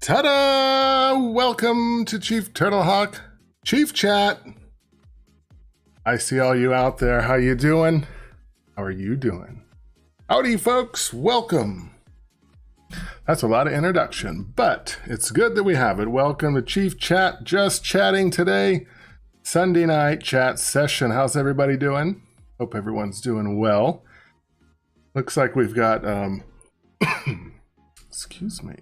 Ta-da! Welcome to Chief TurtleHawk Chief Chat. I see all you out there. How you doing? How are you doing? Howdy, folks. Welcome. That's a lot of introduction, but it's good that we have it. Welcome to Chief Chat. Just chatting today. Sunday night chat session. How's everybody doing? Hope everyone's doing well. Looks like we've got, excuse me.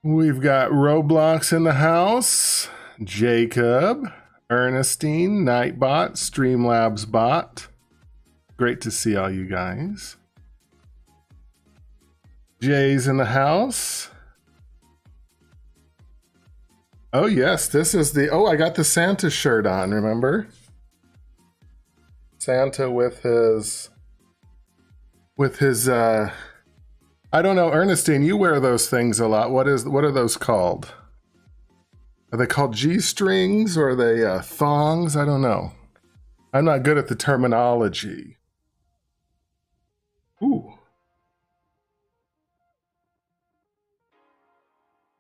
We've got Roblox in the house, Jacob, Ernestine, Nightbot, Streamlabs Bot. Great to see all you guys. Jay's in the house. Oh yes, this is the, I got the Santa shirt on, remember? Santa with his, I don't know, Ernestine, you wear those things a lot. What are those called? Are they called G-strings or are they thongs? I don't know. I'm not good at the terminology. Ooh.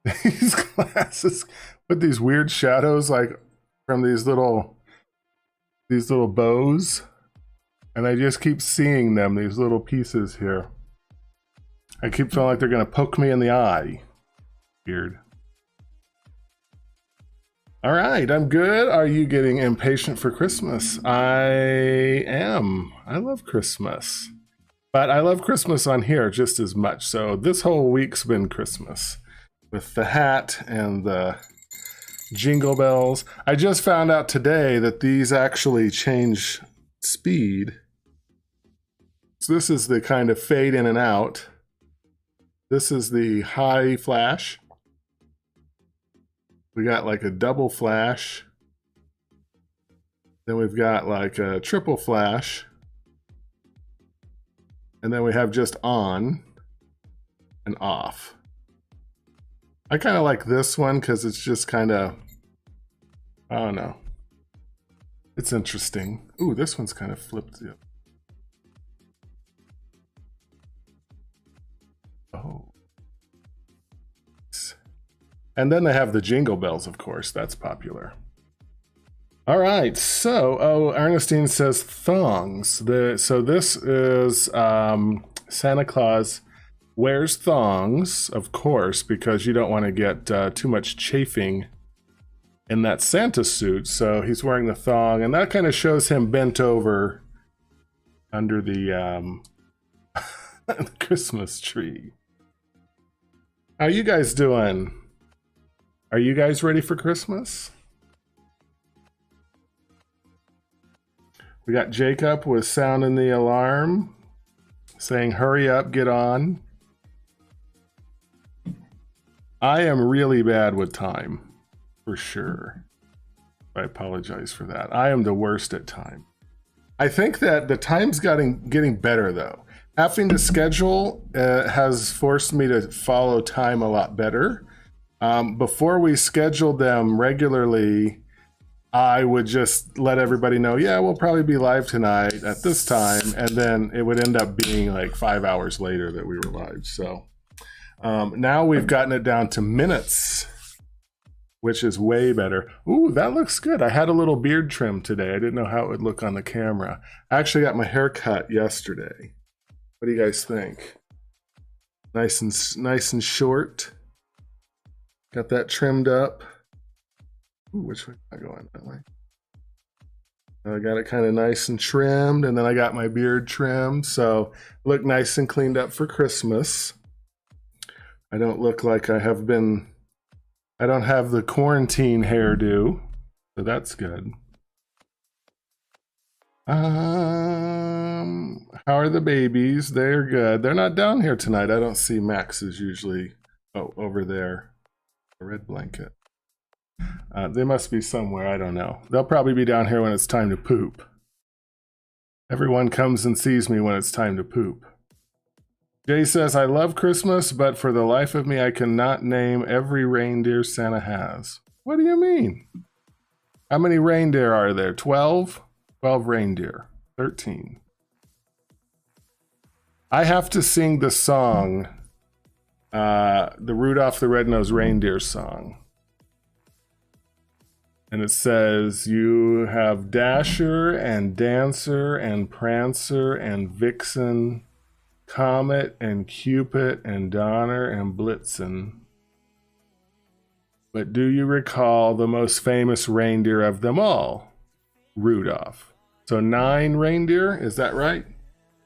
These glasses with these weird shadows, like from these little bows. And I just keep seeing them, these little pieces here. I keep feeling like they're going to poke me in the eye. Weird. All right, I'm good. Are you getting impatient for Christmas? I am. I love Christmas. But I love Christmas on here just as much. So this whole week's been Christmas. With the hat and the jingle bells. I just found out today that these actually change speed. So this is the kind of fade in and out. This is the high flash. We got like a double flash. Then we've got like a triple flash. And then we have just on and off. I kind of like this one because it's just kind of, I don't know. It's interesting. Ooh, this one's kind of flipped. Oh. And then they have the Jingle Bells, of course. That's popular. All right. So, Ernestine says thongs. So this is Santa Claus wears thongs, of course, because you don't want to get too much chafing in that Santa suit. So he's wearing the thong, and that kind of shows him bent over under the Christmas tree. How you guys doing? Are you guys ready for Christmas? We got Jacob with sounding the alarm, saying, hurry up, get on. I am really bad with time, for sure. I apologize for that. I am the worst at time. I think that the time's getting better, though. Having to schedule has forced me to follow time a lot better. Before we scheduled them regularly, I would just let everybody know, yeah, we'll probably be live tonight at this time, and then it would end up being like 5 hours later that we were live. So now we've gotten it down to minutes, which is way better. Ooh, that looks good. I had a little beard trim today. I didn't know how it would look on the camera. I actually got my hair cut yesterday. What do you guys think? Nice and short. Got that trimmed up. Ooh, which way am I going? That way. I got it kind of nice and trimmed, and then I got my beard trimmed, so look nice and cleaned up for Christmas. I don't look like I don't have the quarantine hairdo, so that's good. How are the babies? They're good. They're not down here tonight. I don't see Max is usually over there. A red blanket. They must be somewhere. I don't know. They'll probably be down here when it's time to poop. Everyone comes and sees me when it's time to poop. Jay says, I love Christmas, but for the life of me, I cannot name every reindeer Santa has. What do you mean? How many reindeer are there? 12? 12 reindeer. 13. I have to sing the song, the Rudolph the Red-Nosed Reindeer song. And it says, you have Dasher and Dancer and Prancer and Vixen, Comet and Cupid and Donner and Blitzen. But do you recall the most famous reindeer of them all? Rudolph. So 9 reindeer, is that right?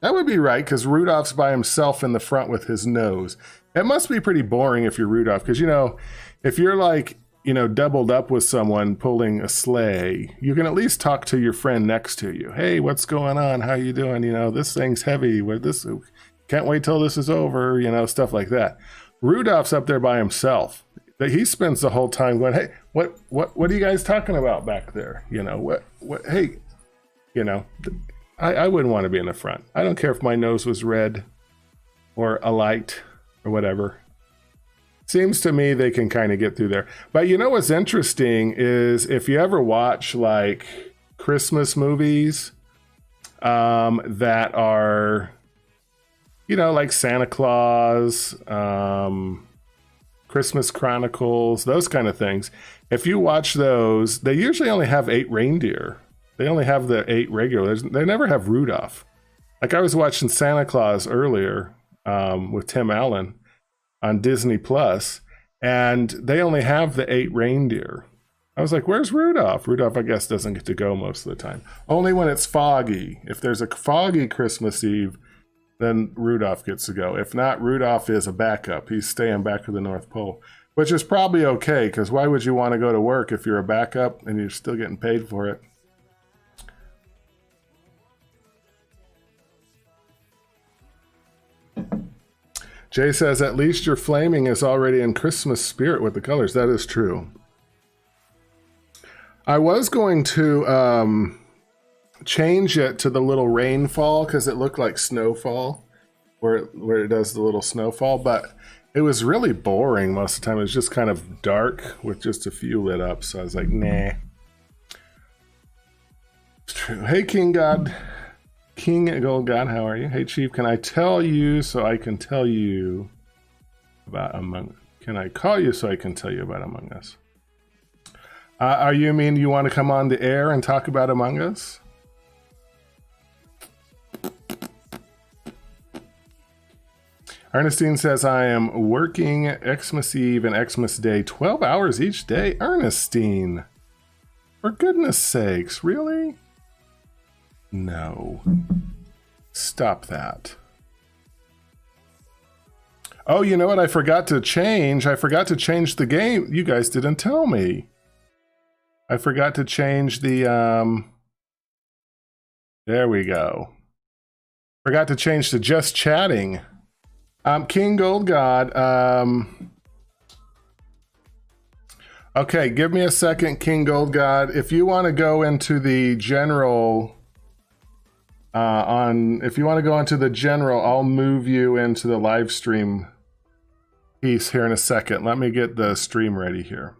That would be right, because Rudolph's by himself in the front with his nose. It must be pretty boring if you're Rudolph, because, you know, if you're like, you know, doubled up with someone pulling a sleigh, you can at least talk to your friend next to you. Hey, what's going on? How you doing? You know, this thing's heavy. Can't wait till this is over, you know, stuff like that. Rudolph's up there by himself. He spends the whole time going, hey, what are you guys talking about back there? You know, hey, you know, I wouldn't want to be in the front. I don't care if my nose was red or a light or whatever. Seems to me they can kind of get through there. But you know what's interesting is if you ever watch like Christmas movies that are, you know, like Santa Claus, Christmas Chronicles, those kind of things. If you watch those, they usually only have 8 reindeer. They only have the 8 regulars. They never have Rudolph. Like I was watching Santa Claus earlier with Tim Allen on Disney Plus, and they only have the 8 reindeer. I was like, where's Rudolph? Rudolph, I guess, doesn't get to go most of the time. Only when it's foggy. If there's a foggy Christmas Eve, then Rudolph gets to go. If not, Rudolph is a backup. He's staying back at the North Pole, which is probably okay, because why would you want to go to work if you're a backup and you're still getting paid for it? Jay says, at least your flaming is already in Christmas spirit with the colors. That is true. I was going to change it to the little rainfall because it looked like snowfall, where it does the little snowfall. But It was really boring most of the time. It was just kind of dark with just a few lit up. So I was like, nah. It's true. Hey, King God. King Gold God, how are you? Hey, Chief, can I tell you so I can tell you about Among Us? Can I call you so I can tell you about Among Us? Are you mean you want to come on the air and talk about Among Us? Ernestine says, I am working Xmas Eve and Xmas Day 12 hours each day. Ernestine, for goodness sakes, really? No. Stop that. Oh, you know what? I forgot to change. I forgot to change the game. You guys didn't tell me. I forgot to change the, there we go. Forgot to change to just chatting. King Gold God. Okay, give me a second, King Gold God. If you want to go into the general, if you want to go into the general, I'll move you into the live stream piece here in a second. Let me get the stream ready here.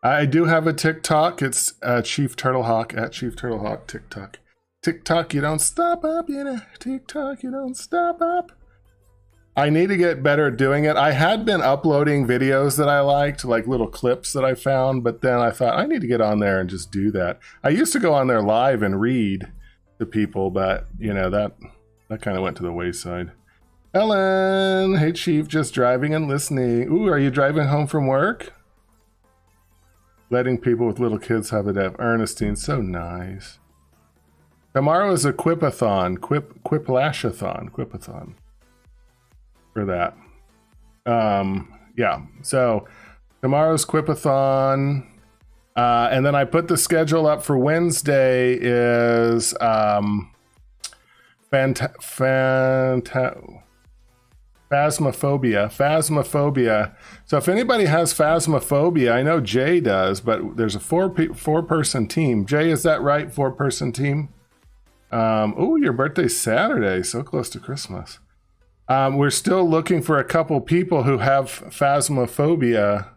I do have a TikTok. It's Chief TurtleHawk at Chief TurtleHawk TikTok. TikTok, you don't stop up, you know. TikTok, you don't stop up. I need to get better at doing it. I had been uploading videos that I liked, like little clips that I found, but then I thought I need to get on there and just do that. I used to go on there live and read to people, but you know, that kind of went to the wayside. Ellen, hey Chief, just driving and listening. Ooh, are you driving home from work? Letting people with little kids have a day. Ernestine, so nice. Tomorrow is a Quipathon, Quipathon for that. Yeah, so tomorrow's Quipathon, and then I put the schedule up for Wednesday is Phasmophobia. So if anybody has Phasmophobia, I know Jay does, but there's a four-person team. Jay, is that right? 4-person team? Oh, your birthday's Saturday, so close to Christmas. We're still looking for a couple people who have Phasmophobia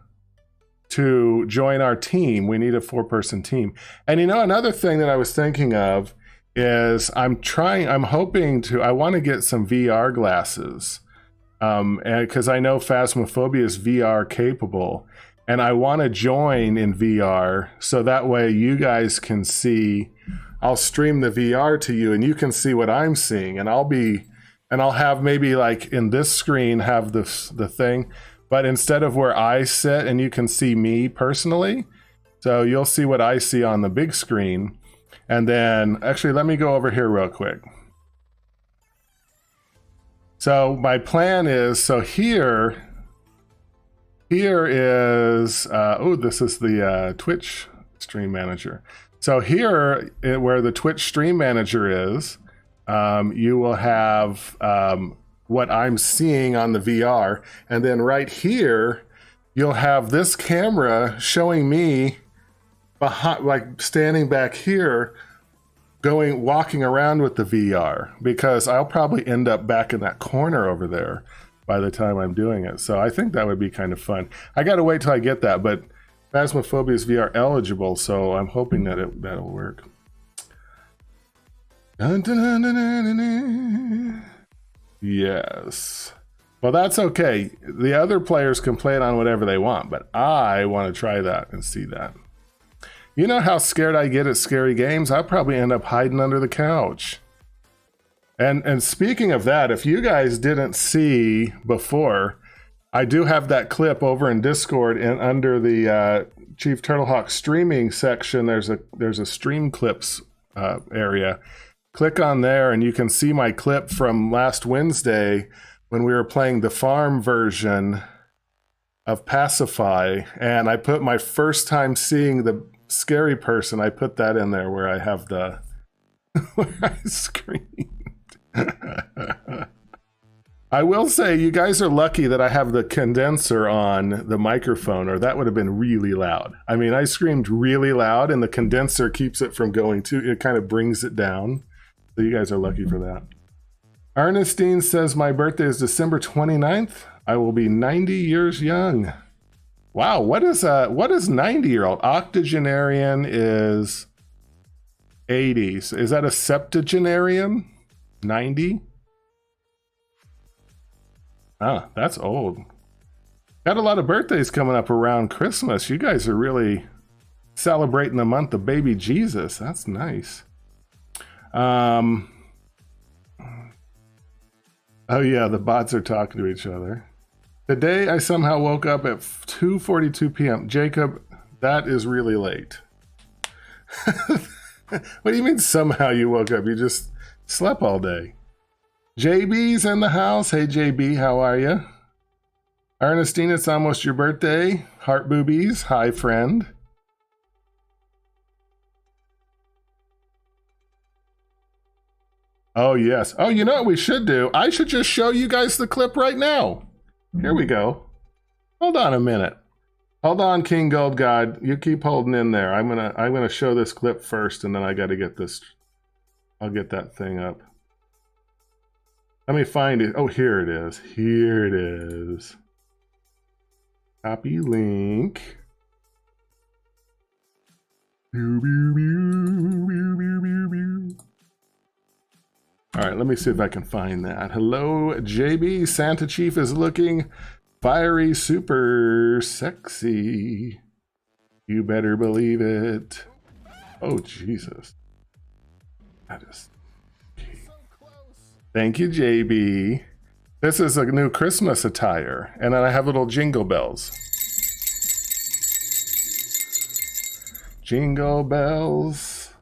to join our team. We need a 4-person team. And you know, another thing that I was thinking of is I want to get some VR glasses. And because I know Phasmophobia is VR capable, and I want to join in VR so that way you guys can see. I'll stream the VR to you and you can see what I'm seeing, and I'll have maybe like in this screen have the thing, but instead of where I sit and you can see me personally, so you'll see what I see on the big screen. And then actually let me go over here real quick. So my plan is, so here is this is the Twitch stream manager. So here, where the Twitch stream manager is, you will have what I'm seeing on the VR. And then right here, you'll have this camera showing me behind, like standing back here, walking around with the VR, because I'll probably end up back in that corner over there by the time I'm doing it. So I think that would be kind of fun. I got to wait till I get that, but Phasmophobia is VR eligible, so I'm hoping that that'll work. Dun, dun, dun, dun, dun, dun. Yes. Well, that's okay. The other players can play it on whatever they want, but I want to try that and see that. You know how scared I get at scary games? I'll probably end up hiding under the couch. And speaking of that, if you guys didn't see before, I do have that clip over in Discord, and under the Chief TurtleHawk streaming section, there's a stream clips area. Click on there and you can see my clip from last Wednesday when we were playing the farm version of Pacify, and I put my first time seeing the scary person, I put that in there where I have the where I screamed. I will say you guys are lucky that I have the condenser on the microphone, or that would have been really loud. I mean, I screamed really loud and the condenser keeps it from going to, it kind of brings it down. So you guys are lucky for that. Ernestine says my birthday is December 29th. I will be 90 years young. Wow, what is 90-year-old? Octogenarian is 80. So is that a septuagenarian? 90? Ah, that's old. Got a lot of birthdays coming up around Christmas. You guys are really celebrating the month of baby Jesus. That's nice. Oh yeah, the bots are talking to each other. Today I somehow woke up at 2:42 p.m. Jacob, that is really late. What do you mean somehow you woke up? You just slept all day. JB's in the house. Hey JB, how are you? Ernestine, it's almost your birthday. Heart boobies. Hi, friend. Oh, yes. Oh, you know what we should do? I should just show you guys the clip right now. Here we go. Hold on a minute. Hold on, King Gold God. You keep holding in there. I'm gonna show this clip first, and then I got to get this. I'll get that thing up. Let me find it. Oh, here it is. Here it is. Copy link. All right, let me see if I can find that. Hello, JB. Santa Chief is looking fiery, super sexy. You better believe it. Oh, Jesus. That is... Thank you, JB. This is a new Christmas attire. And then I have little jingle bells. Jingle bells.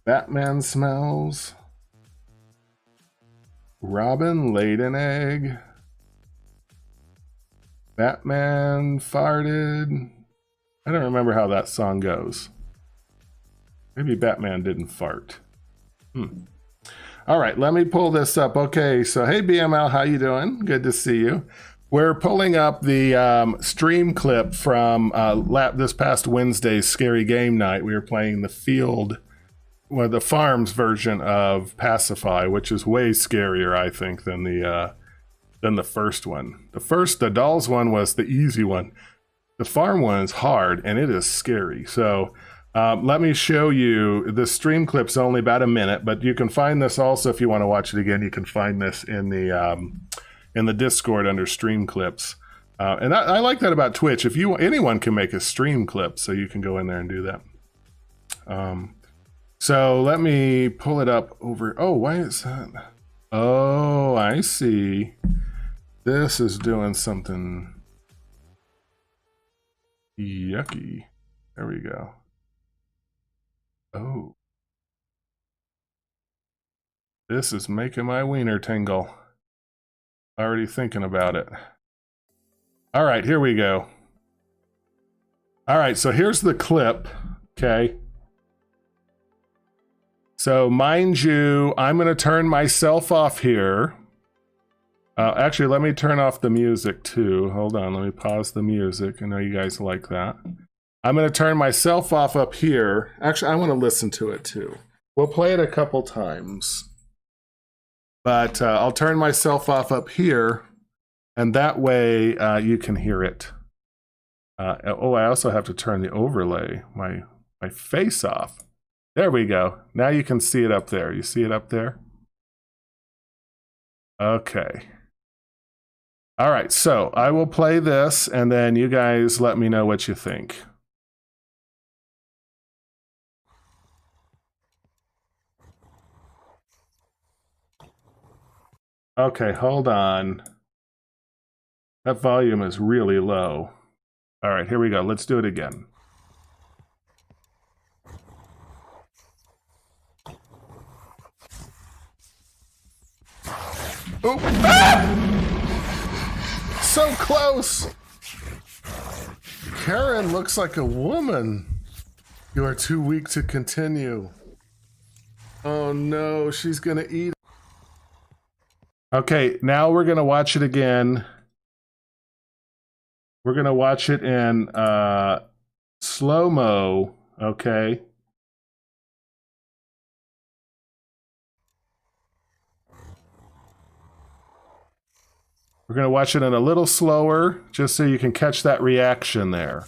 Batman smells. Robin laid an egg. Batman farted. I don't remember how that song goes. Maybe Batman didn't fart. All right, let me pull this up. Okay, so hey BML, how you doing? Good to see you. We're pulling up the stream clip from this past Wednesday's Scary Game Night. We were playing the field, well, the farms version of Pacify, which is way scarier, I think, than the first one. The dolls one was the easy one. The farm one is hard, and it is scary. So let me show you. The stream clip's only about a minute, but you can find this also if you want to watch it again. You can find this in the Discord under stream clips. And I like that about Twitch. If anyone can make a stream clip, so you can go in there and do that. So let me pull it up over. Oh, why is that? Oh, I see. This is doing something yucky. There we go. Oh. This is making my wiener tingle. Already thinking about it. All right, here we go. All right, so here's the clip, okay? So mind you, I'm going to turn myself off here. Actually, let me turn off the music too. Hold on, let me pause the music. I know you guys like that. I'm going to turn myself off up here. Actually, I want to listen to it too. We'll play it a couple times. But I'll turn myself off up here, and that way you can hear it. Oh, I also have to turn the overlay, my face off. There we go. Now you can see it up there. You see it up there? Okay. All right, so I will play this, and then you guys let me know what you think. Okay, hold on. That volume is really low. All right, here we go. Let's do it again. Oh, ah! So close. Karen looks like a woman. You are too weak to continue. Oh no, she's gonna eat. Okay, now we're gonna watch it again. We're gonna watch it in slow-mo, okay? We're going to watch it in a little slower, just so you can catch that reaction there.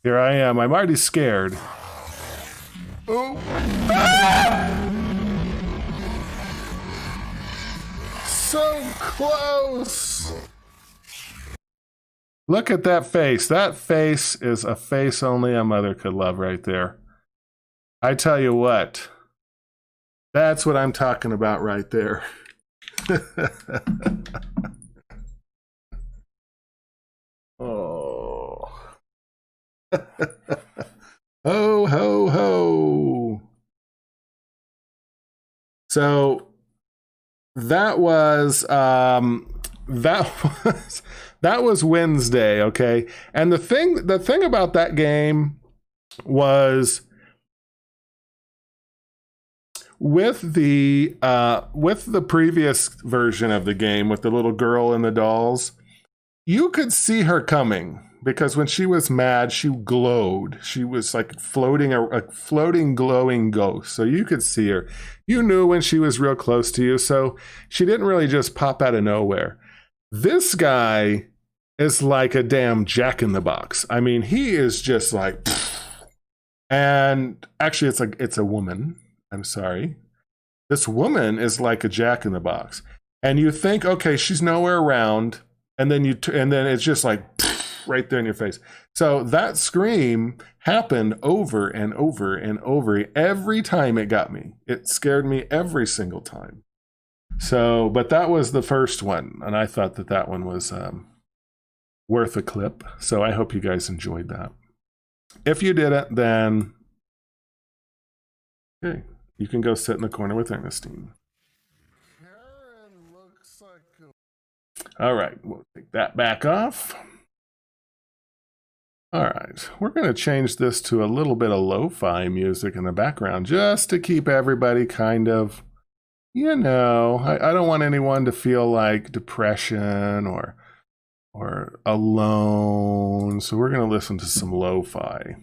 Here I am. I'm already scared. Oh. Ah! So close. Look at that face. That face is a face only a mother could love right there. I tell you what. That's what I'm talking about right there. Oh. Ho, ho, ho. So that was Wednesday, okay? And the thing about that game was with the previous version of the game with the little girl and the dolls, you could see her coming because when she was mad, she glowed. She was like floating a floating glowing ghost. So you could see her. You knew when she was real close to you. So she didn't really just pop out of nowhere. This guy is like a damn Jack in the Box. I mean, he is just like, and actually it's a woman. I'm sorry. This woman is like a Jack in the Box. And you think, okay, she's nowhere around. And then it's just like right there in your face. So that scream happened over and over and over. Every time it got me. It scared me every single time. So, but that was the first one. And I thought that one was worth a clip. So I hope you guys enjoyed that. If you didn't, then okay, you can go sit in the corner with Ernestine. All right, we'll take that back off. All right, we're going to change this to a little bit of lo-fi music in the background just to keep everybody kind of, you know, I don't want anyone to feel like depression or alone. So we're going to listen to some lo-fi.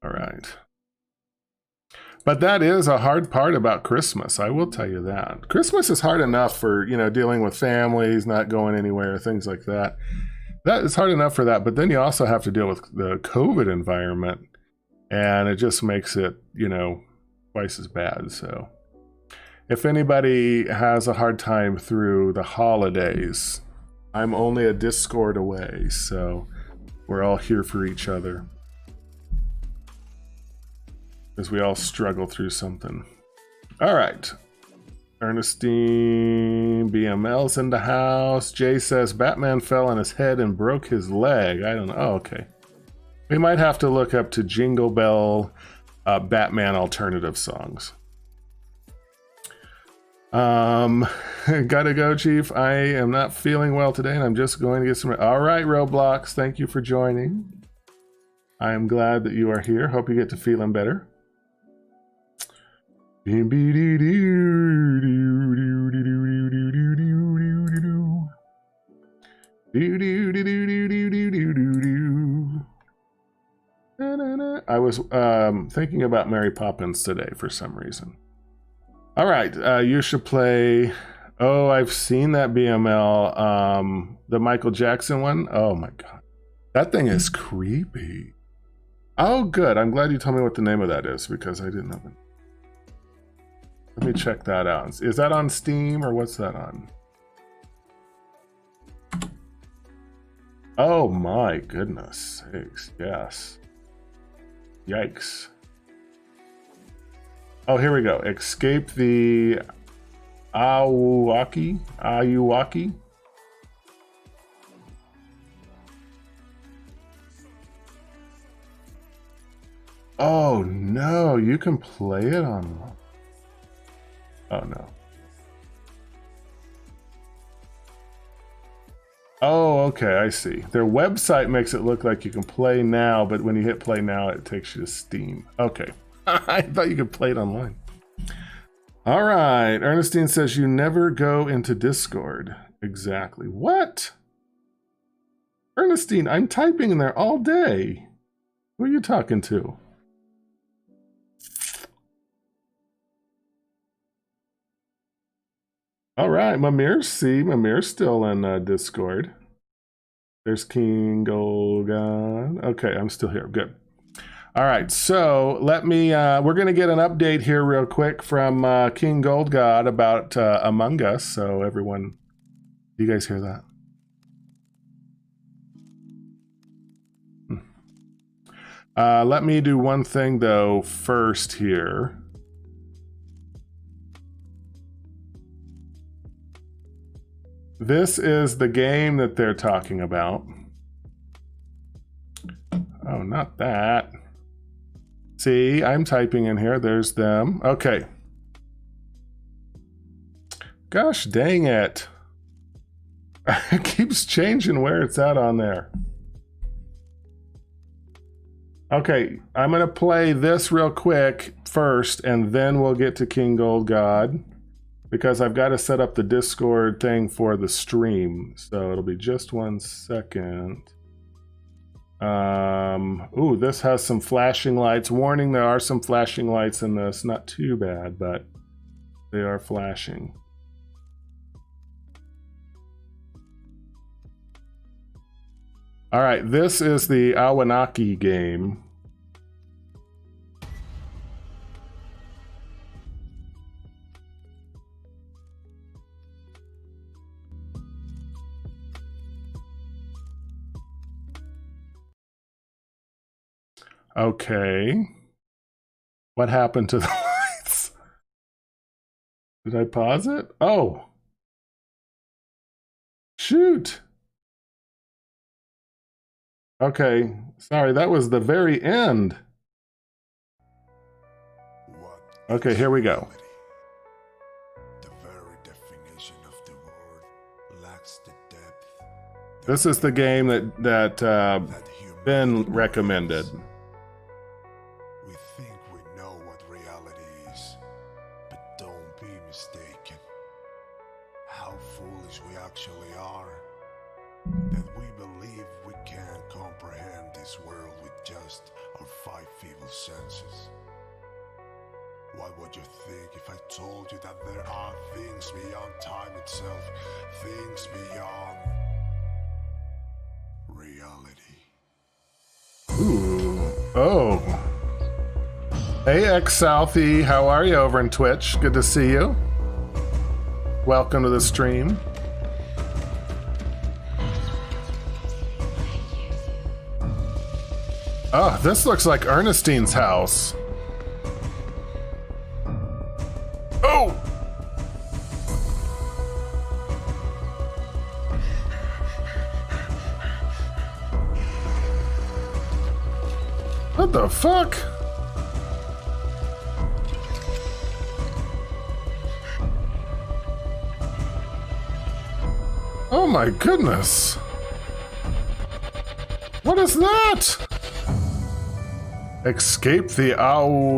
All right. But that is a hard part about Christmas. I will tell you that. Christmas is hard enough for, you know, dealing with families, not going anywhere, things like that. That is hard enough for that. But then you also have to deal with the COVID environment. And it just makes it, you know, twice as bad. So if anybody has a hard time through the holidays, I'm only a Discord away. So we're all here for each other, as we all struggle through something. All right. Ernestine, BML's in the house. Jay says Batman fell on his head and broke his leg. I don't know. Oh, okay. We might have to look up to Jingle Bell Batman alternative songs. Gotta go, Chief. I am not feeling well today and I'm just going to get some. All right, Roblox. Thank you for joining. I am glad that you are here. Hope you get to feeling better. I was thinking about Mary Poppins today for some reason. All right, you should play. Oh, I've seen that BML, the Michael Jackson one. Oh my God, that thing is creepy. Oh, good. I'm glad you told me what the name of that is because I didn't know it. Let me check that out. Is that on Steam or what's that on? Oh my goodness sakes, yes. Yikes. Oh, here we go. Escape the Ayuwaki. Oh no, you can play it on. Oh no. Oh, okay, I see. Their website makes it look like you can play now, but when you hit play now, it takes you to Steam. Okay. I thought you could play it online. All right. Ernestine says you never go into Discord. Exactly. What? Ernestine, I'm typing in there all day. Who are you talking to? All right, Mamir's still in Discord. There's King Golgan. Okay, I'm still here. Good. All right, so let me, we're going to get an update here real quick from King Gold God about Among Us. So everyone, do you guys hear that? Let me do one thing though first here. This is the game that they're talking about. Oh, not that. See, I'm typing in here. There's them. Okay. Gosh dang it. It keeps changing where it's at on there. Okay, I'm going to play this real quick first, and then we'll get to King Gold God, because I've got to set up the Discord thing for the stream. So it'll be just 1 second. Ooh, this has some flashing lights. Warning, there are some flashing lights in this. Not too bad, but they are flashing. All right, this is the Awanaki game. Okay. What happened to the lights? Did I pause it? Oh. Shoot. Okay. Sorry, that was the very end. Okay, here we go. The very definition of the word lacks the depth. This is the game that Ben recommended. We think we know what reality is, but don't be mistaken. How foolish we actually are, that we believe we can comprehend this world with just our 5 feeble senses. What would you think if I told you that there are things beyond time itself, things beyond reality? Ooh. Oh. Hey, X-Southie, how are you over in Twitch? Good to see you. Welcome to the stream. Oh, this looks like Ernestine's house. Oh! What the fuck? Oh my goodness. What is that? Escape the Aoki.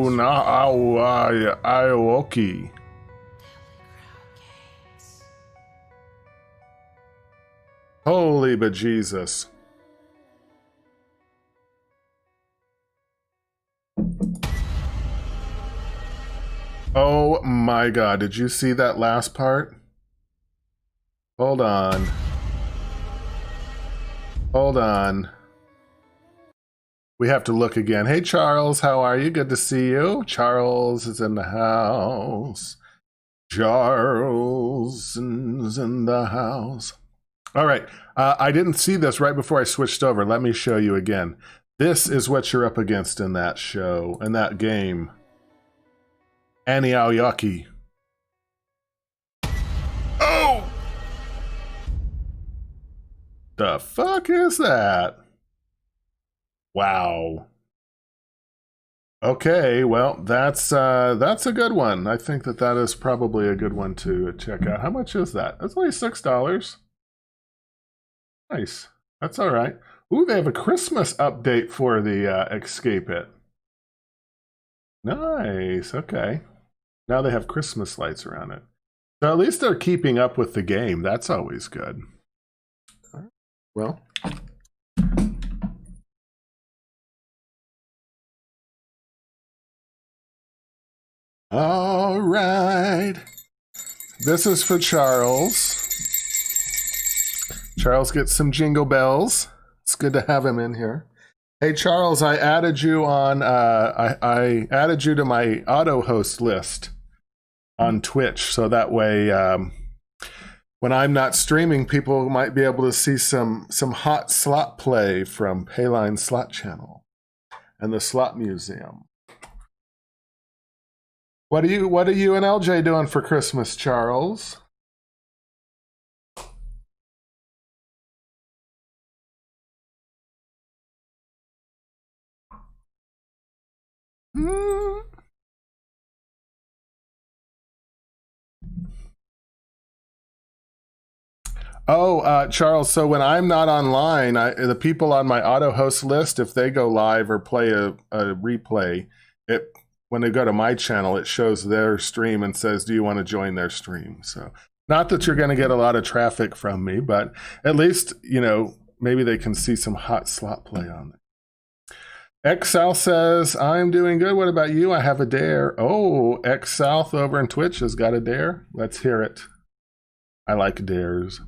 Holy bejesus. Oh my god, did you see that last part? Hold on. Hold on. We have to look again. Hey Charles, how are you? Good to see you. Charles is in the house. Charles is in the house. All right, I didn't see this right before I switched over. Let me show you again. This is what you're up against in that show, in that game. Annie Aoyaki. Oh! The fuck is that? Wow. Okay, well, that's a good one. I think that is probably a good one to check out. How much is that? That's only $6. Nice. That's all right. Ooh, they have a Christmas update for the Escape It. Nice. Okay. Now they have Christmas lights around it. So at least they're keeping up with the game. That's always good. All right. Well. All right. This is for Charles. Charles gets some jingle bells. It's good to have him in here. Hey, Charles, I added you on, I added you to my auto host list on Twitch. So that way, when I'm not streaming, people might be able to see some hot slot play from Payline's Slot Channel and the Slot Museum. What are you and LJ doing for Christmas, Charles? Oh, Charles, so when I'm not online, the people on my auto host list, if they go live or play a replay, when they go to my channel, it shows their stream and says, do you want to join their stream? So not that you're going to get a lot of traffic from me, but at least, you know, maybe they can see some hot slot play on there. X-South says, I'm doing good. What about you? I have a dare. Oh, X-South over in Twitch has got a dare. Let's hear it. I like dares.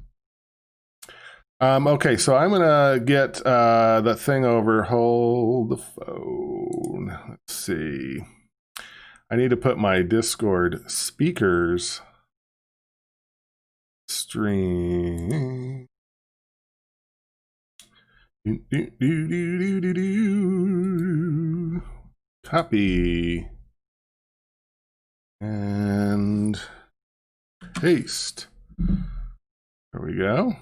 Okay, so I'm gonna get the thing over. Hold the phone. Let's see. I need to put my Discord speakers stream. Copy and paste. There we go.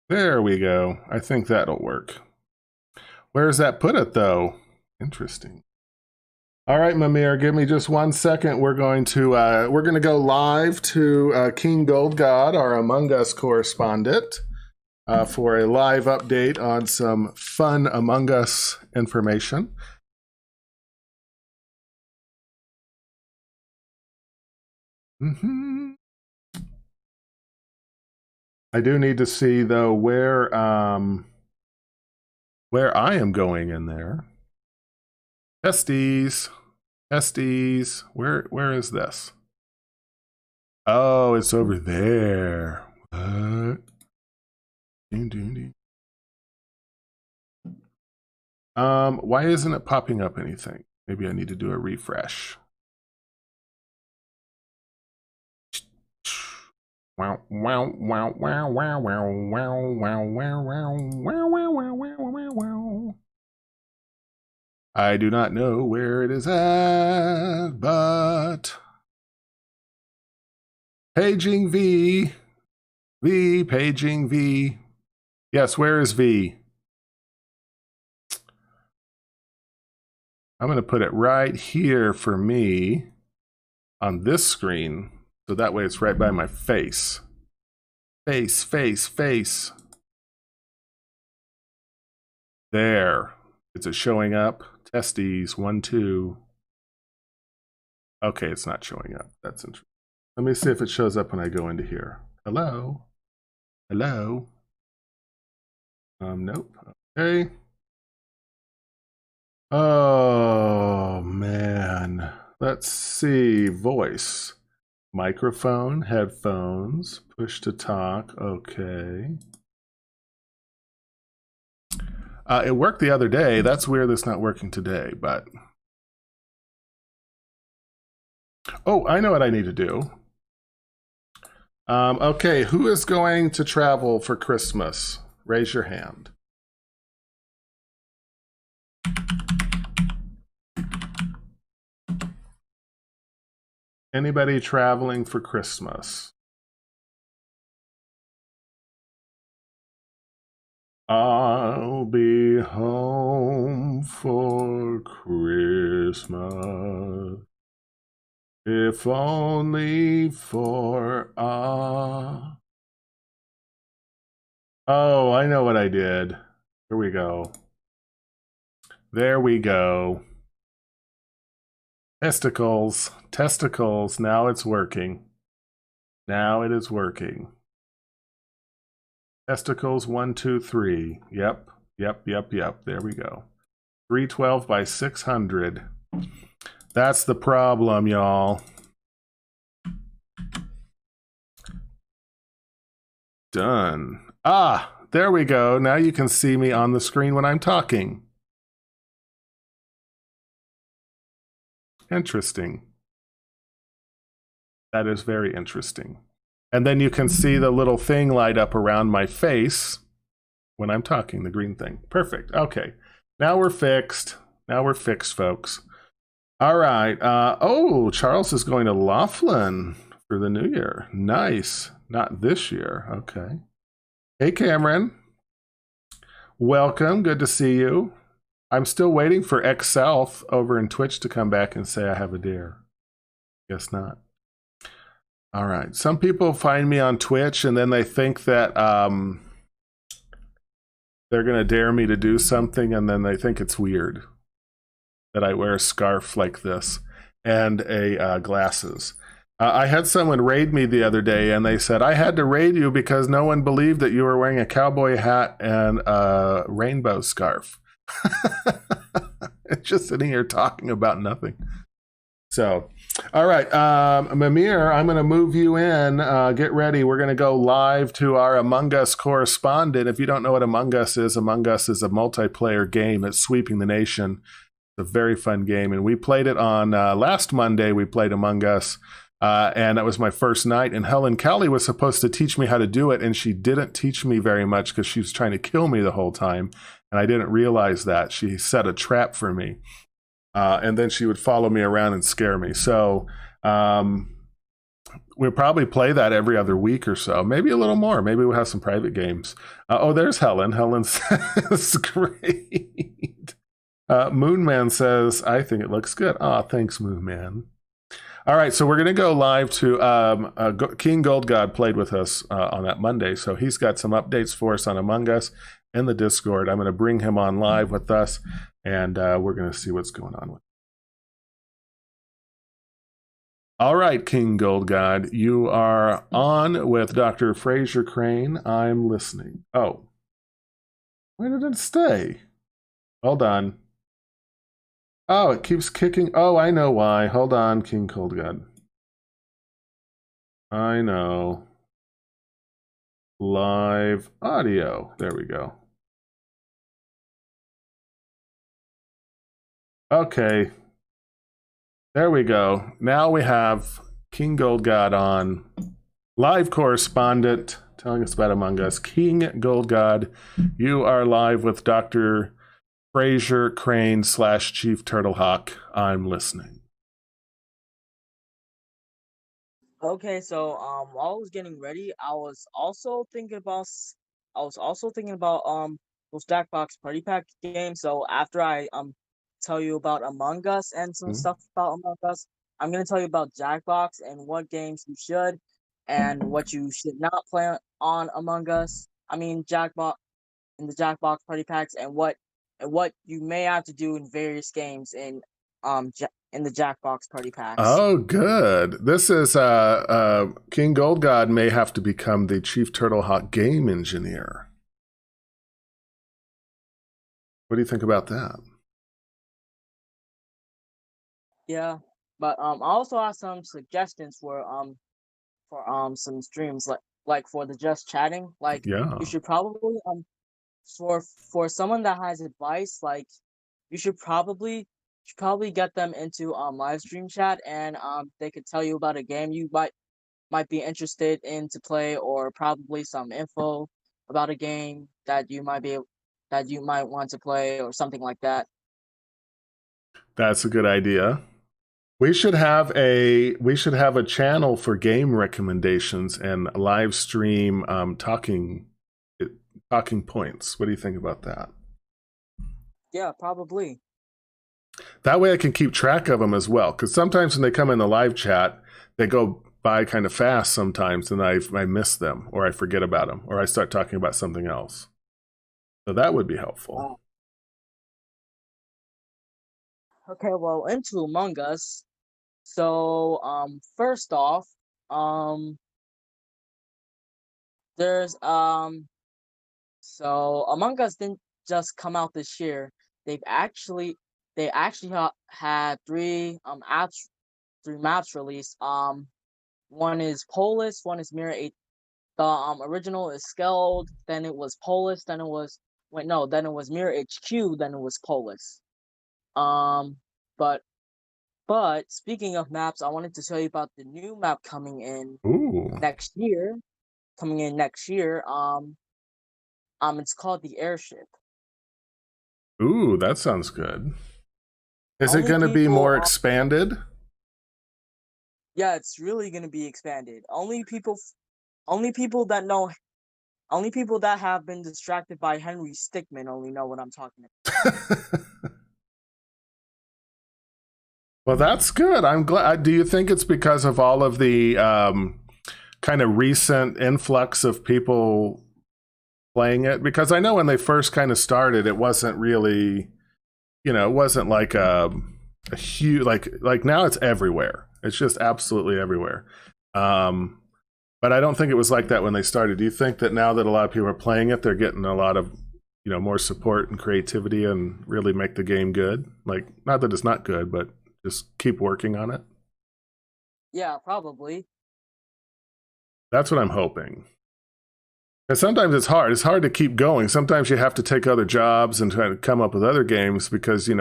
There we go. I think that'll work. Where does that put it, though? Interesting. All right, Mimir, give me just 1 second. We're going to go live to King Gold God, our Among Us correspondent, for a live update on some fun Among Us information. I do need to see, though, where I am going in there. Testes. Where is this? Oh, it's over there. What? Why isn't it popping up anything? Maybe I need to do a refresh. Wow, wow, wow, wow, wow, wow, wow, wow, wow, wow, wow, wow, wow, wow, wow. I do not know where it is at, but paging V, paging V. Yes, where is V? I'm going to put it right here for me on this screen. So that way it's right by my face. Face. There. Is it showing up? Testes, 1, 2. Okay, it's not showing up. That's interesting. Let me see if it shows up when I go into here. Hello? Hello? Nope. Okay. Oh, man. Let's see. Voice. Microphone, headphones, push to talk. Okay. It worked the other day. That's weird that's not working today, but... Oh, I know what I need to do. Okay, who is going to travel for Christmas? Raise your hand. Anybody traveling for Christmas? I'll be home for Christmas, if only for Oh, I know what I did. Here we go. There we go. Testicles. Now it's working. Now it is working. Testicles, 1, 2, 3. Yep. There we go. 312 by 600. That's the problem, y'all. Done. Ah, there we go. Now you can see me on the screen when I'm talking. Interesting. That is very interesting. And then you can see the little thing light up around my face when I'm talking, the green thing. Perfect. Okay. Now we're fixed. Now we're fixed, folks. All right. Oh, Charles is going to Laughlin for the new year. Nice. Not this year. Okay. Hey, Cameron. Welcome. Good to see you. I'm still waiting for X-Self over in Twitch to come back and say I have a dare. Guess not. All right. Some people find me on Twitch and then they think that they're going to dare me to do something, and then they think it's weird that I wear a scarf like this and glasses. I had someone raid me the other day, and they said, I had to raid you because no one believed that you were wearing a cowboy hat and a rainbow scarf. It's just sitting here talking about nothing. So, all right, Mimir, I'm going to move you in. Get ready. We're going to go live to our Among Us correspondent. If you don't know what Among Us is a multiplayer game. It's sweeping the nation. It's a very fun game, and we played it on last Monday. We played Among Us, and that was my first night. And Helen Kelly was supposed to teach me how to do it, and she didn't teach me very much because she was trying to kill me the whole time, and I didn't realize that. She set a trap for me. And then she would follow me around and scare me. So we'll probably play that every other week or so, maybe a little more. Maybe we'll have some private games. Oh, there's Helen. Helen says, great. Moonman says, I think it looks good. Oh, thanks, Moonman. All right, so we're going to go live to King Gold God played with us on that Monday. So he's got some updates for us on Among Us in the Discord. I'm going to bring him on live with us, and we're going to see what's going on with him. All right, King Gold God, you are on with Dr. Fraser Crane. I'm listening. Oh, where did it stay? Hold on. Oh, it keeps kicking. Oh, I know why. Hold on, King Gold God. I know. Live audio. There we go. Okay. There we go. Now we have King Gold God on. Live correspondent telling us about Among Us. King Gold God, you are live with Dr. Fraser Crane / Chief TurtleHawk. I'm listening. Okay, so while I was getting ready, I was also thinking about those Jackbox Party Pack games. So after I tell you about Among Us and some stuff about Among Us, I'm gonna tell you about Jackbox and what games you should and what you should not play on Among Us. I mean Jackbox in the Jackbox Party Packs and what you may have to do in various games in the Jackbox Party Packs. Oh, good. This is King Gold God may have to become the Chief TurtleHawk game engineer. What do you think about that? Yeah, but I also have some suggestions for some streams like for the just chatting. Like Yeah. you should probably for someone that has advice, like you should probably get them into live stream chat, and they could tell you about a game you might be interested in to play, or probably some info about a game that you might want to play or something like that. That's a good idea. We should have a channel for game recommendations and live stream talking points. What do you think about that? Yeah, probably. That way I can keep track of them as well, because sometimes when they come in the live chat, they go by kind of fast sometimes, and I miss them, or I forget about them, or I start talking about something else. So that would be helpful. Okay, well, into Among Us. So, first off, there's so Among Us didn't just come out this year. they actually had three maps released. One is Polis, one is Mirror H. The original is Skeld, then it was Polis, then it was then it was Mirror HQ, then it was Polis. But speaking of maps, I wanted to tell you about the new map coming in next year. It's called the Airship. Ooh, that sounds good. Is it going to be more expanded? Yeah, it's really going to be expanded. Only people that have been distracted by Henry Stickmin only know what I'm talking about. Well, that's good. I'm glad. Do you think it's because of all of the kind of recent influx of people playing it? Because I know when they first kind of started, it wasn't really, it wasn't like a huge, like now it's everywhere. It's just absolutely everywhere. But I don't think it was like that when they started. Do you think that now that a lot of people are playing it, they're getting a lot of, more support and creativity and really make the game good? Like, not that it's not good, but just keep working on it? Yeah, probably. That's what I'm hoping. Because sometimes it's hard. It's hard to keep going. Sometimes you have to take other jobs and try to come up with other games because, you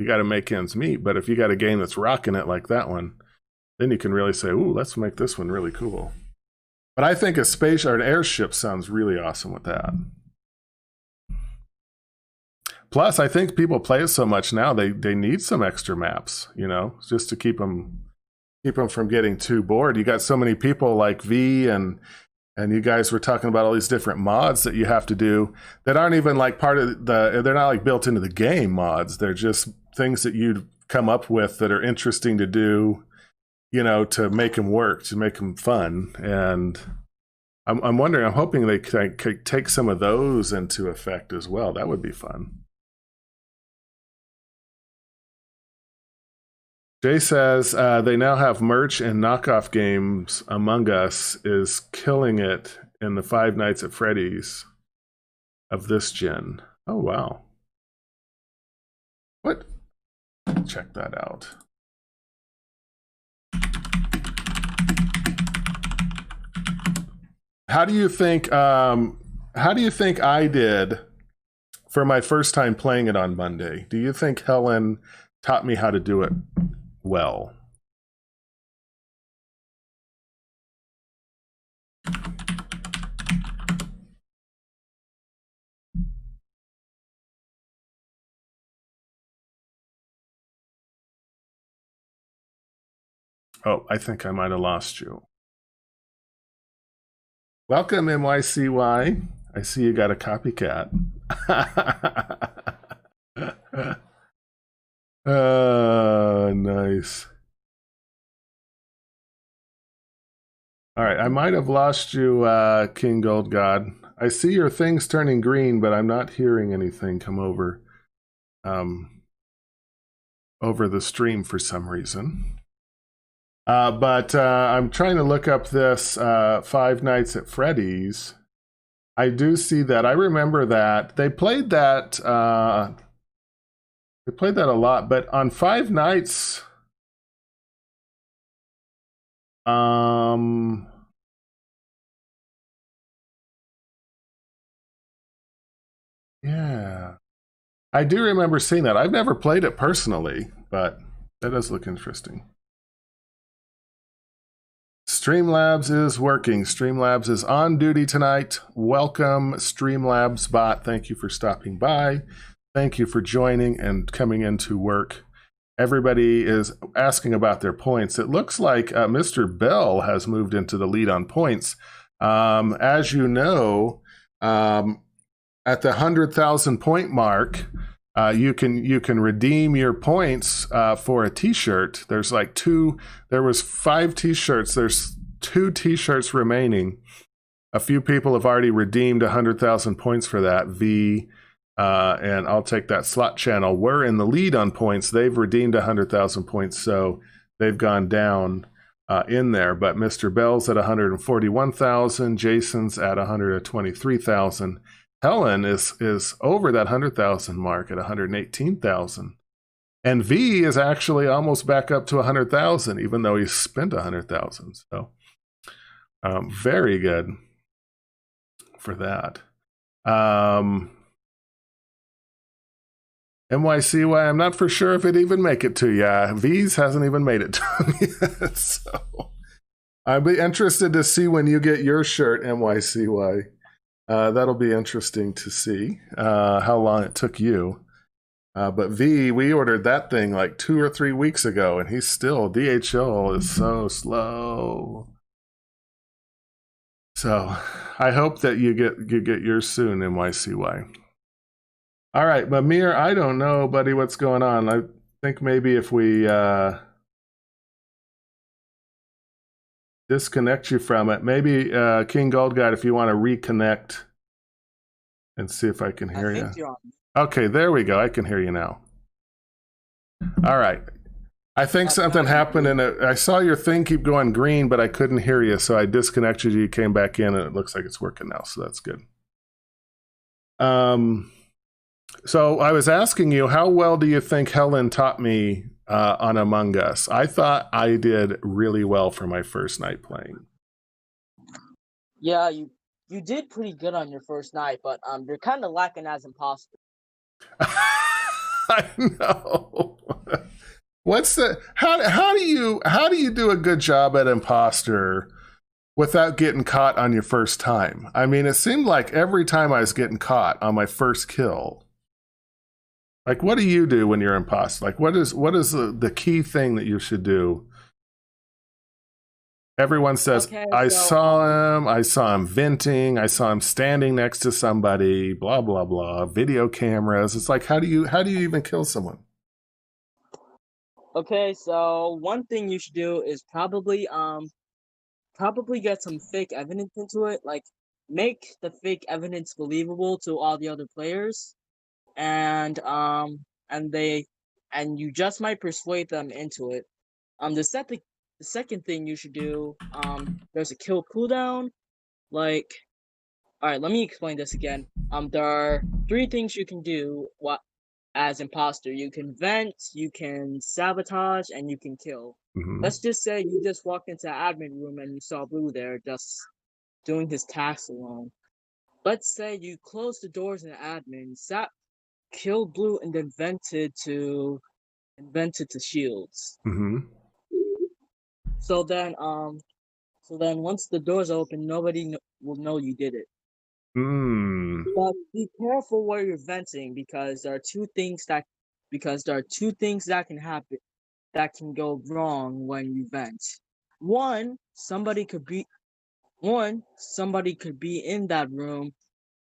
got to make ends meet. But if you got a game that's rocking it like that one, then you can really say, ooh, let's make this one really cool. But I think a space or an airship sounds really awesome with that. Plus, I think people play it so much now, they need some extra maps, just to keep them from getting too bored. You got so many people like V and you guys were talking about all these different mods that you have to do that aren't even like they're not like built into the game mods. They're just things that you'd come up with that are interesting to do, to make them work, to make them fun. And I'm wondering, I'm hoping they could take some of those into effect as well. That would be fun. Jay says they now have merch and knockoff games. Among Us is killing it in the Five Nights at Freddy's of this gen. Oh, wow. What? Check that out. How do you think I did for my first time playing it on Monday? Do you think Helen taught me how to do it well? Oh, I think I might have lost you. Welcome, MYCY. I see you got a copycat. Nice. All right, I might have lost you, King Gold God. I see your things turning green, but I'm not hearing anything come over the stream for some reason. But I'm trying to look up this Five Nights at Freddy's. I do see that. I remember that. They played that a lot, but on Five Nights, yeah. I do remember seeing that. I've never played it personally, but that does look interesting. Streamlabs is working. Streamlabs is on duty tonight. Welcome, Streamlabs bot. Thank you for stopping by. Thank you for joining and coming into work. Everybody is asking about their points. It looks like Mr. Bell has moved into the lead on points. As you know, at the 100,000 point mark, you can redeem your points for a t-shirt. There's there was 5 t-shirts. There's 2 t-shirts remaining. A few people have already redeemed 100,000 points for that. V and I'll take that slot channel. We're in the lead on points. They've redeemed 100,000 points, so they've gone down in there. But Mr. Bell's at 141,000. Jason's at 123,000. Helen is over that 100,000 mark at 118,000. And V is actually almost back up to 100,000, even though he spent 100,000. So very good for that. NYCY, I'm not for sure if it even make it to you. V's hasn't even made it to me yet. So I'll be interested to see when you get your shirt, NYCY. That'll be interesting to see how long it took you. But V, we ordered that thing like 2 or 3 weeks ago, and he's still, DHL is so slow. So I hope that you get yours soon, NYCY. All right, Mamir, I don't know, buddy, what's going on. I think maybe if we disconnect you from it, maybe King Gold God, if you want to reconnect and see if I can hear you. You're on. Okay, there we go. I can hear you now. All right. I think something happened and I saw your thing keep going green, but I couldn't hear you, so I disconnected you. You came back in, and it looks like it's working now, so that's good. So I was asking you, how well do you think Helen taught me on Among Us? I thought I did really well for my first night playing. Yeah, you did pretty good on your first night, but you're kind of lacking as imposter. I know. What's the how do you do a good job at imposter without getting caught on your first time? I mean, it seemed like every time I was getting caught on my first kill. Like, what do you do when you're imposter? Like, what is the key thing that you should do? Everyone says, okay, I saw him venting, I saw him standing next to somebody, blah, blah, blah, video cameras. It's like, how do you even kill someone? Okay, so one thing you should do is probably get some fake evidence into it, like make the fake evidence believable to all the other players, and you just might persuade them into it. The second thing you should do, there's a kill cooldown. Like, all right, let me explain this again. There are 3 things you can do as imposter. You can vent, you can sabotage, and you can kill. Mm-hmm. Let's just say you just walked into the admin room and you saw Blue there just doing his tasks alone. Let's say you closed the doors in the admin, killed Blue, and then vented to shields. Mm-hmm. So then once the doors open, nobody will know you did it. But be careful where you're venting, because there are 2 things that can happen, that can go wrong when you vent. One, somebody could be in that room.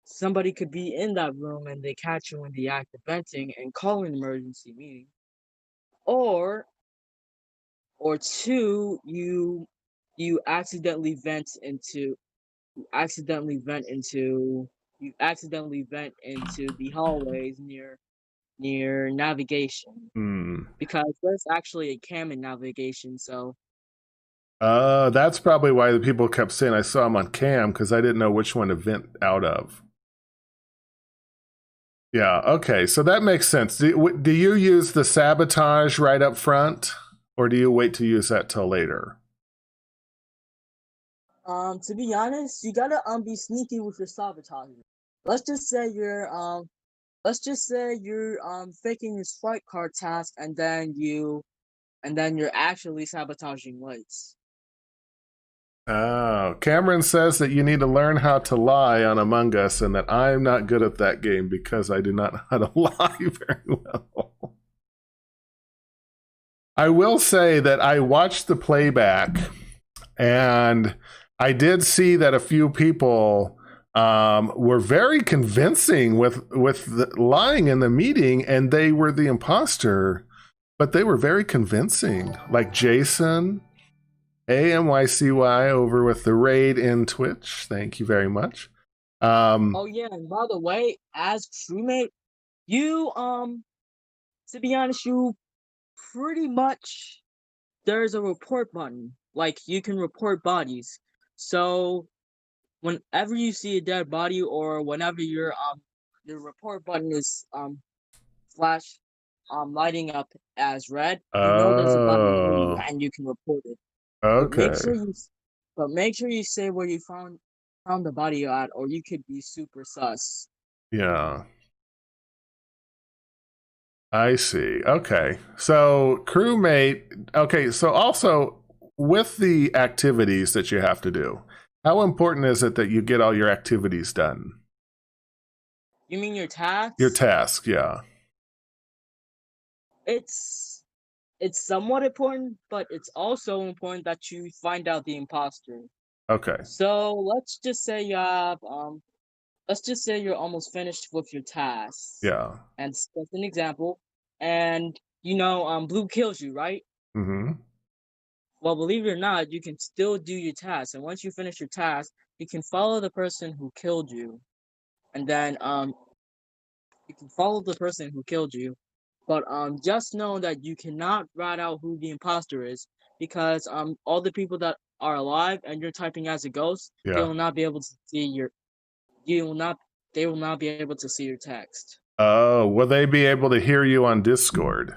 Somebody could be in that room and they catch you in the act of venting and call an emergency meeting. Or 2, you accidentally vent into the hallways near navigation. Because there's actually a cam in navigation, so that's probably why the people kept saying I saw him on cam, because I didn't know which one to vent out of. Yeah, okay, so that makes sense. Do you use the sabotage right up front, or do you wait to use that till later? To be honest, you gotta be sneaky with your sabotage. Let's just say you're faking your swipe card task, and then you're actually sabotaging lights. Oh, Cameron says that you need to learn how to lie on Among Us, and that I'm not good at that game because I do not know how to lie very well. I will say that I watched the playback, and I did see that a few people were very convincing with lying in the meeting, and they were the imposter, but they were very convincing. Like Jason, AMYCY over with the raid in Twitch. Thank you very much. Oh yeah, and by the way, as crewmate, you to be honest, you pretty much, there's a report button. Like, you can report bodies. So whenever you see a dead body or whenever your report button is flash lighting up as red, you know there's a body near you Oh, and you can report it. But make okay. sure you say where you found the body at, or you could be super sus. Yeah, I see. Okay. So, crewmate, okay, so also with the activities that you have to do, how important is it that you get all your activities done? You mean your Your tasks? task, yeah. It's somewhat important, but it's also important that you find out the imposter. Okay. So let's just say you're almost finished with your tasks. Yeah. And that's an example. And blue kills you, right? Mm-hmm. Well, believe it or not, you can still do your task. And once you finish your task, you can follow the person who killed you. And then you can follow the person who killed you. But just know that you cannot rat out who the imposter is, because all the people that are alive and you're typing as a ghost, they Yeah. will not be able to see your you will not they will not be able to see your text. Oh, will they be able to hear you on Discord?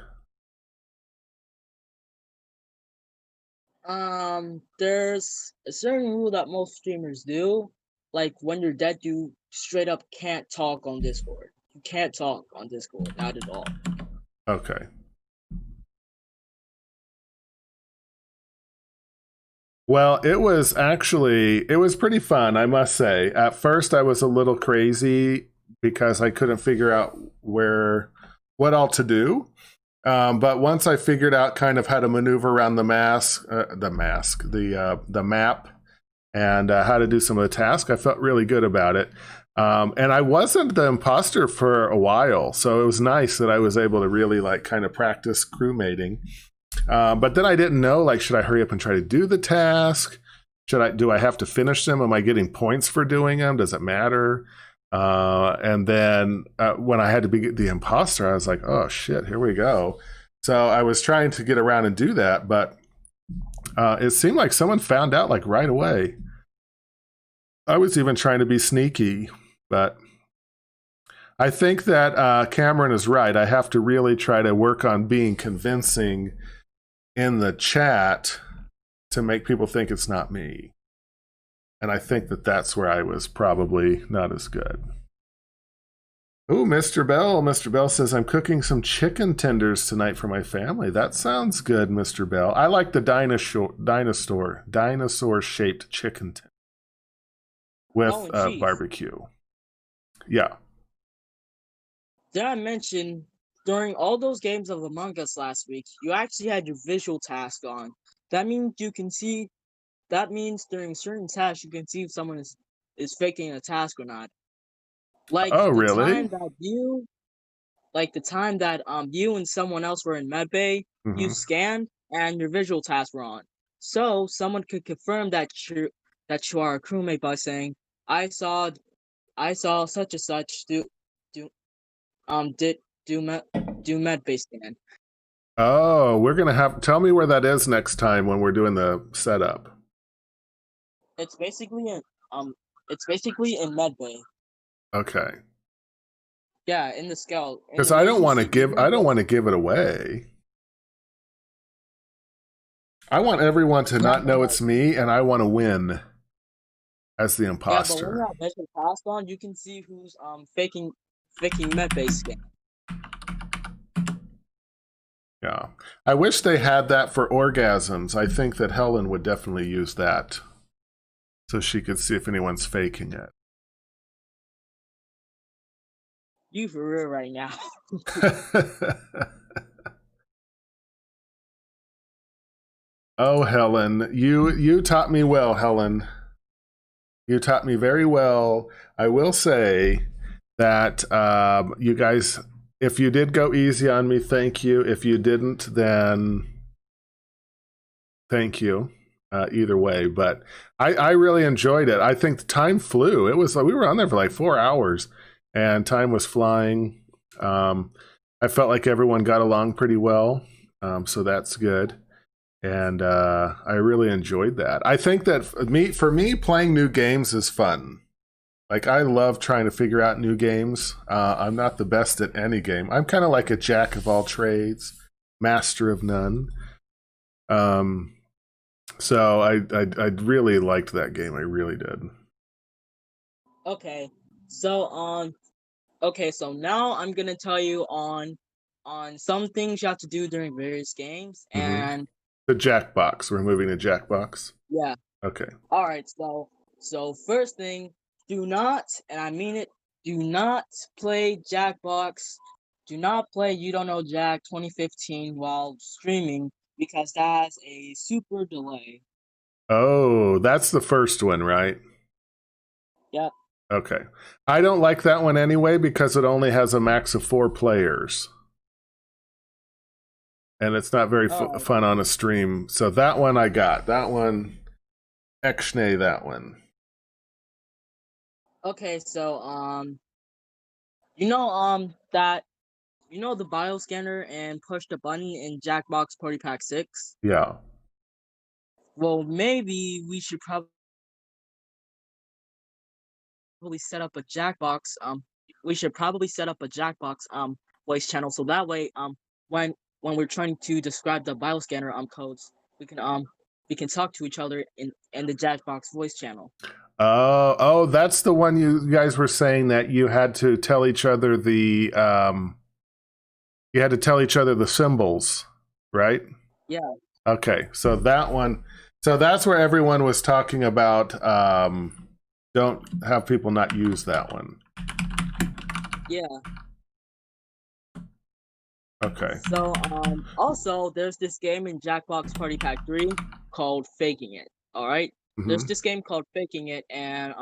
There's a certain rule that most streamers do. Like when you're dead, you straight up can't talk on Discord. You can't talk on Discord, not at all. Okay. Well, it was pretty fun, I must say. At first, I was a little crazy because I couldn't figure out what all to do. But once I figured out kind of how to maneuver around the map, and how to do some of the tasks, I felt really good about it. And I wasn't the imposter for a while, so it was nice that I was able to really like kind of practice crewmating. But then I didn't know, like, should I hurry up and try to do the task? Do I have to finish them? Am I getting points for doing them? Does it matter? And then when I had to be the imposter, I was like, oh shit, here we go. So I was trying to get around and do that, but it seemed like someone found out like right away. I was even trying to be sneaky, but I think that Cameron is right. I have to really try to work on being convincing in the chat to make people think it's not me. And I think that that's where I was probably not as good. Ooh, Mr. Bell. Mr. Bell says, I'm cooking some chicken tenders tonight for my family. That sounds good, Mr. Bell. I like the dinosaur-shaped chicken tender with barbecue. Yeah. Did I mention, during all those games of Among Us last week, you actually had your visual task on. That means during certain tasks you can see if someone is faking a task or not. Like oh, the really? time that you and someone else were in medbay, you scanned and your visual tasks were on. So someone could confirm that you are a crewmate by saying, I saw such and such do medbay scan. Oh, we're gonna tell me where that is next time when we're doing the setup. It's basically in medbay. Okay. Yeah, in the scout. Because I don't want to give it away. I want everyone to not know it's me, and I want to win as the imposter. Yeah, but when you have visual task on, you can see who's faking medbay scan. Yeah. I wish they had that for orgasms. I think that Helen would definitely use that so she could see if anyone's faking it. You for real right now. Oh, Helen, you taught me well, Helen. You taught me very well. I will say that you guys, if you did go easy on me, thank you. If you didn't, then thank you. Either way, but I really enjoyed it. I think the time flew. It was like we were on there for like 4 hours, and time was flying. I felt like everyone got along pretty well, so that's good. and I really enjoyed that. I think that for me, playing new games is fun. Like, I love trying to figure out new games. I'm not the best at any game. I'm kind of like a jack of all trades, master of none. So I really liked that game. I really did. Okay, so so now I'm gonna tell you on some things you have to do during various games, and The Jackbox. We're moving to Jackbox. yeah. Okay. All right, so first thing, do not, and I mean it, do not play Jackbox. Do not play You Don't Know Jack 2015 while streaming because that has a super delay. Oh, that's the first one, right? Yep. Okay. I don't like that one anyway because it only has a max of 4 players. And it's not very fun on a stream. So that one I got. That one, Exnay, that one. Okay, so you know that you know the bioscanner and push the button in Jackbox Party Pack 6? Yeah. Well, maybe we should probably set up a Jackbox. We should probably set up a Jackbox voice channel so that way when we're trying to describe the bioscanner codes, we can talk to each other in the Jackbox voice channel. Oh, that's the one you guys were saying that you had to tell each other the symbols, right? Yeah. Okay, so that one, so that's where everyone was talking about. Don't have people not use that one. Yeah. Okay. So also there's this game in Jackbox Party Pack 3 called Faking It. All right? There's this game called Faking It, and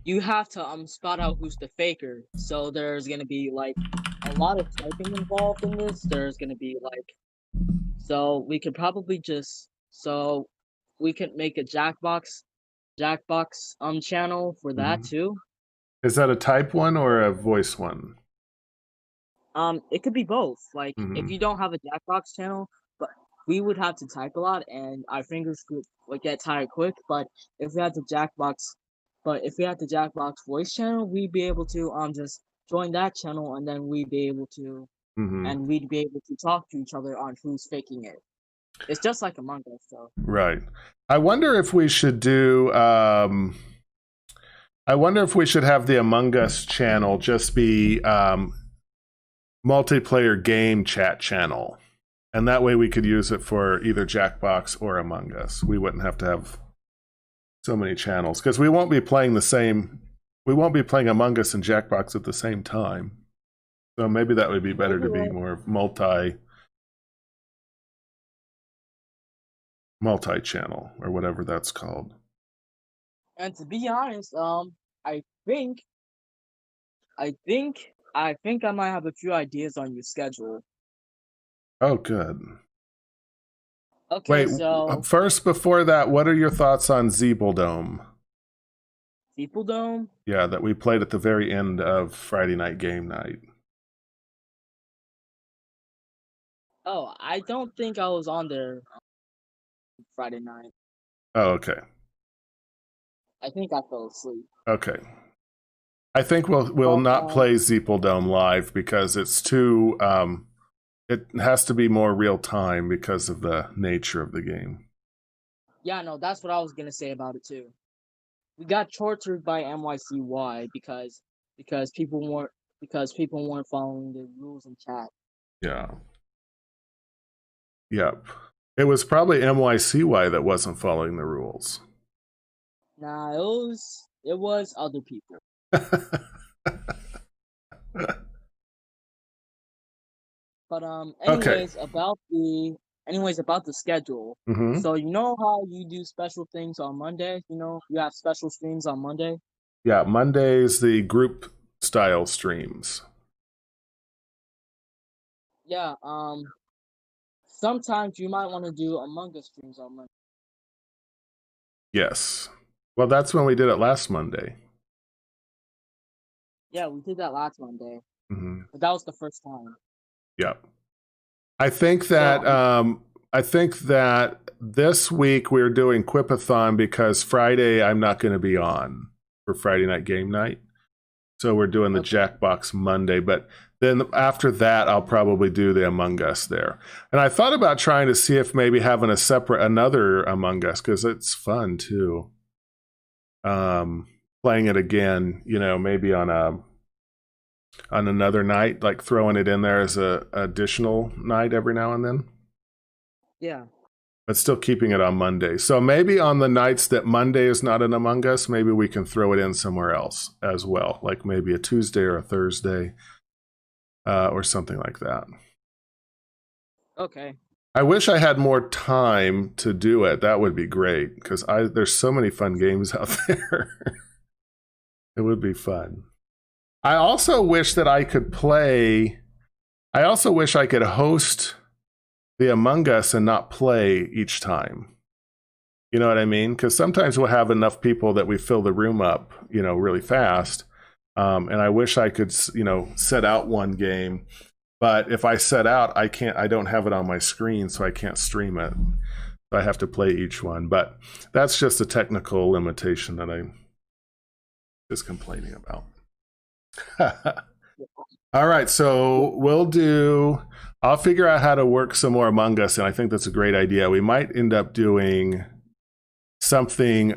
you have to spot out who's the faker. So there's gonna be like a lot of typing involved in this. There's gonna be like, so we could probably we could make a Jackbox channel for that too. Is that a type one or a voice one? It could be both. Like, if Mm-hmm. you don't have a Jackbox channel, but we would have to type a lot, and our fingers would get tired quick. But if we had the Jackbox voice channel, we'd be able to just join that channel, and then we'd be able to talk to each other on who's faking it. It's just like Among Us, so. Right. I wonder if we should do. I wonder if we should have the Among Us channel just be multiplayer game chat channel, and that way we could use it for either Jackbox or Among Us. We wouldn't have to have so many channels because we won't be playing the same. We won't be playing Among Us and Jackbox at the same time. So maybe that would be better to be more multi-channel or whatever that's called. And to be honest, I think I might have a few ideas on your schedule. Oh, good. Okay, Wait, so first, before that, what are your thoughts on Zeebeldome? Zeebeldome? Yeah, that we played at the very end of Friday night game night. Oh, I don't think I was on there Friday night. Oh, okay. I think I fell asleep. Okay. I think we'll not play Zeebeldome live because it's too it has to be more real time because of the nature of the game. Yeah, no, that's what I was gonna say about it too. We got tortured by NYCY because people weren't following the rules in chat. Yeah. Yep. It was probably NYCY that wasn't following the rules. Nah, it was other people. But anyways, okay. about the schedule. Mm-hmm. So you know how you do special things on Monday? You know, you have special streams on Monday? Yeah, Monday's the group style streams. Yeah, sometimes you might want to do Among Us streams on Monday. Yes. Well, that's when we did it last Monday. Yeah, we did that last Monday. Mm-hmm. But that was the first time. Yep. I think that I think that this week we're doing Quipathon because Friday I'm not going to be on for Friday night game night. So we're doing the Jackbox Monday, but then after that I'll probably do the Among Us there. And I thought about trying to see if maybe having another Among Us, because it's fun too. Playing it again, maybe on another night, like throwing it in there as a additional night every now and then. Yeah. But still keeping it on Monday. So maybe on the nights that Monday is not an Among Us, maybe we can throw it in somewhere else as well, like maybe a Tuesday or a Thursday or something like that. Okay. I wish I had more time to do it. That would be great, because there's so many fun games out there. It would be fun. I also wish that I could host the Among Us and not play each time. You know what I mean? Because sometimes we'll have enough people that we fill the room up, really fast. And I wish I could, set out one game. But if I set out, I don't have it on my screen, so I can't stream it. So I have to play each one. But that's just a technical limitation that I'm just complaining about. All right, so I'll figure out how to work some more Among Us, and I think that's a great idea. We might end up doing something,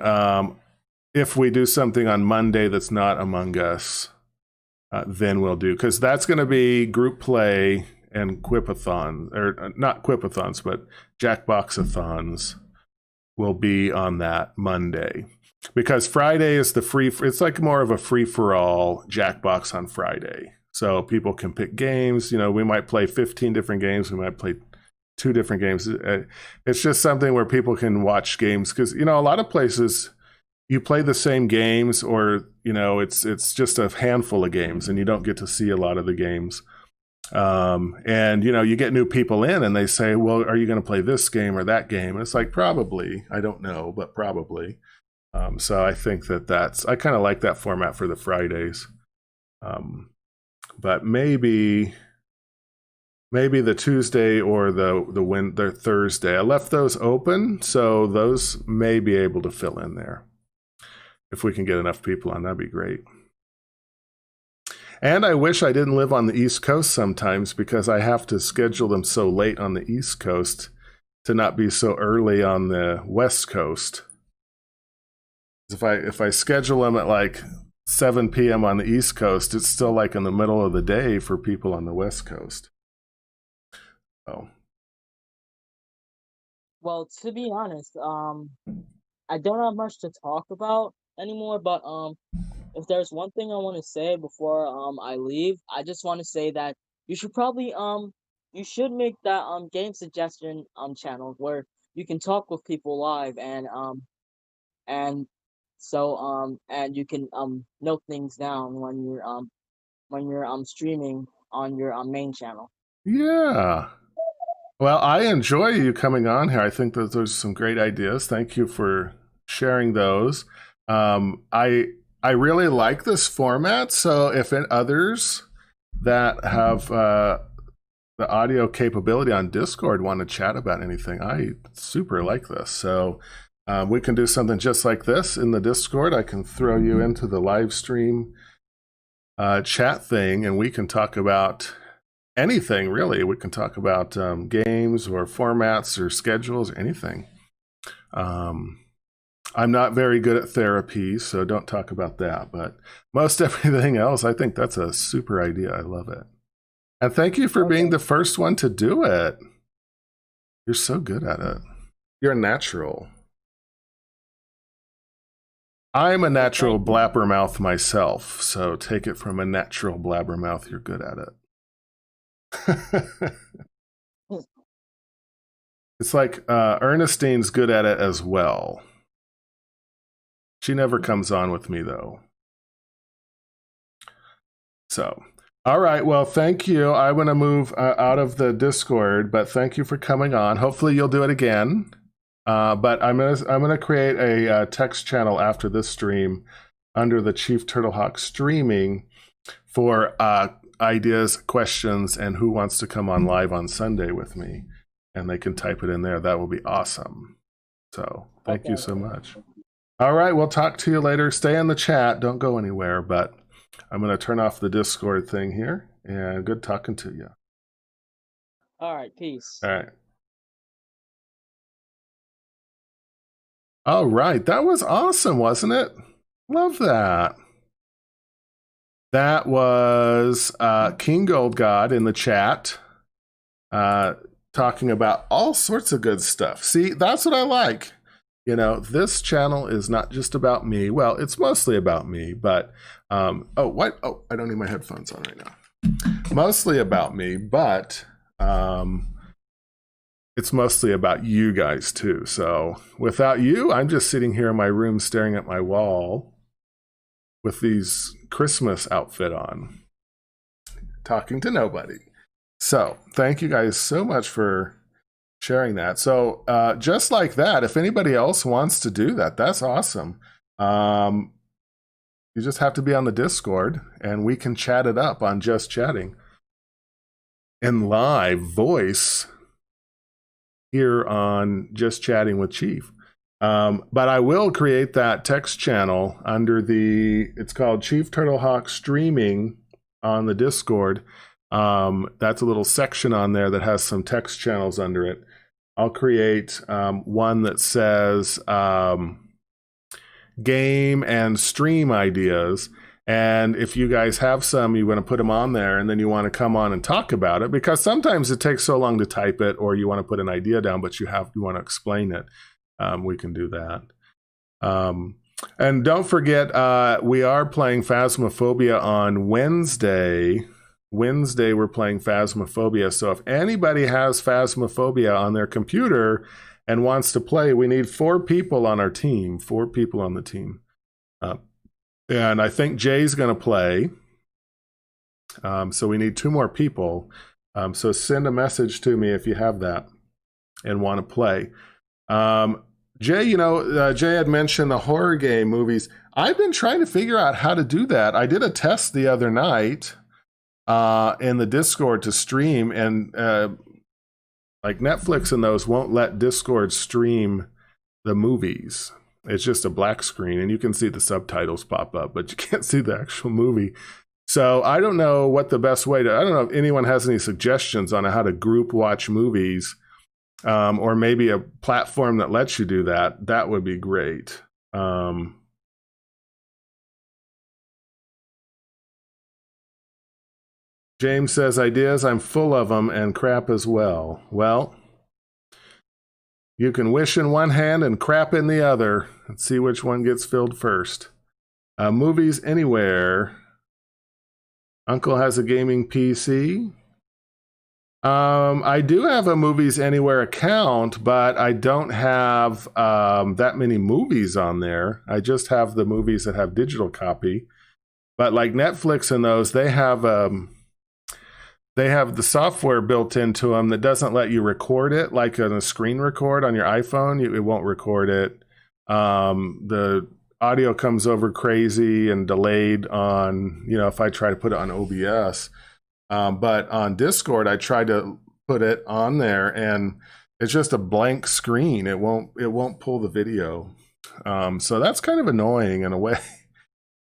if we do something on Monday that's not Among Us, then we'll do, because that's going to be group play and Quipathon, or not Quipathons, but Jackbox-a-thons will be on that Monday. Because Friday is it's like more of a free-for-all Jackbox on Friday. So people can pick games. We might play 15 different games. We might play 2 different games. It's just something where people can watch games. Because, a lot of places, you play the same games, or, it's just a handful of games, and you don't get to see a lot of the games. And, you get new people in, and they say, well, are you going to play this game or that game? And it's like, probably. I don't know, but probably. So I think I kind of like that format for the Fridays. But maybe the Tuesday or the Thursday. I left those open, so those may be able to fill in there. If we can get enough people on, that'd be great. And I wish I didn't live on the East Coast sometimes, because I have to schedule them so late on the East Coast to not be so early on the West Coast. If I schedule them at like 7 p.m. on the East Coast, it's still like in the middle of the day for people on the West Coast. Oh. Well, to be honest, I don't have much to talk about anymore, but if there's one thing I want to say before I leave, I just want to say that you should probably you should make that game suggestion channel where you can talk with people live, and and you can note things down when you're streaming on your main channel. Yeah. Well, I enjoy you coming on here. I think that those are some great ideas. Thank you for sharing those. I really like this format. So if others that have the audio capability on Discord want to chat about anything, I super like this. So we can do something just like this in the Discord. I can throw you into the live stream chat thing, and we can talk about anything, really. We can talk about games or formats or schedules or anything. I'm not very good at therapy, so don't talk about that. But most everything else, I think that's a super idea. I love it. And thank you for being the first one to do it. You're so good at it. You're a natural. I'm a natural blabbermouth myself, so take it from a natural blabbermouth. You're good at it. It's like Ernestine's good at it as well. She never comes on with me, though. So, all right. Well, thank you. I'm going to move out of the Discord, but thank you for coming on. Hopefully, you'll do it again. But I'm gonna create a text channel after this stream under the Chief TurtleHawk streaming for ideas, questions, and who wants to come on live on Sunday with me. and they can type it in there. That will be awesome. So thank you Okay. so much. All right, we'll talk to you later. Stay in the chat. Don't go anywhere, but I'm going to turn off the Discord thing here, and good talking to you. All right, peace. All right. All right, that was awesome, wasn't it? Love that. That was King Gold God in the chat, talking about all sorts of good stuff. See, that's what I like. You know, this channel is not just about me. Well, it's mostly about me, but oh, what? Oh, I don't need my headphones on right now. Mostly about me, but it's mostly about you guys too. So without you, I'm just sitting here in my room staring at my wall with these Christmas outfit on, talking to nobody. So thank you guys so much for sharing that. So just like that, if anybody else wants to do that, that's awesome. You just have to be on the Discord and we can chat it up on Just Chatting in live voice here on Just Chatting with Chief. But I will create that text channel under it's called Chief TurtleHawk Streaming on the Discord. That's a little section on there that has some text channels under it. I'll create one that says game and stream ideas. And if you guys have some, you want to put them on there and then you want to come on and talk about it, because sometimes it takes so long to type it, or you want to put an idea down, but you want to explain it. We can do that. And don't forget, we are playing Phasmophobia on Wednesday. Wednesday, we're playing Phasmophobia. So if anybody has Phasmophobia on their computer and wants to play, we need 4 people on our team, 4 people on the team. And I think Jay's going to play. So we need 2 more people. So send a message to me if you have that and want to play. Jay, Jay had mentioned the horror game movies. I've been trying to figure out how to do that. I did a test the other night in the Discord to stream, and like Netflix and those won't let Discord stream the movies. It's just a black screen, and you can see the subtitles pop up, but you can't see the actual movie. So I don't know what the best way I don't know if anyone has any suggestions on how to group watch movies, or maybe a platform that lets you do that. That would be great. James says, ideas, I'm full of them, and crap as well. Well, you can wish in one hand and crap in the other and see which one gets filled first. Movies anywhere. Uncle has a gaming PC. I do have a Movies Anywhere account, but I don't have that many movies on there. I just have the movies that have digital copy. But like Netflix and those, they have the software built into them that doesn't let you record it, like on a screen record on your iPhone. It won't record it. The audio comes over crazy and delayed on, if I try to put it on OBS. But on Discord, I tried to put it on there and it's just a blank screen. It won't pull the video. So that's kind of annoying in a way.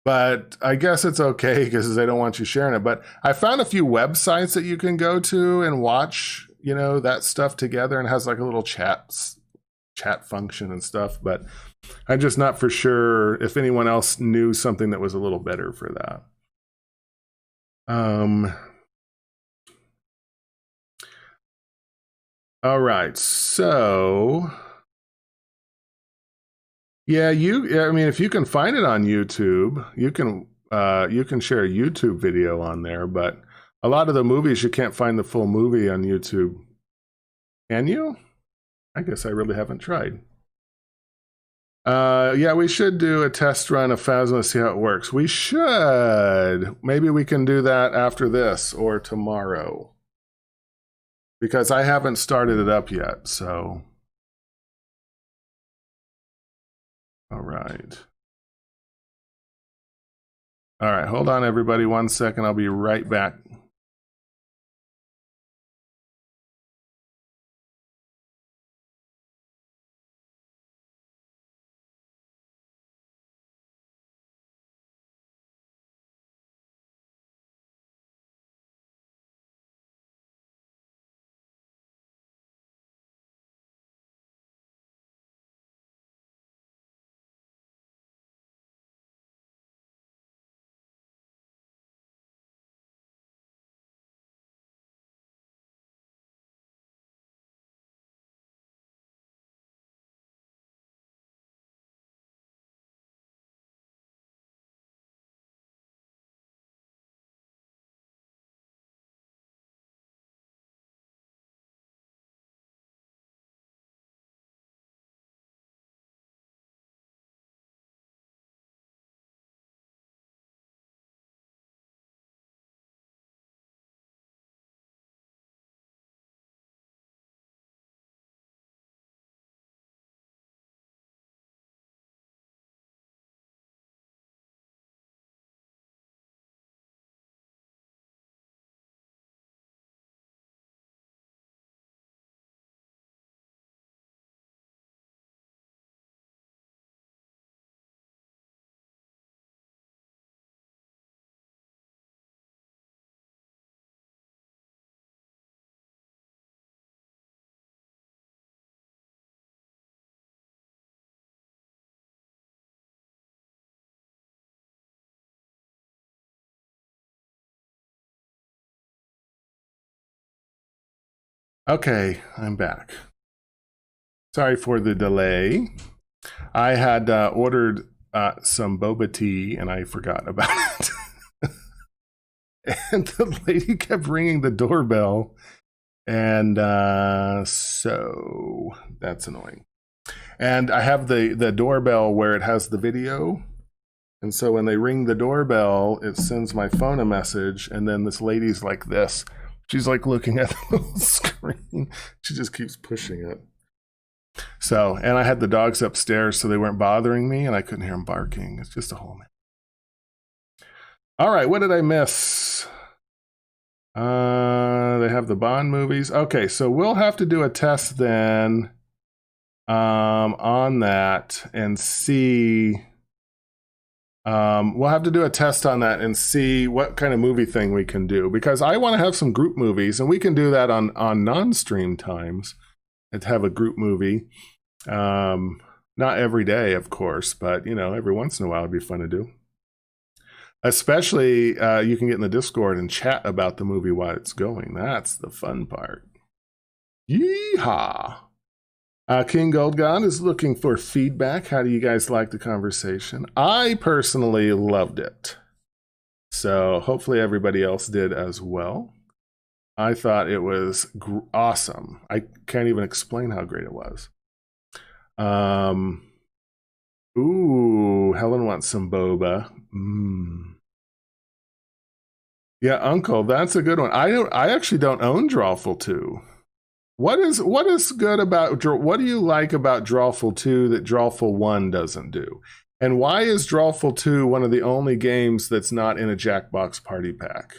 But I guess it's okay because they don't want you sharing it. But I found a few websites that you can go to and watch, that stuff together, and it has like a little chat function and stuff. But I'm just not for sure if anyone else knew something that was a little better for that. All right, so yeah, if you can find it on YouTube, you can share a YouTube video on there, but a lot of the movies you can't find the full movie on YouTube. Can you? I guess I really haven't tried. Yeah, we should do a test run of Phasma, see how it works. We should. Maybe we can do that after this or tomorrow, because I haven't started it up yet, so. All right. All right, hold on, everybody. 1 second. I'll be right back. Okay, I'm back. Sorry for the delay. I had ordered some boba tea and I forgot about it. And the lady kept ringing the doorbell. And so that's annoying. And I have the doorbell where it has the video. And so when they ring the doorbell, it sends my phone a message. And then this lady's like this. She's like looking at the little screen. She just keeps pushing it. So, and I had the dogs upstairs so they weren't bothering me and I couldn't hear them barking. It's just a whole mess. All right, what did I miss? They have the Bond movies. Okay, so we'll have to do a test then on that and see. We'll have to do a test on that and see what kind of movie thing we can do, because I want to have some group movies, and we can do that on non-stream times and have a group movie. Not every day, of course, but you know, every once in a while it'd be fun to do. Especially you can get in the Discord and chat about the movie while it's going. That's the fun part. Yeehaw! King Goldgon is looking for feedback. How do you guys like the conversation? I personally loved it. So hopefully everybody else did as well. I thought it was awesome. I can't even explain how great it was. Ooh, Helen wants some boba. Yeah, Uncle, that's a good one. I actually don't own Drawful 2. What is good about, what do you like about Drawful 2 that Drawful 1 doesn't do? And why is Drawful 2 one of the only games that's not in a Jackbox party pack?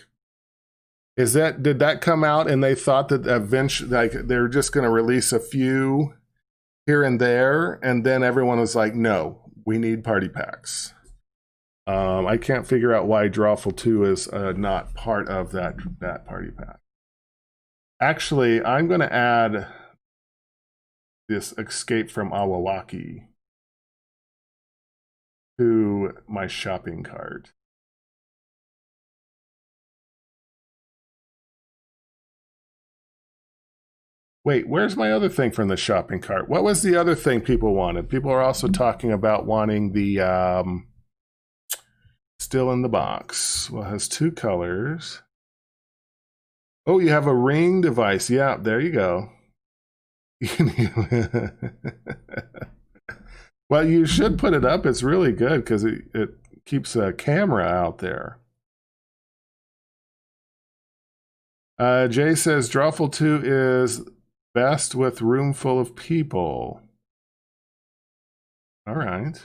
Did that come out and they thought that eventually, like, they're just going to release a few here and there, and then everyone was like, no, we need party packs. I can't figure out why Drawful 2 is not part of that party pack. Actually, I'm going to add this Escape from Awawaki to my shopping cart. Wait, where's my other thing from the shopping cart? What was the other thing people wanted? People are also talking about wanting the Still in the Box. Well, it has 2 colors. Oh, you have a ring device. Yeah, there you go. Well, you should put it up. It's really good because it keeps a camera out there. Jay says Drawful 2 is best with room full of people. All right.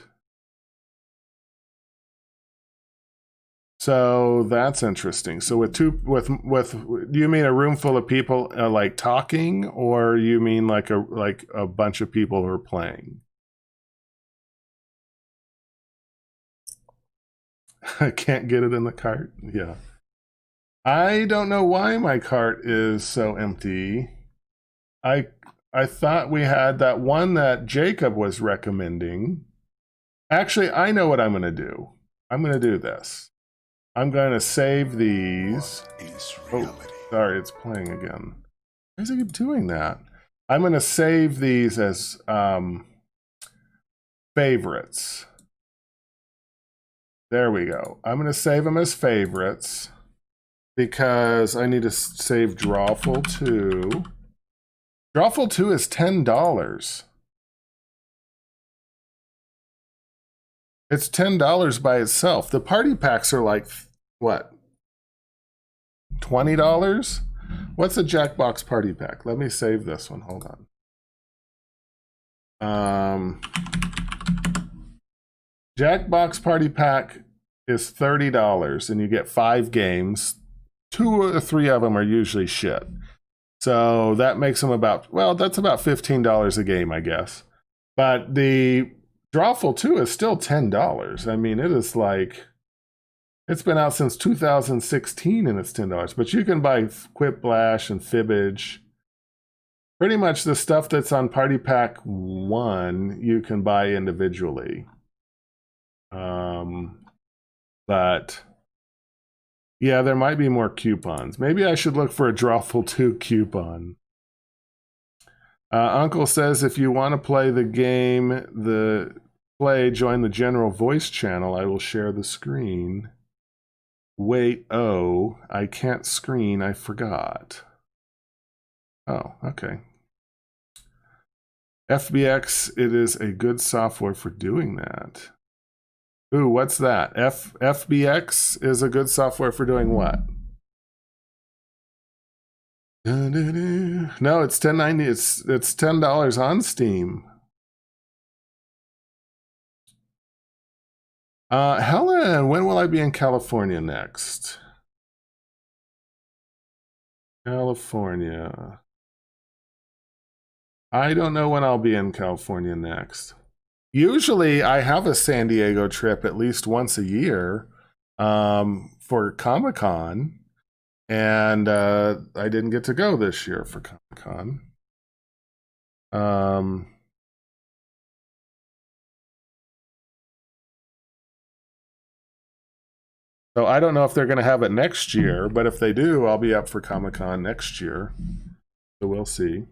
So that's interesting. So with do you mean a room full of people like talking, or you mean like a bunch of people who are playing? I can't get it in the cart. Yeah. I don't know why my cart is so empty. I thought we had that one that Jacob was recommending. Actually, I know what I'm going to do. I'm going to do this. I'm going to save these. Oh, sorry, it's playing again. Why does it keep doing that? I'm going to save these as favorites. There we go. I'm going to save them as favorites because I need to save Drawful 2. Drawful 2 is $10. It's $10 by itself. The party packs are like, what? $20? What's a Jackbox party pack? Let me save this one. Hold on. Jackbox party pack is $30 and you get 5 games. 2 or 3 of them are usually shit. So that makes them about, well, that's about $15 a game, I guess. But the Drawful 2 is still $10. I mean, it is like, it's been out since 2016 and it's $10. But you can buy Quiplash and Fibbage. Pretty much the stuff that's on Party Pack 1, you can buy individually. But yeah, there might be more coupons. Maybe I should look for a Drawful 2 coupon. Uncle says if you want to play the game, join the general voice channel. I will share the screen. Wait, oh, I can't screen. I forgot. Oh, okay. FBX, it is a good software for doing that. Ooh, what's that? FBX is a good software for doing what? No, it's $10.90. It's $10 on Steam. Helen, when will I be in California next? California. I don't know when I'll be in California next. Usually I have a San Diego trip at least once a year for Comic-Con, and I didn't get to go this year for Comic-Con. So I don't know if they're going to have it next year, but if they do, I'll be up for Comic-Con next year. So we'll see.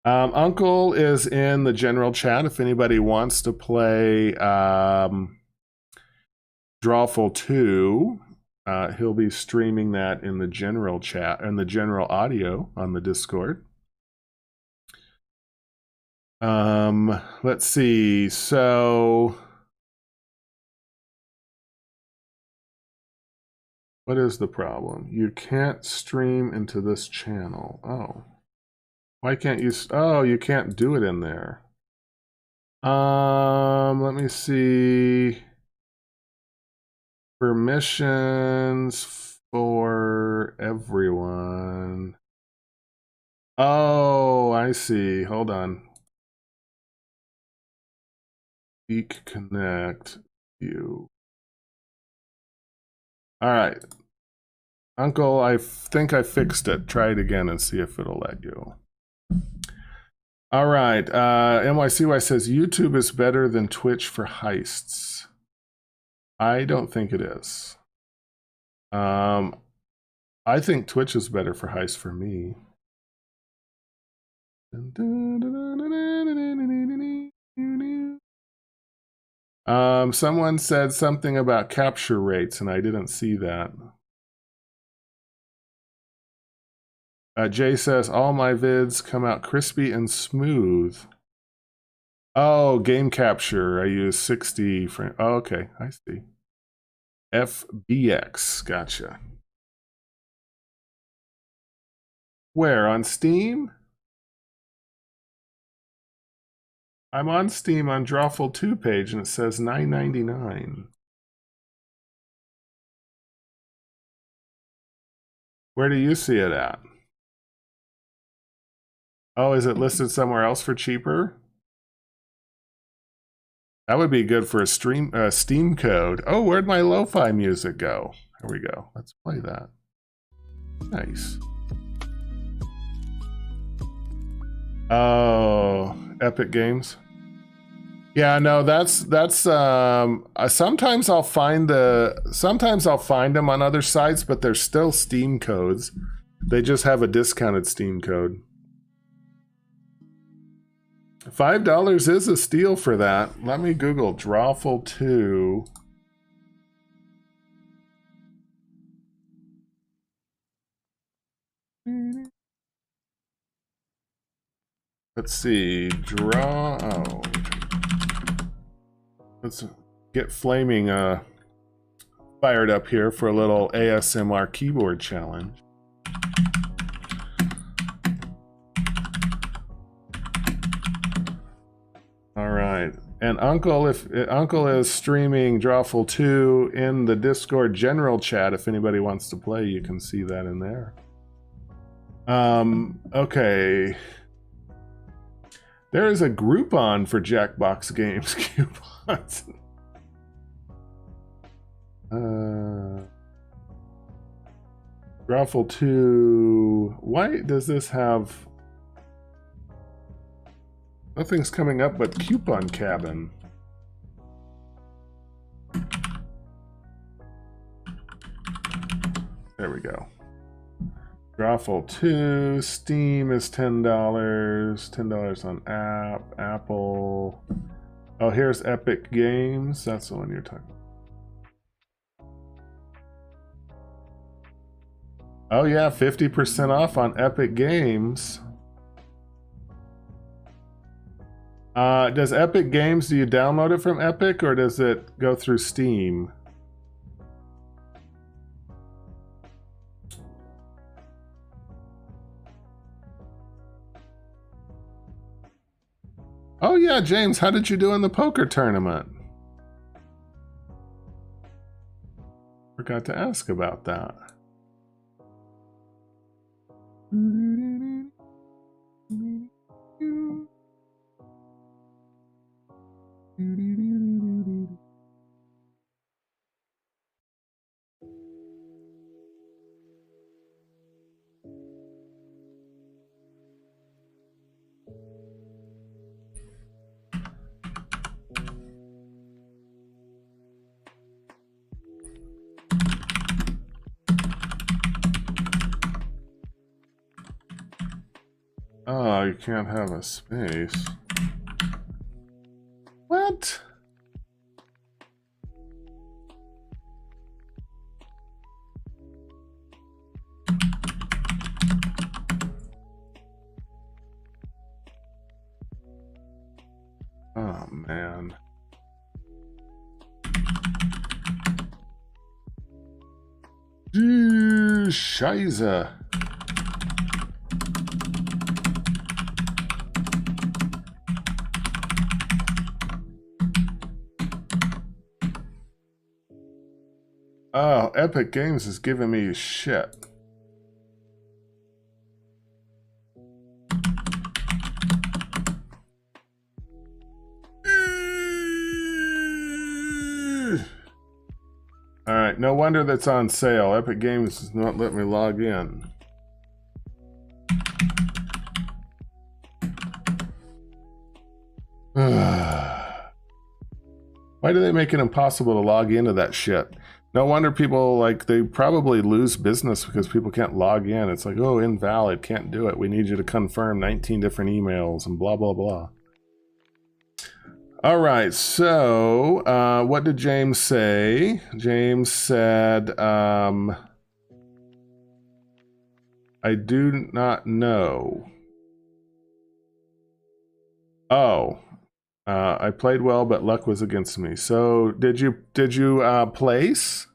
Uncle is in the general chat if anybody wants to play Drawful 2. He'll be streaming that in the general chat, in the general audio on the Discord. Let's see. So what is the problem? You can't stream into this channel. Oh. Why can't you? Oh, you can't do it in there. Let me see. Permissions for everyone. Oh, I see. Hold on. Geek Connect view. All right. Uncle, I think I fixed it. Try it again and see if it'll let you. All right. NYCY says YouTube is better than Twitch for heists. I don't think it is. I think Twitch is better for heists for me. Someone said something about capture rates, and I didn't see that. Jay says, all my vids come out crispy and smooth. Oh, game capture. I use 60 frame. Oh, okay, I see. FBX, gotcha. Where, on Steam? I'm on Steam on Drawful 2 page, and it says $9.99. Where do you see it at? Oh, is it listed somewhere else for cheaper? That would be good for a Steam code. Oh, where'd my lo-fi music go? Here we go. Let's play that. Nice. Oh, Epic Games. Yeah, no, that's sometimes I'll find them on other sites, but they're still Steam codes. They just have a discounted Steam code. $5 is a steal for that. Let me Google Drawful 2. Let's see. Oh. Let's get Flaming fired up here for a little ASMR keyboard challenge. All right, and Uncle is streaming Drawful 2 in the Discord general chat. If anybody wants to play, you can see that in there. Okay. There is a Groupon for Jackbox games coupons. Drawful 2. Why does this have... Nothing's coming up but Coupon Cabin. There we go. Drawful 2, Steam is $10, $10 on Apple. Oh, here's Epic Games. That's the one you're talking about. Oh yeah, 50% off on Epic Games. Does Epic Games, do you download it from Epic or does it go through Steam? Oh yeah, James, how did you do in the poker tournament? Forgot to ask about that. Oh, you can't have a space. What? Oh, man. Scheiße. Oh, Epic Games is giving me shit. Alright, no wonder that's on sale. Epic Games does not let me log in. Why do they make it impossible to log into that shit? No wonder people, like, they probably lose business because people can't log in. It's like, oh, invalid, can't do it. We need you to confirm 19 different emails and blah, blah, blah. All right, so what did James say? James said, I do not know. Oh, I played well, but luck was against me. So did you place?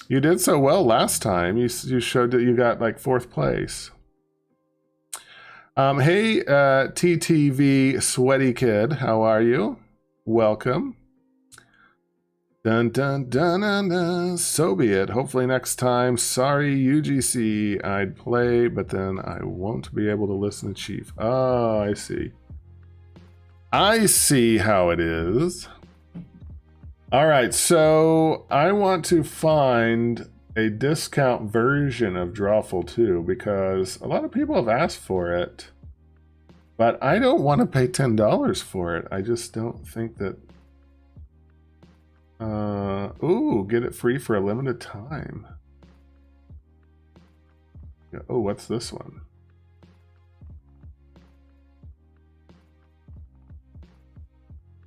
You did so well last time. You showed that you got like 4th place. Hey, TTV Sweaty Kid, how are you? Welcome. Dun dun dun dun dun. So be it. Hopefully next time. Sorry, UGC. I'd play, but then I won't be able to listen to Chief. Oh, I see. I see how it is. All right, so I want to find a discount version of Drawful 2 because a lot of people have asked for it, but I don't want to pay $10 for it. I just don't think that. Ooh, get it free for a limited time. Yeah, oh, what's this one?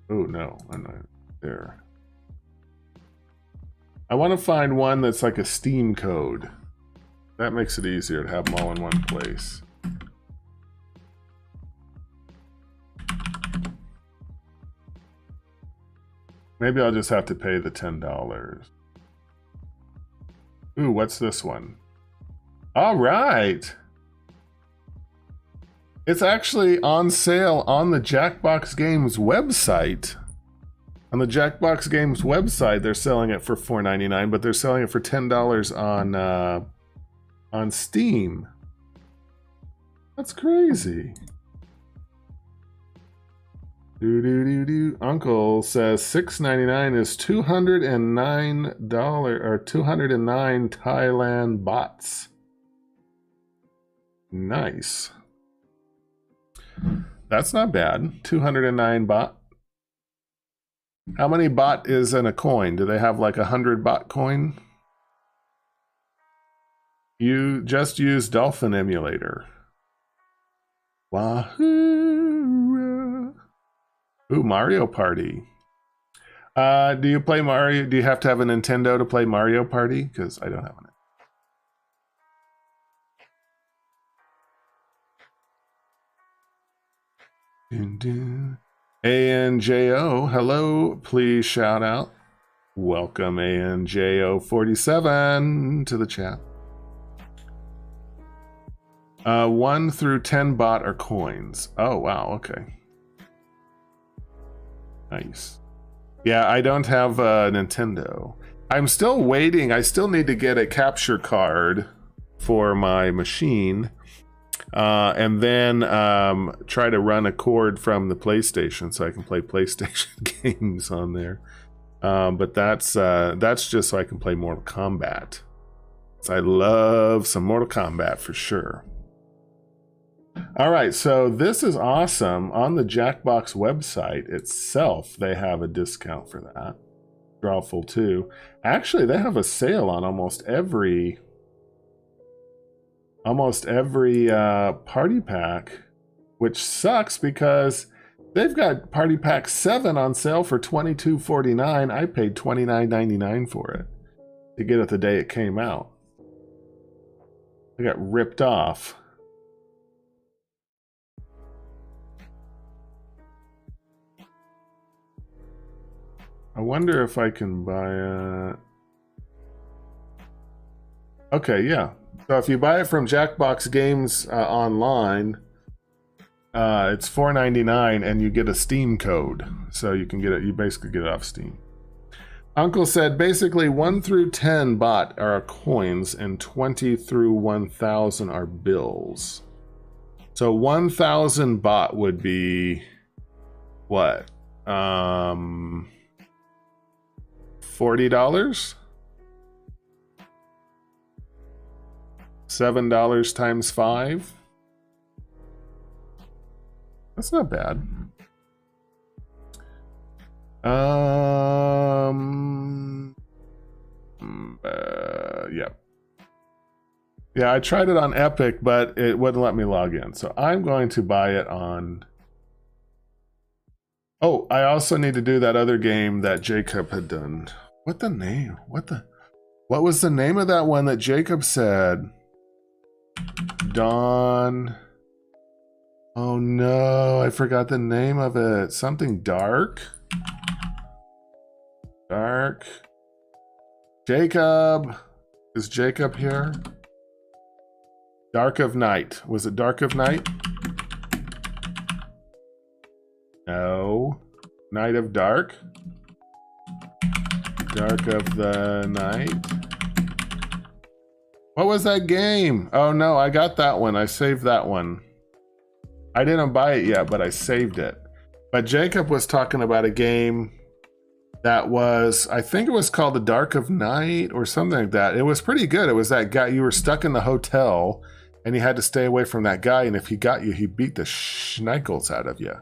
Oh no, I'm not there. I want to find one that's like a Steam code. That makes it easier to have them all in one place. Maybe I'll just have to pay the $10. Ooh, what's this one? All right. It's actually on sale on the Jackbox Games website. On the Jackbox Games website, they're selling it for $4.99, but they're selling it for $10 on Steam. That's crazy. Uncle says $6.99 is $209 or 209 Thailand bahts. Nice. That's not bad. 209 baht. How many baht is in a coin? Do they have like 100 baht coin? You just use Dolphin Emulator. Wahoo! Ooh, Mario Party. Do you play Mario? Do you have to have a Nintendo to play Mario Party? Because I don't have one. ANJO, hello, please shout out. Welcome ANJO47 to the chat. 1 through 10 bot are coins. Oh, wow, okay. Nice. Yeah, I don't have a Nintendo. I'm still waiting. I still need to get a capture card for my machine. And then try to run a cord from the PlayStation so I can play PlayStation games on there. But that's just so I can play Mortal Kombat. So I love some Mortal Kombat for sure. All right, so this is awesome. On the Jackbox website itself, they have a discount for that. Drawful too. Actually, they have a sale on almost every party pack, which sucks because they've got party pack 7 on sale for $22.49. I paid $29.99 for it to get it the day it came out. I got ripped off. I wonder if I can buy it. Okay, yeah. So if you buy it from Jackbox Games online, it's $4.99 and you get a Steam code. So you can get it, you basically get it off Steam. Uncle said basically 1 through 10 bot are coins and 20 through 1,000 are bills. So 1,000 bot would be what? $40? $7 times 5? That's not bad. Yep. Yeah, I tried it on Epic, but it wouldn't let me log in. So I'm going to buy it on... Oh, I also need to do that other game that Jacob had done. What the name? What was the name of that one that Jacob said? Dawn. Oh no, I forgot the name of it. Something dark. Dark. Jacob. Is Jacob here? Dark of Night. Was it Dark of Night? No. Night of Dark? Dark of the Night? What was that game? Oh no, I got that one. I saved that one. I didn't buy it yet, but I saved it. But Jacob was talking about a game that was, I think it was called The Dark of Night or something like that. It was pretty good. It was that guy, you were stuck in the hotel and you had to stay away from that guy, and if he got you, he beat the schnikels out of you.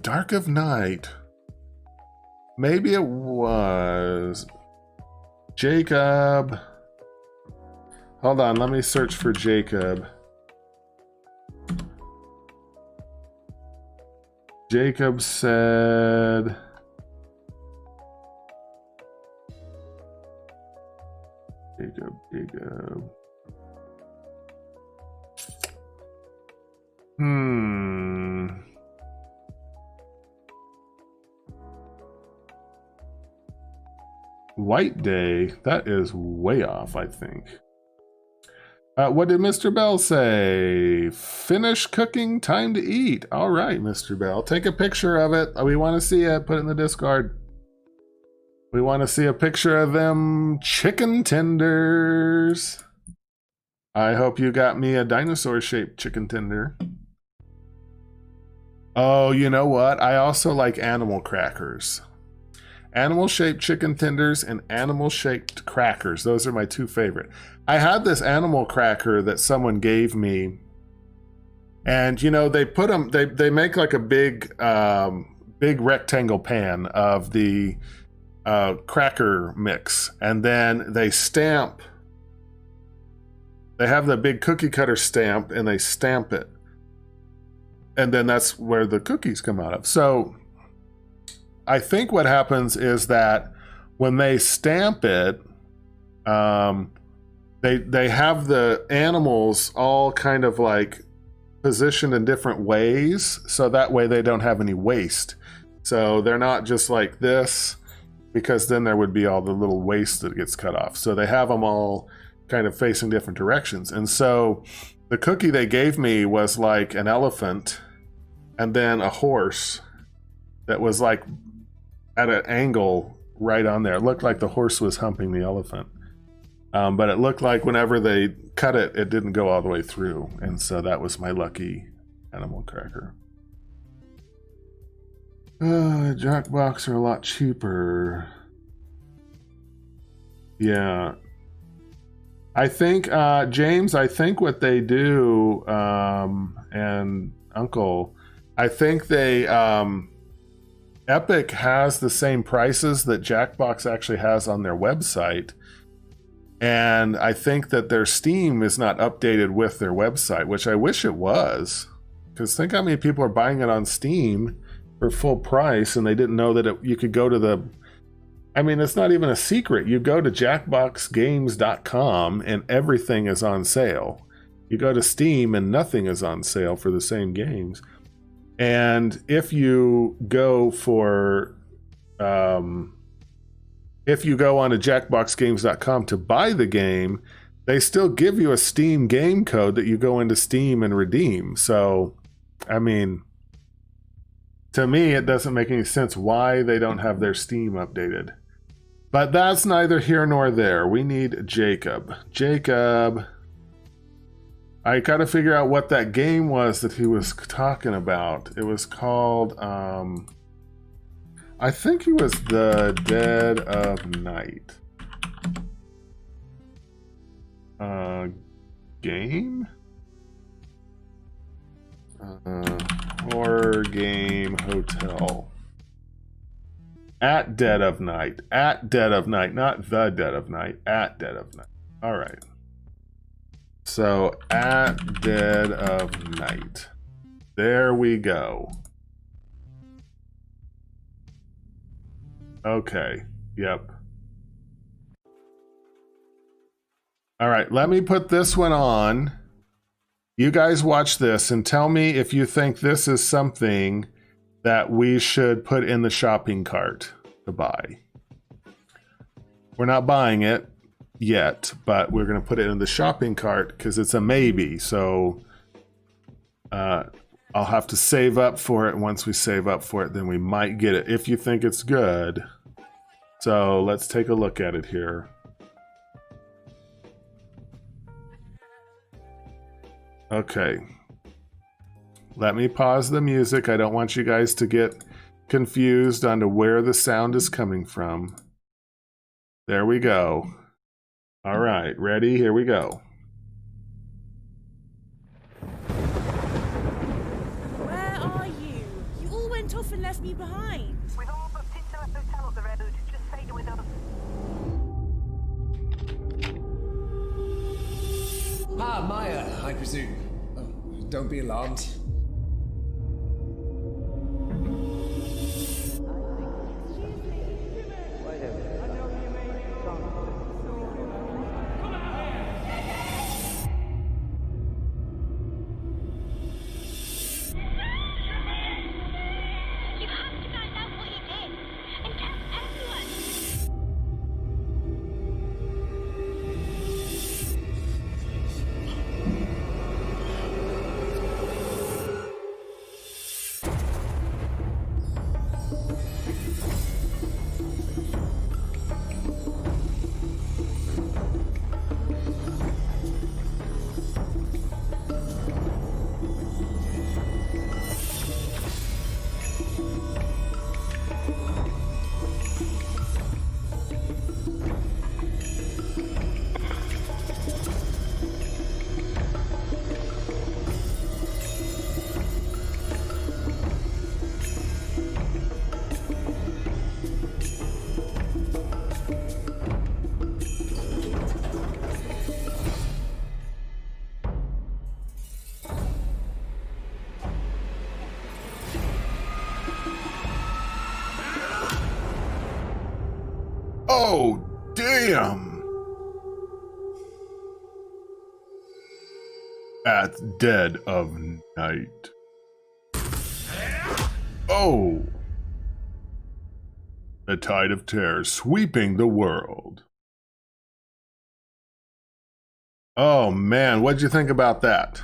Dark of Night. Maybe it was Jacob. Hold on, let me search for Jacob. Jacob said... Jacob. White Day. That is way off, I think. What did Mr. Bell say? Finish cooking, time to eat. All right, Mr. Bell. Take a picture of it. We want to see it. Put it in the Discord. We want to see a picture of them chicken tenders. I hope you got me a dinosaur-shaped chicken tender. Oh, you know what? I also like animal crackers. Animal-shaped chicken tenders and animal-shaped crackers. Those are my two favorite. I had this animal cracker that someone gave me, and you know, they put them, they make like a big rectangle pan of the cracker mix, and then they stamp. They have the big cookie cutter stamp, and they stamp it, and then that's where the cookies come out of. So I think what happens is that when they stamp it, they have the animals all kind of like positioned in different ways, so that way they don't have any waste. So they're not just like this, because then there would be all the little waste that gets cut off. So they have them all kind of facing different directions. And so the cookie they gave me was like an elephant and then a horse that was like at an angle right on there. It looked like the horse was humping the elephant. But it looked like whenever they cut it, it didn't go all the way through. And so that was my lucky animal cracker. Jackbox are a lot cheaper. Yeah. I think, James, I think what they do, and Uncle, I think they, Epic has the same prices that Jackbox actually has on their website. And I think that their Steam is not updated with their website, which I wish it was. Because think how many people are buying it on Steam for full price, and they didn't know that you could go to the... I mean, it's not even a secret. You go to jackboxgames.com and everything is on sale. You go to Steam and nothing is on sale for the same games. And if you go for... if you go on to jackboxgames.com to buy the game, they still give you a Steam game code that you go into Steam and redeem. So, I mean, to me, it doesn't make any sense why they don't have their Steam updated. But that's neither here nor there. We need Jacob. Jacob, I got to figure out what that game was that he was talking about. It was called... I think he was The Dead of Night. Game? Horror game hotel. At Dead of Night. At Dead of Night. Not The Dead of Night. At Dead of Night. Alright. So, At Dead of Night. There we go. Okay. Yep. All right. Let me put this one on. You guys watch this and tell me if you think this is something that we should put in the shopping cart to buy. We're not buying it yet, but we're going to put it in the shopping cart because it's a maybe. So I'll have to save up for it. Once we save up for it, then we might get it if you think it's good. So let's take a look at it here. Okay. Let me pause the music. I don't want you guys to get confused on to where the sound is coming from. There we go. All right, ready? Here we go. Where are you? You all went off and left me behind. We've all booked into a hotel at the Road. Just stay with us. Ah, Maya, I presume. Oh, don't be alarmed. Oh, damn. At dead of night. Oh. The tide of terror sweeping the world. Oh man, what'd you think about that?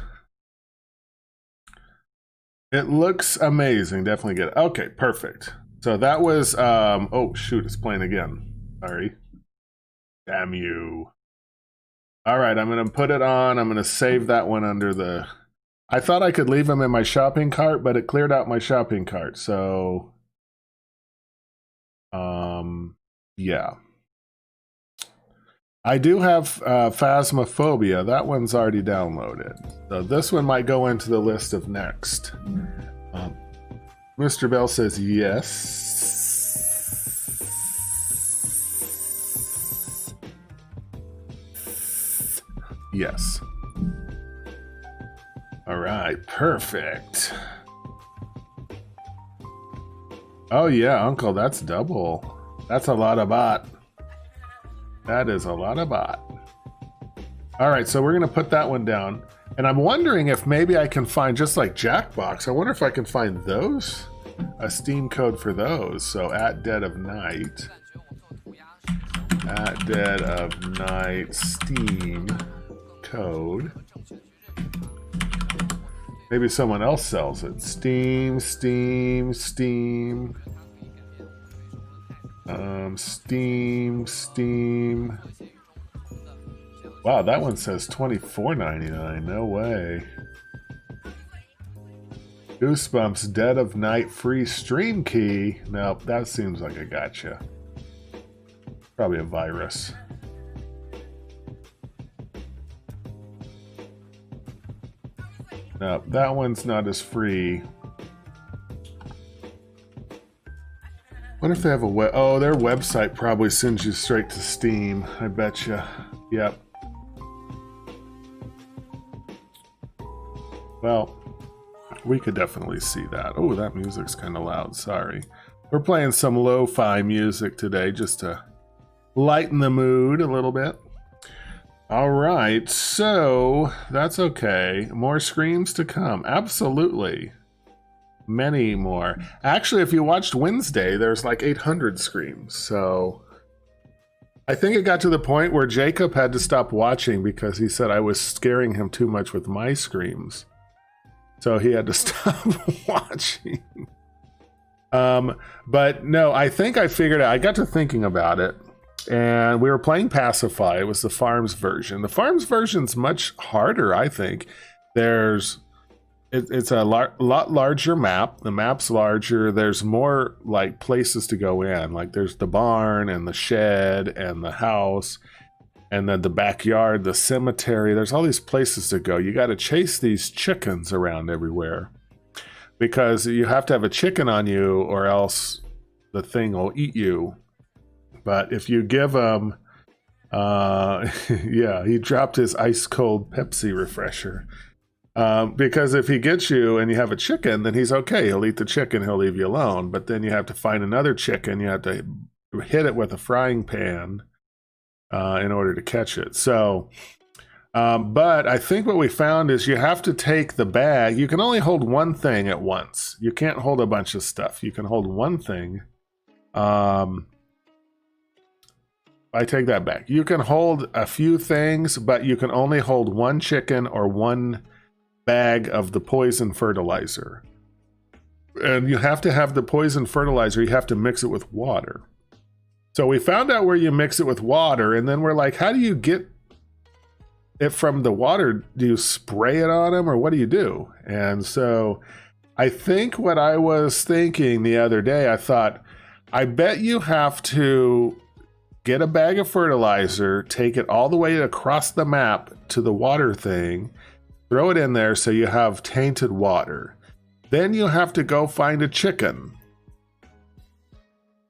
It looks amazing. Definitely get it. Okay, perfect. So that was oh shoot, it's playing again. Sorry. Damn you. All right, I'm gonna put it on. I'm gonna save that one under the. I thought I could leave them in my shopping cart, but it cleared out my shopping cart. So yeah. I do have Phasmophobia. That one's already downloaded. So this one might go into the list of next. Mr. Bell says yes. Yes. All right, perfect. Oh yeah, Uncle, that's double. That's a lot of bot. That is a lot of bot. All right, so we're gonna put that one down. And I'm wondering if maybe I can find, just like Jackbox, I wonder if I can find those, a Steam code for those. So at dead of night, Steam code. Maybe someone else sells it. Steam. Steam. Wow, that one says $24.99. No way. Goosebumps Dead of Night free stream key. Nope, that seems like a gotcha. Probably a virus. Nope, that one's not as free. Wonder if they have a web. Oh, their website probably sends you straight to Steam. I betcha. Yep. Well, we could definitely see that. Oh, that music's kind of loud. Sorry. We're playing some lo-fi music today just to lighten the mood a little bit. All right, so that's okay. More screams to come. Absolutely. Many more. Actually, if you watched Wednesday, there's like 800 screams. So I think it got to the point where Jacob had to stop watching because he said I was scaring him too much with my screams. So he had to stop watching. But no, I think I figured out. I got to thinking about it. And we were playing Pacify. It was the Farms version. The Farms version's much harder, I think. It's a lot larger map. The map's larger. There's more like places to go in. Like there's the barn and the shed and the house and then the backyard, the cemetery. There's all these places to go. You got to chase these chickens around everywhere because you have to have a chicken on you or else the thing will eat you. But if you give him, yeah, he dropped his ice cold Pepsi refresher. Because if he gets you and you have a chicken, then he's okay. He'll eat the chicken, he'll leave you alone. But then you have to find another chicken. You have to hit it with a frying pan in order to catch it. So, but I think what we found is you have to take the bag. You can only hold one thing at once. You can't hold a bunch of stuff. You can hold one thing. I take that back. You can hold a few things, but you can only hold one chicken or one bag of the poison fertilizer. And you have to have the poison fertilizer, you have to mix it with water. So we found out where you mix it with water, and then we're like, how do you get it from the water? Do you spray it on them, or what do you do? And so I think what I was thinking the other day, I thought, I bet you have to get a bag of fertilizer, take it all the way across the map to the water thing, throw it in there so you have tainted water. Then you have to go find a chicken.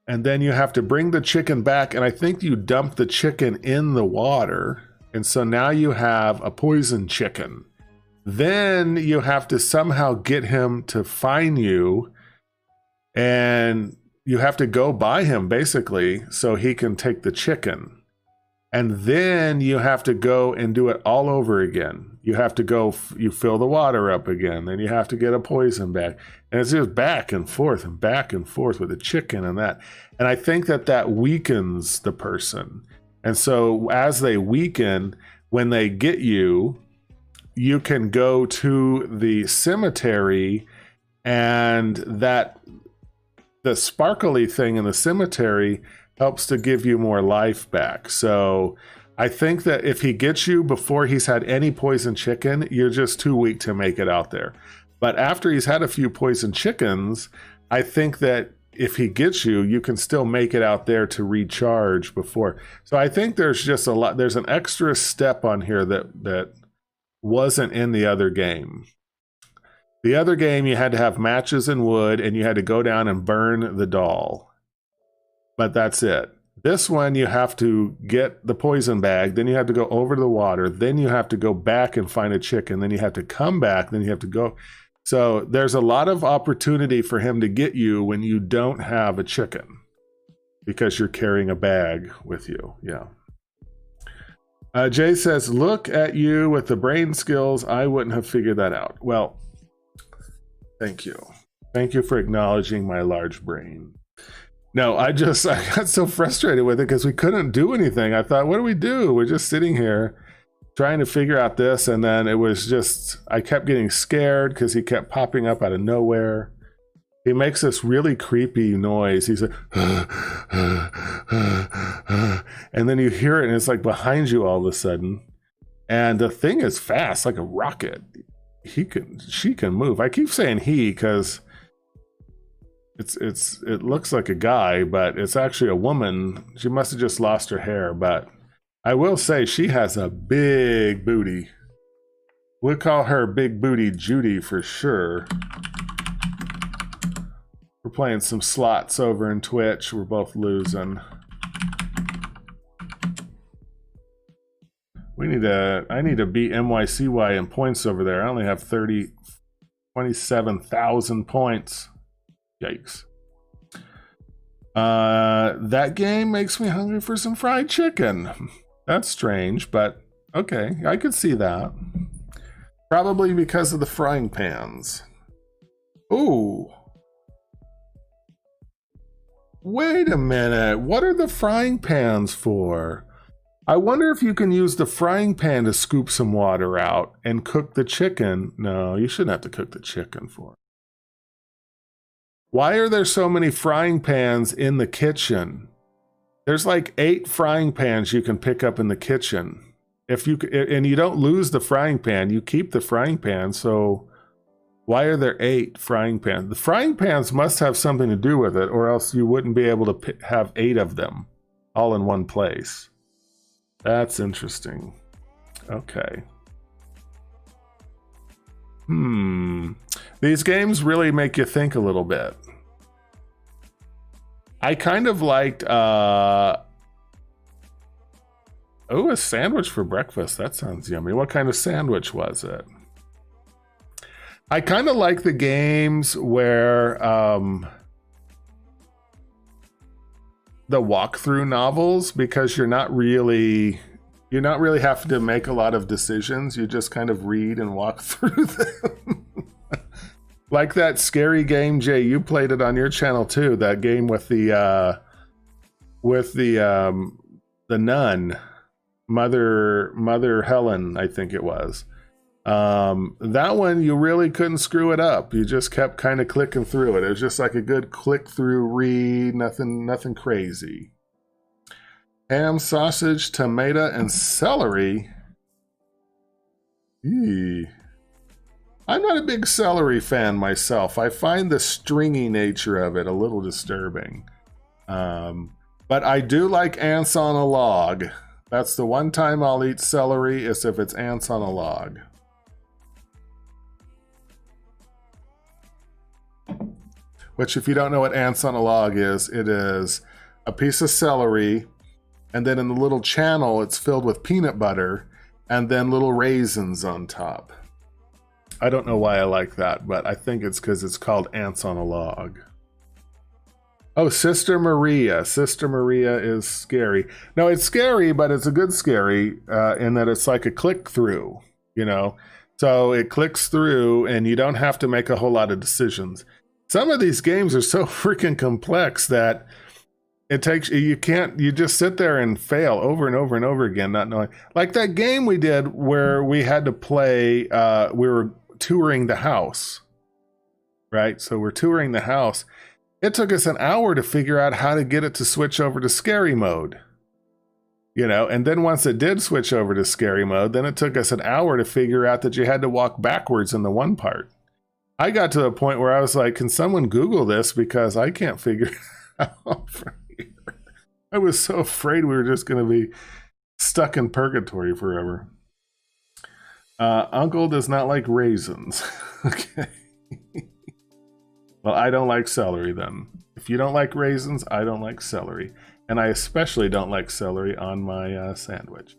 And then you have to bring the chicken back, and I think you dump the chicken in the water. And so now you have a poison chicken. Then you have to somehow get him to find you and you have to go by him basically so he can take the chicken. And then you have to go and do it all over again. You have to go, you fill the water up again. Then you have to get a poison bag. And it's just back and forth with the chicken and that. And I think that weakens the person. And so as they weaken, when they get you, you can go to the cemetery, and the sparkly thing in the cemetery helps to give you more life back. So I think that if he gets you before he's had any poison chicken, you're just too weak to make it out there. But after he's had a few poison chickens, I think that if he gets you, you can still make it out there to recharge before. So I think there's just there's an extra step on here that wasn't in the other game. The other game, you had to have matches and wood, and you had to go down and burn the doll. But that's it. This one, you have to get the poison bag, then you have to go over to the water, then you have to go back and find a chicken, then you have to come back, then you have to go. So there's a lot of opportunity for him to get you when you don't have a chicken, because you're carrying a bag with you. Yeah. Jay says, look at you with the brain skills. I wouldn't have figured that out. Well, thank you. Thank you for acknowledging my large brain. No, I got so frustrated with it because we couldn't do anything. I thought, what do we do? We're just sitting here trying to figure out this. And then it was just, I kept getting scared because he kept popping up out of nowhere. He makes this really creepy noise. He's like, and then you hear it and it's like behind you all of a sudden. And the thing is fast, like a rocket. She can move. I keep saying he because it looks like a guy, but it's actually a woman. She must have just lost her hair, but I will say she has a big booty. We'll call her Big Booty Judy for sure. We're playing some slots over in Twitch. We're both losing. I need to beat MYCY in points over there. I only have 27,000 points. Yikes. That game makes me hungry for some fried chicken. That's strange, but okay, I could see that. Probably because of the frying pans. Ooh. Wait a minute. What are the frying pans for? I wonder if you can use the frying pan to scoop some water out and cook the chicken. No, you shouldn't have to cook the chicken for it. Why are there so many frying pans in the kitchen? There's like 8 frying pans you can pick up in the kitchen. And you don't lose the frying pan, you keep the frying pan. So why are there 8 frying pans? The frying pans must have something to do with it, or else you wouldn't be able to have 8 of them all in one place. That's interesting. Okay. These games really make you think a little bit. I kind of liked a sandwich for breakfast. That sounds yummy. What kind of sandwich was it? I kind of like the games where the walkthrough novels, because you're not really having to make a lot of decisions. You just kind of read and walk through them. Like that scary game, Jay, you played it on your channel too. That game with the nun, Mother Helen, I think it was. That one, you really couldn't screw it up. You just kept kind of clicking through it. It was just like a good click through read, nothing crazy. Ham, sausage, tomato, and celery. Eee. I'm not a big celery fan myself. I find the stringy nature of it a little disturbing. But I do like ants on a log. That's the one time I'll eat celery, is if it's ants on a log. Which, if you don't know what ants on a log is, it is a piece of celery, and then in the little channel, it's filled with peanut butter, and then little raisins on top. I don't know why I like that, but I think it's because it's called ants on a log. Oh, Sister Maria. Sister Maria is scary. No, it's scary, but it's a good scary in that it's like a click through, you know? So it clicks through and you don't have to make a whole lot of decisions. Some of these games are so freaking complex that it takes, you just sit there and fail over and over and over again, not knowing. Like that game we did where we had to play, we were touring the house, right? So we're touring the house. It took us an hour to figure out how to get it to switch over to scary mode, you know, and then once it did switch over to scary mode, then it took us an hour to figure out that you had to walk backwards in the one part. I got to a point where I was like, can someone Google this? Because I can't figure it out from here. I was so afraid we were just going to be stuck in purgatory forever. Uncle does not like raisins. Okay. Well, I don't like celery then. If you don't like raisins, I don't like celery. And I especially don't like celery on my sandwich.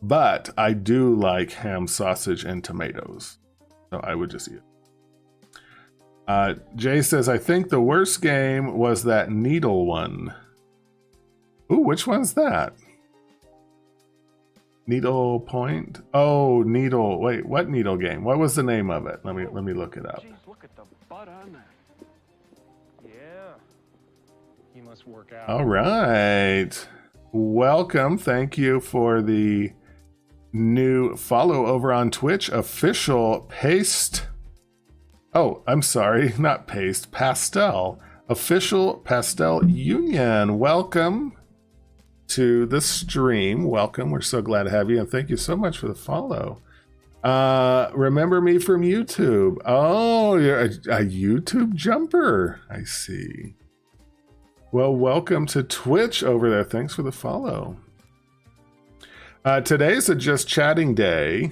But I do like ham, sausage, and tomatoes. So I would just eat it. Jay says, I think the worst game was that needle one. Ooh, which one's that? Needle Point? Oh, Needle. Wait, what Needle game? What was the name of it? Let me look it up. Jeez, look at the butt on that. Yeah. He must work out. All right. Welcome. Thank you for the new follow over on Twitch. Official Paste. Oh, I'm sorry. Not Paste. Pastel. Official Pastel Union. Welcome to the stream. Welcome. We're so glad to have you, and thank you so much for the follow. Remember me from YouTube. Oh, you're a YouTube jumper. I see. Well, welcome to Twitch over there. Thanks for the follow. Today's a Just Chatting day.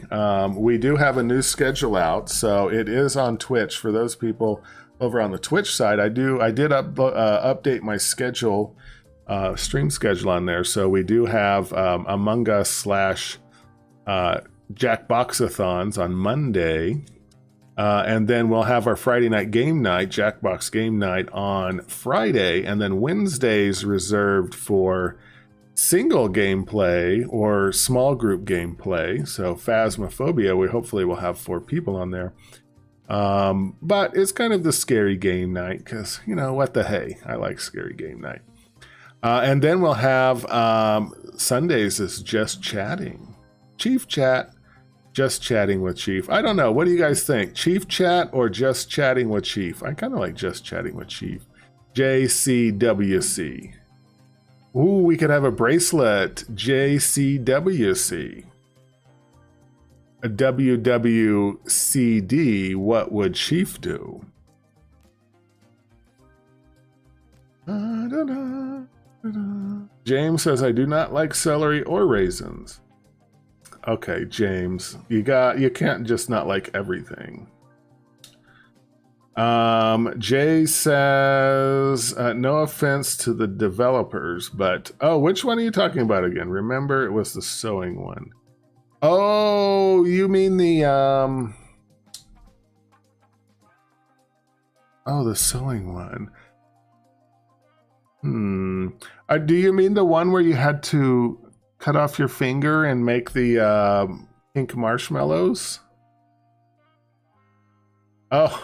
We do have a new schedule out, so it is on Twitch. For those people over on the Twitch side, I did update my schedule, stream schedule on there. So we do have Among Us / Jackbox-a-thons on Monday. And then we'll have our Friday night game night, Jackbox game night on Friday. And then Wednesdays reserved for single gameplay or small group gameplay. So Phasmophobia, we hopefully will have 4 people on there. But it's kind of the scary game night because, you know, what the hey, I like scary game night. And then we'll have Sundays is Just Chatting. Chief Chat, Just Chatting with Chief. I don't know. What do you guys think? Chief Chat or Just Chatting with Chief? I kind of like Just Chatting with Chief. JCWC. Ooh, we could have a bracelet. JCWC. A WWCD. What would Chief do? James says, I do not like celery or raisins. Okay, James, you can't just not like everything. Jay says, no offense to the developers, but which one are you talking about again? Remember, it was the sewing one. Oh, you mean the the sewing one. Do you mean the one where you had to cut off your finger and make the pink marshmallows? Oh,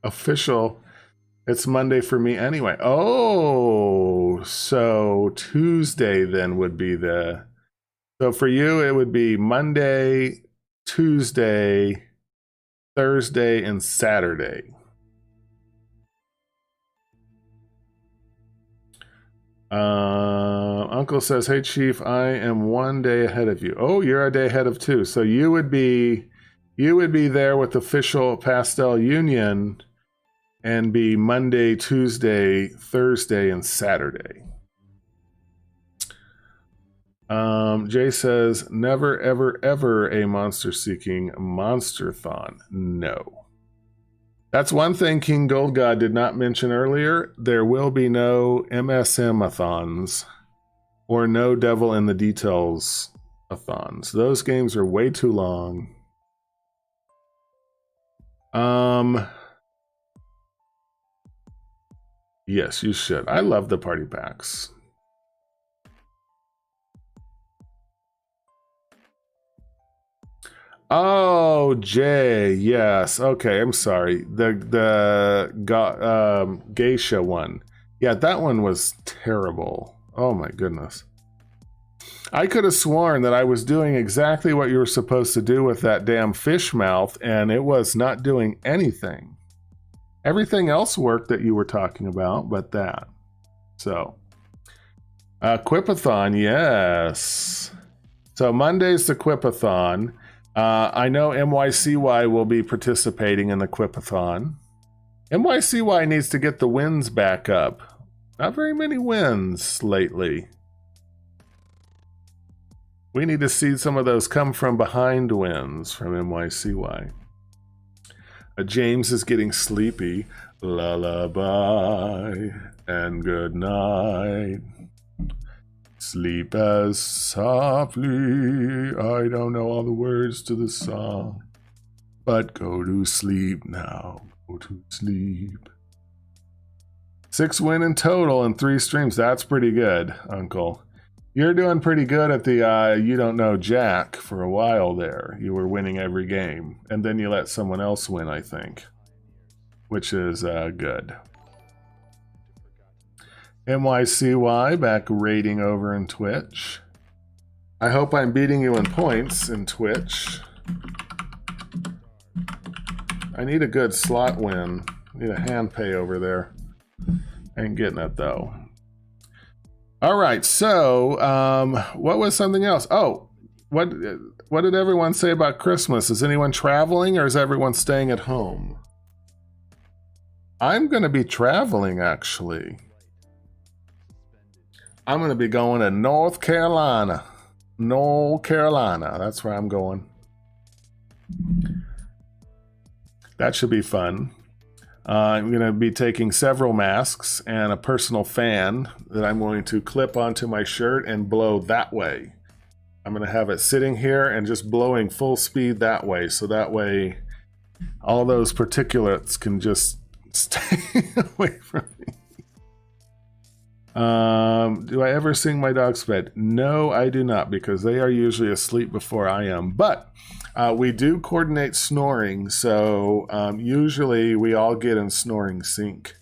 official. It's Monday for me anyway. Oh, so Tuesday then would be the... So for you, it would be Monday, Tuesday, Thursday, and Saturday. Uncle says, hey Chief, I am 1 day ahead of you. Oh, you're a day ahead of 2. So you would be there with official Pastel Union and be Monday, Tuesday, Thursday, and Saturday. Jay says, never, ever, ever a monster seeking monster-thon. No. That's one thing King Gold God did not mention earlier. There will be no MSM-a-thons or no Devil in the Details-a-thons. Those games are way too long. Yes, you should. I love the party packs. Oh, Jay, yes. Okay, I'm sorry. The geisha one. Yeah, that one was terrible. Oh my goodness. I could have sworn that I was doing exactly what you were supposed to do with that damn fish mouth, and it was not doing anything. Everything else worked that you were talking about, but that. So, Quipathon, yes. So Monday's the Quipathon. I know MYCY will be participating in the Quipathon. MYCY needs to get the wins back up. Not very many wins lately. We need to see some of those come from behind wins from MYCY. James is getting sleepy. Lullaby and good night. Sleep as softly. I don't know all the words to the song, but go to sleep now. Go to sleep. 6 win in total in 3 streams. That's pretty good, Uncle. You're doing pretty good at the You Don't Know Jack for a while there. You were winning every game, and then you let someone else win, I think, which is good. MYCY back rating over in Twitch. I hope I'm beating you in points in Twitch. I need a good slot win. Need a hand pay over there. Ain't getting it though. All right, so what was something else? Oh, what did everyone say about Christmas? Is anyone traveling or is everyone staying at home? I'm going to be traveling, actually. I'm going to be going to North Carolina. North Carolina, that's where I'm going. That should be fun. I'm going to be taking several masks and a personal fan that I'm going to clip onto my shirt and blow that way. I'm going to have it sitting here and just blowing full speed that way. So that way all those particulates can just stay away from me. Do I ever sing my dog's bed? No, I do not, because they are usually asleep before I am. But we do coordinate snoring, so usually we all get in snoring sync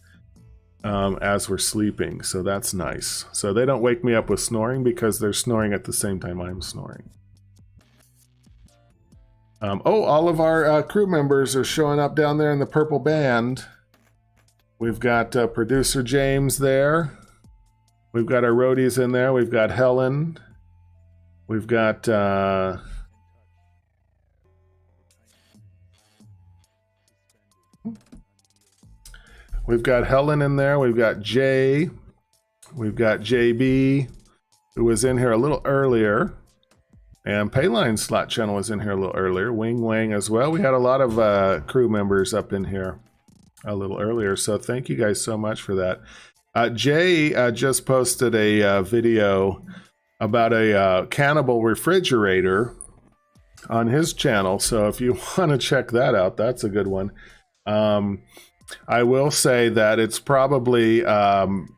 as we're sleeping, so that's nice. So they don't wake me up with snoring because they're snoring at the same time I'm snoring. Oh, all of our crew members are showing up down there in the purple band. We've got producer James there. We've got our roadies in there. We've got Helen. We've got Helen in there. We've got Jay. We've got JB, who was in here a little earlier. And Payline Slot Channel was in here a little earlier. Wing Wang as well. We had a lot of crew members up in here a little earlier. So thank you guys so much for that. Jay just posted a video about a cannibal refrigerator on his channel. So if you want to check that out, that's a good one. I will say that it's probably the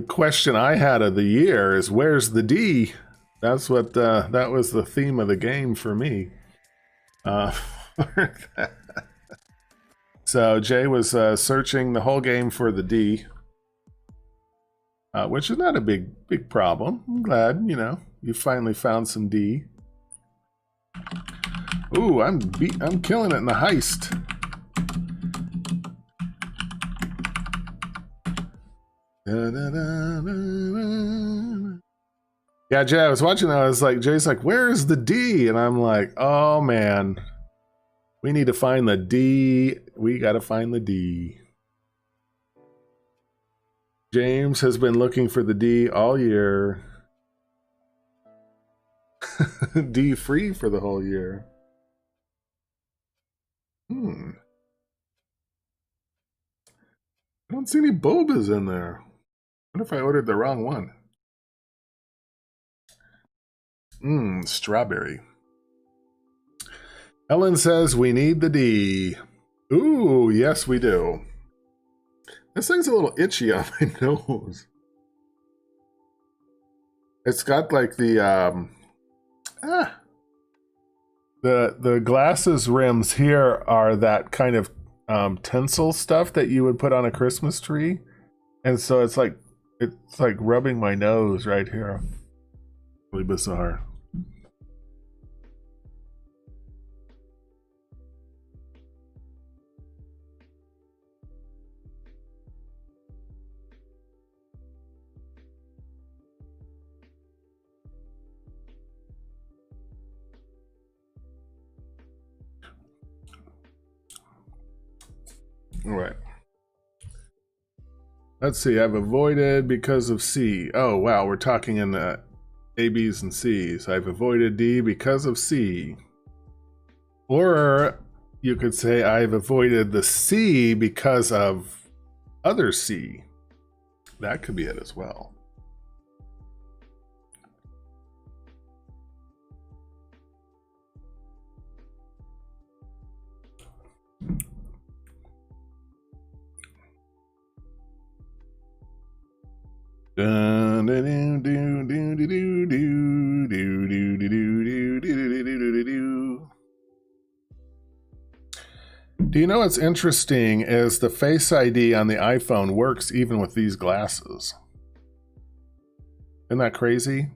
question I had of the year is, where's the D? That's what that was the theme of the game for me. So Jay was searching the whole game for the D, which is not a big problem. I'm glad, you finally found some D. Ooh, I'm killing it in the heist. Yeah, Jay, I was watching that. I was like, Jay's like, where's the D? And I'm like, oh man, we need to find the D. We got to find the D. James has been looking for the D all year. D free for the whole year. I don't see any bobas in there. What if I ordered the wrong one? Strawberry. Ellen says we need the D. Ooh, yes, we do. This thing's a little itchy on my nose. It's got like the glasses rims here are that kind of tinsel stuff that you would put on a Christmas tree, and so it's like rubbing my nose right here. Really bizarre. All right. Let's see. I've avoided because of C. Oh, wow. We're talking in the A, B's, and C's. I've avoided D because of C. Or you could say I've avoided the C because of other C. That could be it as well. Do you know what's interesting is the Face ID on the iPhone works even with these glasses. Isn't that crazy?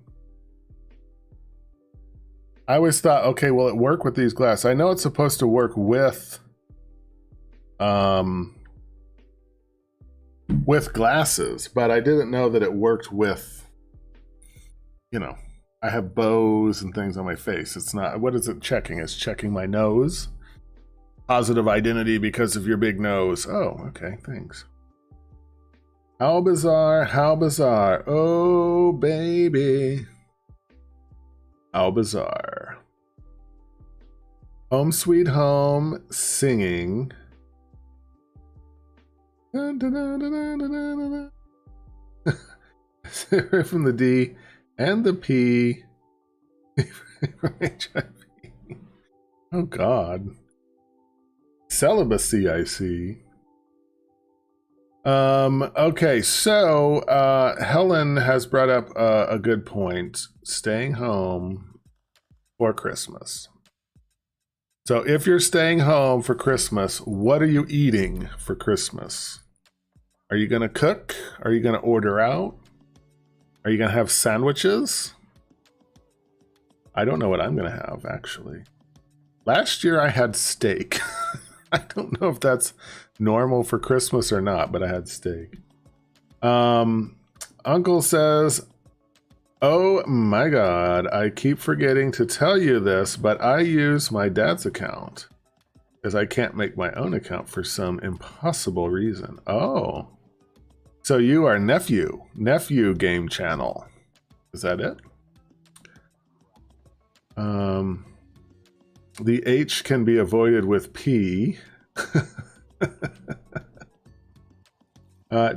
I always thought, okay, will it work with these glasses? I know it's supposed to work with glasses, but I didn't know that it worked with, you know, I have bows and things on my face. It's not, what is it checking? It's checking my nose. Positive identity because of your big nose. Oh, okay, thanks. How bizarre, how bizarre. Oh, baby. How bizarre. Home Sweet Home singing. Dun, dun, dun, dun, dun, dun, dun, dun. From the D and the P. From HIV. Oh, God. Celibacy, I see. Okay, so Helen has brought up a good point. Staying home for Christmas. So if you're staying home for Christmas, what are you eating for Christmas? Are you going to cook? Are you going to order out? Are you going to have sandwiches? I don't know what I'm going to have, actually. Last year I had steak. I don't know if that's normal for Christmas or not, but I had steak. Uncle says, oh my God, I keep forgetting to tell you this, but I use my dad's account because I can't make my own account for some impossible reason. Oh, so you are nephew game channel. Is that it? The H can be avoided with P.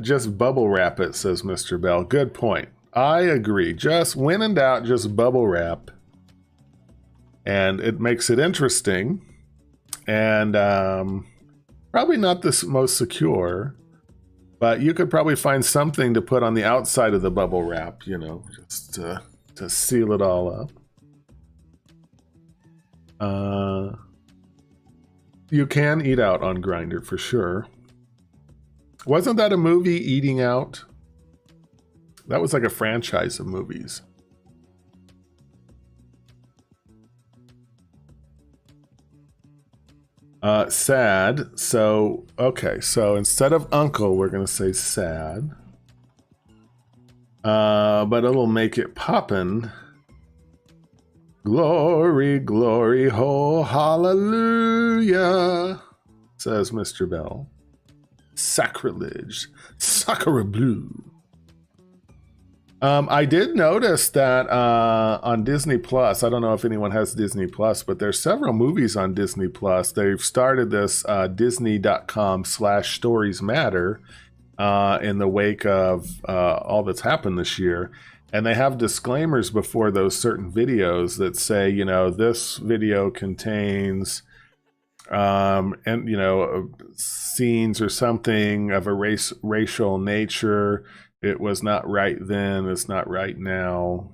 Just bubble wrap it, says Mr. Bell. Good point. I agree. Just when in doubt, just bubble wrap. And it makes it interesting. And probably not the most secure, but you could probably find something to put on the outside of the bubble wrap, you know, just to seal it all up. You can eat out on Grindr for sure. Wasn't that a movie, Eating Out? That was like a franchise of movies. Sad. So, okay. So instead of uncle, we're going to say sad. But it'll make it poppin'. Glory, glory, ho, hallelujah, says Mr. Bell. Sacrilege, sacre bleu. I did notice that on Disney Plus, I don't know if anyone has Disney Plus, but there's several movies on Disney Plus. They've started this Disney.com/Stories Matter in the wake of all that's happened this year. And they have disclaimers before those certain videos that say, you know, this video contains and scenes or something of a racial nature. It was not right then. It's not right now.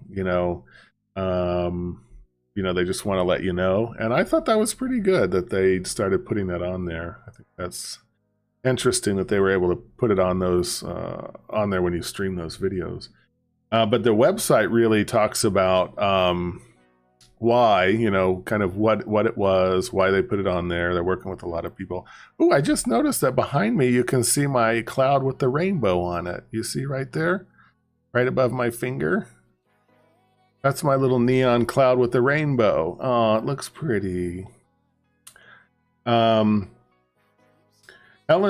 They just want to let you know. And I thought that was pretty good that they started putting that on there. I think that's interesting that they were able to put it on those on there when you stream those videos. But the website really talks about why, kind of what it was, why they put it on there. They're working with a lot of people. Oh, I just noticed that behind me, you can see my cloud with the rainbow on it. You see right there, right above my finger? That's my little neon cloud with the rainbow. Oh, it looks pretty. Ellen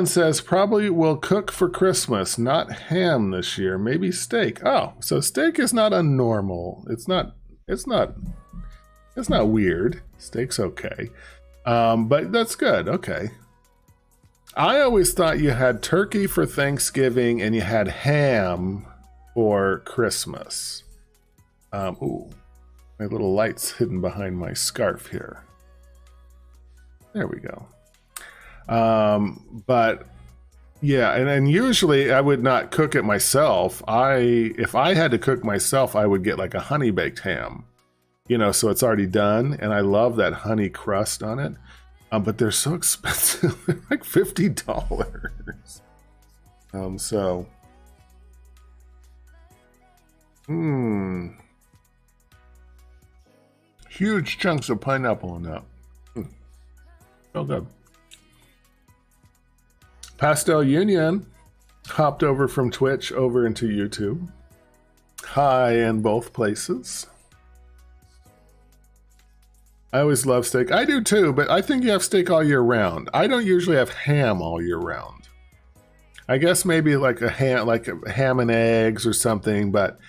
says, probably will cook for Christmas, not ham this year, maybe steak. Oh, so steak is not unnormal. It's not weird. Steak's okay. But that's good. Okay. I always thought you had turkey for Thanksgiving and you had ham for Christmas. Ooh, my little light's hidden behind my scarf here. There we go. But yeah, and usually I would not cook it myself. If I had to cook myself, I would get like a honey baked ham, so it's already done. And I love that honey crust on it. But they're so expensive. They're like $50. Huge chunks of pineapple in that. So good. Pastel Union hopped over from Twitch over into YouTube. Hi in both places. I always love steak. I do too, but I think you have steak all year round. I don't usually have ham all year round. I guess maybe like a ham and eggs or something, but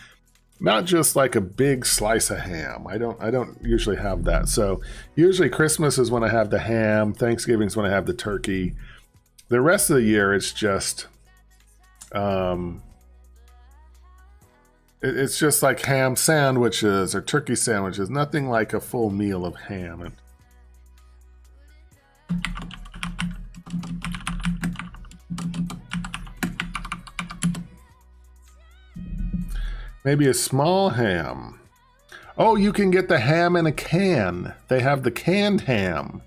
not just like a big slice of ham. I don't usually have that. So usually Christmas is when I have the ham. Thanksgiving is when I have the turkey. The rest of the year, it's just, it's just like ham sandwiches or turkey sandwiches. Nothing like a full meal of ham. Maybe a small ham. Oh, you can get the ham in a can. They have the canned ham.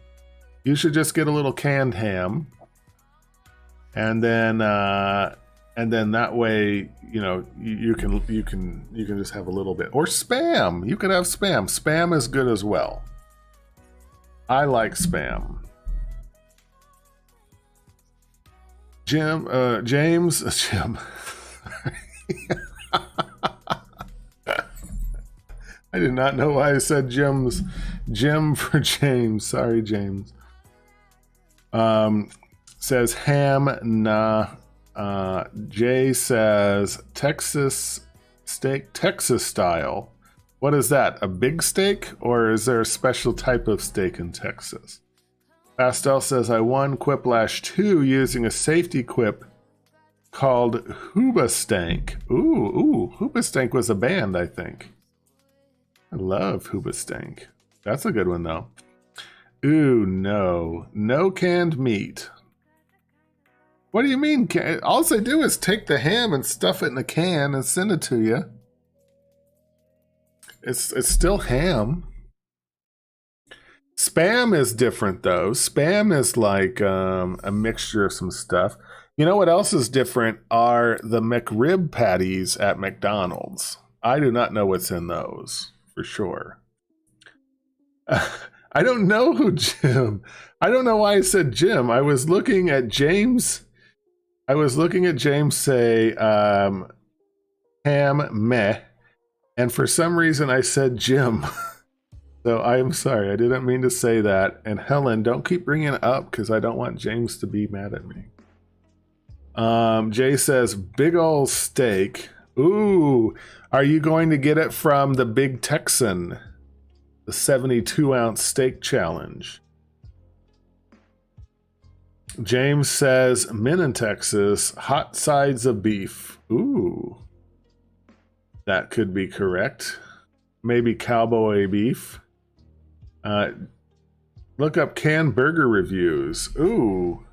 You should just get a little canned ham. And then that way, you can just have a little bit. Or Spam. You could have Spam. Spam is good as well. I like Spam. James. I did not know why I said Jim for James. Sorry, James. Says ham, nah. Jay says Texas steak, Texas style. What is that? A big steak? Or is there a special type of steak in Texas? Pastel says, I won Quiplash 2 using a safety quip called Hoobastank. Ooh, Hoobastank was a band, I think. I love Hoobastank. That's a good one, though. Ooh, no canned meat. What do you mean? All they do is take the ham and stuff it in a can and send it to you. It's still ham. Spam is different, though. Spam is like a mixture of some stuff. You know what else is different are the McRib patties at McDonald's. I do not know what's in those, for sure. I don't know who Jim. I don't know why I said Jim. I was looking at James. Say ham meh, and for some reason I said Jim. So I am sorry. I didn't mean to say that. And Helen, don't keep bringing it up because I don't want James to be mad at me. Jay says big ol' steak. Ooh, are you going to get it from the Big Texan? The 72-ounce steak challenge. James says, men in Texas, hot sides of beef. Ooh. That could be correct. Maybe cowboy beef. Look up canned burger reviews. Ooh,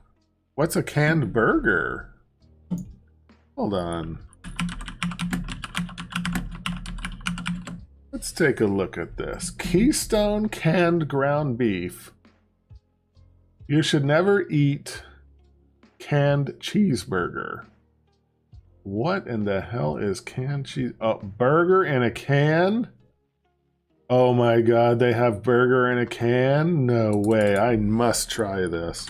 what's a canned burger? Hold on. Let's take a look at this. Keystone canned ground beef. You should never eat canned cheeseburger. What in the hell is canned cheese? Oh, burger in a can? Oh my god, they have burger in a can? No way, I must try this.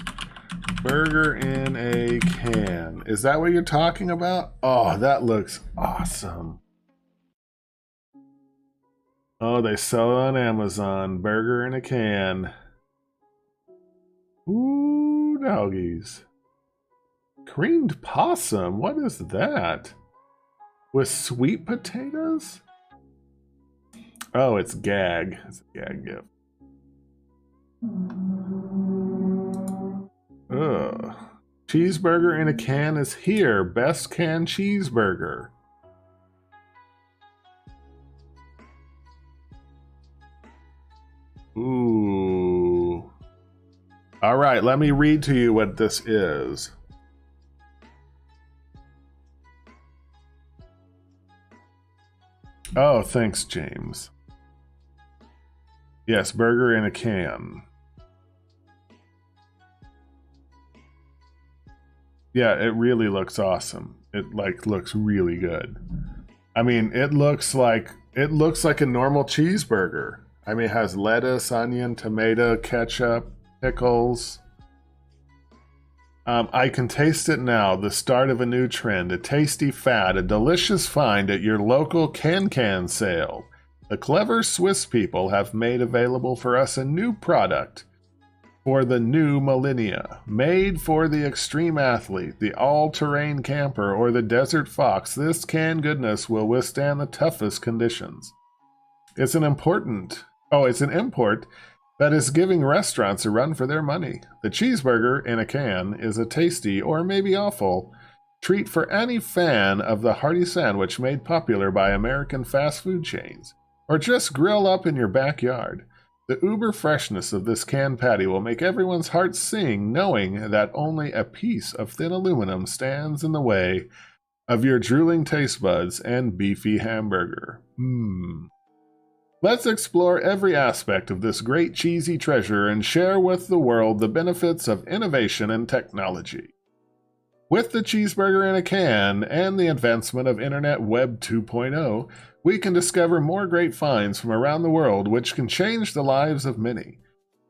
Burger in a can. Is that what you're talking about? Oh, that looks awesome. Oh, they sell it on Amazon. Burger in a can. Ooh, doggies. Creamed possum? What is that? With sweet potatoes? Oh, it's gag. It's a gag gift. Ugh. Cheeseburger in a can is here. Best canned cheeseburger. Ooh. All right, let me read to you what this is. Oh, thanks, James. Yes, burger in a can. Yeah, it really looks awesome. It looks really good. I mean, it looks like a normal cheeseburger. I mean, it has lettuce, onion, tomato, ketchup, pickles. I can taste it now, the start of a new trend, a tasty fad, a delicious find at your local can sale. The clever Swiss people have made available for us a new product for the new millennia, made for the extreme athlete, the all-terrain camper, or the desert fox. This canned goodness will withstand the toughest conditions. It's an import that is giving restaurants a run for their money. The cheeseburger in a can is a tasty, or maybe awful, treat for any fan of the hearty sandwich made popular by American fast food chains, or just grill up in your backyard. The uber freshness of this canned patty will make everyone's heart sing, knowing that only a piece of thin aluminum stands in the way of your drooling taste buds and beefy hamburger. Let's explore every aspect of this great cheesy treasure and share with the world the benefits of innovation and technology. With the cheeseburger in a can and the advancement of Internet Web 2.0, we can discover more great finds from around the world which can change the lives of many.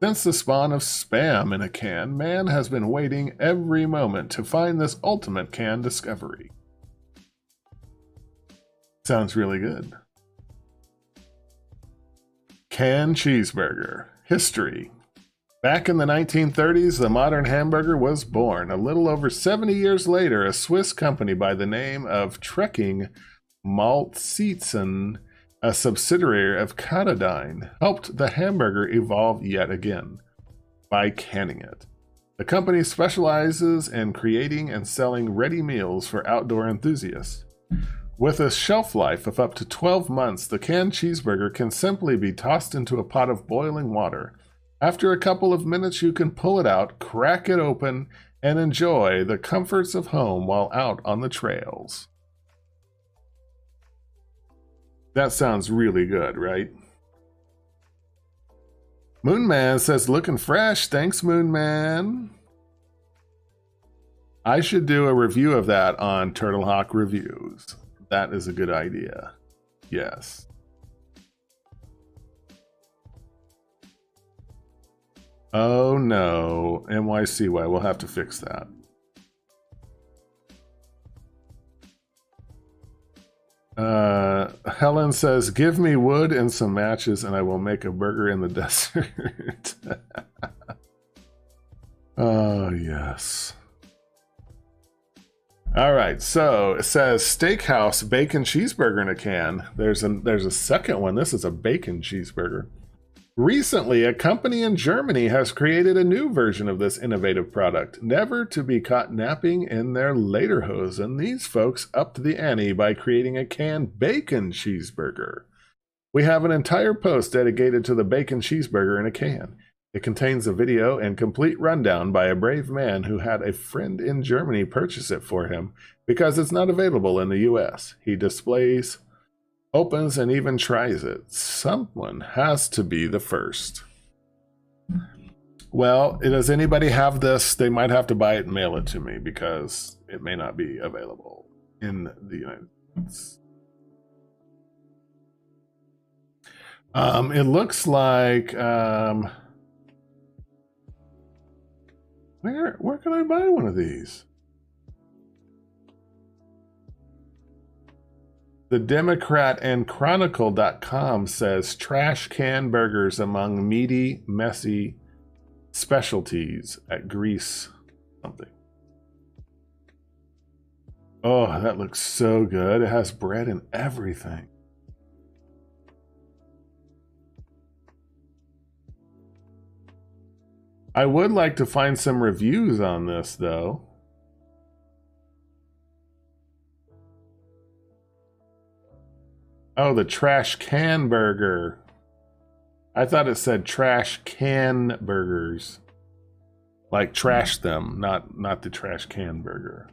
Since the spawn of Spam in a can, man has been waiting every moment to find this ultimate can discovery. Sounds really good. Canned cheeseburger. History. Back in the 1930s, the modern hamburger was born. A little over 70 years later, a Swiss company by the name of Trekking Maltsetzen, a subsidiary of Katadyn, helped the hamburger evolve yet again by canning it. The company specializes in creating and selling ready meals for outdoor enthusiasts. With a shelf life of up to 12 months, the canned cheeseburger can simply be tossed into a pot of boiling water. After a couple of minutes, you can pull it out, crack it open, and enjoy the comforts of home while out on the trails. That sounds really good, right? Moonman says, looking fresh. Thanks, Moonman. I should do a review of that on TurtleHawk Reviews. That is a good idea. Yes. Oh no, NYCY, we'll have to fix that. Helen says, give me wood and some matches and I will make a burger in the desert. Oh, yes. All right, so it says steakhouse bacon cheeseburger in a can. There's a second one. This is a bacon cheeseburger. Recently, a company in Germany has created a new version of this innovative product, never to be caught napping in their lederhosen. These folks upped the ante by creating a canned bacon cheeseburger. We have an entire post dedicated to the bacon cheeseburger in a can. It contains a video and complete rundown by a brave man who had a friend in Germany purchase it for him because it's not available in the US. He displays, opens, and even tries it. Someone has to be the first. Well, does anybody have this? They might have to buy it and mail it to me because it may not be available in the United States. It looks like where can I buy one of these? The Democrat and Chronicle.com says trash can burgers among meaty, messy specialties at Greece something. Oh, that looks so good. It has bread and everything. I would like to find some reviews on this, though. Oh, the trash can burger. I thought it said trash can burgers. Like trash them, not the trash can burger.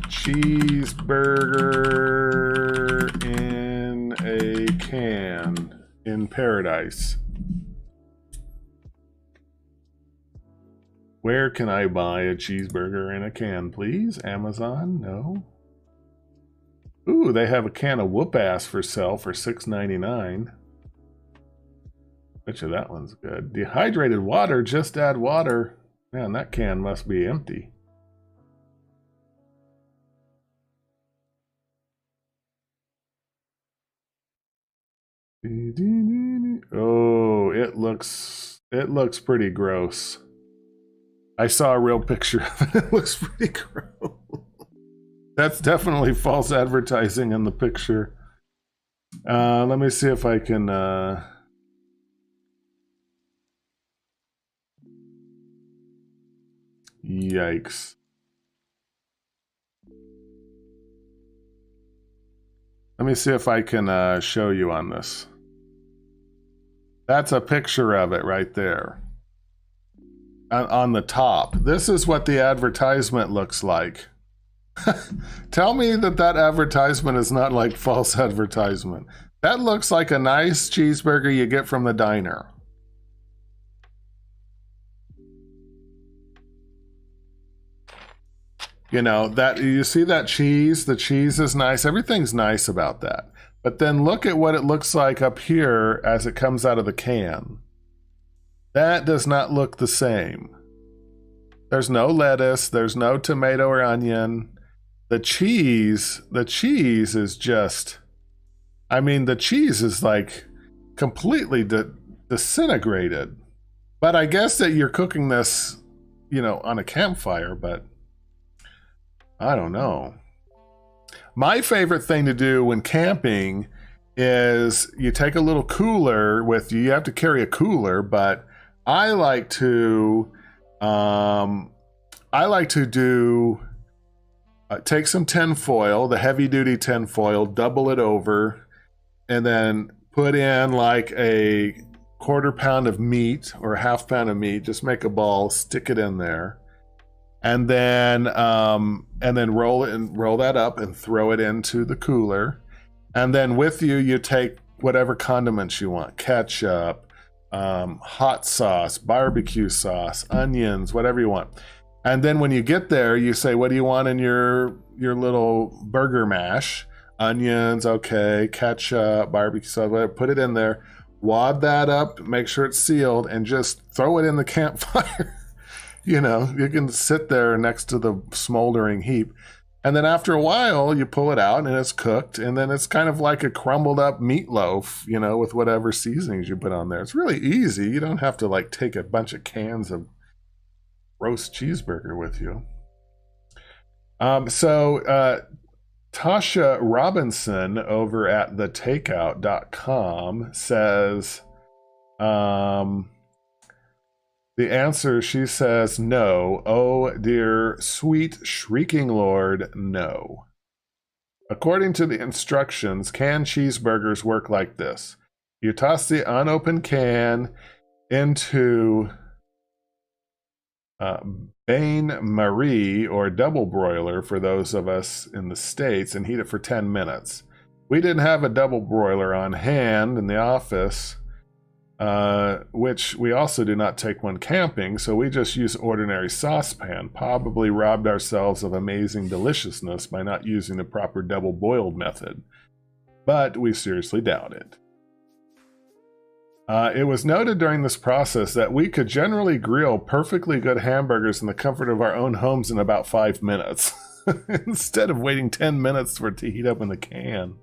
Cheeseburger in a can in paradise. Where can I buy a cheeseburger in a can, please? Amazon? No. Ooh, they have a can of whoop ass for sale for $6.99. Bet you that one's good. Dehydrated water, just add water. Man, that can must be empty. Oh, it looks pretty gross. I saw a real picture of it. It looks pretty gross. That's definitely false advertising in the picture. Let me see if I can yikes. Let me see if I can show you on this. That's a picture of it right there. On the top. This is what the advertisement looks like. Tell me that advertisement is not like false advertisement. That looks like a nice cheeseburger you get from the diner. You know, that you see that cheese, the cheese is nice. Everything's nice about that. But then look at what it looks like up here as it comes out of the can. That does not look the same. There's no lettuce, there's no tomato or onion. The cheese is just, I mean, the cheese is like completely disintegrated. But I guess that you're cooking this, you know, on a campfire, but I don't know. My favorite thing to do when camping is you take a little cooler with you. You have to carry a cooler, but I like to take some tin foil, the heavy duty tin foil, double it over, and then put in like a quarter pound of meat or a half pound of meat. Just make a ball, stick it in there, and then roll it and roll that up and throw it into the cooler. And then with you, you take whatever condiments you want: ketchup, hot sauce, barbecue sauce, onions, whatever you want. And then when you get there, you say, what do you want in your little burger mash? Onions, okay, ketchup, barbecue sauce, whatever. Put it in there, wad that up, make sure it's sealed, and just throw it in the campfire. You know, you can sit there next to the smoldering heap. And then after a while, you pull it out and it's cooked. And then it's kind of like a crumbled up meatloaf, you know, with whatever seasonings you put on there. It's really easy. You don't have to like take a bunch of cans of roast cheeseburger with you. Tasha Robinson over at thetakeout.com says, the answer, she says, no. Oh, dear sweet shrieking Lord, no. According to the instructions, canned cheeseburgers work like this. You toss the unopened can into bain marie, or double broiler for those of us in the States, and heat it for 10 minutes. We didn't have a double broiler on hand in the office, which we also do not take when camping, so we just use ordinary saucepan. Probably robbed ourselves of amazing deliciousness by not using the proper double boiled method, but we seriously doubt it. It was noted during this process that we could generally grill perfectly good hamburgers in the comfort of our own homes in about 5 minutes, instead of waiting 10 minutes for it to heat up in the can.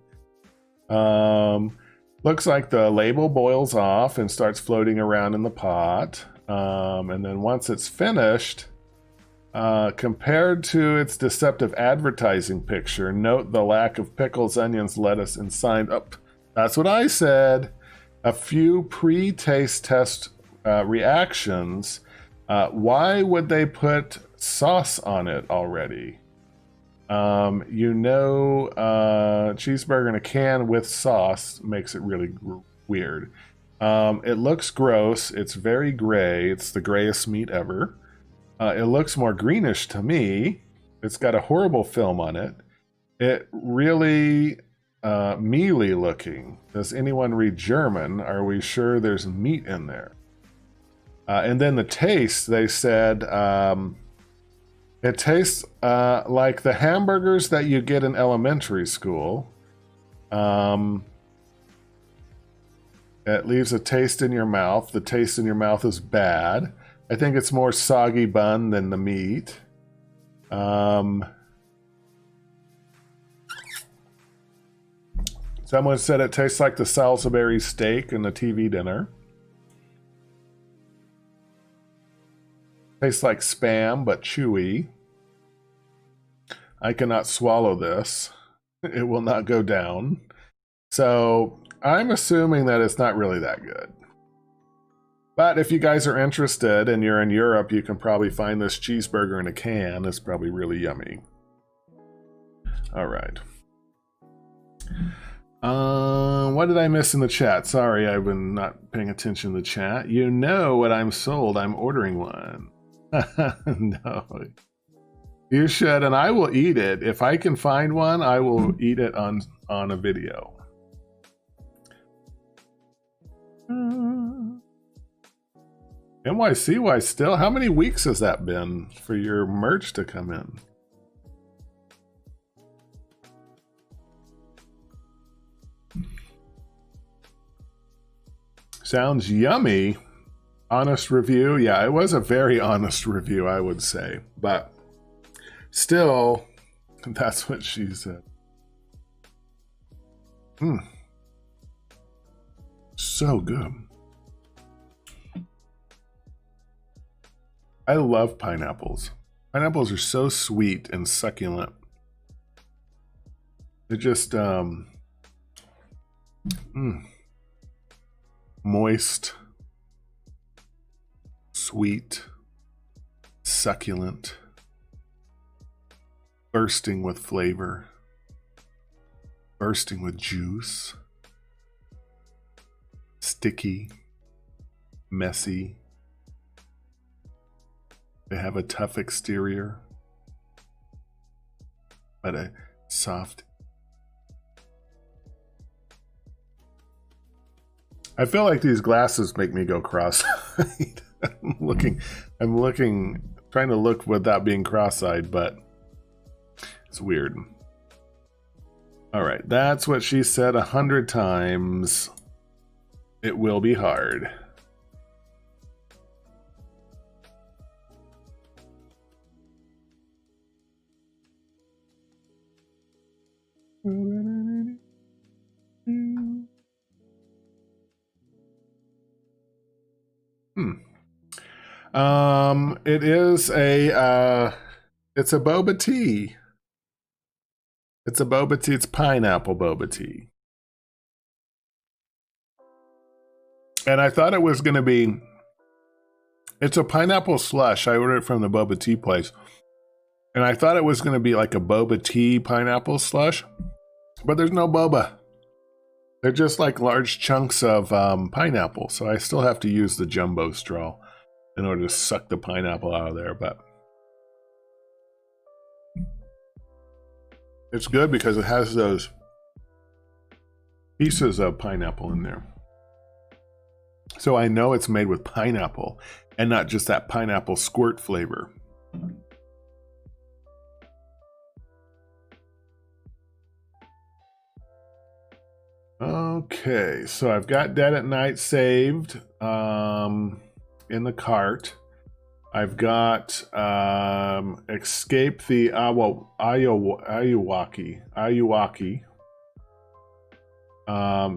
Looks like the label boils off and starts floating around in the pot. And then once it's finished, compared to its deceptive advertising picture, note the lack of pickles, onions, lettuce, and signed up. That's what I said. A few pre-taste test reactions. Why would they put sauce on it already? Cheeseburger in a can with sauce makes it really weird. It looks gross. It's very gray. It's the grayest meat ever. It looks more greenish to me. It's got a horrible film on it. It really mealy looking. Does anyone read German? Are we sure there's meat in there? And then the taste, they said, it tastes like the hamburgers that you get in elementary school. It leaves a taste in your mouth. The taste in your mouth is bad. I think it's more soggy bun than the meat. Someone said it tastes like the Salisbury steak in the TV dinner. Tastes like Spam, but chewy. I cannot swallow this. It will not go down. So I'm assuming that it's not really that good. But if you guys are interested and you're in Europe, you can probably find this cheeseburger in a can. It's probably really yummy. All right. What did I miss in the chat? Sorry, I've been not paying attention to the chat. You know what I'm sold. I'm ordering one. No. You should, and I will eat it. If I can find one, I will eat it on a video. NYCY still? How many weeks has that been for your merch to come in? Sounds yummy. Honest review. Yeah, it was a very honest review, I would say. But still, that's what she said. So good. I love pineapples. Pineapples are so sweet and succulent. They're just moist, sweet, succulent, bursting with flavor, bursting with juice, sticky, messy. They have a tough exterior, but a soft. I feel like these glasses make me go cross-eyed. I'm looking, trying to look without being cross-eyed, but it's weird. All right, that's what she said 100 times. It will be hard. It is it's a boba tea. It's a boba tea. It's pineapple boba tea. And I thought it was going to be, it's a pineapple slush. I ordered it from the boba tea place. And I thought it was going to be like a boba tea pineapple slush, but there's no boba. They're just like large chunks of pineapple. So I still have to use the jumbo straw in order to suck the pineapple out of there. But it's good because it has those pieces of pineapple in there. So I know it's made with pineapple and not just that pineapple squirt flavor. Okay, so I've got Dead at Night saved in the cart. I've got Escape the Ayuwaki.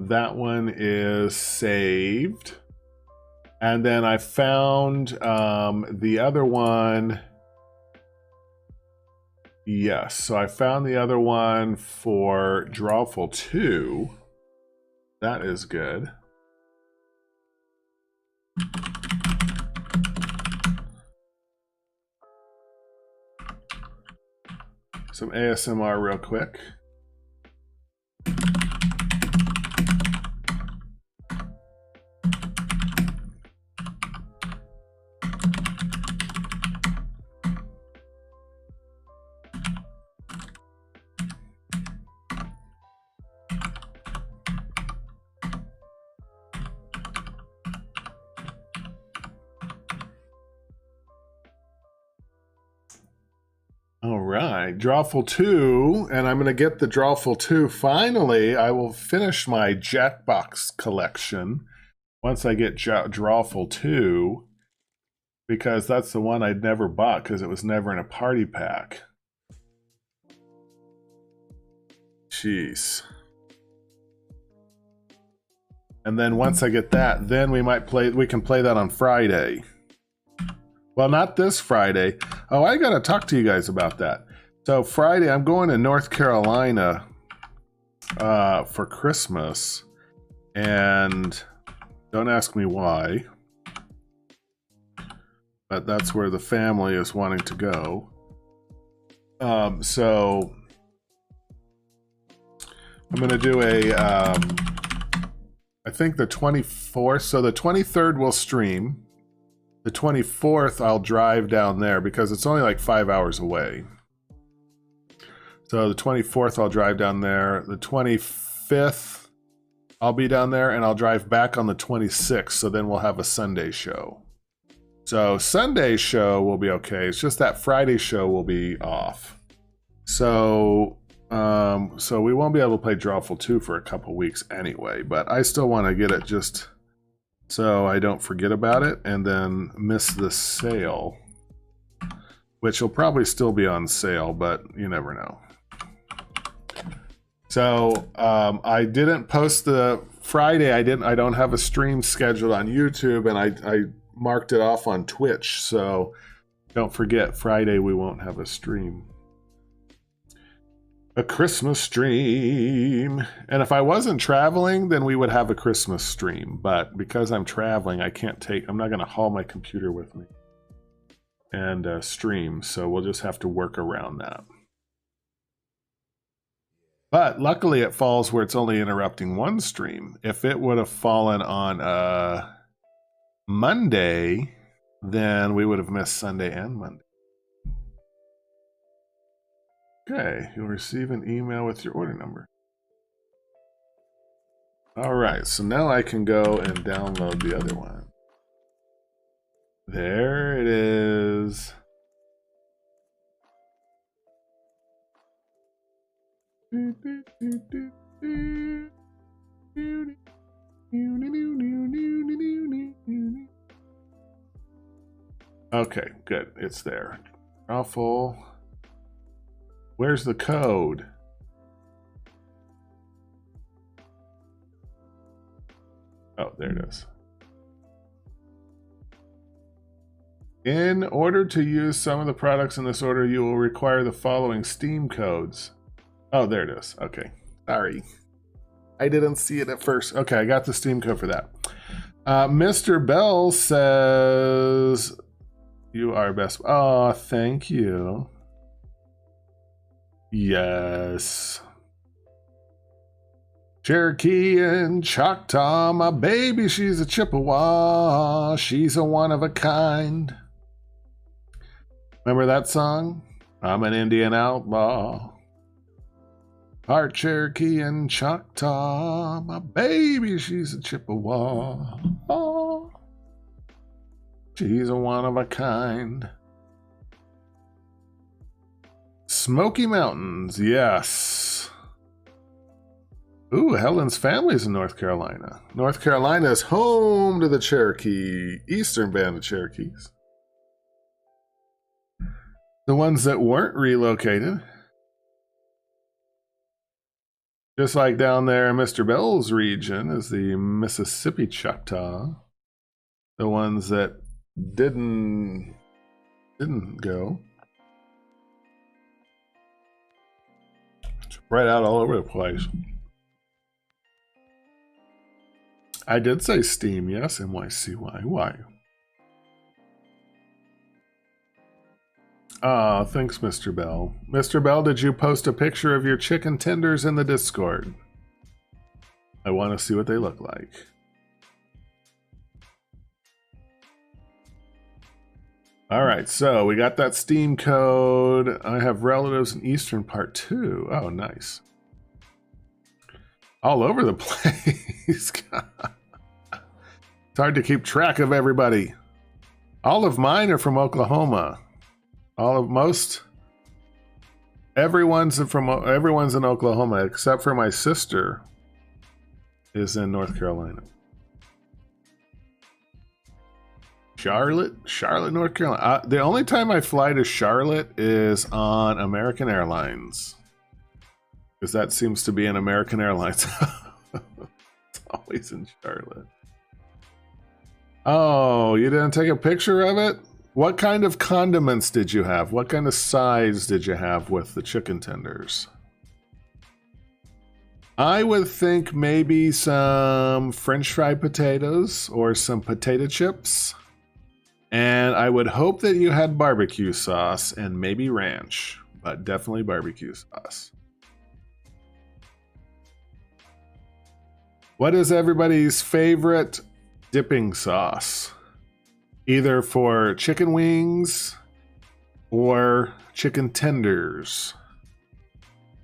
That one is saved. And then I found the other one. Yes, so I found the other one for Drawful 2. That is good. Some ASMR real quick. All right, Drawful 2, and I'm going to get the Drawful 2. Finally, I will finish my Jackbox collection once I get Drawful 2, because that's the one I'd never bought because it was never in a party pack. Jeez. And then once I get that, then we can play that on Friday. Well, not this Friday. Oh, I got to talk to you guys about that. So Friday, I'm going to North Carolina for Christmas. And don't ask me why. But that's where the family is wanting to go. So I'm going to do I think the 24th. So the 23rd will stream. The 24th, I'll drive down there because it's only like 5 hours away. So the 24th, I'll drive down there. The 25th, I'll be down there, and I'll drive back on the 26th. So then we'll have a Sunday show. So Sunday show will be okay. It's just that Friday show will be off. So we won't be able to play Drawful 2 for a couple weeks anyway. But I still want to get it just so I don't forget about it and then miss the sale, which will probably still be on sale, but you never know. So I didn't post the Friday. I don't have a stream scheduled on YouTube, and I marked it off on Twitch. So don't forget, Friday we won't have a stream. A Christmas stream. And if I wasn't traveling, then we would have a Christmas stream. But because I'm traveling, I'm not going to haul my computer with me and stream. So we'll just have to work around that. But luckily it falls where it's only interrupting one stream. If it would have fallen on Monday, then we would have missed Sunday and Monday. Okay, you'll receive an email with your order number. All right, so now I can go and download the other one. There it is. Okay, good. It's there. Awful. Where's the code? Oh, there it is. In order to use some of the products in this order, you will require the following Steam codes. Oh, there it is. Okay. Sorry. I didn't see it at first. Okay, I got the Steam code for that. Mr. Bell says, you are best. Oh, thank you. Yes. Cherokee and Choctaw, my baby, she's a Chippewa. She's a one of a kind. Remember that song? I'm an Indian outlaw. Part Cherokee and Choctaw, my baby, she's a Chippewa. Oh, she's a one of a kind. Smoky Mountains, yes. Ooh, Helen's family's in North Carolina. North Carolina is home to the Cherokee, Eastern Band of Cherokees. The ones that weren't relocated. Just like down there in Mr. Bell's region is the Mississippi Choctaw. The ones that didn't go. Spread out all over the place. I did say Steam, yes, MYCYY. Ah, thanks, Mr. Bell. Mr. Bell, did you post a picture of your chicken tenders in the Discord? I want to see what they look like. All right, so we got that Steam code. I have relatives in Eastern Part 2. Oh, nice. All over the place. It's hard to keep track of everybody. All of mine are from Oklahoma. Everyone's in Oklahoma except for my sister is in North Carolina. Charlotte, North Carolina. The only time I fly to Charlotte is on American Airlines, because that seems to be an American Airlines. It's always in Charlotte. Oh, you didn't take a picture of it? What kind of condiments did you have? What kind of sides did you have with the chicken tenders? I would think maybe some French fried potatoes or some potato chips. And I would hope that you had barbecue sauce and maybe ranch, but definitely barbecue sauce. What is everybody's favorite dipping sauce? Either for chicken wings or chicken tenders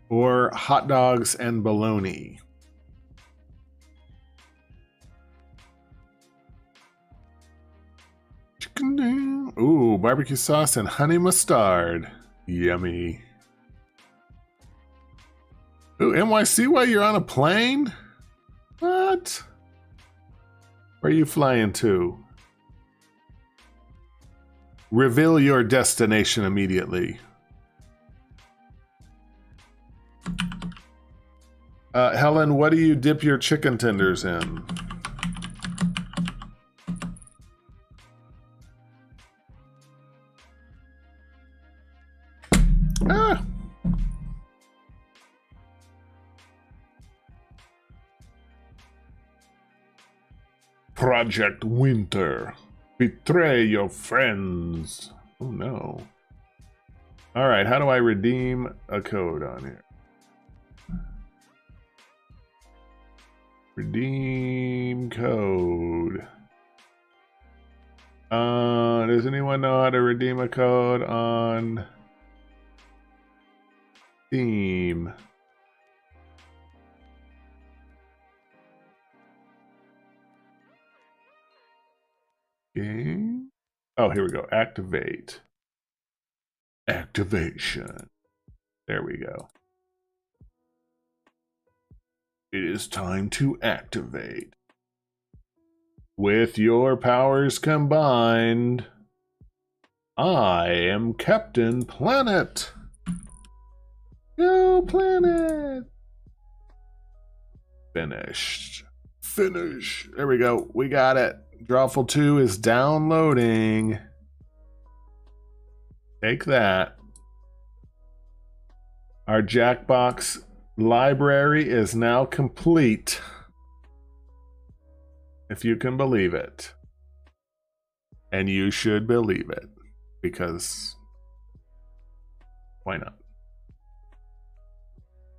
or hot dogs and bologna. Chicken down. Ooh, barbecue sauce and honey mustard. Yummy. Ooh, NYC, while you're on a plane? What? Where are you flying to? Reveal your destination immediately. Helen, what do you dip your chicken tenders in? Ah! Project Winter. Betray your friends. Oh no. Alright, how do I redeem a code on here? Redeem code. Does anyone know how to redeem a code on Steam? Game. Oh, here we go. Activate. Activation. There we go. It is time to activate. With your powers combined, I am Captain Planet. Go Planet. Finished. Finish. There we go. We got it. Drawful 2 is downloading. Take that. Our Jackbox library is now complete. If you can believe it. And you should believe it. Because why not?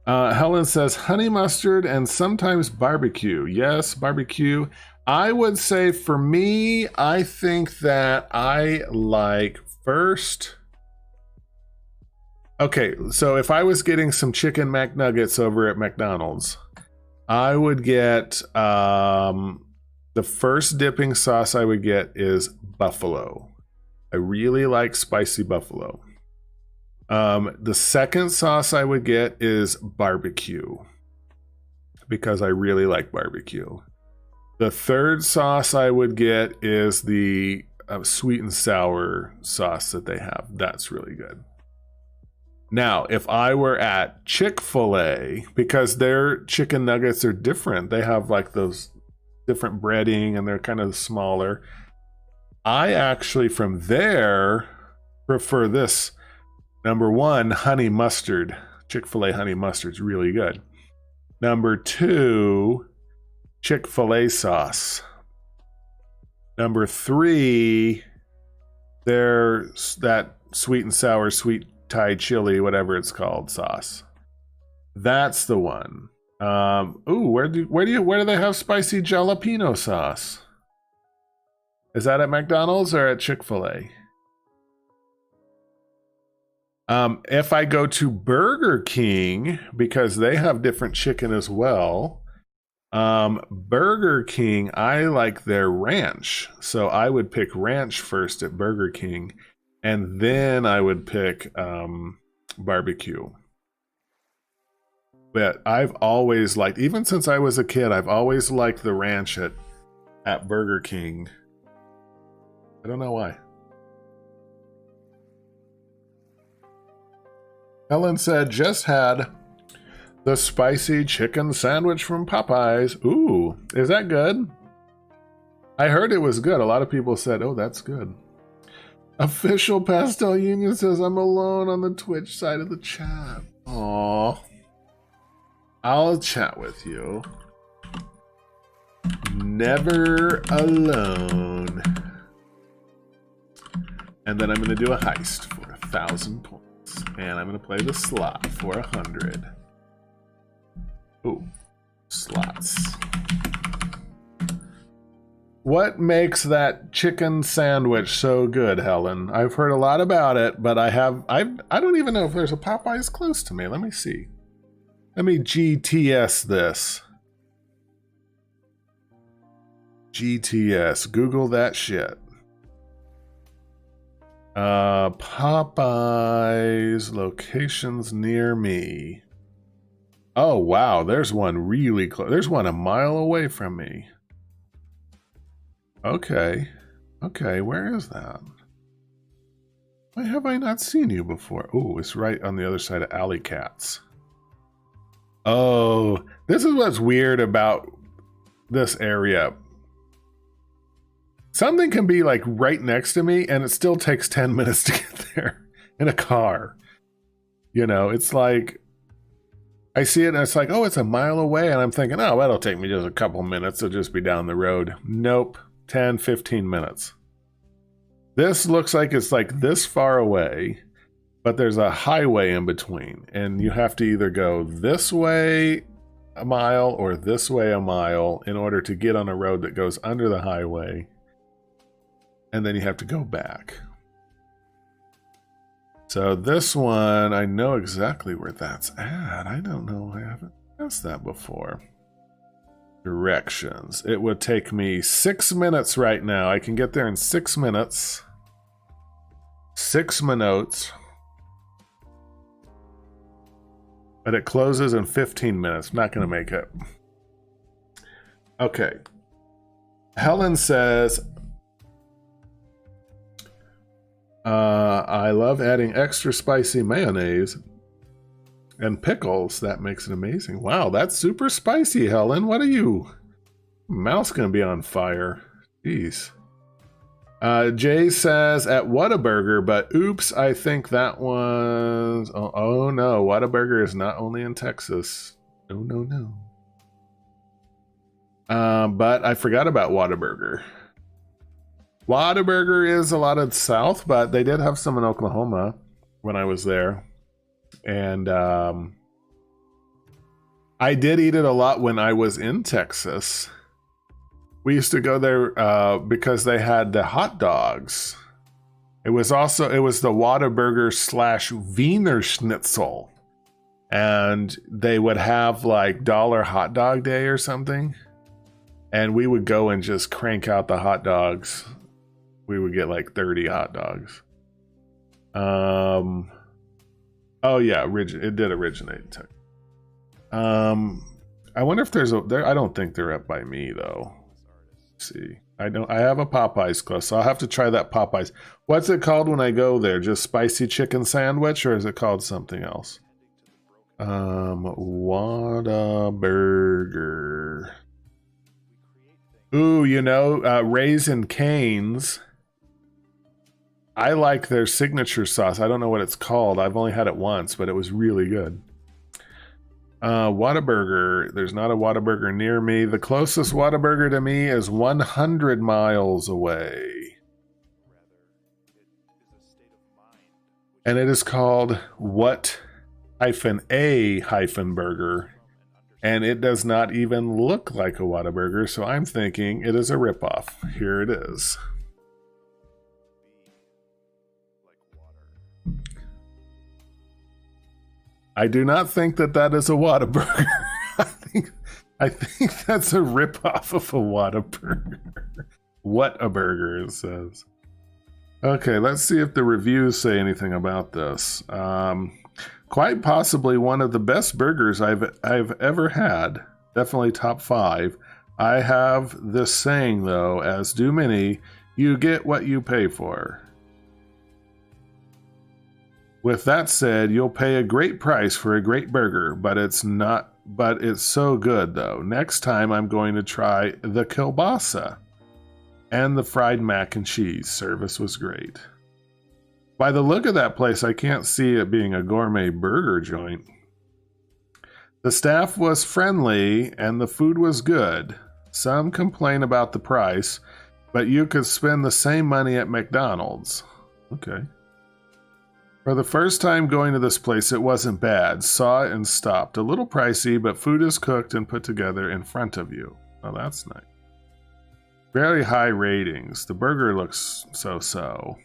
Helen says honey mustard and sometimes barbecue. Yes, barbecue. I would say for me, I think that I like first. Okay, so if I was getting some chicken McNuggets over at McDonald's, I would get the first dipping sauce I would get is buffalo. I really like spicy buffalo. The second sauce I would get is barbecue because I really like barbecue. The third sauce I would get is the sweet and sour sauce that they have. That's really good. Now, if I were at Chick-fil-A, because their chicken nuggets are different, they have like those different breading and they're kind of smaller. I actually from there prefer this. Number one, honey mustard. Chick-fil-A honey mustard is really good. Number two, Chick-fil-A sauce. Number three, there's that sweet and sour, sweet Thai chili, whatever it's called, sauce. That's the one. Where do they have spicy jalapeno sauce? Is that at McDonald's or at Chick-fil-A? If I go to Burger King, because they have different chicken as well, Burger King, I like their ranch. So I would pick ranch first at Burger King, and then I would pick barbecue. But I've always liked, even since I was a kid, I've always liked the ranch at Burger King. I don't know why. Helen said, just had the spicy chicken sandwich from Popeyes. Ooh, is that good? I heard it was good. A lot of people said, oh, that's good. Official Pastel Union says, I'm alone on the Twitch side of the chat. Aw. I'll chat with you. Never alone. And then I'm going to do a heist for 1,000 points. And I'm going to play the slot for 100. Ooh, slots. What makes that chicken sandwich so good, Helen? I've heard a lot about it, but I don't even know if there's a Popeyes close to me. Let me see. Let me GTS this. GTS. Google that shit. Popeyes locations near me. Oh, wow. There's one really close. There's one a mile away from me. Okay. Okay, where is that? Why have I not seen you before? Oh, it's right on the other side of Alley Cats. Oh, this is what's weird about this area. Something can be like right next to me and it still takes 10 minutes to get there in a car. You know, it's like I see it and it's like, oh, it's a mile away. And I'm thinking, oh, that'll take me just a couple minutes. It'll just be down the road. Nope. 10, 15 minutes. This looks like it's like this far away, but there's a highway in between. And you have to either go this way a mile or this way a mile in order to get on a road that goes under the highway. And then you have to go back. So this one, I know exactly where that's at. I don't know. I haven't asked that before. Directions. It would take me 6 minutes right now. I can get there in 6 minutes. 6 minutes. But it closes in 15 minutes. I'm not going to make it. Okay. Helen says, I love adding extra spicy mayonnaise and pickles. That makes it amazing. Wow, that's super spicy, Helen. What are you? Mouth's gonna be on fire. Jeez. Jay says at Whataburger, but oops, I think that was... Oh no, Whataburger is not only in Texas. No. But I forgot about Whataburger. Whataburger is a lot of the South, but they did have some in Oklahoma when I was there. And I did eat it a lot when I was in Texas. We used to go there because they had the hot dogs. It was the Whataburger / Wiener Schnitzel. And they would have like dollar hot dog day or something. And we would go and just crank out the hot dogs. We would get like 30 hot dogs. Oh yeah, it did originate in Texas. I wonder if there's I don't think they're up by me though. Let's see. I have a Popeyes close, so I'll have to try that Popeyes. What's it called when I go there? Just spicy chicken sandwich, or is it called something else? Whataburger. Ooh, Raisin Cane's. I like their signature sauce. I don't know what it's called. I've only had it once, but it was really good. Whataburger. There's not a Whataburger near me. The closest Whataburger to me is 100 miles away. And it is called What-A-Burger. And it does not even look like a Whataburger, so I'm thinking it is a ripoff. Here it is. I do not think that is a Whataburger. I think that's a ripoff of a Whataburger. What a burger, it says. Okay, let's see if the reviews say anything about this. Quite possibly one of the best burgers I've ever had. Definitely top 5. I have this saying though, as do many, you get what you pay for. With that said, you'll pay a great price for a great burger, but it's so good though. Next time I'm going to try the kielbasa and the fried mac and cheese. Service was great. By the look of that place, I can't see it being a gourmet burger joint. The staff was friendly and the food was good. Some complain about the price, but you could spend the same money at McDonald's. Okay. For the first time going to this place, it wasn't bad. Saw it and stopped. A little pricey, but food is cooked and put together in front of you. Oh, that's nice. Very high ratings. The burger looks so-so.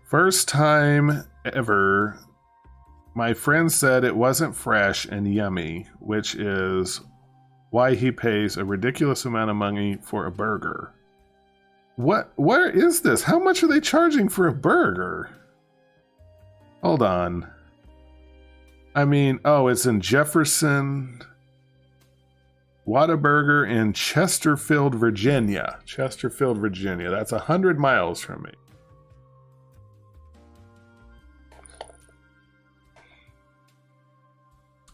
First time ever, my friend said it wasn't fresh and yummy, which is why he pays a ridiculous amount of money for a burger. Where is this? How much are they charging for a burger? Hold on. I mean, oh, it's in Jefferson. Whataburger in Chesterfield, Virginia. Chesterfield, Virginia. That's 100 miles from me.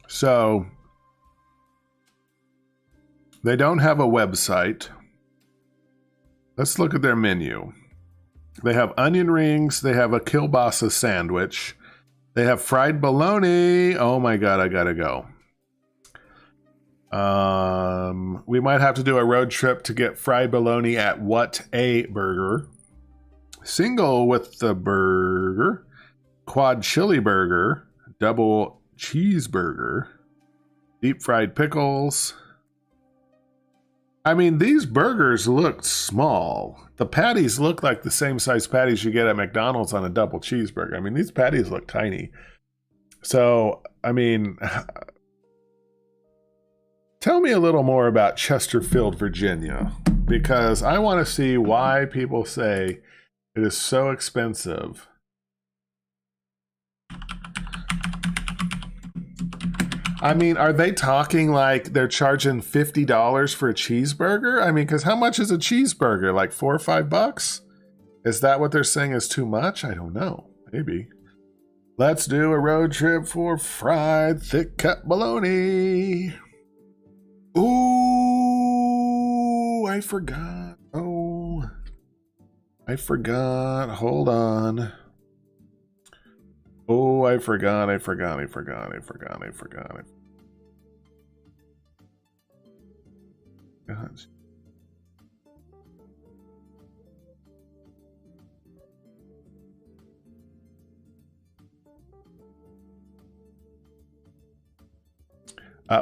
So, they don't have a website. Let's look at their menu. They have onion rings. They have a kielbasa sandwich. They have fried bologna. Oh my God, I gotta go. We might have to do a road trip to get fried bologna at What A Burger. Single with the burger. Quad chili burger. Double cheeseburger. Deep fried pickles. I mean, these burgers look small. The patties look like the same size patties you get at McDonald's on a double cheeseburger. I mean, these patties look tiny. So, I mean, tell me a little more about Chesterfield, Virginia, because I want to see why people say it is so expensive. I mean, are they talking like they're charging $50 for a cheeseburger? I mean, because how much is a cheeseburger? Like $4 or $5? Is that what they're saying is too much? I don't know. Maybe. Let's do a road trip for fried thick cut bologna. Ooh, I forgot. Oh, I forgot. Hold on. Oh, I forgot. God.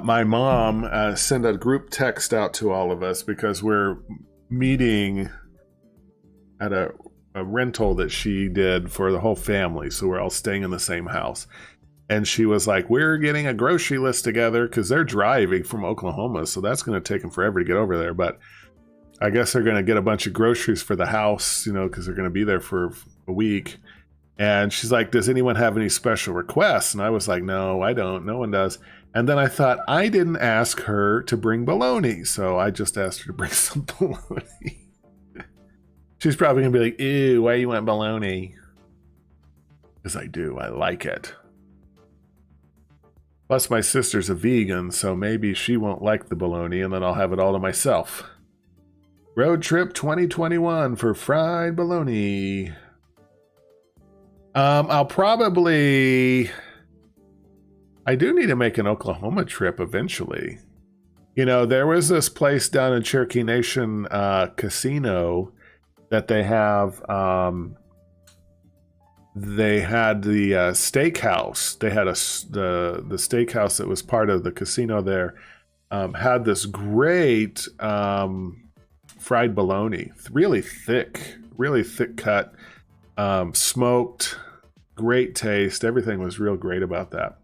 my mom sent a group text out to all of us because we're meeting at a rental that she did for the whole family. So we're all staying in the same house. And she was like, we're getting a grocery list together because they're driving from Oklahoma. So that's going to take them forever to get over there. But I guess they're going to get a bunch of groceries for the house, you know, because they're going to be there for a week. And she's like, does anyone have any special requests? And I was like, no, I don't. No one does. And then I thought, I didn't ask her to bring bologna. So I just asked her to bring some bologna. She's probably going to be like, ew, why you want bologna? Because I do. I like it. Plus, my sister's a vegan, so maybe she won't like the bologna, and then I'll have it all to myself. Road trip 2021 for fried bologna. I'll probably... I do need to make an Oklahoma trip eventually. You know, there was this place down in Cherokee Nation casino that they have. They had the steakhouse. They had the steakhouse that was part of the casino there. Had this great fried bologna, really thick cut, smoked, great taste. Everything was real great about that.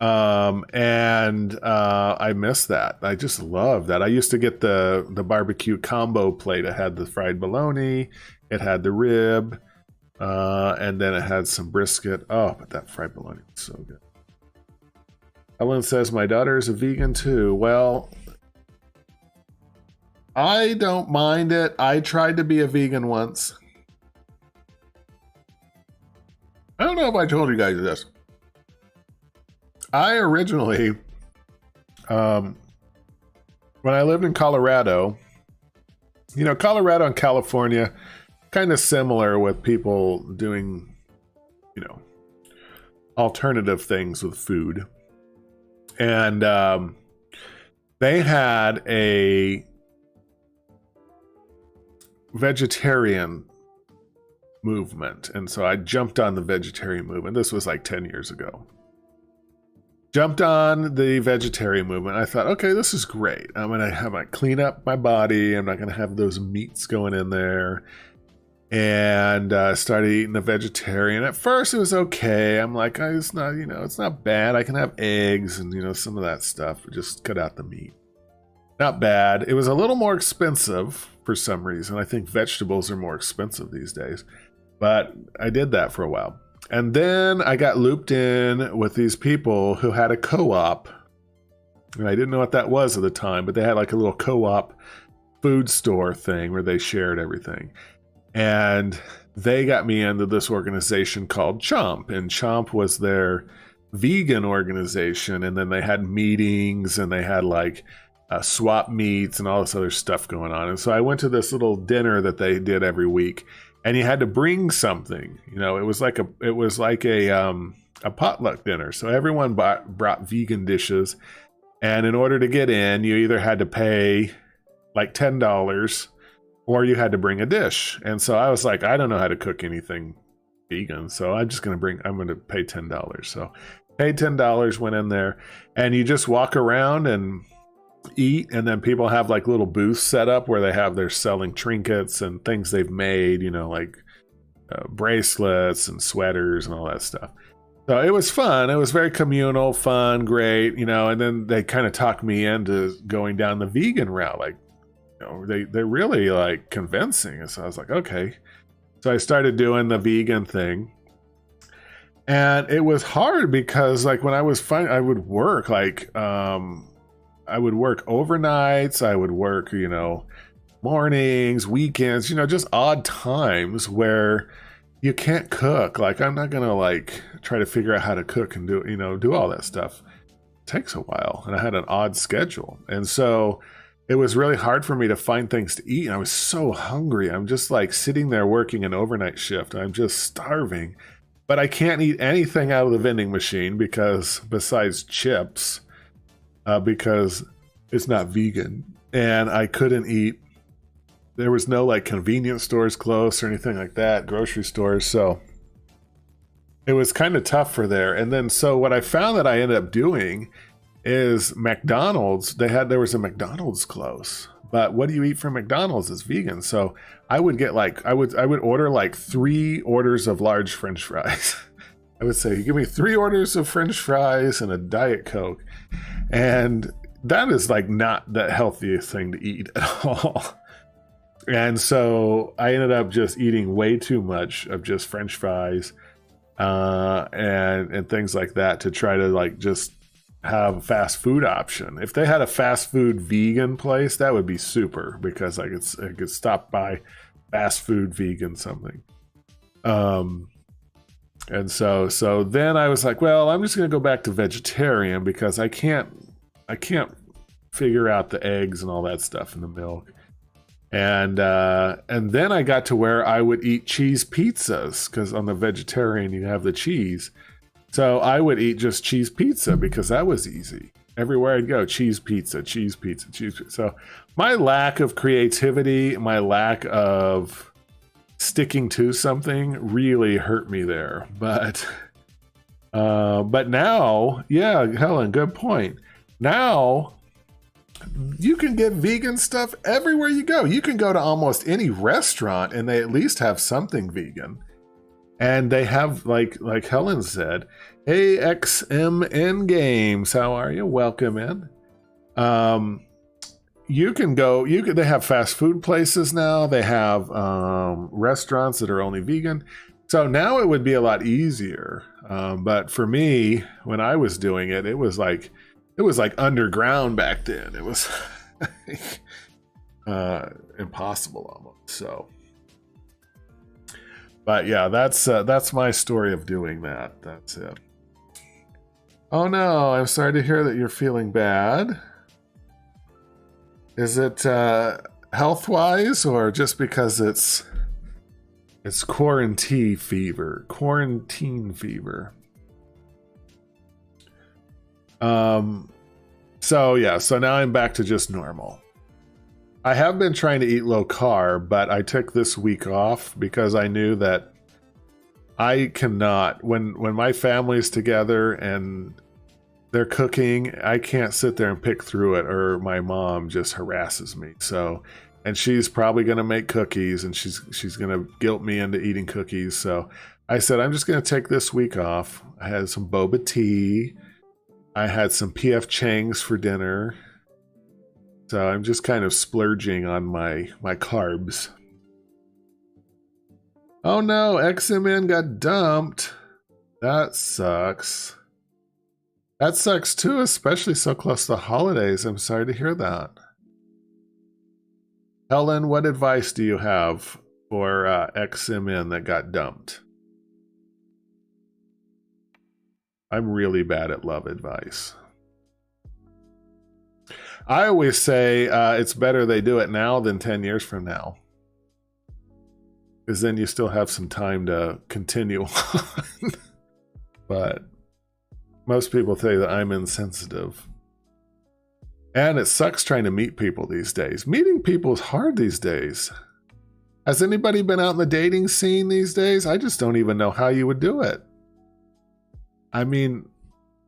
And I miss that. I just love that. I used to get the barbecue combo plate. It had the fried bologna, it had the rib, and then it had some brisket. Oh, but that fried bologna was so good. Ellen says, my daughter is a vegan too. Well, I don't mind it. I tried to be a vegan once. I don't know if I told you guys this. I originally, when I lived in Colorado, you know, Colorado and California, kind of similar with people doing, you know, alternative things with food. And they had a vegetarian movement. And so I jumped on the vegetarian movement. This was like 10 years ago. Jumped on the vegetarian movement. I thought, okay, this is great. I'm gonna clean up my body. I'm not gonna have those meats going in there. And started eating the vegetarian. At first, it was okay. I'm like, it's not, you know, it's not bad. I can have eggs and, you know, some of that stuff. Just cut out the meat. Not bad. It was a little more expensive for some reason. I think vegetables are more expensive these days. But I did that for a while. And then I got looped in with these people who had a co-op. And I didn't know what that was at the time, but they had like a little co-op food store thing where they shared everything. And they got me into this organization called Chomp. And Chomp was their vegan organization. And then they had meetings and they had like swap meets and all this other stuff going on. And so I went to this little dinner that they did every week. And you had to bring something, you know, it was like a potluck dinner. So everyone brought vegan dishes. And in order to get in, you either had to pay like $10 or you had to bring a dish. And so I was like, I don't know how to cook anything vegan. So I'm going to pay $10. So paid $10, went in there, and you just walk around and eat, and then people have like little booths set up where they're selling trinkets and things they've made, you know, like bracelets and sweaters and all that stuff. So it was fun. It was very communal, fun, great, you know. And then they kind of talked me into going down the vegan route. Like, you know, they're really like convincing. And so I was like, okay. So I started doing the vegan thing. And it was hard because like when I was fine, I would work like I would work overnights, I would work, you know, mornings, weekends, you know, just odd times where you can't cook. Like, I'm not going to like try to figure out how to cook and do, you know, do all that stuff. It takes a while. And I had an odd schedule. And so it was really hard for me to find things to eat. And I was so hungry. I'm just like sitting there working an overnight shift. I'm just starving, but I can't eat anything out of the vending machine because besides chips, because it's not vegan, and I couldn't eat. There was no like convenience stores close or anything like that, grocery stores. So it was kind of tough for there. And then so what I found that I ended up doing is McDonald's. There was a McDonald's close, but what do you eat from McDonald's is vegan. So I would get I would order like 3 orders of large French fries. I would say, give me 3 orders of French fries and a Diet Coke. And that is like not the healthiest thing to eat at all. And so I ended up just eating way too much of just French fries and things like that to try to like just have a fast food option. If they had a fast food vegan place, that would be super, because I could stop by fast food vegan something. And so then I was like, well, I'm just going to go back to vegetarian because I can't figure out the eggs and all that stuff in the milk. And then I got to where I would eat cheese pizzas, because on the vegetarian you have the cheese. So I would eat just cheese pizza because that was easy. Everywhere I'd go, cheese pizza, cheese pizza, cheese pizza. So my lack of creativity, my lack of sticking to something really hurt me there. But now, yeah, Helen, good point. Now you can get vegan stuff everywhere you go. You can go to almost any restaurant and they at least have something vegan. And they have, like Helen said, hey, XMN Games, how are you? Welcome in. You can go, they have fast food places now. They have restaurants that are only vegan. So now it would be a lot easier. But for me, when I was doing it, it was like underground back then. It was impossible almost. So. But yeah, that's my story of doing that. That's it. Oh no, I'm sorry to hear that you're feeling bad. Is it health-wise or just because it's quarantine fever? Quarantine fever. So yeah, so now I'm back to just normal. I have been trying to eat low carb, but I took this week off because I knew that I cannot, when my family's together and they're cooking, I can't sit there and pick through it, or my mom just harasses me. So, and she's probably going to make cookies and she's going to guilt me into eating cookies. So I said, I'm just going to take this week off. I had some boba tea. I had some PF Chang's for dinner. So I'm just kind of splurging on my carbs. Oh no, XMN got dumped. That sucks. That sucks too, especially so close to the holidays. I'm sorry to hear that. Helen, what advice do you have for XMN that got dumped? I'm really bad at love advice. I always say it's better they do it now than 10 years from now. Because then you still have some time to continue on. But most people say that I'm insensitive. And it sucks trying to meet people these days. Meeting people is hard these days. Has anybody been out in the dating scene these days? I just don't even know how you would do it. I mean,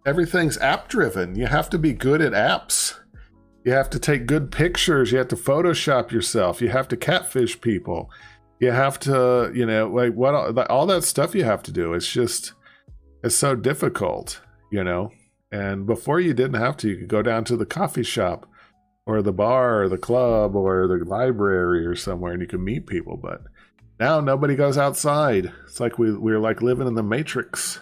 everything's app driven. You have to be good at apps. You have to take good pictures. You have to Photoshop yourself. You have to catfish people. You have to, like all that stuff you have to do. It's so difficult, And before you didn't have to. You could go down to the coffee shop or the bar or the club or the library or somewhere and you can meet people. But now nobody goes outside. It's like we're like living in the Matrix.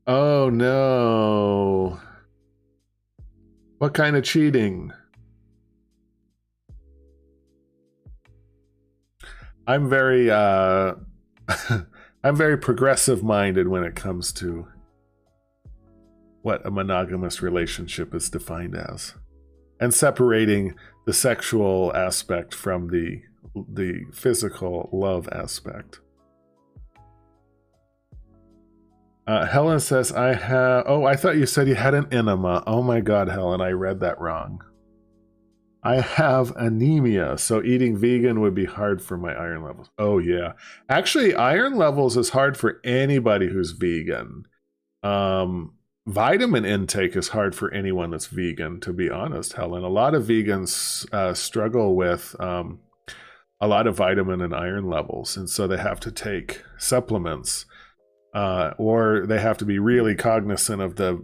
Oh no. What kind of cheating? I'm very I'm very progressive minded when it comes to what a monogamous relationship is defined as, and separating the sexual aspect from the physical love aspect. Helen says, I thought you said you had an enema. Oh my God, Helen, I read that wrong. I have anemia, so eating vegan would be hard for my iron levels. Oh yeah. Actually, iron levels is hard for anybody who's vegan. Vitamin intake is hard for anyone that's vegan, to be honest, Helen. A lot of vegans struggle with a lot of vitamin and iron levels, and so they have to take supplements, or they have to be really cognizant of the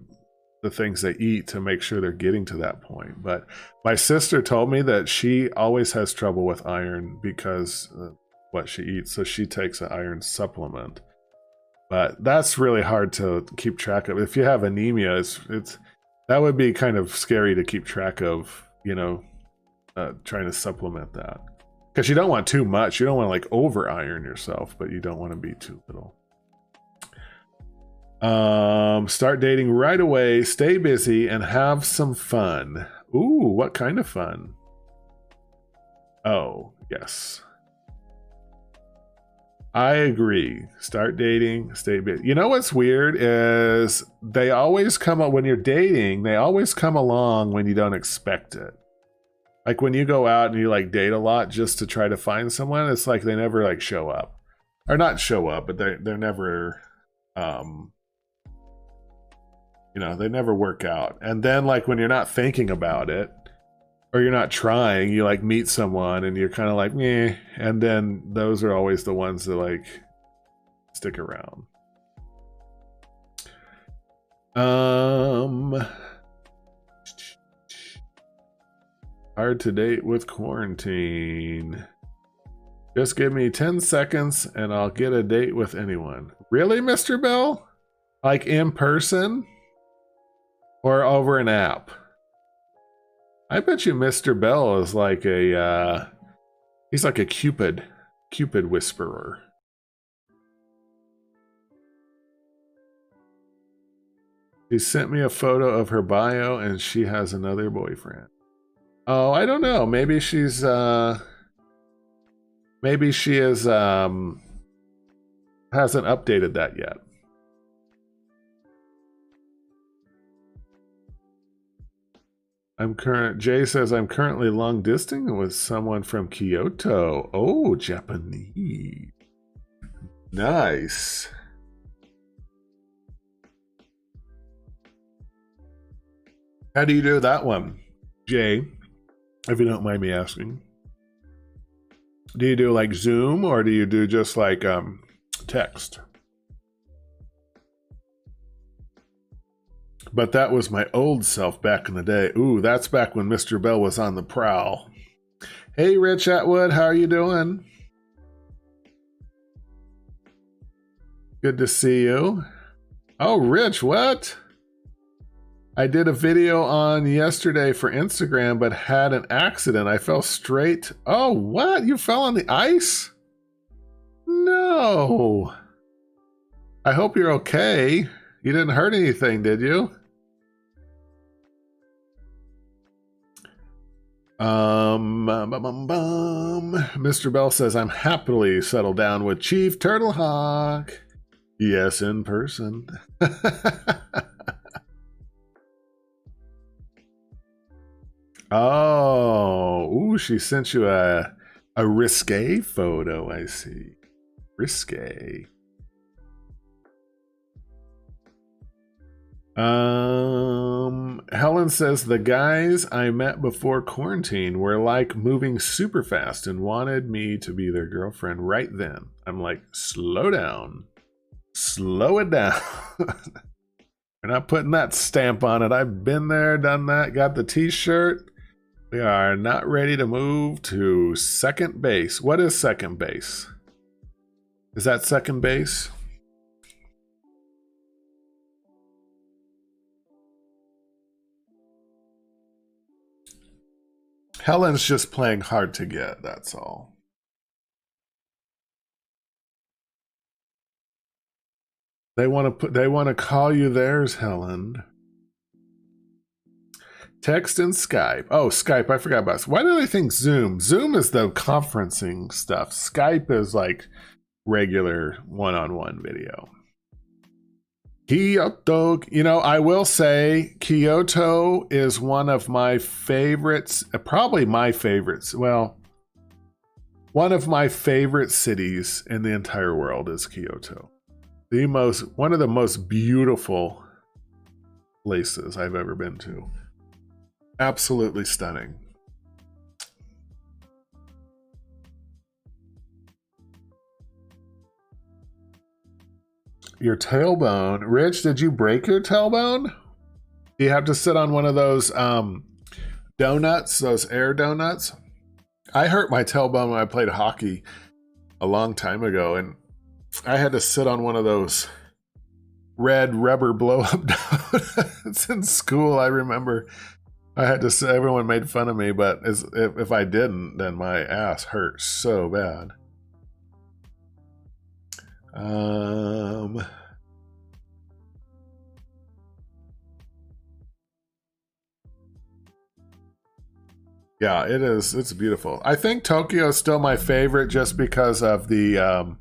things they eat to make sure they're getting to that point. But my sister told me that she always has trouble with iron because of what she eats, so she takes an iron supplement. But that's really hard to keep track of. If you have anemia, it's that would be kind of scary to keep track of, trying to supplement that. Because you don't want too much. You don't want to like over iron yourself, but you don't want to be too little. Start dating right away, stay busy, and have some fun. Ooh, what kind of fun? Oh, yes. I agree. Start dating, stay busy. You know what's weird is they always come up when you're dating, they always come along when you don't expect it. Like when you go out and you like date a lot just to try to find someone, it's like they never like show up. Or not show up, but they're never they never work out. And then like when you're not thinking about it or you're not trying, you like meet someone and you're kind of like, meh. And then those are always the ones that like stick around. Hard to date with quarantine. Just give me 10 seconds and I'll get a date with anyone. Really, Mr. Bell? Like in person? Or over an app? I bet you Mr. Bell is like he's like a Cupid whisperer. She sent me a photo of her bio and she has another boyfriend. Oh, I don't know. Maybe she is hasn't updated that yet. Jay says I'm currently long distance with someone from Kyoto. Oh, Japanese. Nice. How do you do that one, Jay? If you don't mind me asking. Do you do like Zoom or do you do just like text? But that was my old self back in the day. Ooh, that's back when Mr. Bell was on the prowl. Hey, Rich Atwood, how are you doing? Good to see you. Oh, Rich, what? I did a video on yesterday for Instagram, but had an accident. I fell straight. Oh, what? You fell on the ice? No. I hope you're okay. You didn't hurt anything, did you? Mr. Bell says, I'm happily settled down with Chief TurtleHawk. Yes, in person. Oh, ooh, she sent you a risque photo, I see. Risque. Helen says the guys I met before quarantine were like moving super fast and wanted me to be their girlfriend right then. I'm like, slow down. Slow it down. We're not putting that stamp on it. I've been there, done that, got the t-shirt. We are not ready to move to second base. What is second base? Is that second base? Helen's just playing hard to get, that's all. They want to call you theirs, Helen. Text and Skype. Oh, Skype, I forgot about this. Why do they think Zoom? Zoom is the conferencing stuff. Skype is like regular one-on-one video. Kyoto, I will say Kyoto is one of my favorites, probably my favorites. Well, one of my favorite cities in the entire world is Kyoto. One of the most beautiful places I've ever been to. Absolutely stunning. Your tailbone. Rich, did you break your tailbone? Do you have to sit on one of those donuts, those air donuts? I hurt my tailbone when I played hockey a long time ago, and I had to sit on one of those red rubber blow-up donuts in school. I remember I had to say, everyone made fun of me, but if I didn't, then my ass hurt so bad. Yeah, it is. It's beautiful. I think Tokyo is still my favorite just because of the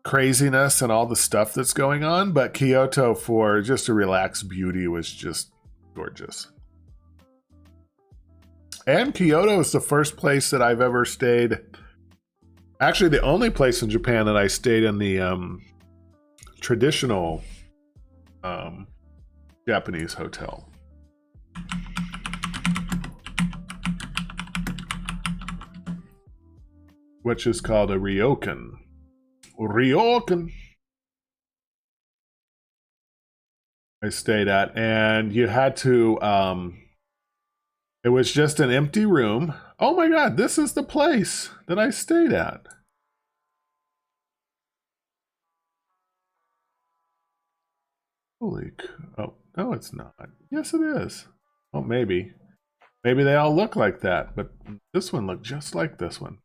craziness and all the stuff that's going on, but Kyoto for just a relaxed beauty was just gorgeous. And Kyoto is the first place that I've ever stayed. Actually, the only place in Japan that I stayed in the traditional Japanese hotel. Which is called a ryokan. Ryokan. I stayed at, and you had to, it was just an empty room. Oh my God, this is the place that I stayed at. Holy, oh, no, it's not. Yes, it is. Oh, maybe. Maybe they all look like that, but this one looked just like this one.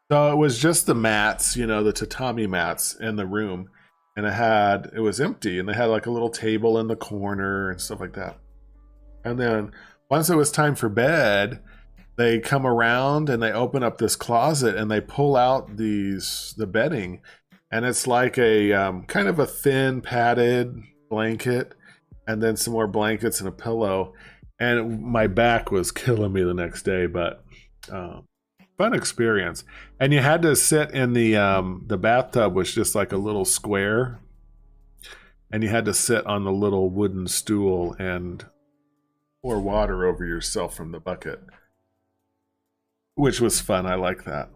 So it was just the mats, the tatami mats in the room, and it was empty, and they had like a little table in the corner and stuff like that. And then once it was time for bed, they come around and they open up this closet and they pull out the bedding, and it's like a kind of a thin padded blanket, and then some more blankets and a pillow. And my back was killing me the next day, but fun experience. And you had to sit in the bathtub was just like a little square, and you had to sit on the little wooden stool and pour water over yourself from the bucket, which was fun. I like that,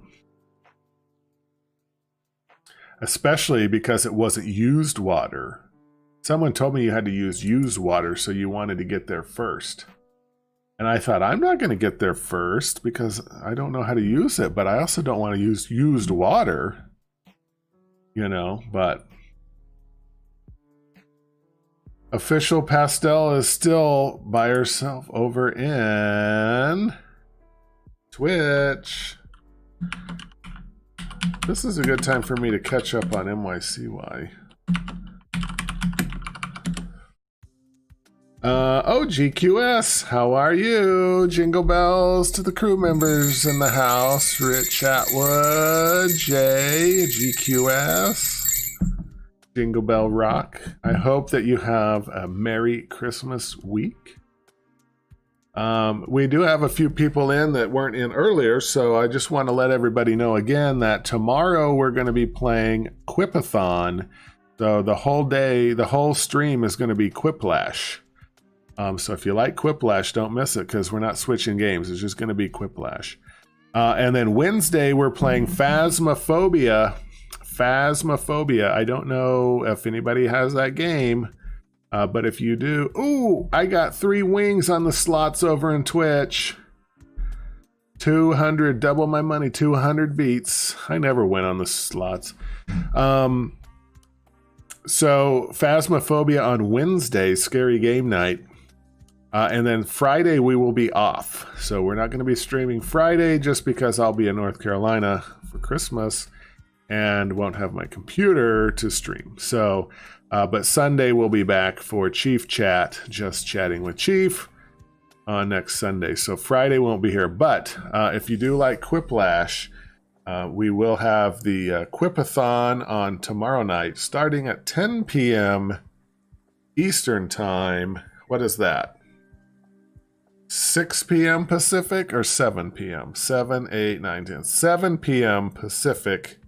especially because it wasn't used water. Someone told me you had to use used water, so you wanted to get there first. And I thought, I'm not going to get there first because I don't know how to use it, but I also don't want to use used water, but Official Pastel is still by herself over in Twitch. This is a good time for me to catch up on NYCY. GQS, how are you? Jingle bells to the crew members in the house. Rich, Atwood, Jay, GQS, Jingle Bell Rock. I hope that you have a Merry Christmas week. We do have a few people in that weren't in earlier, so I just want to let everybody know again that tomorrow we're going to be playing Quipathon. So the whole day, the whole stream is going to be Quiplash. So if you like Quiplash, don't miss it because we're not switching games. It's just going to be Quiplash. And then Wednesday, we're playing Phasmophobia. Phasmophobia. I don't know if anybody has that game, but if you do... Ooh, I got 3 wings on the slots over in Twitch. 200, double my money, 200 beats. I never win on the slots. So Phasmophobia on Wednesday, scary game night. And then Friday we will be off. So we're not going to be streaming Friday just because I'll be in North Carolina for Christmas and won't have my computer to stream. So, but Sunday we'll be back for Chief Chat, just chatting with Chief on next Sunday. So Friday won't be here. But if you do like Quiplash, we will have the Quipathon on tomorrow night starting at 10 p.m. Eastern Time. What is that? 6 p.m. Pacific or 7 p.m.? 7, 8, 9, 10. 7 p.m. Pacific,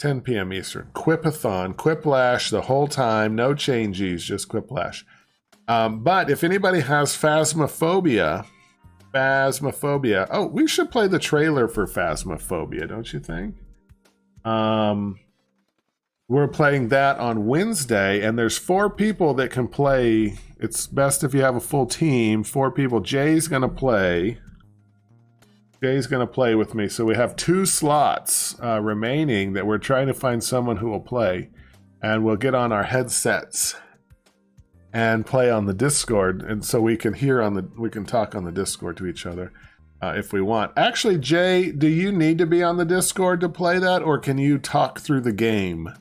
10 p.m. Eastern. Quipathon, Quiplash the whole time, no changes, just Quiplash. But if anybody has Phasmophobia, oh, we should play the trailer for Phasmophobia, don't you think? We're playing that on Wednesday, and there's 4 people that can play. It's best if you have a full team. 4 people. Jay's gonna play. Jay's gonna play with me, so we have 2 slots remaining that we're trying to find someone who will play, and we'll get on our headsets and play on the Discord, and so we can talk on the Discord to each other if we want. Actually, Jay, do you need to be on the Discord to play that, or can you talk through the game?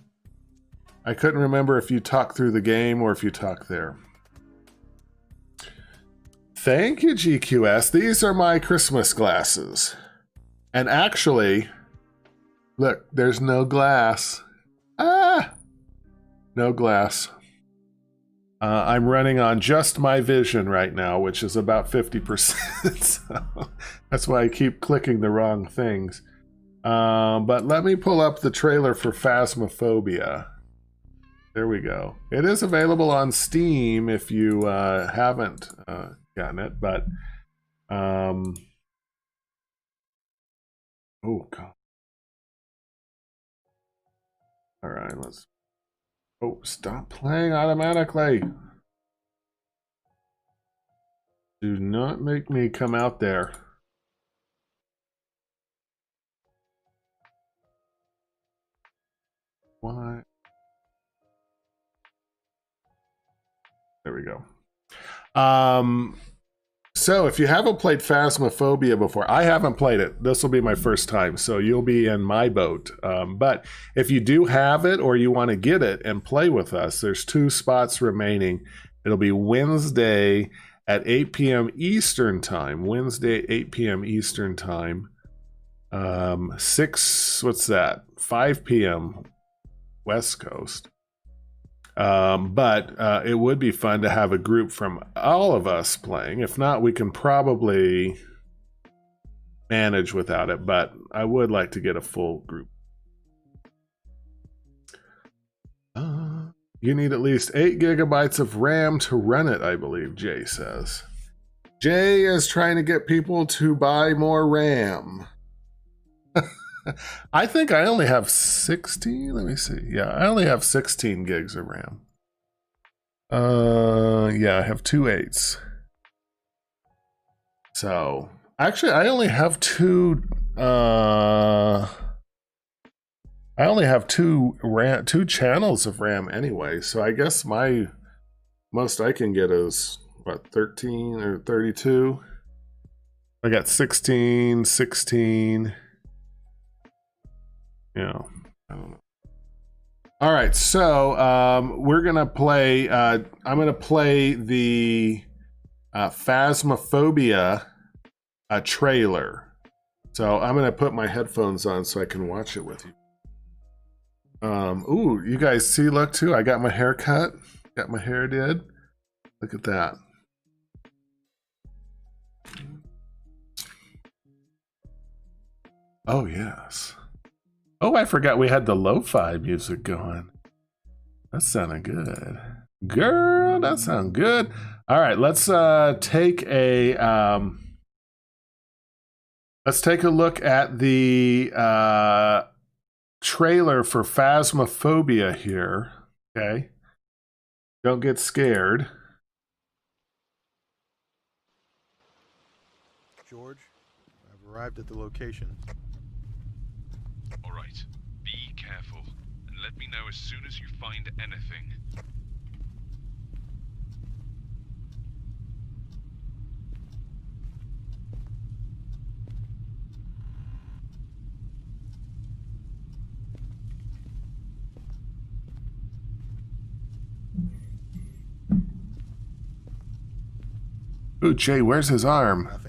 I couldn't remember if you talk through the game or if you talk there. Thank you, GQS. These are my Christmas glasses. And actually, look, there's no glass. No glass. I'm running on just my vision right now, which is about 50%. So that's why I keep clicking the wrong things. But let me pull up the trailer for Phasmophobia. There we go. It is available on Steam if you haven't gotten it, but oh god. All right, let's. Oh, stop playing automatically. Do not make me come out there. Why? There we go. So if you haven't played Phasmophobia before, I haven't played it. This will be my first time, so you'll be in my boat. But if you do have it or you want to get it and play with us, there's 2 spots remaining. It'll be Wednesday at 8 p.m. Eastern time. Wednesday at 8 p.m. Eastern time. 5 p.m. West Coast. But it would be fun to have a group from all of us playing. If not, we can probably manage without it, but I would like to get a full group. You need at least 8 gigabytes of RAM to run it, I believe Jay says. Jay is trying to get people to buy more RAM. I think I only have 16. Let me see. Yeah, I only have 16 gigs of RAM. Yeah, I have 2 8s. So, actually, I only have 2. I only have 2 channels of RAM anyway. So I guess my most I can get is what, 13 or 32. I got 16. Yeah, I don't know. All right, so we're gonna play. I'm gonna play the Phasmophobia trailer. So I'm gonna put my headphones on so I can watch it with you. Ooh, you guys see? Look too. I got my hair cut. Got my hair did. Look at that. Oh yes. Oh, I forgot we had the lo-fi music going. That sounded good. Girl, that sounded good. All right, let's take a look at the trailer for Phasmophobia here. Okay. Don't get scared. George, I've arrived at the location. All right, be careful, and let me know as soon as you find anything. Ooh, Jay, where's his arm? Nothing.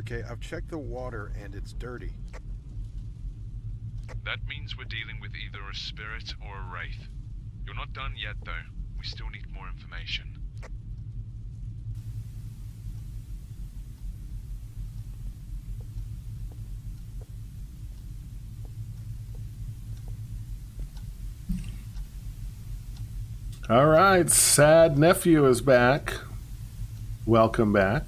Okay, I've checked the water and it's dirty. That means we're dealing with either a spirit or a wraith. You're not done yet, though. We still need more information. All right, Sad Nephew is back. Welcome back.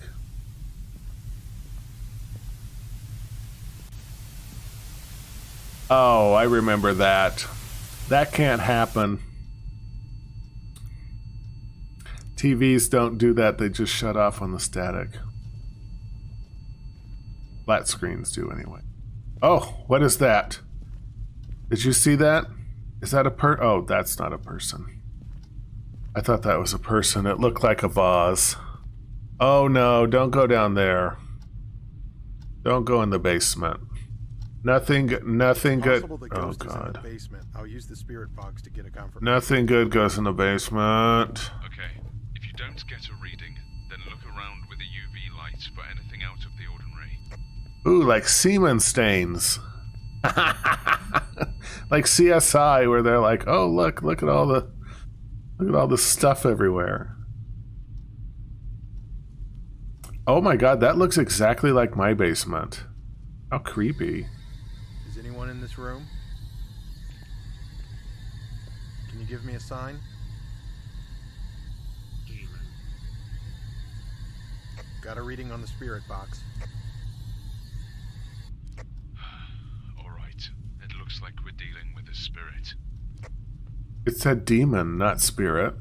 Oh, I remember that. That can't happen. TVs don't do that. They just shut off on the static. Flat screens do anyway. Oh, what is that? Did you see that? Is that a Oh, that's not a person. I thought that was a person. It looked like a vase. Oh no, don't go down there. Don't go in the basement. Nothing good. Oh god. Basement. I'll use the spirit box to get a confirmation. Nothing good goes in the basement. Okay, if you don't get a reading, then look around with a UV light for anything out of the ordinary. Ooh, like semen stains. Like CSI, where they're like, oh look at all the stuff everywhere. Oh my god, that looks exactly like my basement. How creepy. Is anyone in this room? Can you give me a sign? Got a reading on the spirit box. Alright, it looks like we're dealing with a spirit. It said demon, not spirit.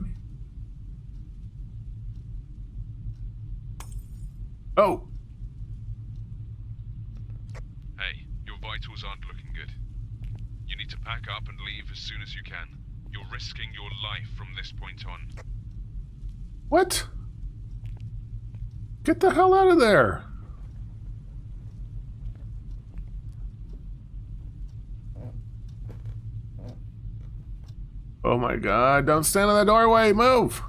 Oh! Hey, your vitals aren't looking good. You need to pack up and leave as soon as you can. You're risking your life from this point on. What? Get the hell out of there! Oh my god, don't stand in the doorway, move!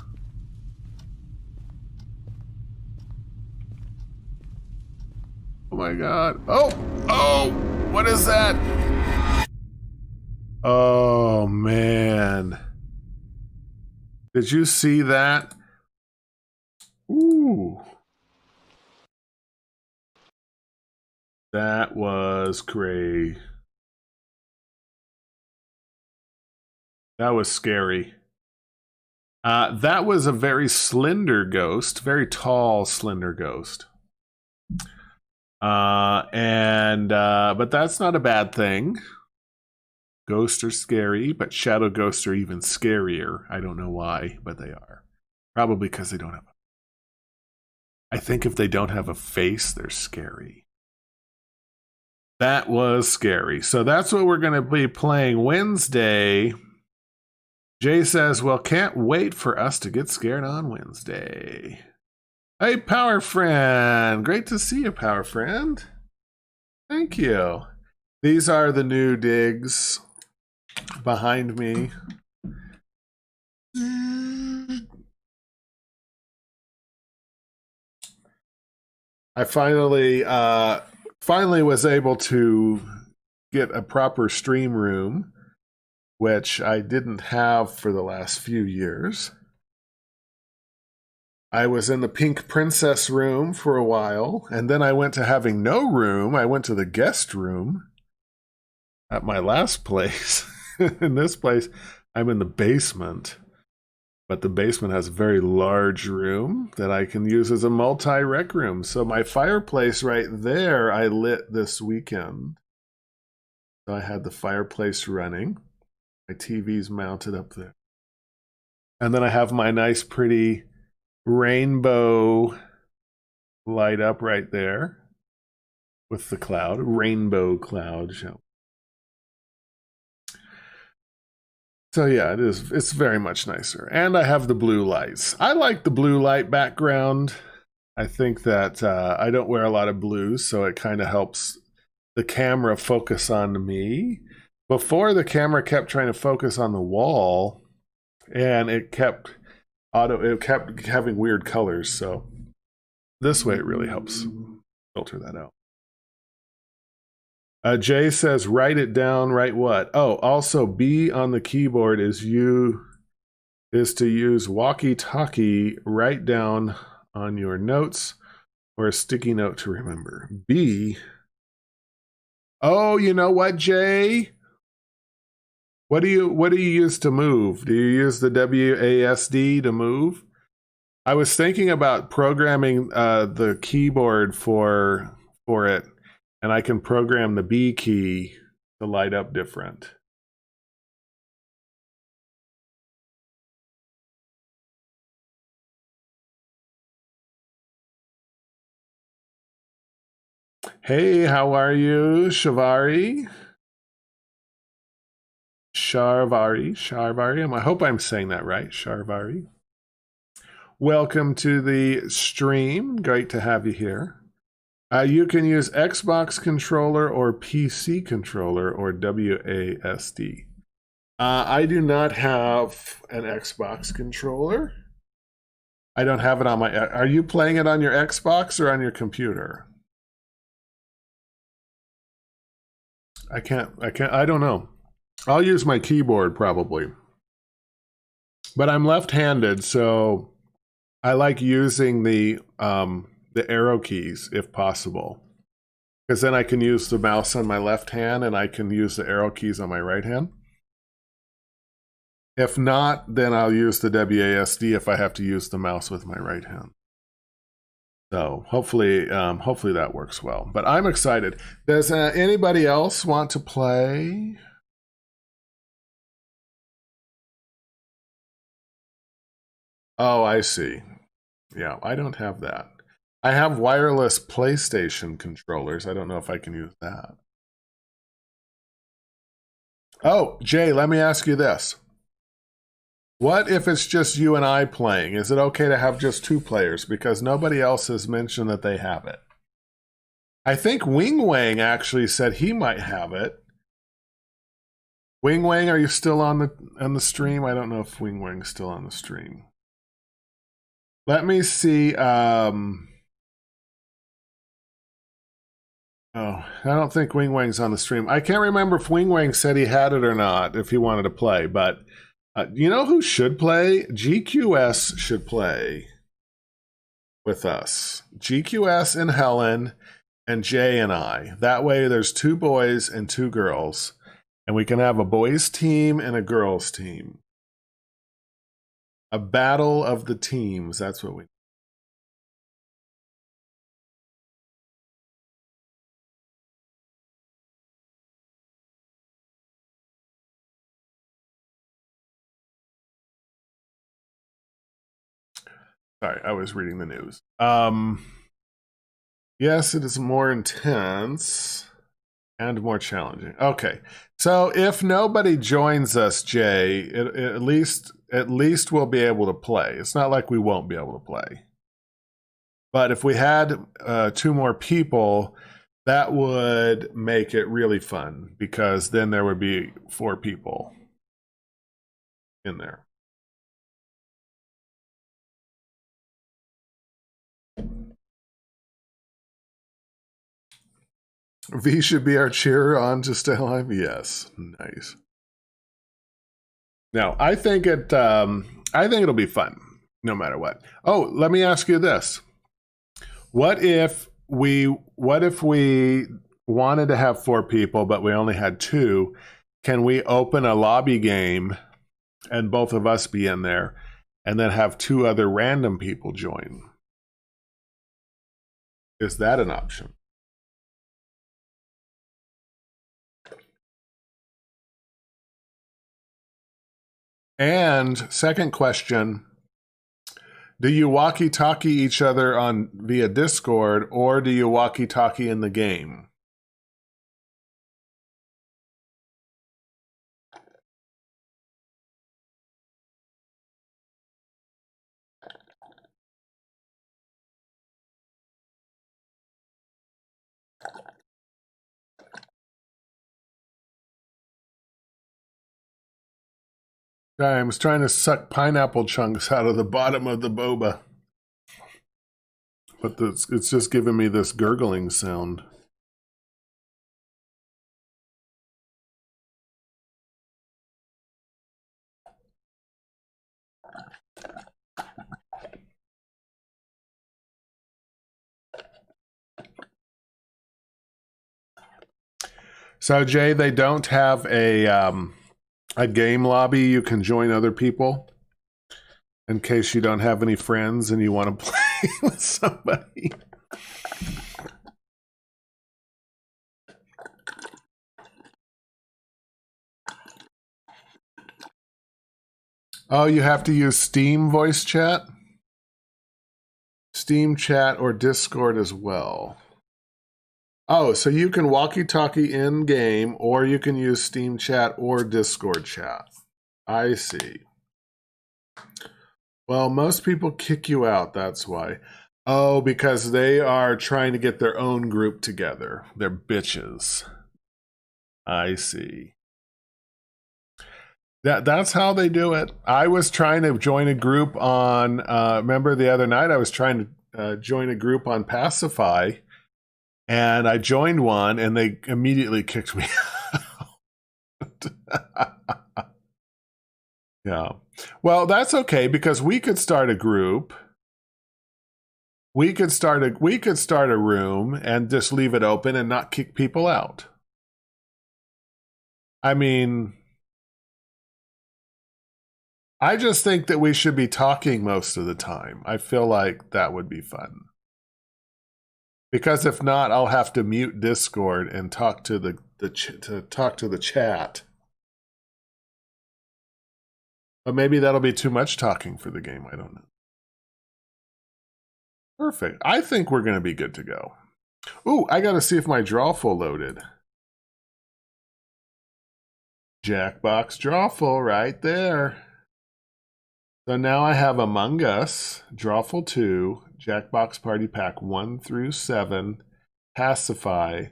Oh my god. Oh, what is that? Oh man. Did you see that? Ooh. That was crazy. That was scary. That was a very slender ghost, very tall, slender ghost. But that's not a bad thing. Ghosts are scary, but shadow ghosts are even scarier. I don't know why, but they are. Probably because they don't have I think if they don't have a face, they're scary. That was scary. So that's what we're going to be playing Wednesday. Jay says, well, can't wait for us to get scared on Wednesday. Hey, Power Friend. Great to see you, Power Friend. Thank you. These are the new digs behind me. I finally was able to get a proper stream room, which I didn't have for the last few years. I was in the Pink Princess room for a while, and then I went to having no room. I went to the guest room at my last place. In this place, I'm in the basement, but the basement has a very large room that I can use as a multi-rec room. So my fireplace right there, I lit this weekend. So I had the fireplace running. My TV's mounted up there. And then I have my nice, pretty rainbow light up right there with the cloud, rainbow cloud show. So yeah, it's very much nicer. And I have the blue lights. I like the blue light background. I think that I don't wear a lot of blues, so it kind of helps the camera focus on me. Before, the camera kept trying to focus on the wall, and it kept having weird colors, so this way it really helps filter that out. Jay says, write it down. Write what? Oh, also B on the keyboard is to use walkie-talkie. Write down on your notes or a sticky note to remember. B. Oh, you know what, Jay? What do you use to move? Do you use the WASD to move? I was thinking about programming the keyboard for it, and I can program the B key to light up different. Hey, how are you, Shavari? Sharvari. I hope I'm saying that right, Sharvari. Welcome to the stream. Great to have you here. You can use Xbox controller or PC controller or WASD. I do not have an Xbox controller. I don't have it on my... Are you playing it on your Xbox or on your computer? I don't know. I'll use my keyboard probably. But I'm left-handed, so I like using the arrow keys if possible. Because then I can use the mouse on my left hand and I can use the arrow keys on my right hand. If not, then I'll use the WASD if I have to use the mouse with my right hand. So hopefully that works well. But I'm excited. Does anybody else want to play? Oh, I see. Yeah, I don't have that. I have wireless PlayStation controllers. I don't know if I can use that. Oh, Jay, let me ask you this. What if it's just you and I playing? Is it okay to have just 2 players? Because nobody else has mentioned that they have it. I think Wing Wang actually said he might have it. Wing Wang, are you still on the stream? I don't know if Wing Wang's still on the stream. Let me see. Oh, I don't think Wing Wang's on the stream. I can't remember if Wing Wang said he had it or not, if he wanted to play, but you know who should play? GQS should play with us. GQS and Helen and Jay and I. That way there's 2 boys and 2 girls, and we can have a boys team and a girls team. A battle of the teams. That's what we... Sorry, I was reading the news. Yes, it is more intense and more challenging. Okay, so if nobody joins us, Jay, at least we'll be able to play. It's not like we won't be able to play. But if we had 2 more people, that would make it really fun, because then there would be 4 people in there. V should be our cheer on to stay alive. Yes, nice. Now, I think it'll be fun, no matter what. Oh, let me ask you this: What if we wanted to have 4 people, but we only had 2? Can we open a lobby game, and both of us be in there, and then have 2 other random people join? Is that an option? And second question, do you walkie-talkie each other via Discord, or do you walkie-talkie in the game? I was trying to suck pineapple chunks out of the bottom of the boba. But it's just giving me this gurgling sound. So Jay, they don't have a game lobby you can join other people in case you don't have any friends and you want to play with somebody. Oh, you have to use Steam voice chat? Steam chat or Discord as well. Oh, so you can walkie-talkie in-game, or you can use Steam chat or Discord chat. I see. Well, most people kick you out, that's why. Oh, because they are trying to get their own group together. They're bitches. I see. That's how they do it. I was trying to join a group on, remember the other night I was trying to join a group on Pacify, and I joined one and they immediately kicked me out. Yeah. Well, that's okay because we could start a group. We could start a room and just leave it open and not kick people out. I mean, I just think that we should be talking most of the time. I feel like that would be fun. Because if not, I'll have to mute Discord and talk to the chat. But maybe that'll be too much talking for the game. I don't know. Perfect. I think we're going to be good to go. Ooh, I got to see if my drawful loaded. Jackbox drawful right there. So now I have Among Us, Drawful 2, Jackbox Party Pack 1 through 7, Pacify,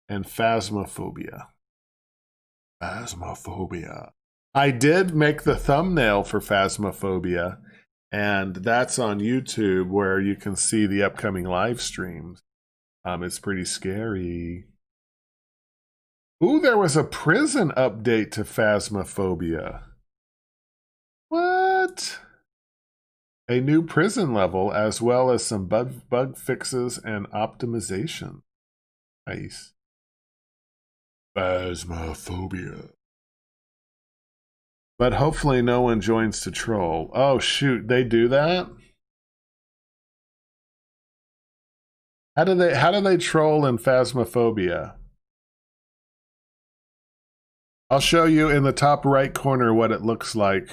and Phasmophobia. Phasmophobia. I did make the thumbnail for Phasmophobia, and that's on YouTube where you can see the upcoming live streams. It's pretty scary. Ooh, there was a prison update to Phasmophobia. What? A new prison level, as well as some bug fixes and optimization. Nice. Phasmophobia. But hopefully no one joins to troll. Oh shoot, they do that? How do they troll in Phasmophobia? I'll show you in the top right corner what it looks like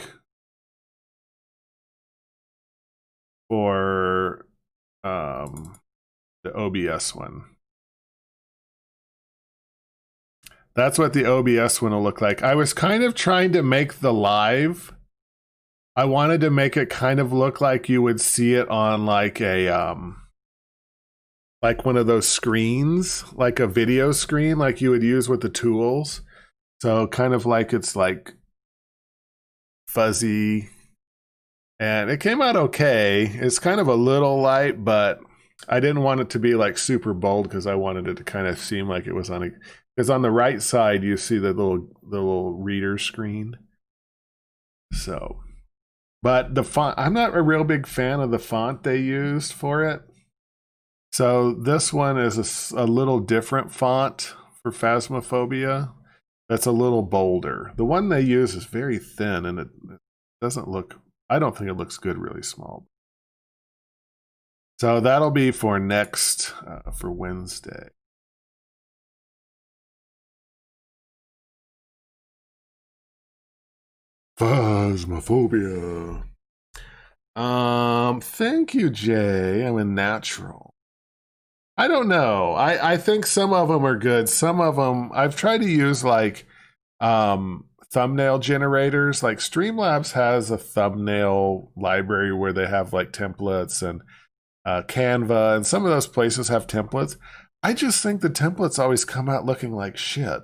for the OBS one. That's what the OBS one will look like. I was kind of trying to make the live. I wanted to make it kind of look like you would see it on like a like one of those screens, like a video screen like you would use with the tools. So kind of like it's like fuzzy. And it came out okay. It's kind of a little light, but I didn't want it to be like super bold because I wanted it to kind of seem like it was on a, because on the right side you see the little reader screen. So, but the font, I'm not a real big fan of the font they used for it. So this one is a little different font for Phasmophobia. That's a little bolder. The one they use is very thin and it doesn't look, I don't think it looks good really small. So that'll be for next, for Wednesday. Phasmophobia. Thank you, Jay. I'm a natural. I don't know. I think some of them are good. Some of them, I've tried to use like thumbnail generators. Like Streamlabs has a thumbnail library where they have like templates, and Canva and some of those places have templates. I just think the templates always come out looking like shit.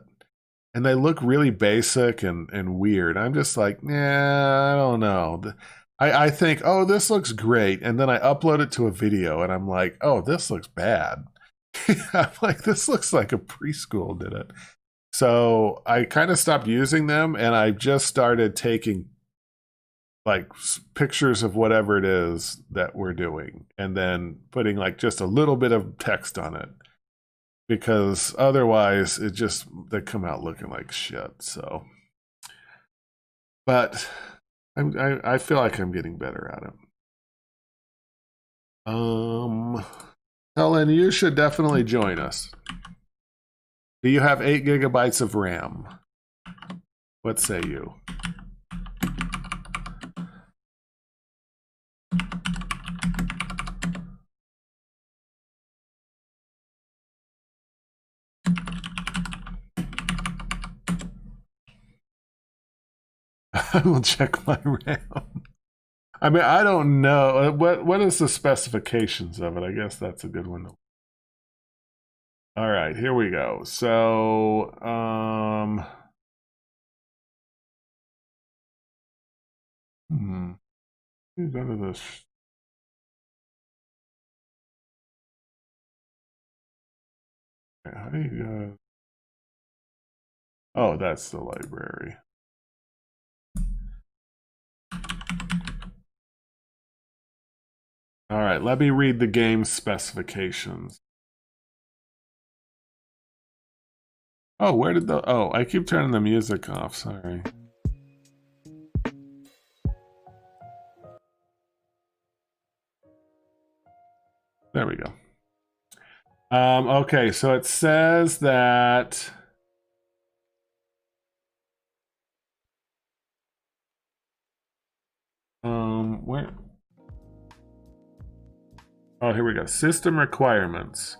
And they look really basic and weird. I'm just like, nah, I don't know. I think, oh, this looks great. And then I upload it to a video and I'm like, oh, this looks bad. I'm like, this looks like a preschool did it. So I kind of stopped using them and I just started taking like pictures of whatever it is that we're doing and then putting like just a little bit of text on it. Because otherwise they come out looking like shit. So, but I feel like I'm getting better at it. Helen, you should definitely join us. Do you have 8 gigabytes of RAM? What say you? I will check my RAM. I mean, I don't know. What is the specifications of it? I guess that's a good one. All right, here we go. So, you go to this. Okay, how do you go? Oh, that's the library. All right, let me read the game specifications. Oh, where did the... Oh, I keep turning the music off, sorry. There we go. Okay, so it says that... where... Oh, here we go. System requirements.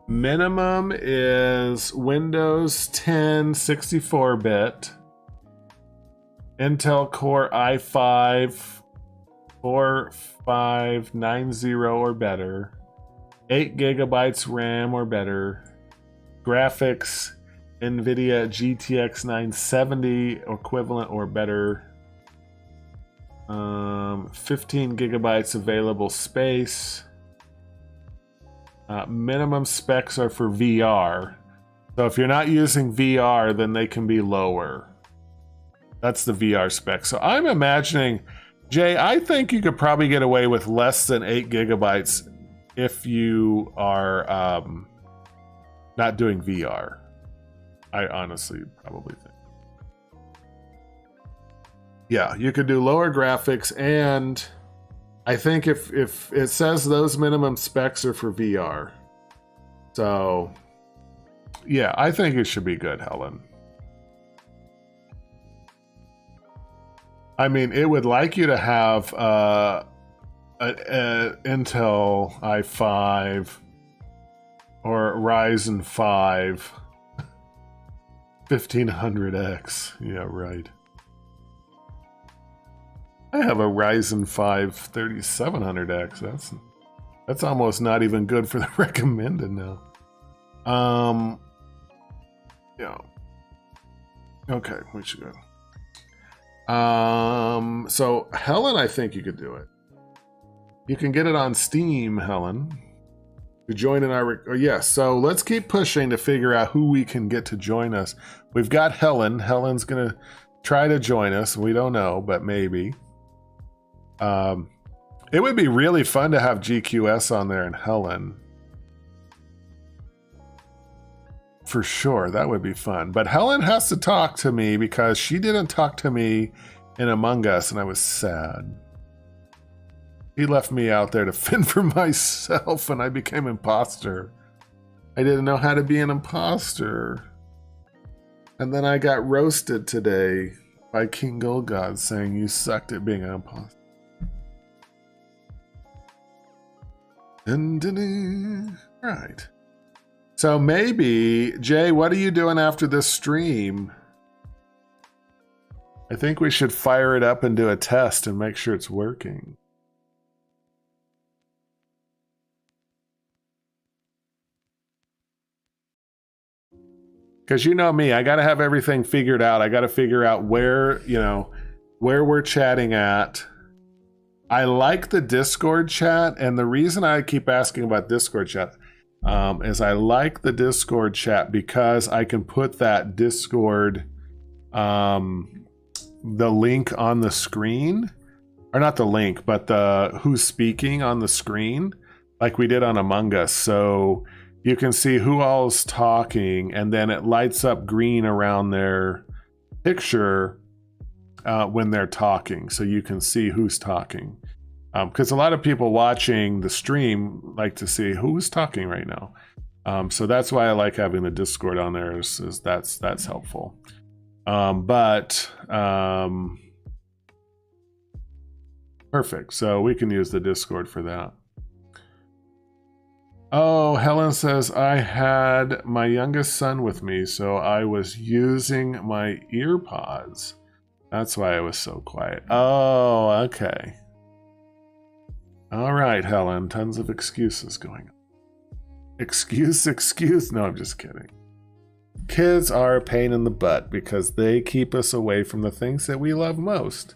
Minimum is Windows 10 64-bit, Intel Core i5 4590 or better, 8 gigabytes RAM or better, graphics NVIDIA GTX 970 equivalent or better, 15 gigabytes available space. Minimum specs are for VR. So if you're not using VR, then they can be lower. That's the VR spec. So I'm imagining, Jay, I think you could probably get away with less than 8 gigabytes if you are not doing VR. I honestly probably think. Yeah, you could do lower graphics, and I think if it says those minimum specs are for VR. So, yeah, I think it should be good, Helen. I mean, it would like you to have a Intel i5 or Ryzen 5 1500X. Yeah, right. I have a Ryzen 5 3700X. That's almost not even good for the recommended now. Yeah. Okay, we should go. So Helen, I think you could do it. You can get it on Steam, Helen. To join in our yes. So let's keep pushing to figure out who we can get to join us. We've got Helen. Helen's gonna try to join us. We don't know, but maybe. It would be really fun to have GQS on there and Helen. For sure, that would be fun. But Helen has to talk to me because she didn't talk to me in Among Us, and I was sad. He left me out there to fend for myself, and I became imposter. I didn't know how to be an imposter. And then I got roasted today by King Golgod saying you sucked at being an imposter. Right. So maybe, Jay, what are you doing after this stream? I think we should fire it up and do a test and make sure it's working. Because you know me, I got to have everything figured out. I got to figure out where, where we're chatting at. I like the Discord chat, and the reason I keep asking about Discord chat is I like the Discord chat because I can put that Discord, the link on the screen, or not the link, but the who's speaking on the screen, like we did on Among Us. So you can see who all's talking, and then it lights up green around their picture when they're talking, so you can see who's talking. Because a lot of people watching the stream like to see who's talking right now. So that's why I like having the Discord on there. Is that's helpful. Perfect. So we can use the Discord for that. Oh, Helen says, I had my youngest son with me, so I was using my ear pods. That's why I was so quiet. Oh, okay. All right, Helen. Tons of excuses going on. Excuse. No, I'm just kidding. Kids are a pain in the butt because they keep us away from the things that we love most,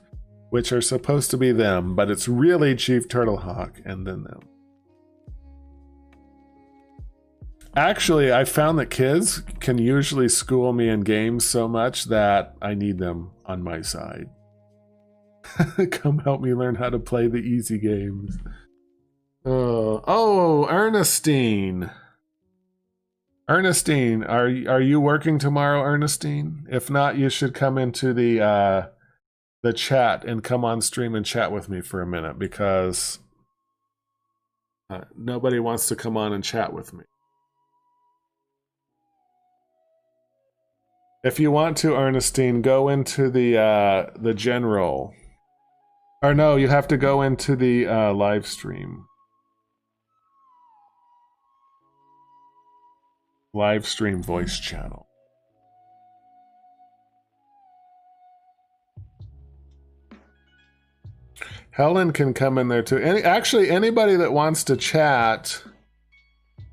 which are supposed to be them, but it's really Chief TurtleHawk and then them. Actually, I found that kids can usually school me in games so much that I need them on my side. Come help me learn how to play the easy games. Oh, Ernestine. Ernestine, are you working tomorrow, Ernestine? If not, you should come into the chat and come on stream and chat with me for a minute, because nobody wants to come on and chat with me. If you want to, Ernestine, go into the general. Or no, you have to go into the live stream. Live stream voice channel. Helen can come in there too. Actually, anybody that wants to chat,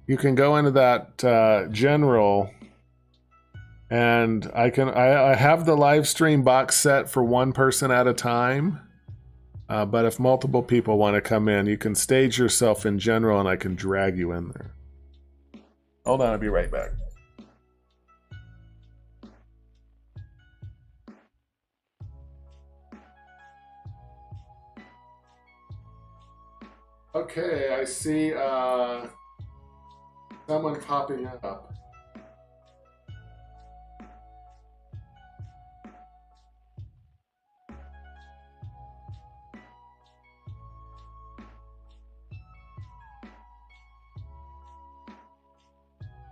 you can go into that general. And I have the live stream box set for one person at a time. But if multiple people want to come in, you can stage yourself in general and I can drag you in there. Hold on, I'll be right back. Okay, I see someone popping up.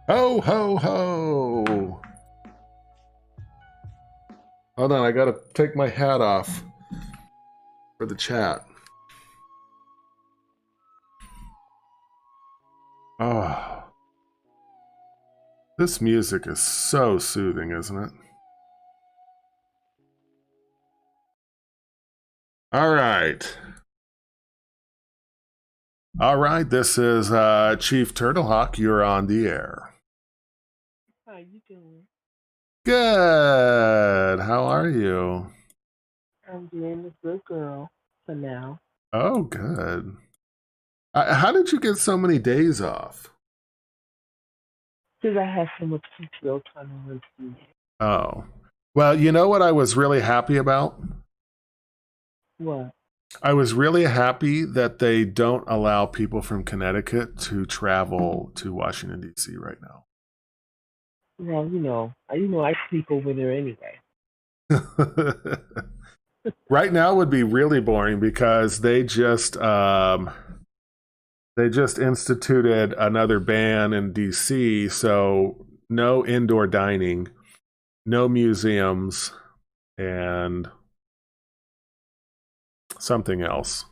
Ho, ho, ho. Hold on, I gotta take my hat off for the chat. Oh. This music is so soothing, isn't it? All right. All right, this is Chief TurtleHawk. You're on the air. How you doing? Good. How are you? I'm doing a good girl for now. Oh, good. How did you get so many days off? Because I have so much PTO trying to run through. Oh. Well, you know what I was really happy about? What? I was really happy that they don't allow people from Connecticut to travel to Washington, D.C. right now. Well, I sleep over there anyway. Right now would be really boring because they just instituted another ban in DC, so no indoor dining, no museums, and something else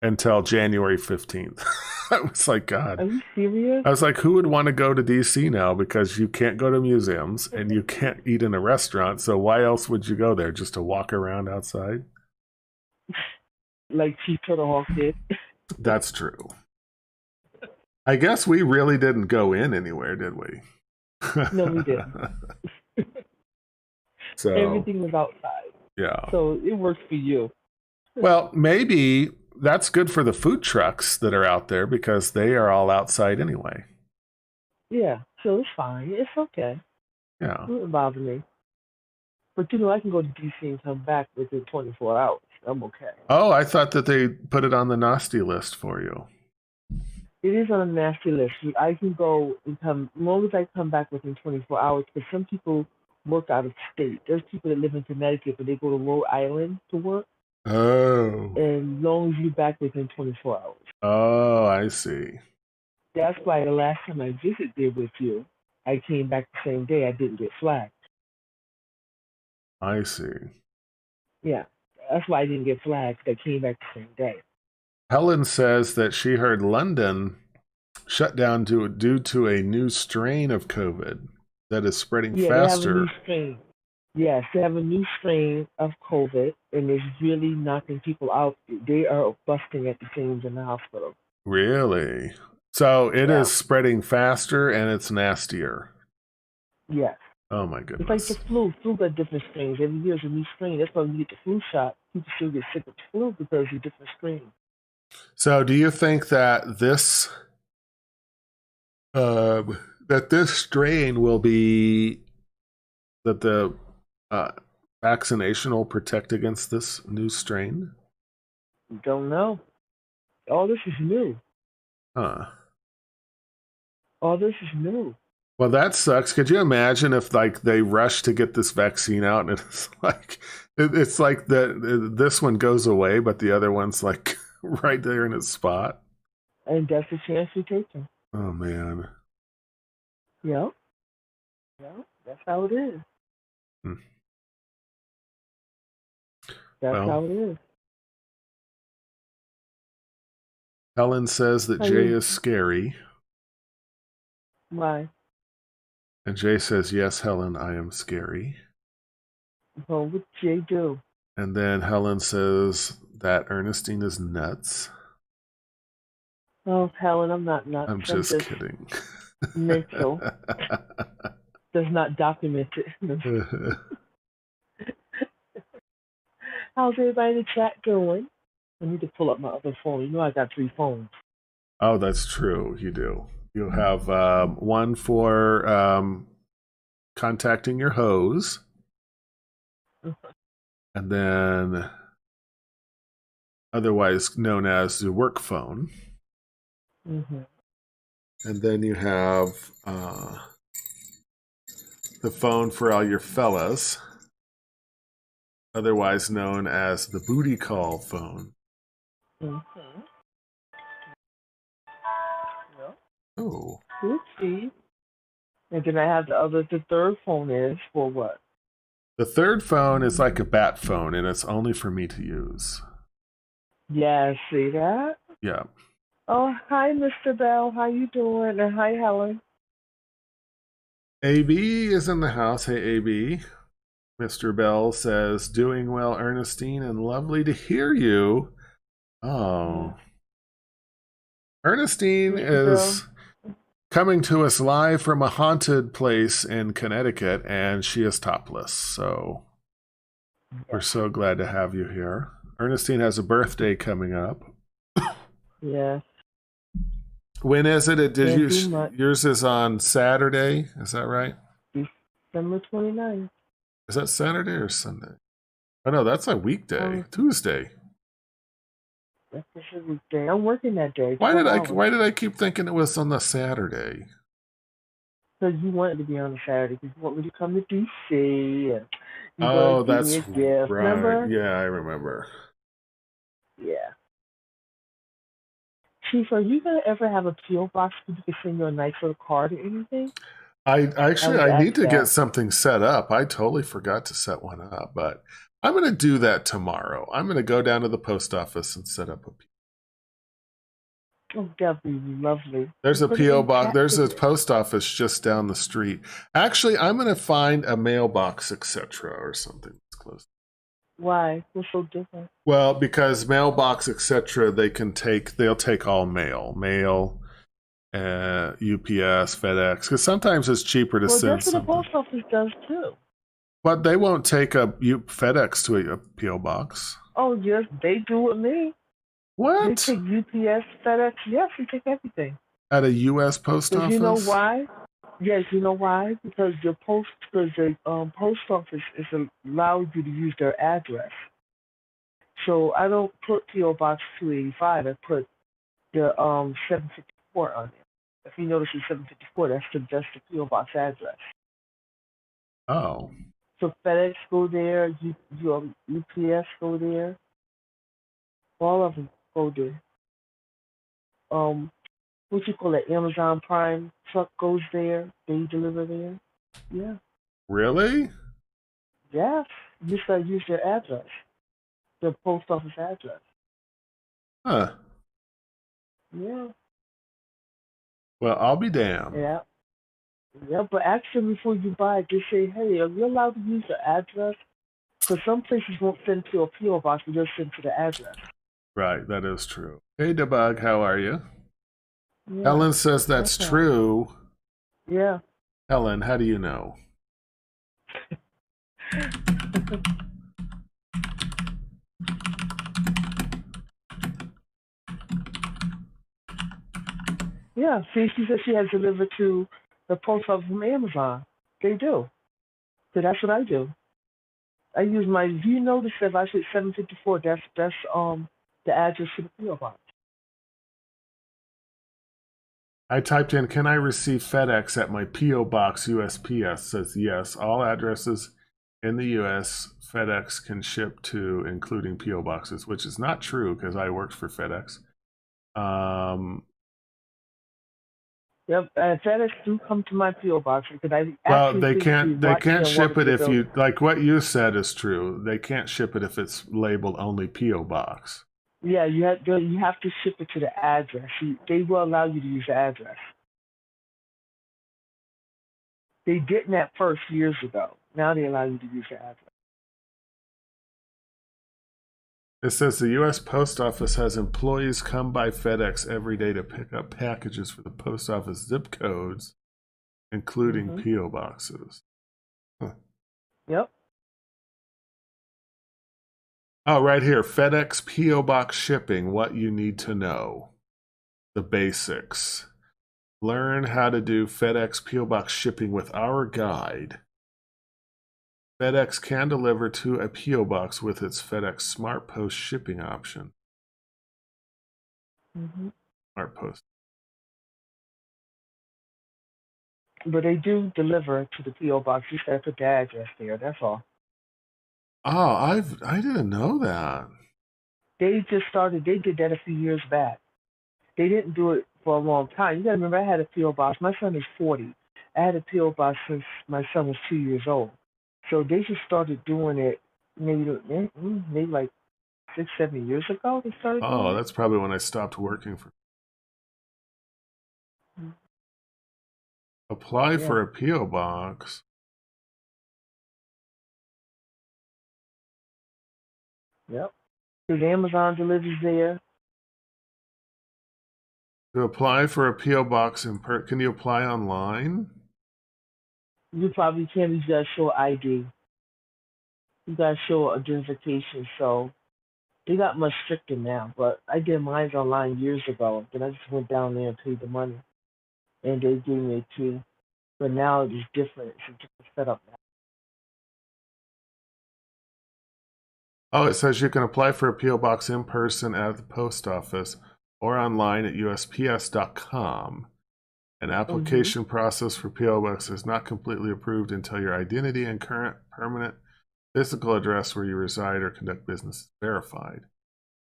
until January 15th. I was like, God. Are you serious? I was like, who would want to go to DC now? Because you can't go to museums and you can't eat in a restaurant. So why else would you go there? Just to walk around outside? Like Chief TurtleHawk did. That's true. I guess we really didn't go in anywhere, did we? No, we didn't. So everything was outside. Yeah. So it works for you. Well, maybe that's good for the food trucks that are out there because they are all outside anyway. Yeah, so it's fine. It's okay. Yeah. It wouldn't bother me. But I can go to DC and come back within 24 hours. I'm okay. Oh, I thought that they put it on the nasty list for you. It is on a nasty list. I can go and come, as long as I come back within 24 hours, because some people work out of state. There's people that live in Connecticut, but they go to Rhode Island to work. Oh. And as long as you're back within 24 hours. Oh, I see. That's why the last time I visited with you, I came back the same day. I didn't get flagged. I see. Yeah, that's why I didn't get flagged. I came back the same day. Helen says that she heard London shut down due to a new strain of COVID that is spreading faster. They have a new strain. Yes, they have a new strain of COVID, and it's really knocking people out. They are busting at the seams in the hospital. Really? So it is spreading faster and it's nastier. Yes. Oh my goodness. It's like the flu. Flu got different strains. Every year is a new strain. That's why when you get the flu shot, people still get sick of the flu because of different strains. So do you think that this strain will be that the vaccination will protect against this new strain? Don't know. All this is new. Huh. All this is new. Well, that sucks. Could you imagine if like they rush to get this vaccine out and it's like this one goes away, but the other one's like right there in its spot? And that's the chance you're taking. Oh man. Yep. That's how it is. That's how it is. Helen says that Jay is scary. Why? And Jay says, yes, Helen, I am scary. Well, what Jay do? And then Helen says that Ernestine is nuts. Oh, Helen, I'm not nuts. I'm just kidding. Mental. Does not document it. How's everybody in the chat doing? I need to pull up my other phone. You know I got 3 phones. Oh, that's true. You do. You have one for contacting your hose. And then otherwise known as the work phone. Mm-hmm. And then you have the phone for all your fellas, otherwise known as the booty call phone. Mm-hmm. Yep. Oh. Oopsie. And then I have the third phone is for what? The third phone is like a bat phone, and it's only for me to use. Yeah, see that? Yeah. Oh, hi, Mr. Bell. How you doing? And hi, Helen. AB is in the house. Hey, AB. Mr. Bell says, doing well, Ernestine, and lovely to hear you. Oh. Ernestine is coming to us live from a haunted place in Connecticut, and she is topless. So we're so glad to have you here. Ernestine has a birthday coming up. Yeah. When is it? Yours is on Saturday. Is that right? December 29th. Is that Saturday or Sunday? Oh no, that's a weekday. Tuesday. That's a weekday. I'm working that day. Why did I keep thinking it was on the Saturday? Because you wanted to be on the Saturday. Because you want me to come to DC. And that's give me a gift. right. Remember? Yeah, I remember. Yeah. Chief, are you going to ever have a P.O. box where you can send you a nice little card or anything? I need to get something set up. I totally forgot to set one up, but I'm going to do that tomorrow. I'm going to go down to the post office and set up a P.O. Oh, that'd be lovely. There's a P.O. box. There's a post office just down the street. Actually, I'm going to find a mailbox, etc., or something that's close. Why? What's so different? Well, because mailbox, etc., they'll take all mail, UPS, FedEx, because sometimes it's cheaper to send something. Well, that's what the post office does too. But they won't take a FedEx to a P.O. box. Oh, yes, they do with me. What? take UPS, FedEx. Yes, they take everything. At a U.S. post Because office? you know why? Yes, you know why? Because the post office is allowed you to use their address. So I don't put PO Box 285. I put the 754 on there. If you notice the 754, that's the PO Box address. Oh. So FedEx go there, UPS go there, all of them go there. What you call it? Amazon Prime truck goes there. They deliver there. Yeah. Really? Yes. You just gotta use their address, the post office address. Huh. Yeah. Well, I'll be damned. Yeah. Yeah, but ask them before you buy it. Just say, hey, are you allowed to use the address? Because some places won't send to a PO box, but they'll send to the address. Right, that is true. Hey, Debug, how are you? Yeah. Helen says that's true. Yeah. Helen, how do you know? Yeah, see, she said she has delivered to the post office from Amazon. They do. So that's what I do. I use my, do you notice that if I say 754, that's the address to the PO box. I typed in, can I receive FedEx at my P.O. Box USPS? Says yes. All addresses in the U.S. FedEx can ship to, including P.O. boxes, which is not true because I worked for FedEx. Yep, FedEx do come to my PO box because I well, actually they can't ship it if you, like what you said is true. They can't ship it if it's labeled only P.O. Box. Yeah, you have to ship it to the address. They will allow you to use the address. They didn't at first years ago. Now they allow you to use the address. It says the U.S. Post Office has employees come by FedEx every day to pick up packages for the post office zip codes, including P.O. boxes. Huh. Yep. Oh, right here. FedEx P.O. Box shipping, what you need to know. The basics. Learn how to do FedEx P.O. Box shipping with our guide. FedEx can deliver to a P.O. Box with its FedEx Smart Post shipping option. Smart Post. But they do deliver to the PO box. You just gotta put the address there. That's all. Oh, I didn't know that. They just started. They did that a few years back. They didn't do it for a long time. You gotta remember, I had a PO box. My son is 40. I had a PO box since my son was 2 years old. So they just started doing it maybe like 6-7 years ago. They started doing it. Oh, that's probably when I stopped working for. Apply for a P.O. box. Yep. Because Amazon delivers there. To apply for a P.O. box can you apply online? You probably can't. You gotta show ID. You gotta show identification. So they got much stricter now. But I did mine online years ago. Then I just went down there and paid the money, and they gave me a key. But now it is different. It's a different setup now. Oh, it says you can apply for a P.O. box in person at the post office or online at USPS.com. An application process for P.O. box is not completely approved until your identity and current permanent physical address where you reside or conduct business is verified.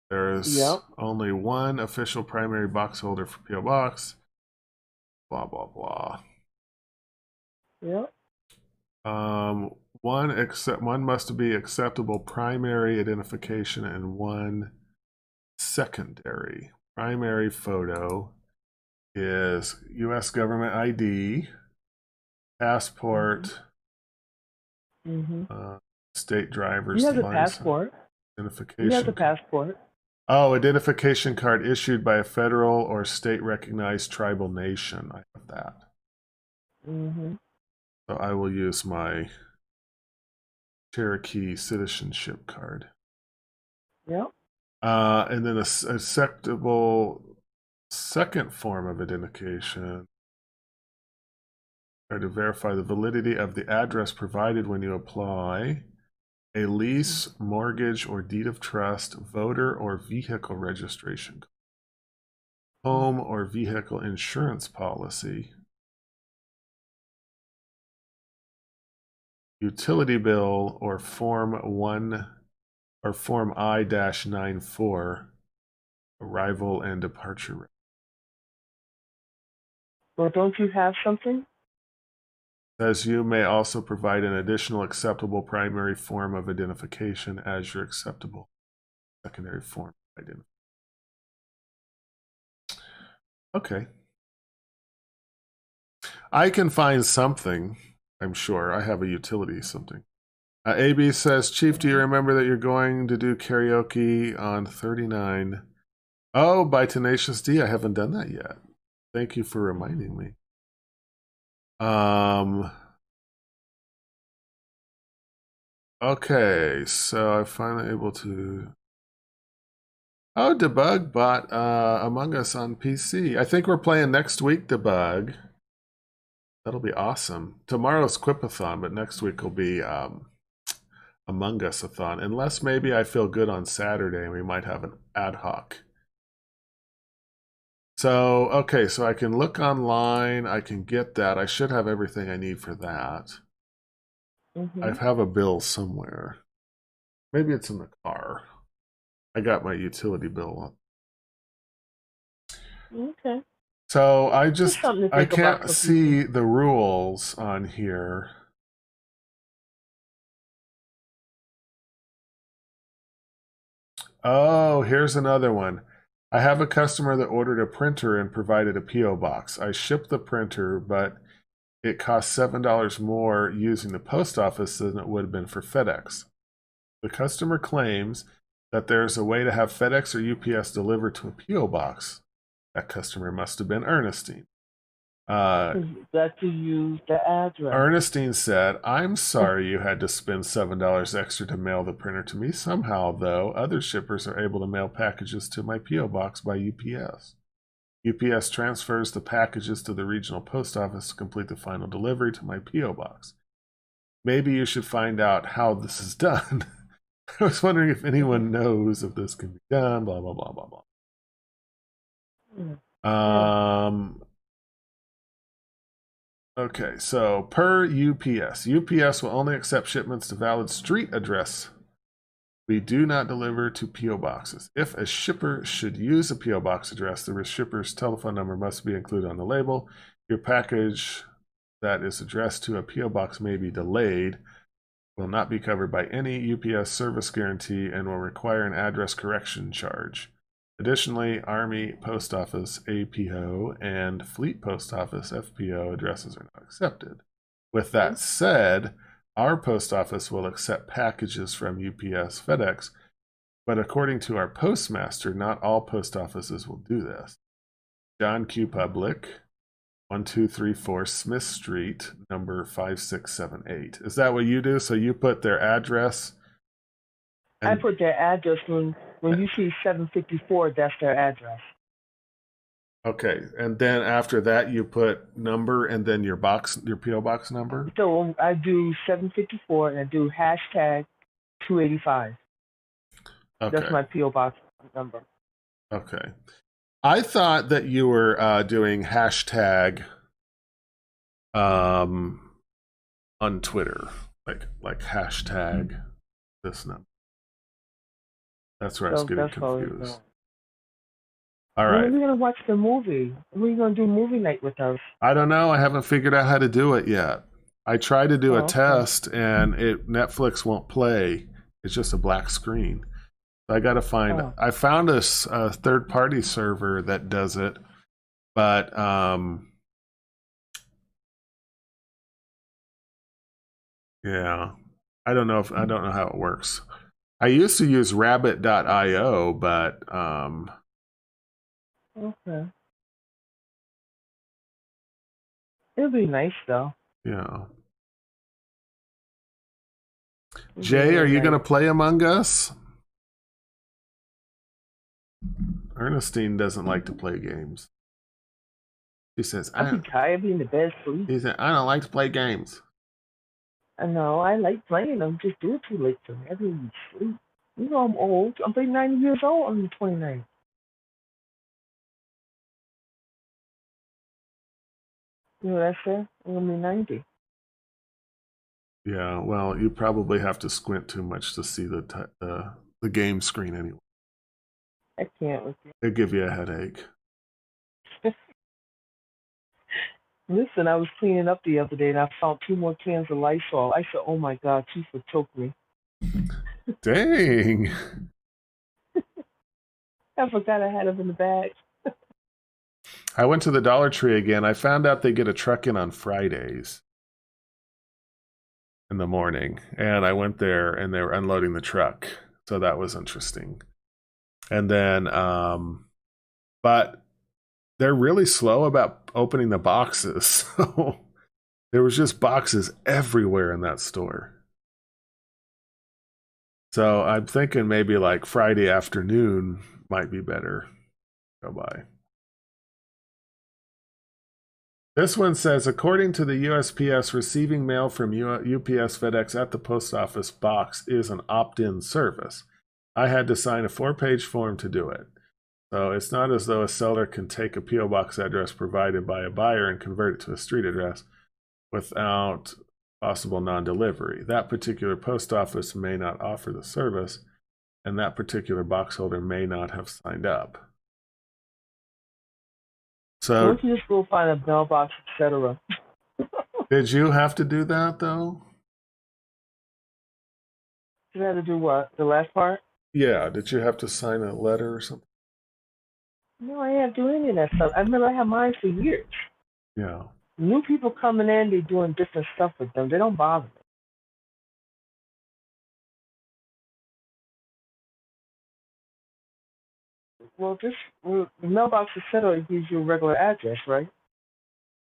There is only one official primary box holder for P.O. box. Blah, blah, blah. Yep. One must be acceptable primary identification and one secondary. Primary photo is U.S. government ID, passport, state driver's license. You have the passport. Identification. You have the passport. Oh, identification card issued by a federal or state recognized tribal nation. I have that. So I will use my Cherokee citizenship card. Yep. And then a acceptable second form of identification are to verify the validity of the address provided when you apply a lease, mortgage, or deed of trust, voter or vehicle registration, home or vehicle insurance policy, utility bill, or Form 1 or Form I-94, arrival and departure. Well, don't you have something? Says you may also provide an additional acceptable primary form of identification as your acceptable secondary form of identification. Okay. I can find something, I'm sure. I have a utility something. AB says, Chief, do you remember that you're going to do karaoke on 39? Oh, by Tenacious D. I haven't done that yet. Thank you for reminding me. Okay, so I'm finally able to... Oh, Debug bought Among Us on PC. I think we're playing next week, Debug. That'll be awesome. Tomorrow's Quipathon, but next week will be Among Us-a-thon. Unless maybe I feel good on Saturday and we might have an ad hoc. So, okay, so I can look online. I can get that. I should have everything I need for that. I have a bill somewhere. Maybe it's in the car. I got my utility bill. Okay. So I can't see the rules on here. Oh, here's another one. I have a customer that ordered a printer and provided a P.O. box. I shipped the printer, but it cost $7 more using the post office than it would have been for FedEx. The customer claims that there's a way to have FedEx or UPS delivered to a P.O. box. That customer must have been Ernestine. That to use the address. Ernestine said, I'm sorry you had to spend $7 extra to mail the printer to me. Somehow, though, other shippers are able to mail packages to my P.O. box by UPS. UPS transfers the packages to the regional post office to complete the final delivery to my P.O. box. Maybe you should find out how this is done. I was wondering if anyone knows if this can be done, blah, blah, blah, blah, blah. Okay, so per UPS. UPS will only accept shipments to valid street address. We do not deliver to P.O. boxes. If a shipper should use a P.O. box address, the shipper's telephone number must be included on the label. Your package that is addressed to a P.O. box may be delayed, will not be covered by any UPS service guarantee, and will require an address correction charge. Additionally, Army Post Office APO and Fleet Post Office FPO addresses are not accepted. With that said, our post office will accept packages from UPS, FedEx, but according to our postmaster, not all post offices will do this. John Q. Public, 1234 Smith Street, number 5678. Is that what you do? So you put their address? I put their address when you see 754, that's their address. Okay, and then after that you put number and then your P.O. box number? So I do 754 and I do hashtag 285. Okay. That's my P.O. box number. Okay. I thought that you were doing hashtag on Twitter, like hashtag this number. That's where I was getting confused. All right. When are we going to watch the movie? When are you going to do movie night with us? I don't know. I haven't figured out how to do it yet. I tried to do a test and Netflix won't play. It's just a black screen. So I got to find. I found a third-party server that does it, but yeah, I don't know how it works. I used to use rabbit.io, but okay. It'll be nice though. Yeah. Jay, are you going to play Among Us? Ernestine doesn't like to play games. She says, I'll be tired being in the bed sleep. She said, I don't like to play games. I know, I like playing them, just do it too late for me. I really need sleep. You know I'm old. I'm 90 years old on the 29th. You know what I said? I'm going to be 90. Yeah, well, you probably have to squint too much to see the game screen anyway. I can't with you. It'd give you a headache. Listen, I was cleaning up the other day and I found 2 more cans of Lysol. I said, oh my God, Chief would choke me. Dang. I forgot I had them in the bag. I went to the Dollar Tree again. I found out they get a truck in on Fridays in the morning. And I went there and they were unloading the truck. So that was interesting. And then, but they're really slow about opening the boxes. So there was just boxes everywhere in that store. So I'm thinking maybe like Friday afternoon might be better. Go by. This one says, according to the USPS, receiving mail from UPS FedEx at the post office box is an opt-in service. I had to sign a 4-page form to do it. So it's not as though a seller can take a P.O. box address provided by a buyer and convert it to a street address without possible non-delivery. That particular post office may not offer the service, and that particular box holder may not have signed up. So, why don't you just go find a mailbox, etc.? Did you have to do that, though? You had to do what? The last part? Yeah. Did you have to sign a letter or something? No, I didn't do any of that stuff. I remember I had mine for years. Yeah. New people coming in, they're doing different stuff with them. They don't bother me. Well, the mailbox, etc., gives you a regular address, right?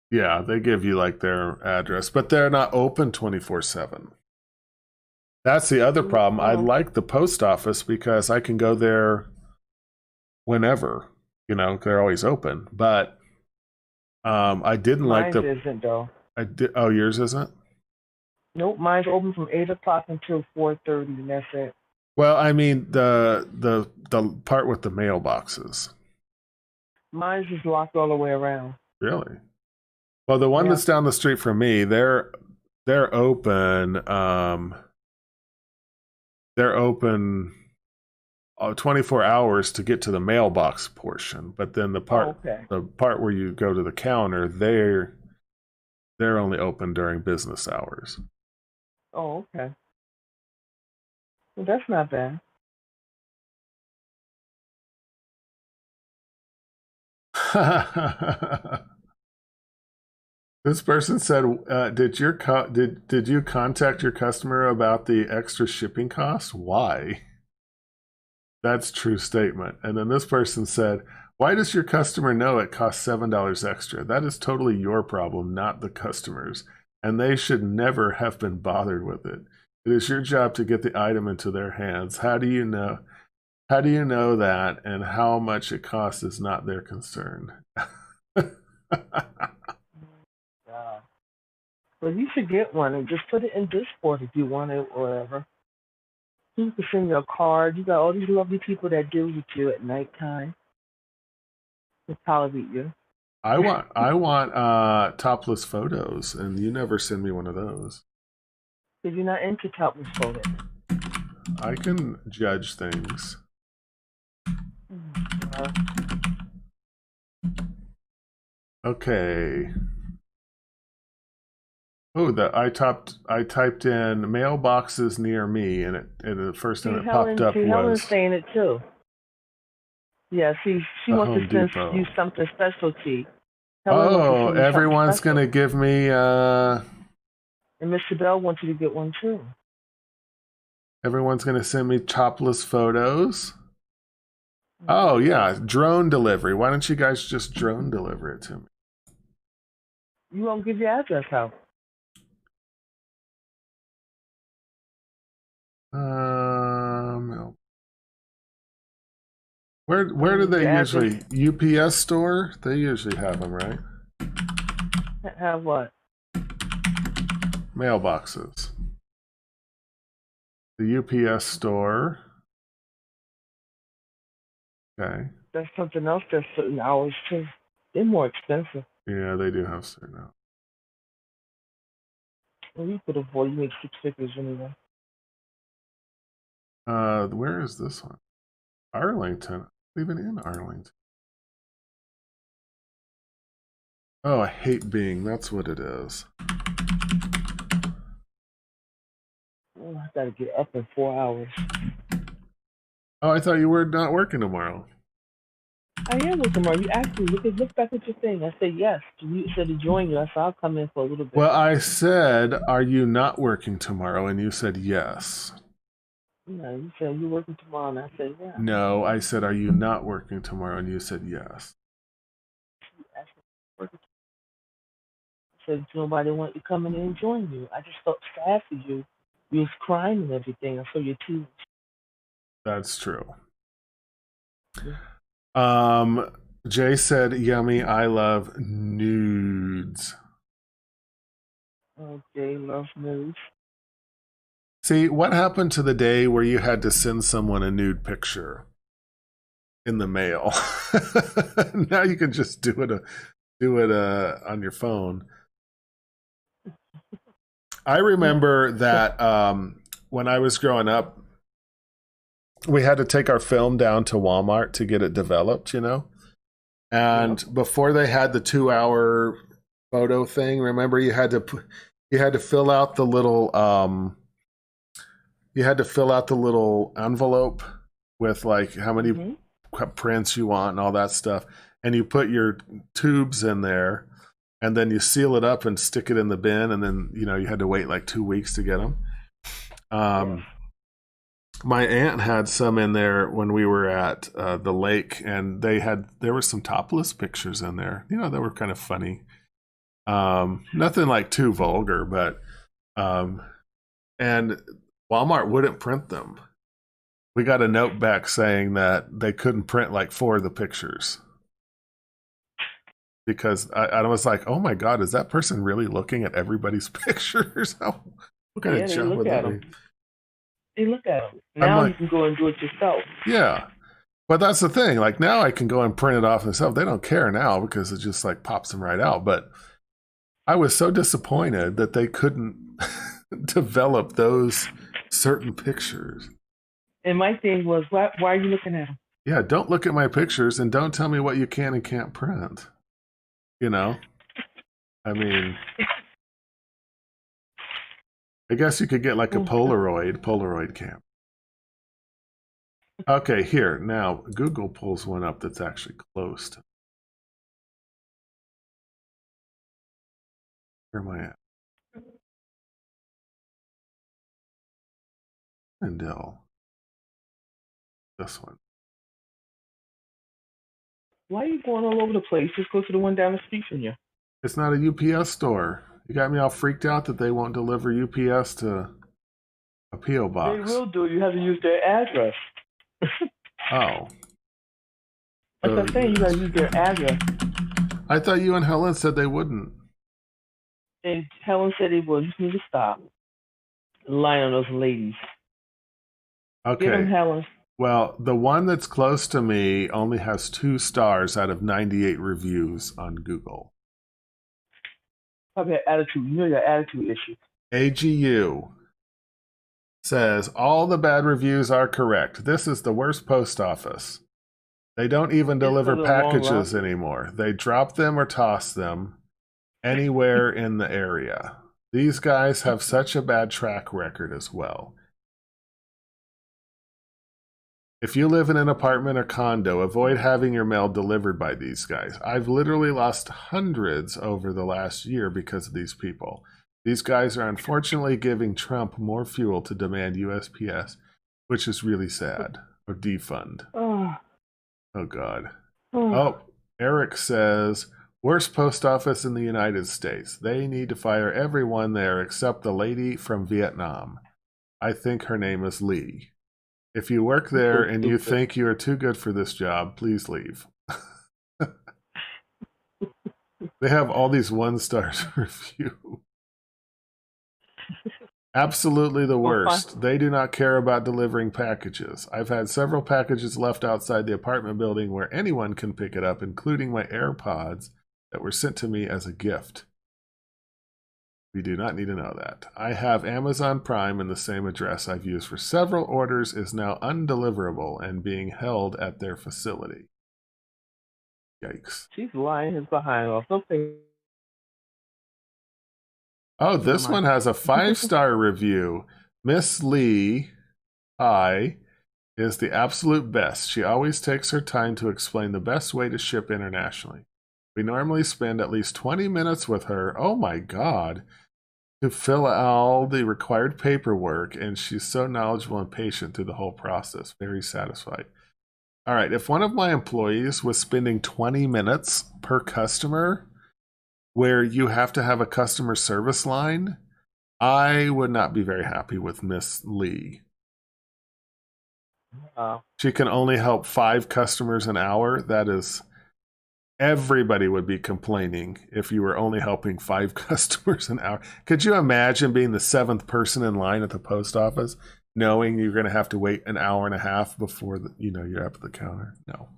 Yeah, they give you like their address, but they're not open 24/7. That's the other problem. I like the post office because I can go there whenever, they're always open. But I didn't like the. Mine isn't though. Oh, yours isn't? Nope, mine's open from 8 o'clock until 4:30, and that's it. Well, I mean the part with the mailboxes. Mine's just locked all the way around. Really? Well, the one that's down the street from me, they're open. They're open 24 hours to get to the mailbox portion, but then the part where you go to the counter, they're only open during business hours. Oh, okay. Well, that's not bad. This person said, "Did you contact your customer about the extra shipping costs? Why?" That's true statement. And then this person said, "Why does your customer know it costs $7 extra? That is totally your problem, not the customer's, and they should never have been bothered with it. It is your job to get the item into their hands. How do you know? How do you know that? And how much it costs is not their concern." Well, you should get one and just put it in Discord if you want it or whatever. You can send you a card. You got all these lovely people that deal with you at nighttime. They tolerate you. I want topless photos, and you never send me one of those. Because you're not into topless photos. I can judge things. Okay. Oh, I typed in mailboxes near me, and it first thing that popped up was Helen's saying it too. Yeah, she wants to send you something specialty. Oh, everyone's gonna give me. And Mr. Bell wants you to get one too. Everyone's gonna send me topless photos. Oh yeah, drone delivery. Why don't you guys just drone deliver it to me? You won't give your address out. Where do they The usually UPS store? They usually have them, right? Have what? Mailboxes. The UPS store. Okay. That's something else. That's certain hours too. They're more expensive. Yeah, they do have certain hours. Well, you could avoid. You make 6 figures anyway. Where is this one? Arlington. Even in Arlington. Oh, I hate being. That's what it is. Oh, I gotta get up in 4 hours. Oh, I thought you were not working tomorrow. I am working tomorrow. You asked me. Look back at your thing. I said yes. You said to join you. I said I'll come in for a little bit. Well, I said, are you not working tomorrow? And you said yes. No, you said you're working tomorrow, and I said yeah. No, I said, are you not working tomorrow? And you said yes. You asked me to work. I said nobody wanted to come in and join you. I just felt sad for you. You was crying and everything. I saw your tears. That's true. Yeah. Jay said, yummy, I love nudes. Okay, love news. See, what happened to the day where you had to send someone a nude picture in the mail? Now you can just do it on your phone. I remember that when I was growing up, we had to take our film down to Walmart to get it developed, you know? And before they had the 2-hour photo thing, remember you had to fill out the little envelope with like how many prints you want and all that stuff. And you put your tubes in there and then you seal it up and stick it in the bin. And then, you know, you had to wait like 2 weeks to get them. My aunt had some in there when we were at the lake, and there were some topless pictures in there. You know, that were kind of funny. Nothing like too vulgar, but and Walmart wouldn't print them. We got a note back saying that they couldn't print like 4 of the pictures. Because I was like, oh my God, is that person really looking at everybody's pictures? What kind of job would that be? They look at them. Now you can go and do it yourself. Yeah. But that's the thing. Like now I can go and print it off myself. They don't care now because it just like pops them right out. But I was so disappointed that they couldn't develop those certain pictures. And my thing was, why are you looking at them? Yeah, don't look at my pictures and don't tell me what you can and can't print. You know? I mean, I guess you could get like a Polaroid camera. Okay, here. Now, Google pulls one up that's actually close to. Where am I at? Endell. This one. Why are you going all over the place? Just go to the one down the street from you. It's not a UPS store. You got me all freaked out that they won't deliver UPS to a P.O. box. They will do. You have to use their address. Oh. That's what I'm saying. You got to use their address. I thought you and Helen said they wouldn't. And Helen said they would. You need to stop lying on those ladies. Okay. Get them, Helen. Well, the one that's close to me only has 2 stars out of 98 reviews on Google. Probably an attitude. You know your attitude issue. AGU says, all the bad reviews are correct. This is the worst post office. They don't even deliver packages anymore. They drop them or toss them anywhere in the area. These guys have such a bad track record as well. If you live in an apartment or condo, avoid having your mail delivered by these guys. I've literally lost hundreds over the last year because of these people. These guys are unfortunately giving Trump more fuel to demand USPS, which is really sad. Or defund. Oh, God. Oh, Eric says, worst post office in the United States. They need to fire everyone there except the lady from Vietnam. I think her name is Lee. If you work there So and you stupid. think you are too good for this job, please leave. They have all these 1-star review. Absolutely the Well, fine. worst. They do not care about delivering packages. I've had several packages left outside the apartment building where anyone can pick it up, including my AirPods that were sent to me as a gift. We do not need to know that. I have Amazon Prime, and the same address I've used for several orders is now undeliverable and being held at their facility. Yikes. She's lying his behind off. Something. Oh, this one has a 5-star review. Miss Lee, hi, is the absolute best. She always takes her time to explain the best way to ship internationally. We normally spend at least 20 minutes with her, oh my god, to fill out all the required paperwork, and she's so knowledgeable and patient through the whole process. Very satisfied. All right, if one of my employees was spending 20 minutes per customer, where you have to have a customer service line, I would not be very happy with Miss Lee. She can only help 5 customers an hour. That is, everybody would be complaining if you were only helping 5 customers an hour. Could you imagine being the 7th person in line at the post office, knowing you're going to have to wait an hour and a half before you're up at the counter? No.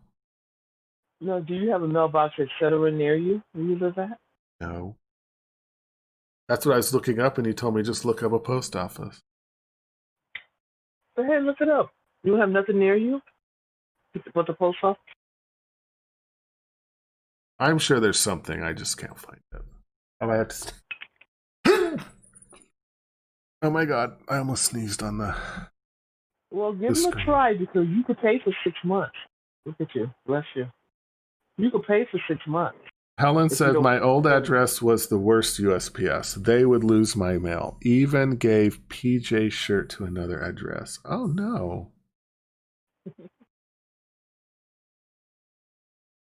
No, do you have a mailbox, etc. near you where you live at? No. That's what I was looking up, and he told me just look up a post office. Go ahead and look it up. You don't have nothing near you? But the post office? I'm sure there's something. I just can't find it. I might have to. Oh my god! I almost sneezed on the. Well, give them a try because you could pay for 6 months. Look at you, bless you. You could pay for 6 months. Helen said my old address was the worst USPS. They would lose my mail. Even gave PJ shirt to another address. Oh no.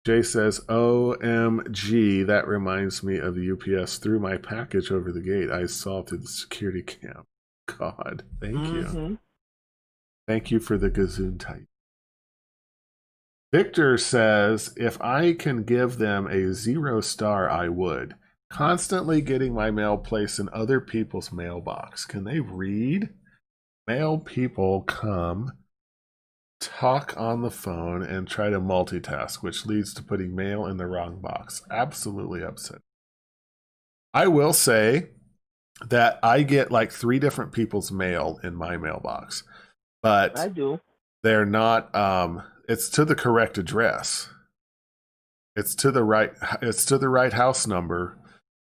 Jay says, OMG, that reminds me of the UPS threw my package over the gate I saw through the security cam. God, thank you. Thank you for the gazoon type. Victor says, if I can give them a 0-star, I would. Constantly getting my mail placed in other people's mailbox. Can they read? Mail people come, talk on the phone, and try to multitask, which leads to putting mail in the wrong box. Absolutely upset. I will say that I get like 3 different people's mail in my mailbox. But I do. They're not it's to the correct address. It's to the right house number,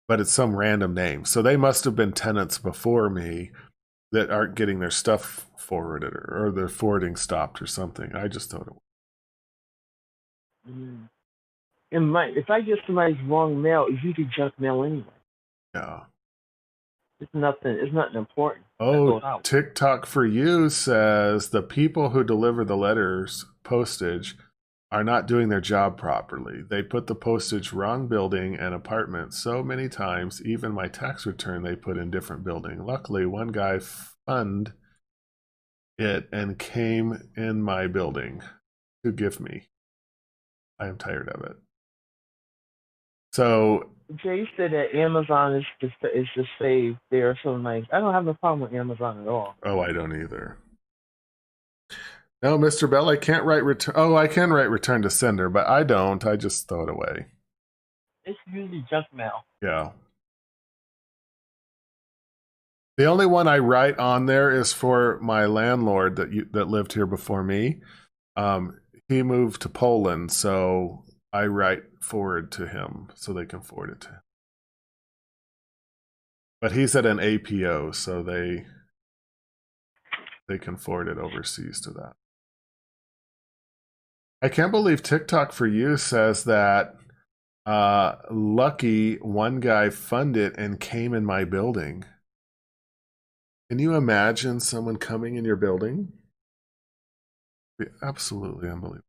but it's some random name. So they must have been tenants before me that aren't getting their stuff forwarded or their forwarding stopped or something. I just thought it was. If I get somebody's wrong mail, it's usually junk mail anyway. Yeah. It's nothing important. Oh, TikTok for You says the people who deliver the letters postage are not doing their job properly. They put the postage wrong building and apartment so many times, even my tax return they put in different building. Luckily, one guy funded it and came in my building to give me. I am tired of it. So Jay said that Amazon is just saved there, so nice. I don't have a problem with Amazon at all. Oh, I don't either. No, Mr. Bell, I can't write return. Oh, I can write return to sender, but I don't. I just throw it away. It's usually junk mail. Yeah. The only one I write on there is for my landlord that lived here before me. He moved to Poland, so I write forward to him so they can forward it to him. But he's at an APO, so they can forward it overseas to that. I can't believe TikTok for You says that lucky one guy funded and came in my building. Can you imagine someone coming in your building? It'd be absolutely unbelievable.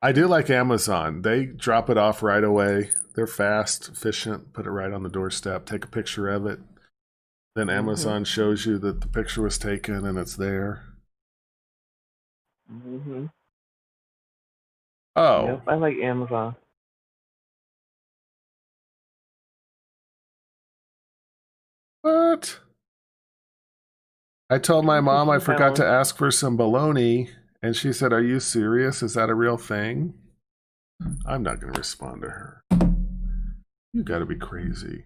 I do like Amazon. They drop it off right away. They're fast, efficient, put it right on the doorstep, take a picture of it. Then Amazon shows you that the picture was taken and it's there. Oh. Yep, I like Amazon. What? I told my mom I forgot to ask for some bologna, and she said, "Are you serious? Is that a real thing?" I'm not going to respond to her. You got to be crazy.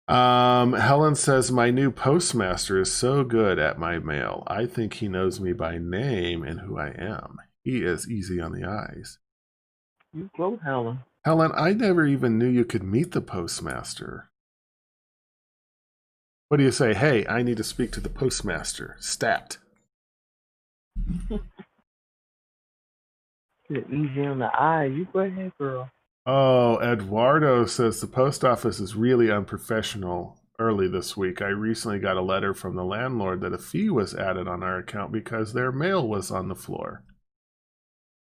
Helen says, my new postmaster is so good at my mail. I think he knows me by name and who I am. He is easy on the eyes. You go, Helen. Helen, I never even knew you could meet the postmaster. What do you say? Hey, I need to speak to the postmaster. Stat. You're easy on the eye. You go ahead, girl. Oh, Eduardo says the post office is really unprofessional. Early this week, I recently got a letter from the landlord that a fee was added on our account because their mail was on the floor.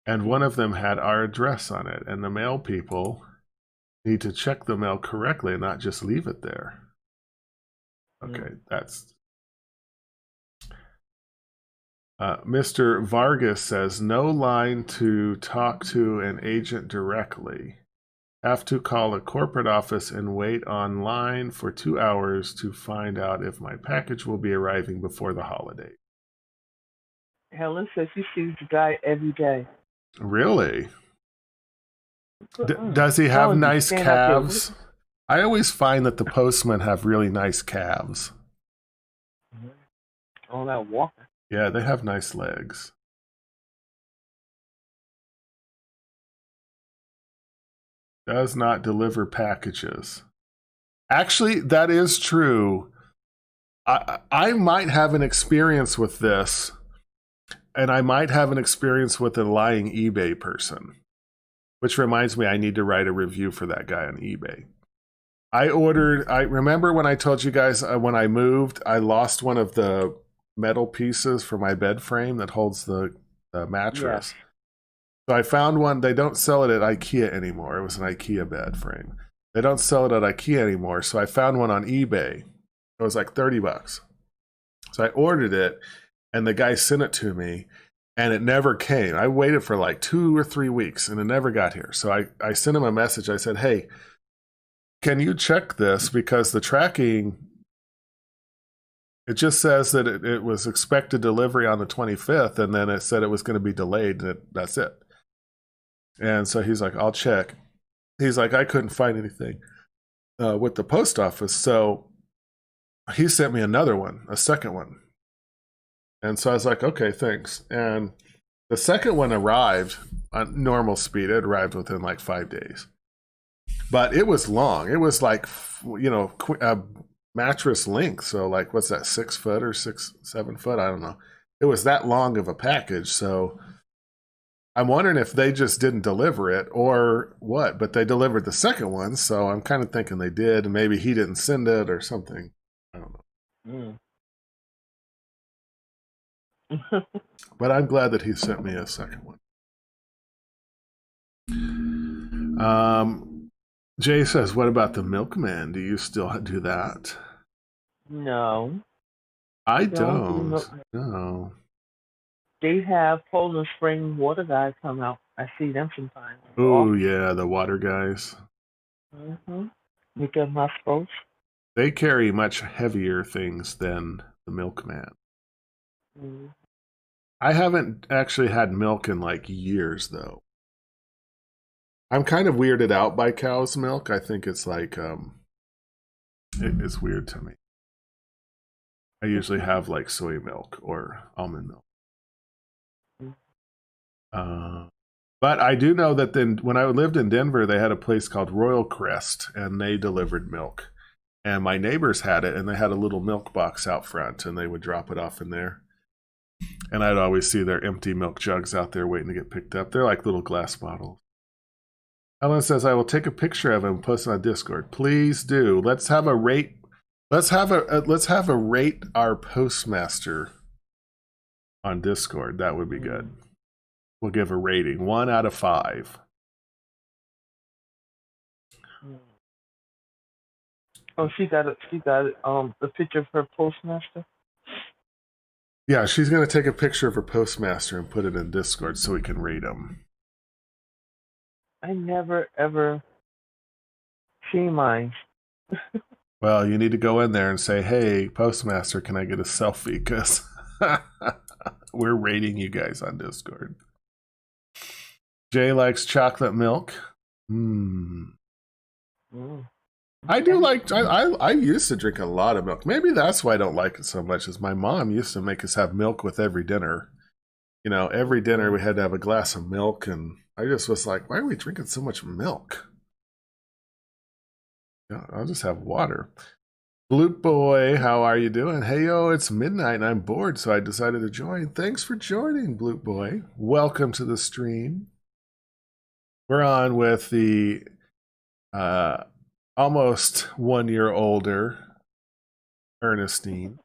And one of them had our address on it, and the mail people need to check the mail correctly and not just leave it there. Okay, that's... Mr. Vargas says, no line to talk to an agent directly. Have to call a corporate office and wait online for 2 hours to find out if my package will be arriving before the holiday. Helen says she sees the guy every day. Really? Does he have nice calves? I always find that the postmen have really nice calves. All that walking. Yeah, they have nice legs. Does not deliver packages. Actually, that is true. I might have an experience with this, and I might have an experience with a lying eBay person. Which reminds me, I need to write a review for that guy on eBay. I remember when I told you guys when I moved, I lost one of the metal pieces for my bed frame that holds the mattress. Yeah. So I found one. They don't sell it at IKEA anymore. It was an IKEA bed frame. They don't sell it at IKEA anymore. So I found one on eBay. It was like $30. So I ordered it, and the guy sent it to me, and it never came. I waited for like 2 or 3 weeks, and it never got here. So I sent him a message. I said, hey, can you check this? Because the tracking... It just says that it was expected delivery on the 25th, and then it said it was going to be delayed, and that's it. And so he's like, I'll check. He's like, I couldn't find anything with the post office. So he sent me another one, a second one. And so I was like, okay, thanks. And the second one arrived on normal speed. It arrived within like 5 days. But it was long. It was like, mattress length, so like what's that, 6 foot or 7 foot? I don't know. It was that long of a package, so I'm wondering if they just didn't deliver it or what, but they delivered the second one, so I'm kind of thinking they did, and maybe he didn't send it or something. I don't know. But I'm glad that he sent me a second one. Jay says, what about the milkman? Do you still do that? No. I don't. No. They have Poland Spring water guys come out. I see them sometimes. Oh, yeah, the water guys. With their muscles. They carry much heavier things than the milkman. I haven't actually had milk in like years, though. I'm kind of weirded out by cow's milk. I think it's like, it's weird to me. I usually have like soy milk or almond milk. But I do know that then when I lived in Denver, they had a place called Royal Crest, and they delivered milk. And my neighbors had it, and they had a little milk box out front, and they would drop it off in there. And I'd always see their empty milk jugs out there waiting to get picked up. They're like little glass bottles. Ellen says, I will take a picture of him and post it on Discord. Please do. Let's have a rate. Let's have a rate our postmaster on Discord. That would be good. We'll give a rating 1 out of 5. Oh, she got it. The picture of her postmaster. Yeah, she's going to take a picture of her postmaster and put it in Discord so we can read them. I never ever seen mine. Well, you need to go in there and say, hey, postmaster, can I get a selfie? Because we're rating you guys on Discord. Jay likes chocolate milk. I do like, I used to drink a lot of milk. Maybe that's why I don't like it so much, is my mom used to make us have milk with every dinner. You know, every dinner we had to have a glass of milk, and I just was like, why are we drinking so much milk? Yeah, I'll just have water. Bloop Boy, how are you doing? Hey, yo, it's midnight and I'm bored, so I decided to join. Thanks for joining, Bloop Boy. Welcome to the stream. We're on with the almost 1 year older Ernestine.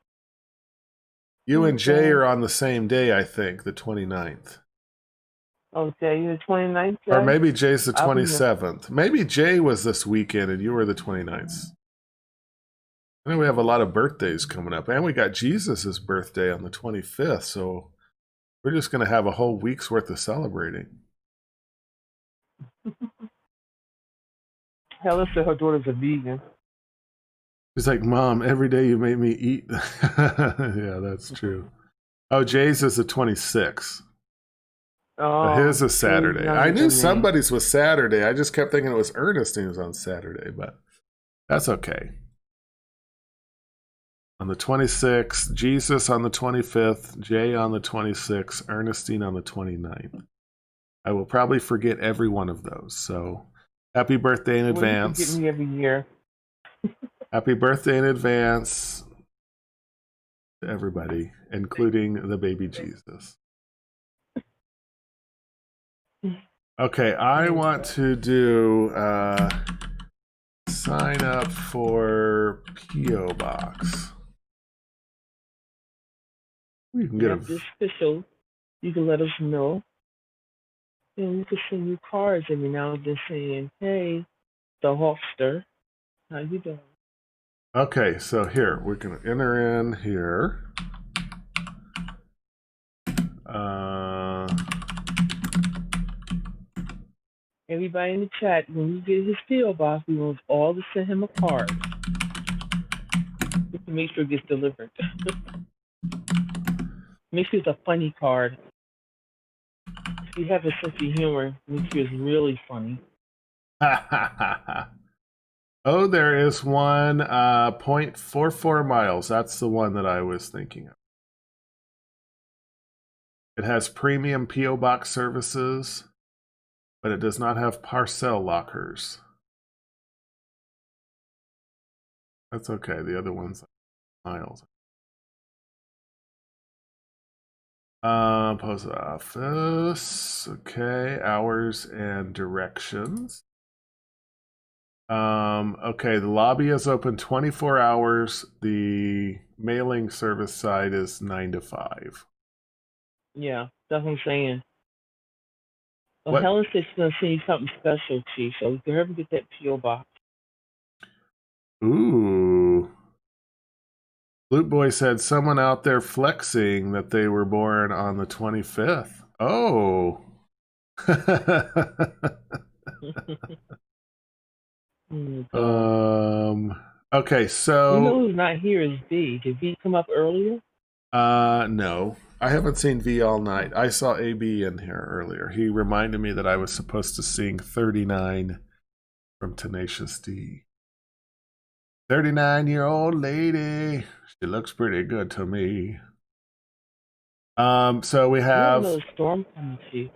You and Jay are on the same day, I think, the 29th. Okay, you're the 29th? Or maybe Jay's the 27th. Maybe Jay was this weekend and you were the 29th. I know we have a lot of birthdays coming up. And we got Jesus' birthday on the 25th. So we're just going to have a whole week's worth of celebrating. Helen said her daughter's a vegan. She's like, Mom, every day you make me eat. Yeah, that's true. Oh, Jay's is the 26th. Oh, his is Saturday. I knew somebody's was Saturday. I just kept thinking it was Ernestine's on Saturday, but that's okay. On the 26th, Jesus on the 25th, Jay on the 26th, Ernestine on the 29th. I will probably forget every one of those. So happy birthday in advance. You forget me every year. Happy birthday in advance to everybody, including the baby Jesus. Okay, I want to do sign up for P.O. Box. We can get this official. You can let us know. And we can send you cards every now and then saying, hey, the Hawkster, how you doing? Okay, so here, we're going to enter in here. Everybody in the chat, when you get his P.O. box, we want all to send him a card. Just to make sure it gets delivered. Make sure it's a funny card. If you have a sense of humor, make sure it's really funny. Oh, there is one 0.44 miles. That's the one that I was thinking of. It has premium P.O. Box services, but it does not have parcel lockers. That's okay. The other one's miles. Post office. Okay. Hours and directions. Okay. The lobby is open 24 hours. The mailing service side is 9 to 5. Yeah, that's what I'm saying. Well, Helen said she's going to send you something special, Chief, so you can ever get that P.O. box. Ooh. Loot Boy said someone out there flexing that they were born on the 25th. Oh. Okay, so... You know who's not here is V. Did V come up earlier? No. I haven't seen V all night. I saw AB in here earlier. He reminded me that I was supposed to sing 39 from Tenacious D. 39-year-old lady. She looks pretty good to me. So we have... storm coming, Chief.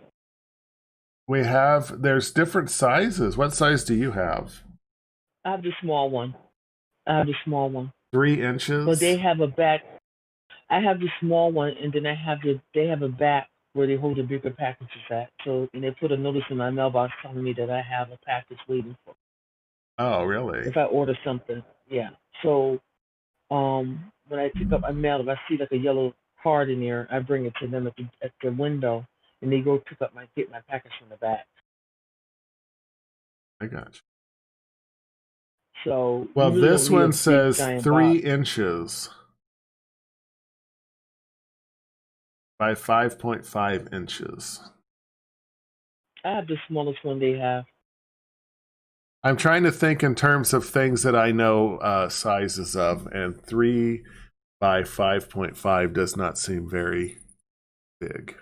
We have... There's different sizes. What size do you have? I have the small one. 3 inches? But they have a back... I have the small one, and then they have a back where they hold the bigger packages at. So, and they put a notice in my mailbox telling me that I have a package waiting for. Oh, really? If I order something, yeah. So, when I pick up my mail, if I see like a yellow card in there, I bring it to them at the window, and they go get my package from the back. I got you. So Well, you really this don't need a one big says giant 3 box. inches by 5.5 inches. I have the smallest one they have. I'm trying to think in terms of things that I know sizes of, and 3 by 5.5 does not seem very big.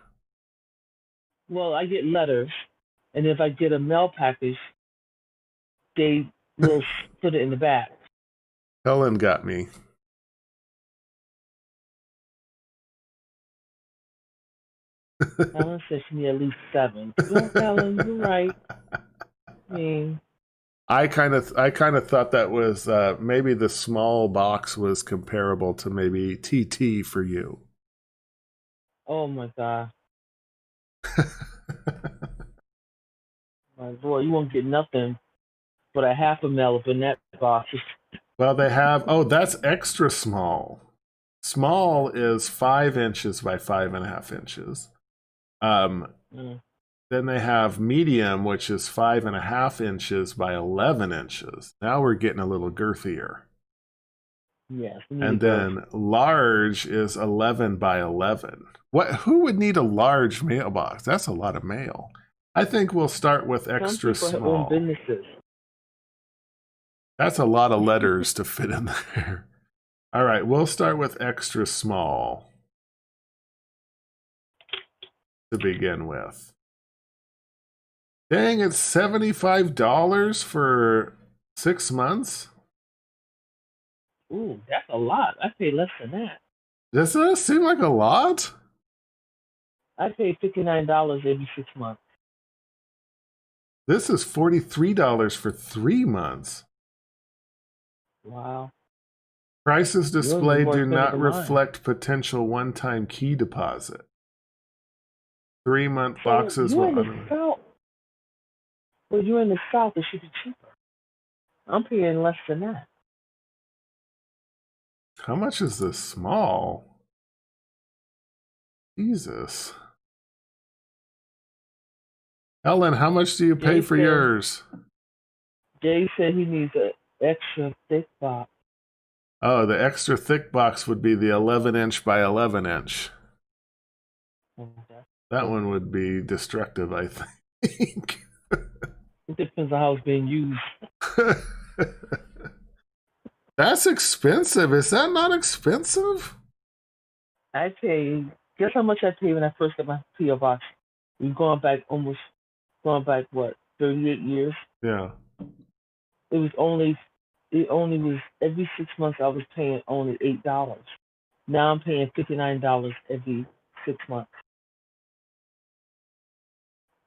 Well, I get letters, and if I get a mail package, they will put it in the back. Helen got me. Helen says she need at least 7. Well, Helen, you're right. I mean, I kind of thought that was maybe the small box was comparable to maybe TT for you. oh my God. My boy, you won't get nothing but a half a mil up in that box. Well, they have, oh, that's extra small. Small is 5 inches by 5.5 inches. Then they have medium, which is 5.5 inches by 11 inches. Now we're getting a little girthier. Yes. And then large is 11 by 11. Who would need a large mailbox? That's a lot of mail. I think we'll start with extra Some people small. own businesses. That's a lot of letters to fit in there. All right, we'll start with extra small to begin with. Dang, it's $75 for 6 months? Ooh, that's a lot. I pay less than that. Does that seem like a lot? I pay $59 every 6 months. This is $43 for 3 months. Wow. Prices displayed do not mine. reflect potential one-time key deposit. 3-month So boxes you're will... in the South. Well, you're in the South. It should be cheaper. I'm paying less than that. How much is this small? Jesus. Ellen, how much do you pay for yours? Jay said he needs an extra thick box. Oh, the extra thick box would be the 11-inch by 11-inch. Okay. That one would be destructive, I think. It depends on how it's being used. That's expensive. Is that not expensive? I pay. Guess how much I paid when I first got my PO box? We're going back what, 38 years? Yeah. It only was every 6 months I was paying only $8. Now I'm paying $59 every 6 months.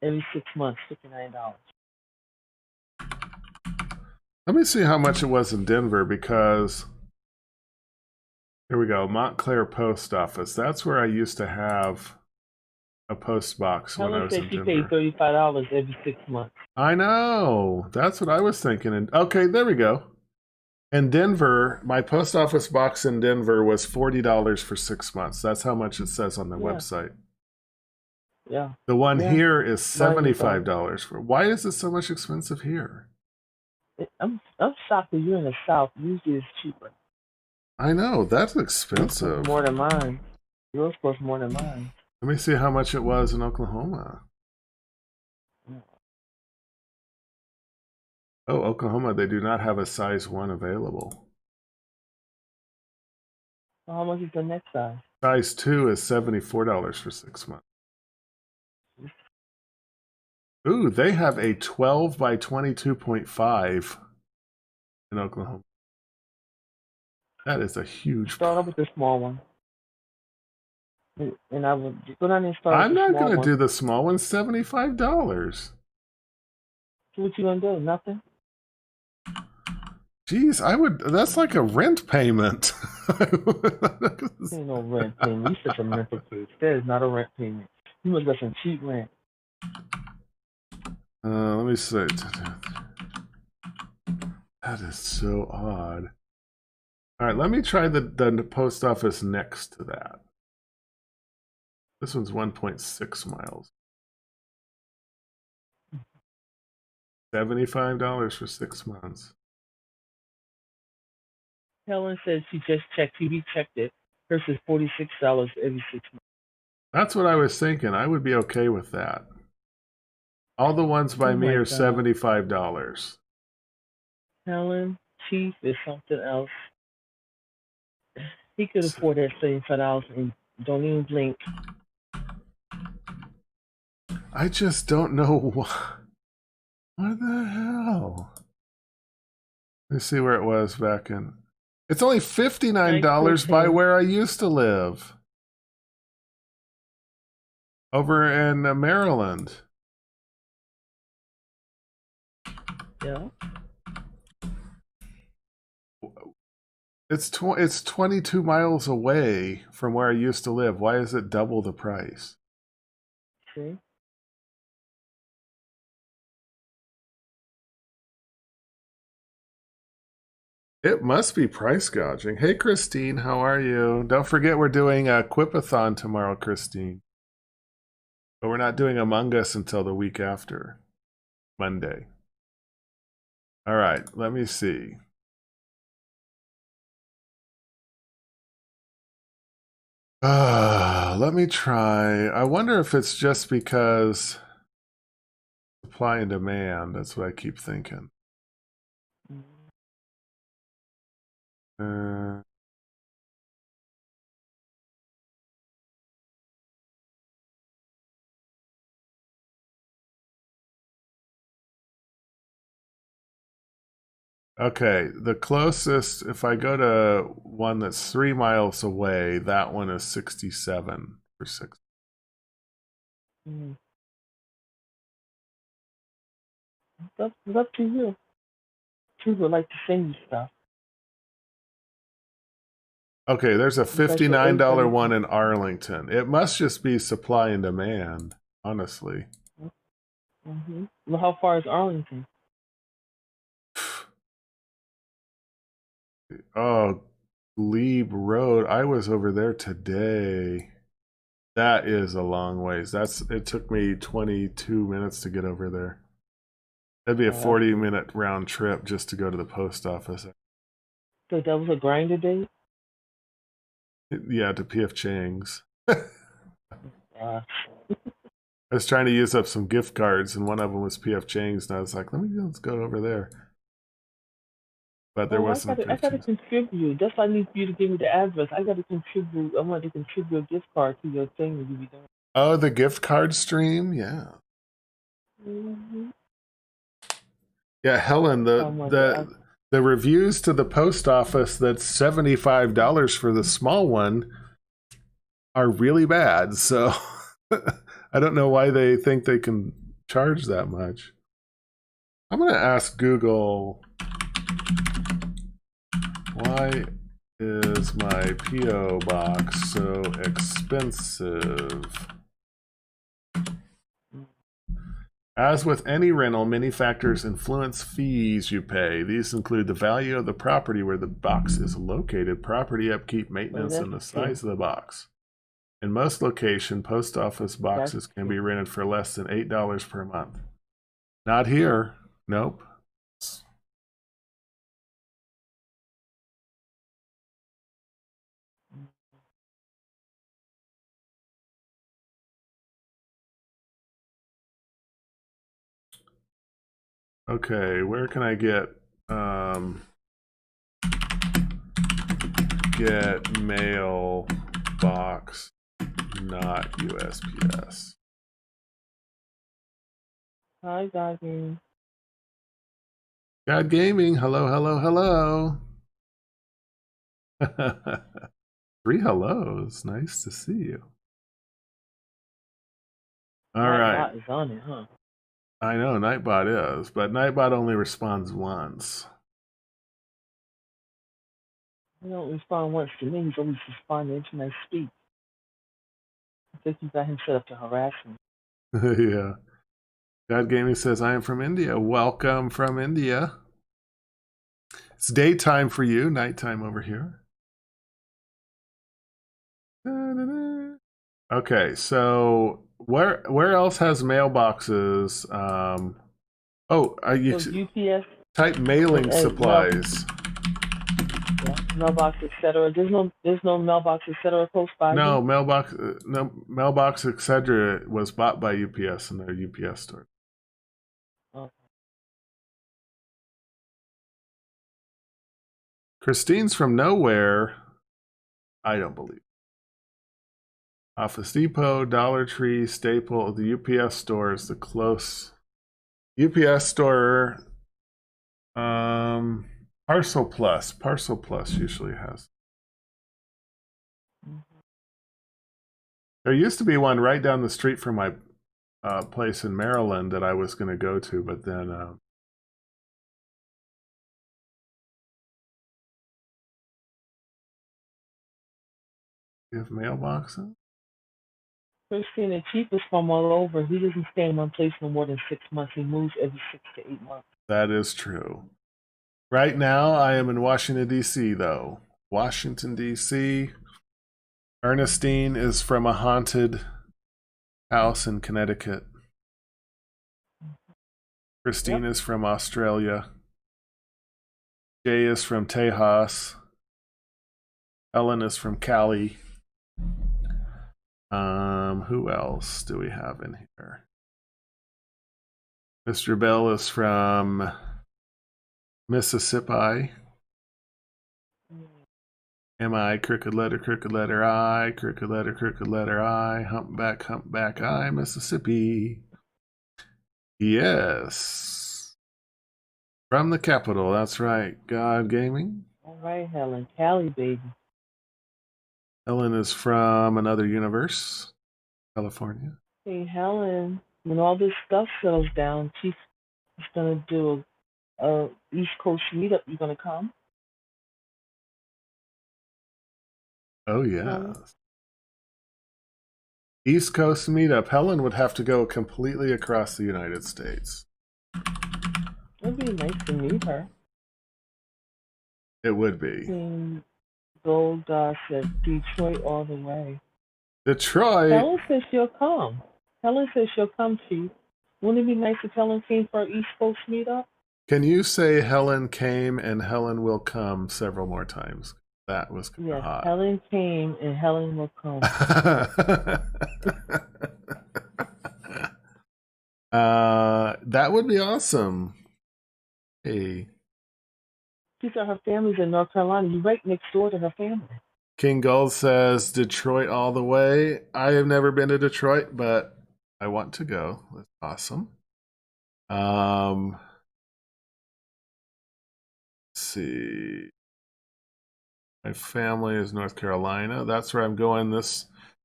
Every 6 months, $59. Let me see how much it was in Denver, because here we go, Montclair Post Office. That's where I used to have a post box when I was in Denver. Helen said she paid $35 every 6 months. I know. That's what I was thinking. And okay, there we go. In Denver, my post office box in Denver was $40 for 6 months. That's how much it says on their website. Yeah. The one here is $75 for. Why is it so much expensive here? I'm shocked that you're in the South. Usually it's cheaper. I know, that's expensive. More than mine. Yours costs more than mine. Let me see how much it was in Oklahoma. Oh, Oklahoma, they do not have a size 1 available. So how much is the next size? Size 2 is $74 for 6 months. Ooh, they have a 12 by 22.5 in Oklahoma. That is a huge... Start up with the small one. And I would go down and start I'm with the not small going to one. do the small one, $75. So what you going to do? Nothing? Jeez, I would... That's like a rent payment. Ain't no rent payment. You said a rental payment. That is not a rent payment. You must got some cheap rent. Let me see. That is so odd. All right, let me try the post office next to that. This one's 1.6 miles. $75 for 6 months. Helen says she just checked. She rechecked it. Hers is $46 every 6 months. That's what I was thinking. I would be okay with that. All the ones by Oh me my are God. $75. Helen, Chief is something else. He could afford that $75 and don't even blink. I just don't know what the hell. Let's see where it was back in. It's only $59 by where I used to live. Over in Maryland. Yeah. It's 22 miles away from where I used to live. Why is it double the price? See? It must be price gouging. Hey, Christine, how are you? Don't forget we're doing a Quipathon tomorrow, Christine. But we're not doing Among Us until the week after. Monday. All right, let me see. Let me try. I wonder if it's just because supply and demand. That's what I keep thinking. Okay, the closest, if I go to one that's 3 miles away, that one is 67 for 6. That's up to you. People would like to send you stuff. Okay, there's a $59 one in Arlington. It must just be supply and demand, honestly. Mm-hmm. Well, how far is Arlington? Oh, Glebe Road. I was over there today. That is a long ways. It took me 22 minutes to get over there. That'd be a 40-minute round trip just to go to the post office. So that was a grinder date? Yeah, to P.F. Chang's. I was trying to use up some gift cards, and one of them was P.F. Chang's, and I was like, let's go over there. But there wasn't. I gotta contribute. That's why I need you to give me the address. I gotta contribute. I want to contribute a gift card to your thing that you be doing. Oh, the gift card stream? Yeah. Mm-hmm. Yeah, Helen, the reviews to the post office that's $75 for the small one are really bad. So I don't know why they think they can charge that much. I'm going to ask Google, why is my P.O. box so expensive? As with any rental, many factors influence fees you pay. These include the value of the property where the box is located, property upkeep, maintenance, and the size of the box. In most locations, post office boxes can be rented for less than $8 per month. Not here. Nope. Okay, where can I get mail box, not USPS? Hi, God Gaming. God Gaming, hello, hello, hello. 3 hellos, nice to see you. All right. Nightbot is on it, huh? I know Nightbot is, but Nightbot only responds once. He don't respond once to me. He's always responding to my speak. I think you got him set up to harass me. Yeah. God Gaming says, I am from India. Welcome from India. It's daytime for you, nighttime over here. Okay, so where else has mailboxes? UPS type mailing supplies. Yeah, Mailbox, etc. There's no mailbox, etc. close by. No, mailbox, etc. was bought by UPS in their UPS store. Oh. Christine's from nowhere. I don't believe. Office Depot, Dollar Tree, Staple, the UPS store is the close. UPS store, Parcel Plus. Parcel Plus usually has. There used to be one right down the street from my place in Maryland that I was going to go to, but then you have mailboxes? Christine, the Chief is from all over. He doesn't stay in one place for more than 6 months. He moves every 6 to 8 months. That is true. Right now, I am in Washington, D.C., though. Washington, D.C. Ernestine is from a haunted house in Connecticut. Christine is from Australia. Jay is from Tejas. Ellen is from Cali. Who else do we have in here? Mr. Bell is from Mississippi. M-I, crooked letter I, crooked letter I, humpback I, Mississippi. Yes. From the capital, that's right. God Gaming. All right, Helen. Cali, baby. Helen is from another universe, California. Hey, Helen, when all this stuff settles down, Chief is going to do a East Coast meetup. You going to come? Oh, yeah. East Coast meetup. Helen would have to go completely across the United States. It'd be nice to meet her. It would be. Gold said Detroit all the way. Detroit? Helen says she'll come. Helen says she'll come, Chief. Wouldn't it be nice if Helen came for our East Coast meetup? Can you say Helen came and Helen will come several more times? That was kind of hot. Helen came and Helen will come. That would be awesome. Hey. She said her family's in North Carolina. You're right next door to her family. King Gold says Detroit all the way. I have never been to Detroit, but I want to go. That's awesome. Let's see. My family is North Carolina. That's where I'm going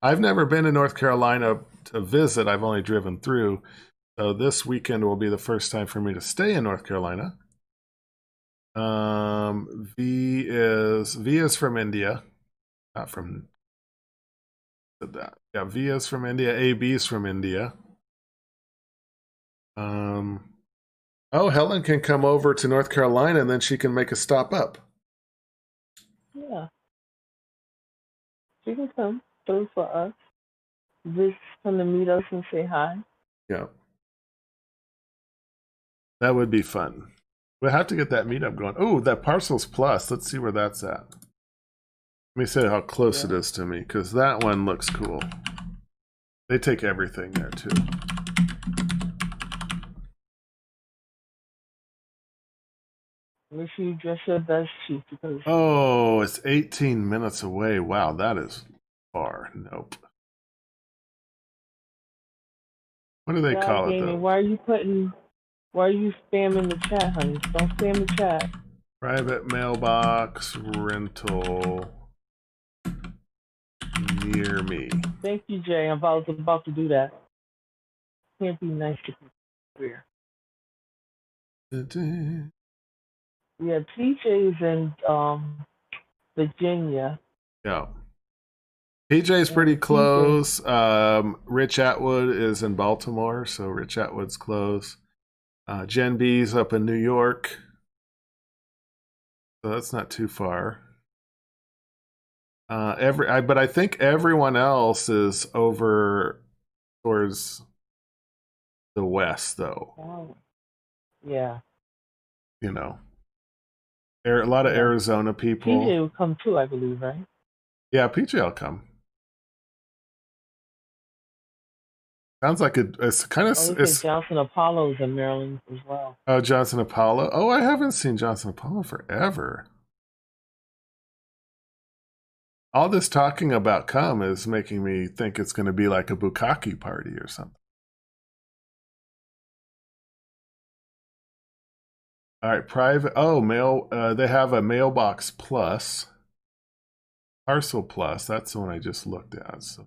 I've never been to North Carolina to visit. I've only driven through. So this weekend will be the first time for me to stay in North Carolina. V is from India. Not from that. Yeah, V is from India. AB is from India. Oh, Helen can come over to North Carolina and then she can make a stop up. Yeah. She can come through for us. Just come to meet us and say hi. Yeah. That would be fun. We'll have to get that meetup going. Oh, that Parcels Plus. Let's see where that's at. Let me say how close it is to me, because that one looks cool. They take everything there, too. Make sure you dress your best, Chief. Because oh, it's 18 minutes away. Wow, that is far. Nope. What do they call it, though? Why are you spamming the chat, honey? Don't spam the chat. Private mailbox rental near me. Thank you, Jay. I was about to do that. Can't be nice to people here. Yeah, PJ's in Virginia. Yeah. PJ's pretty close. Rich Atwood is in Baltimore, so Rich Atwood's close. Gen B's up in New York. So that's not too far. But I think everyone else is over towards the west, though. Oh. Yeah. You know. A lot of Yeah. Arizona people. PJ will come too, I believe, right? Yeah, PJ will come. Sounds like it's kind of. Oh, they said Johnson Apollo is in Maryland as well. Oh, Johnson Apollo. Oh, I haven't seen Johnson Apollo forever. All this talking about come is making me think it's going to be like a bukkake party or something. All right, private. Oh, mail. They have a mailbox plus, parcel plus. That's the one I just looked at. So,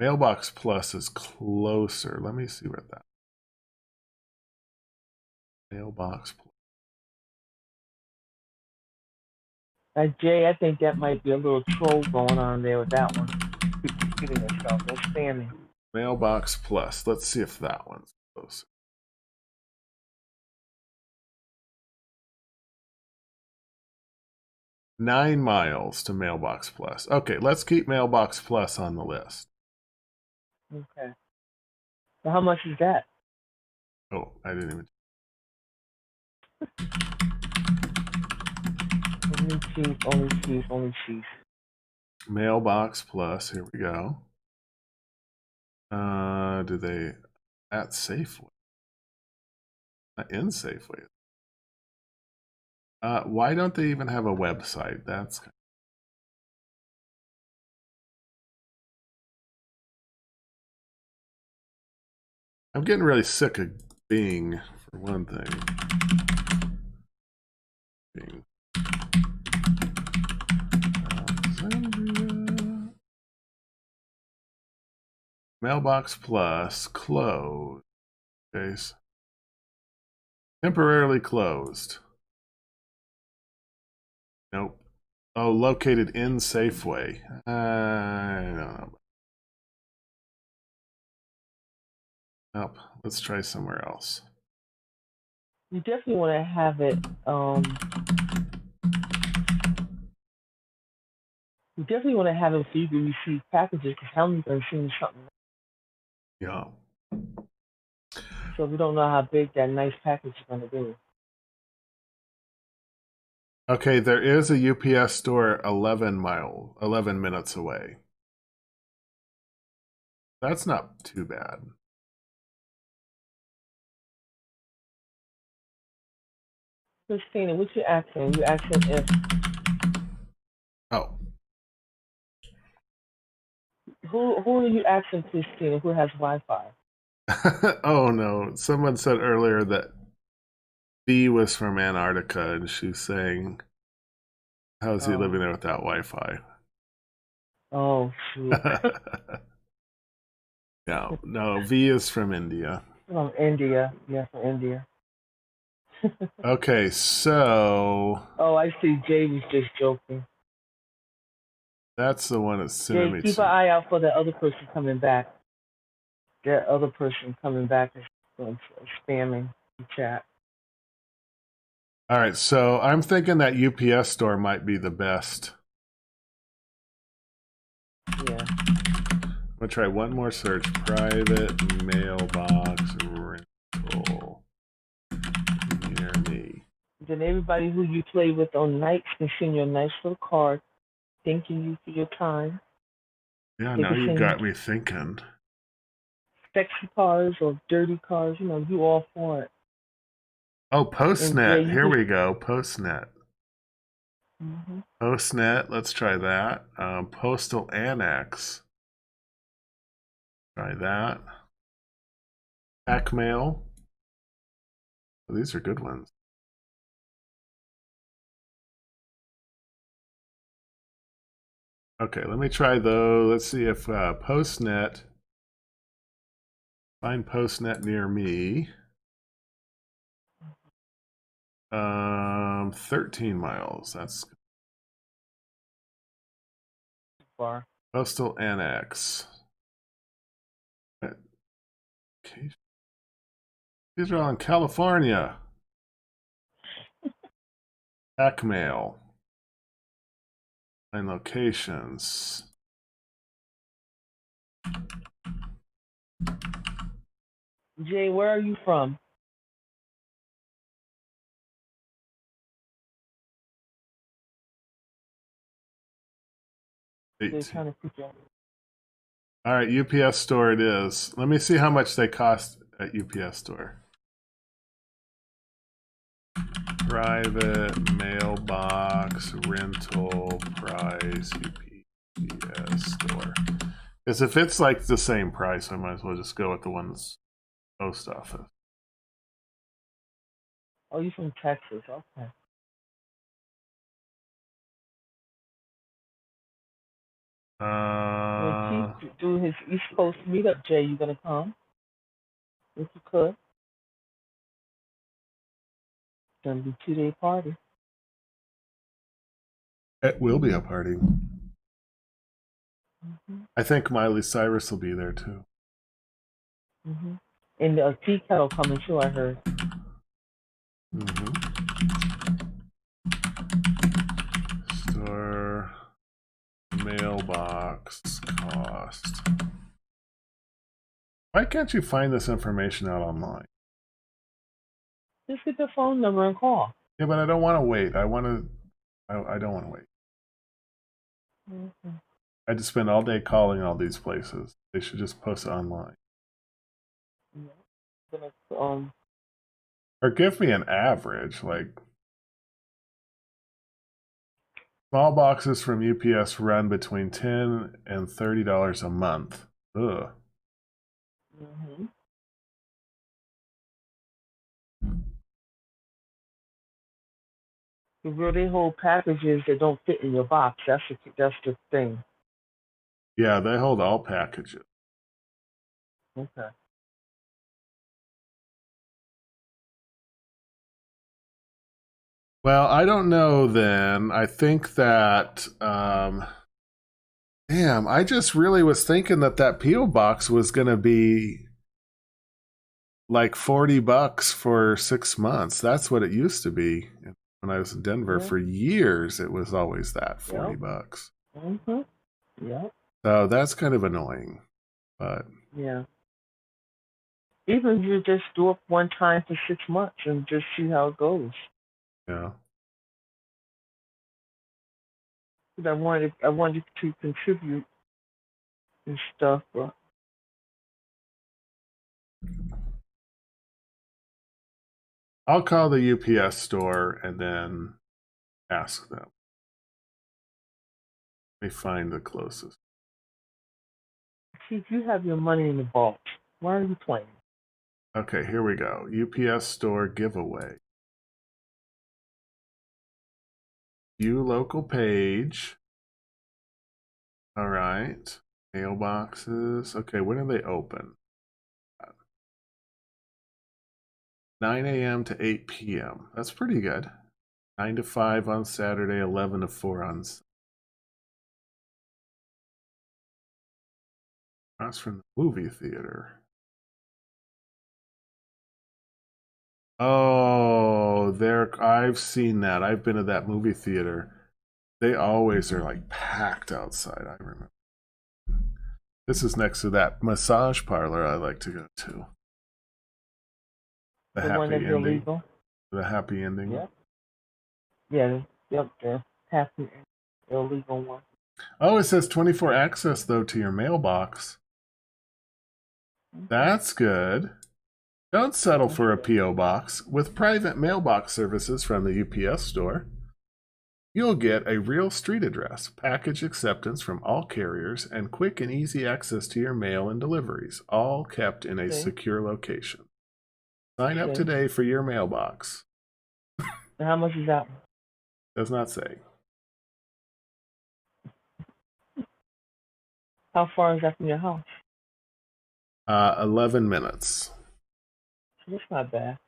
mailbox plus is closer. Let me see where that. Mailbox plus. Jay, I think that might be a little troll going on there with that one. People kidding themselves. They're spamming. Mailbox plus. Let's see if that one's closer. $9 miles to Mailbox Plus. Okay, let's keep Mailbox Plus on the list. Okay. So how much is that? Oh, I didn't even. Only cheap. Mailbox Plus. Here we go. Do they at Safeway? Not in Safeway. Why don't they even have a website? That's. I'm getting really sick of Bing, for one thing. Bing. Mailbox Plus closed. Okay. Temporarily closed. Nope. Oh, located in Safeway. I don't know. Nope. Let's try somewhere else. You definitely want to have it. You definitely want to have it so you can receive packages because Helen's going to send you something. Yeah. So we don't know how big that nice package is going to be. Okay, there is a UPS store 11 minutes away. That's not too bad. Christina, what's your accent? Your accent is. Oh. Who are you asking, Christina? Who has Wi-Fi? Oh no! Someone said earlier that B was from Antarctica, and she's saying, "How's he living there without Wi-Fi?" Oh shoot! No. V is from India. From India, yeah, from India. Okay, so. Oh, I see. Jay was just joking. That's the one that's sending me. Keep an eye out for the other person coming back. That other person coming back is spamming the chat. All right, so I'm thinking that UPS store might be the best. Yeah. I'm gonna try one more search. Private mailbox rental near me. Then everybody who you play with on nights can send you a nice little card thanking you for your time. Yeah, now you got me thinking. Sexy cars or dirty cars, you all for it. Oh, Postnet. Here we go. Postnet. Mm-hmm. Postnet. Let's try that. Postal Annex. Try that. Pack Mail. Oh, these are good ones. Okay, let me try though. Let's see if Postnet. Find Postnet near me. 13 miles. That's far. Postal Annex. Okay. These are all in California. Pack Mail. Find locations. Jay, where are you from? They're 18. trying to figure out. All right, UPS store it is. Let me see how much they cost at UPS store. Private mailbox rental price UPS store. Because if it's like the same price, I might as well just go with the one that's post office. Oh, you're from Texas. Okay. When Chief do his East Coast meetup, Jay, you gonna come? If you could. It's gonna be a 2-day party. It will be a party. Mm-hmm. I think Miley Cyrus will be there too. Mm-hmm. And the tea kettle coming too, I heard. Mm-hmm. Store mailbox cost. Why can't you find this information out online? Just get the phone number and call. Yeah, but I don't want to wait. I don't want to wait. Mm-hmm. I had to spend all day calling all these places. They should just post it online. Yeah. Or give me an average, like small boxes from UPS run between $10 and $30 a month. Ugh. Mm-hmm. The real they hold packages that don't fit in your box. That's the thing. Yeah, they hold all packages. Okay. Well, I don't know then. I think that, damn, I just really was thinking that P.O. box was going to be like $40 for 6 months. That's what it used to be. When I was in Denver for years, it was always that $40. Mm-hmm. Yeah. So that's kind of annoying, but yeah. Even you just do it one time for 6 months and just see how it goes. Yeah. I wanted to contribute and stuff, but I'll call the UPS store and then ask them. Let me find the closest. Chief, you have your money in the vault. Why are you playing? Okay, here we go. UPS store giveaway. View local page. All right. Mailboxes. Okay, when are they open? 9 a.m. to 8 p.m. That's pretty good. 9 to 5 on Saturday, 11 to 4 on Sunday. That's from the movie theater. Oh, I've seen that. I've been to that movie theater. They always are like packed outside, I remember. This is next to that massage parlor I like to go to. The one happy that's ending. illegal. The happy ending. Yep. Yeah, yep, the happy illegal one. Oh, it says 24 access though to your mailbox. That's good. Don't settle for a P.O. box. With private mailbox services from the UPS store, you'll get a real street address, package acceptance from all carriers, and quick and easy access to your mail and deliveries, all kept in a secure location. Sign up today for your mailbox. And how much is that? Does not say. How far is that from your house? 11 minutes. That's not bad.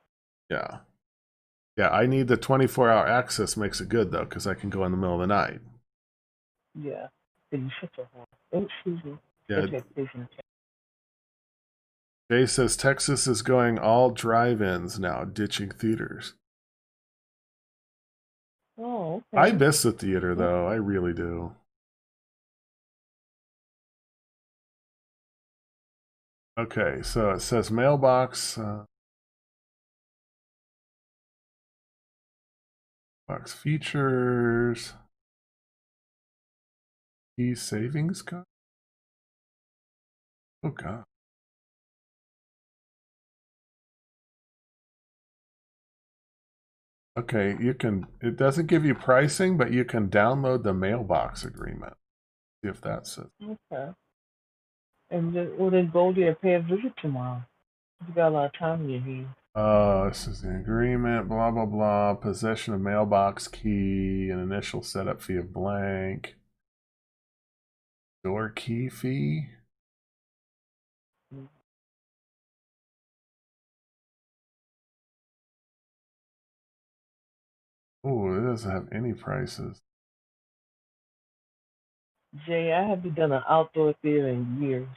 Yeah. Yeah, I need the 24-hour access. Makes it good, though, because I can go in the middle of the night. Yeah. Did you shut your horn? Oh, excuse me. Yeah. Jay says Texas is going all drive-ins now, ditching theaters. Oh, okay. I miss the theater, though. I really do. Okay, so it says mailbox. Box features. Key savings card? Oh god. Okay, you can, it doesn't give you pricing, but you can download the mailbox agreement. See if that's it. Okay. And then, well, then go there and pay a visit tomorrow. You got a lot of time in your hands. Oh, this is the agreement, blah, blah, blah. Possession of mailbox key, an initial setup fee of blank. Door key fee. Oh, it doesn't have any prices. Jay, I haven't done an outdoor theater in years.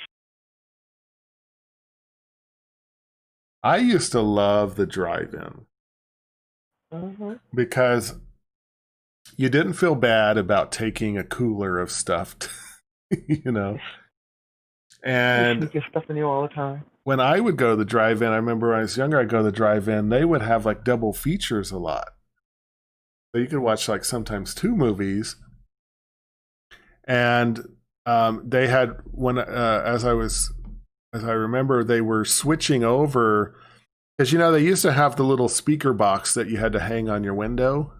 I used to love the drive-in because you didn't feel bad about taking a cooler of stuff, you know. And get stuff in there all the time. When I would go to the drive-in, I remember when I was younger, I'd go to the drive-in, they would have like double features a lot. So you could watch like sometimes 2 movies. And they had when as I remember, they were switching over because you know they used to have the little speaker box that you had to hang on your window,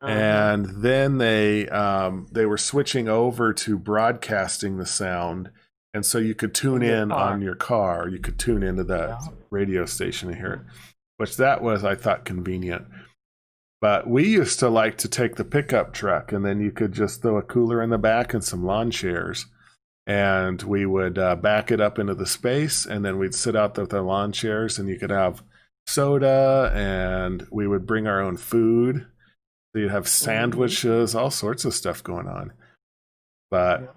and then they were switching over to broadcasting the sound, and so you could tune in on your car. You could tune into that radio station and hear it, which that was, I thought, convenient. But we used to like to take the pickup truck, and then you could just throw a cooler in the back and some lawn chairs. And we would back it up into the space, and then we'd sit out there with our lawn chairs, and you could have soda, and we would bring our own food. So you'd have sandwiches, all sorts of stuff going on. But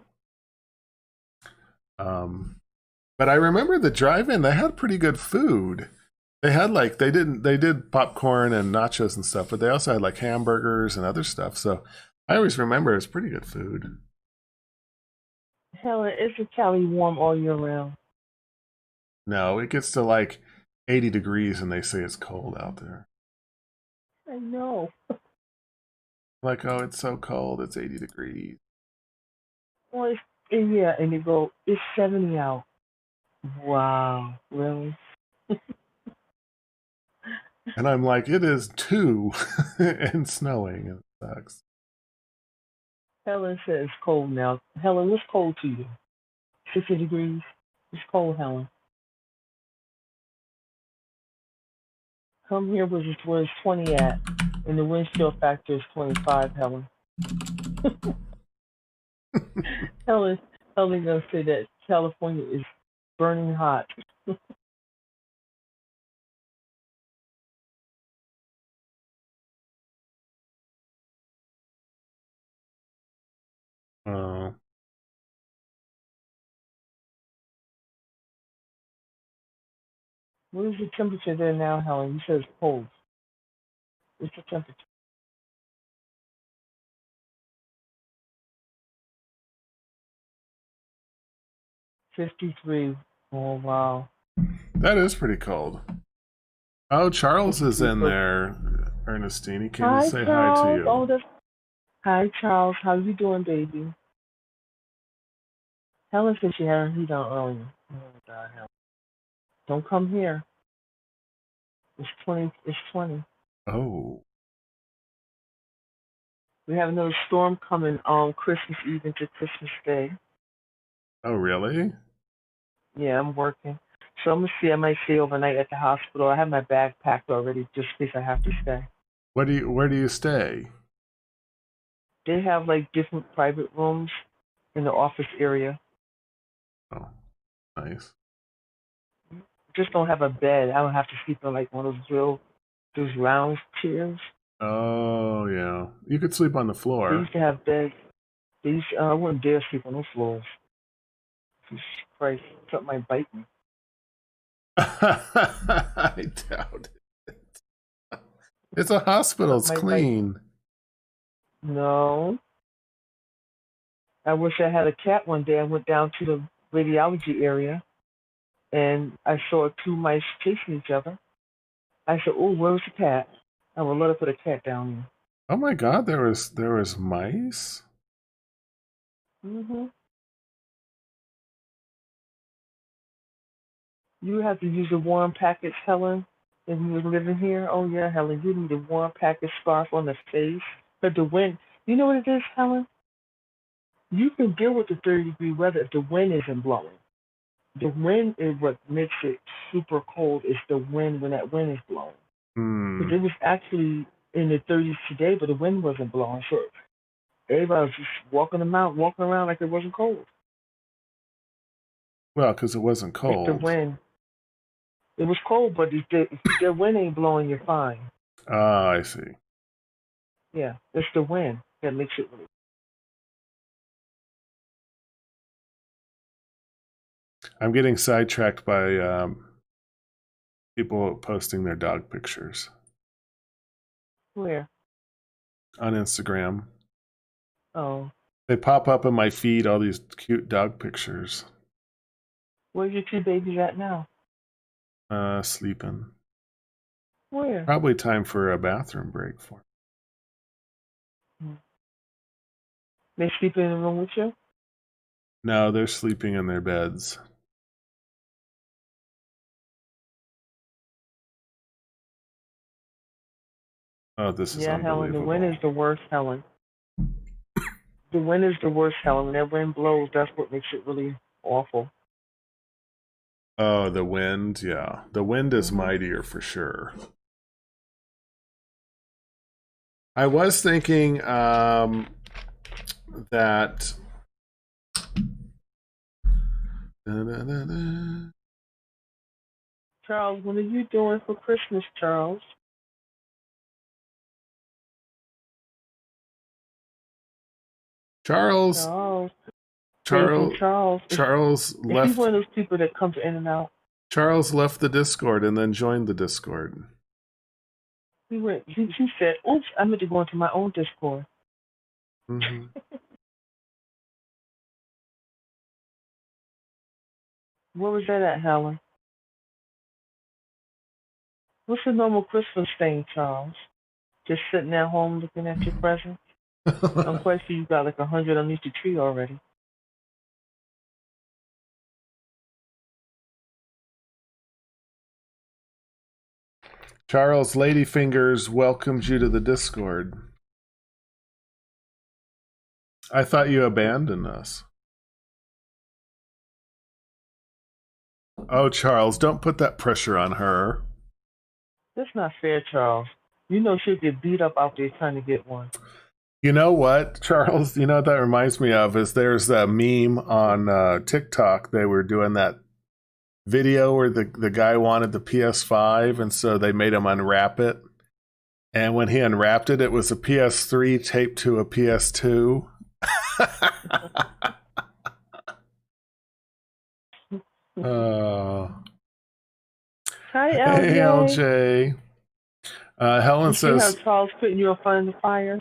I remember the drive-in, they had pretty good food. They had like, they did popcorn and nachos and stuff, but they also had like hamburgers and other stuff. So I always remember it's pretty good food. Helen, isn't Cali warm all year round? No, it gets to like 80 degrees and they say it's cold out there. I know. Like, oh, it's so cold, it's 80 degrees. Well, yeah, and you go, it's 70 out. Wow, really? And I'm like, it is 2 and snowing. It sucks. Helen says it's cold now. Helen, what's cold to you? 60 degrees? It's cold, Helen. Come here where it's 20 at, and the wind chill factor is 25, Helen. Helen gonna say that California is burning hot. Oh. What is the temperature there now, Helen? You said it's cold. What's the temperature? 53. Oh, wow. That is pretty cold. Oh, Charles is in there. Ernestine, he came to say Charles. hi to you. Oh, hi, Charles. How you doing, baby? Helen said she had her heat on earlier. Oh, God, Helen. Don't come here. It's 20. It's 20. Oh. We have another storm coming on Christmas Eve into Christmas Day. Oh, really? Yeah, I'm working. So I'm going to see. I might stay overnight at the hospital. I have my bag packed already just in case I have to stay. Where do you stay? They have like different private rooms in the office area. Oh, nice. Just don't have a bed. I don't have to sleep on like one of those lounge chairs. Oh, yeah. You could sleep on the floor. They used to have beds. I wouldn't dare sleep on those floors. Jesus Christ, something might bite me. I doubt it. It's a hospital. It's clean. No. I wish I had a cat one day. I went down to the radiology area, and I saw 2 mice chasing each other. I said, "Oh, where's the cat? I would love to put a cat down here." Oh my God, there was mice? Hmm. You have to use a warm package, Helen, if you were living here. Oh, yeah, Helen, you need a warm package scarf on the face. But the wind, you know what it is, Helen? You can deal with the 30-degree weather if the wind isn't blowing. The wind is what makes it super cold. It's the wind when that wind is blowing. Because it was actually in the 30s today, but the wind wasn't blowing. So everybody was just walking around like it wasn't cold. Well, because it wasn't It's the cold. wind. It was cold, but if the wind ain't blowing, you're fine. Ah, I see. Yeah, it's the wind that makes it really. I'm getting sidetracked by people posting their dog pictures Where? on Instagram. Oh, They pop up in my feed, all these cute dog pictures. where's your 2 babies at now? Sleeping. Where? Probably time for a bathroom break for They sleeping in the room with you? No, they're sleeping in their beds. Oh, this is Yeah, Helen, unbelievable. the wind is the worst, Helen. The wind is the worst, Helen. When that wind blows, that's what makes it really awful. Oh, the wind, yeah. The wind is mightier for sure. I was thinking that Charles, what are you doing for Christmas, Charles? Charles Is he left. one of those people that comes in and out? Charles left the Discord and then joined the Discord. He said, "Oops, I meant to go into my own Discord." Mm-hmm. Where was that at, Helen? What's the normal Christmas thing, Charles? Just sitting at home looking at your presents? I'm quite sure you got like 100 underneath the tree already. Charles Ladyfingers welcomed you to the Discord. I thought you abandoned us. Oh, Charles, don't put that pressure on her. That's not fair, Charles. You know she'll get beat up out there trying to get one. You know what, Charles? You know what that reminds me of is there's that meme on TikTok. They were doing that video where the guy wanted the PS5, and so they made him unwrap it. And when he unwrapped it, it was a PS3 taped to a PS2. Hi, LJ. Hey, LJ. Helen says, see how Charles putting you in front of the fire?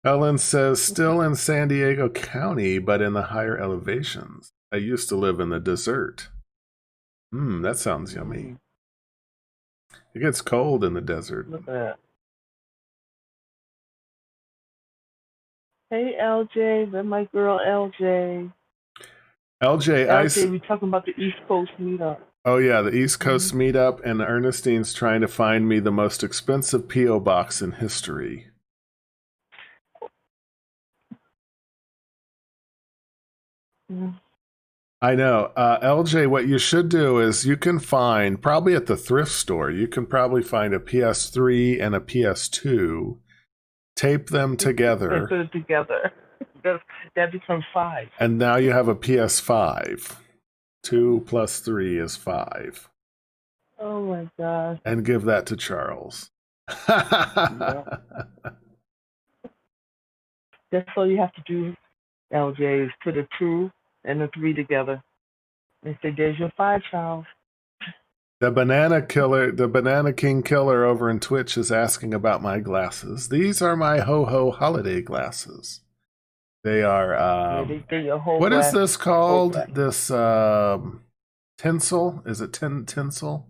Helen says, still in San Diego County, but in the higher elevations. I used to live in the desert. That sounds yummy. It gets cold in the desert. Look at that. Hey, LJ. That's my girl, LJ. LJ, we're talking about the East Coast meetup. Oh, yeah, the East Coast meetup, and Ernestine's trying to find me the most expensive P.O. box in history. I know. LJ, what you should do is you can find, probably at the thrift store, you can probably find a PS3 and a PS2, tape them together. And put it together. That becomes 5. And now you have a PS5. 2 plus 3 is 5. Oh my gosh. And give that to Charles. Yeah. That's all you have to do, LJ, is put a 2 and a 3 together. And say, there's your 5, Charles. The Banana King Killer over in Twitch is asking about my glasses. These are my ho-ho holiday glasses. They are, what is this called? This tinsel? Is it tinsel?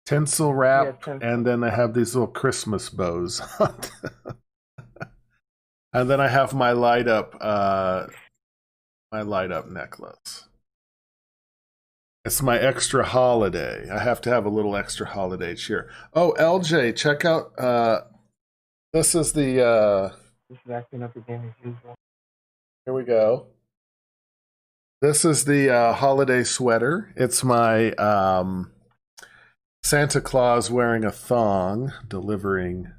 Tinsel wrap, Yeah, tinsel. and then they have these little Christmas bows. And then I have my light up necklace. It's my extra holiday. I have to have a little extra holiday cheer. Oh, LJ, check out this is the Just acting up again as usual. here we go. This is the holiday sweater. It's my Santa Claus wearing a thong, delivering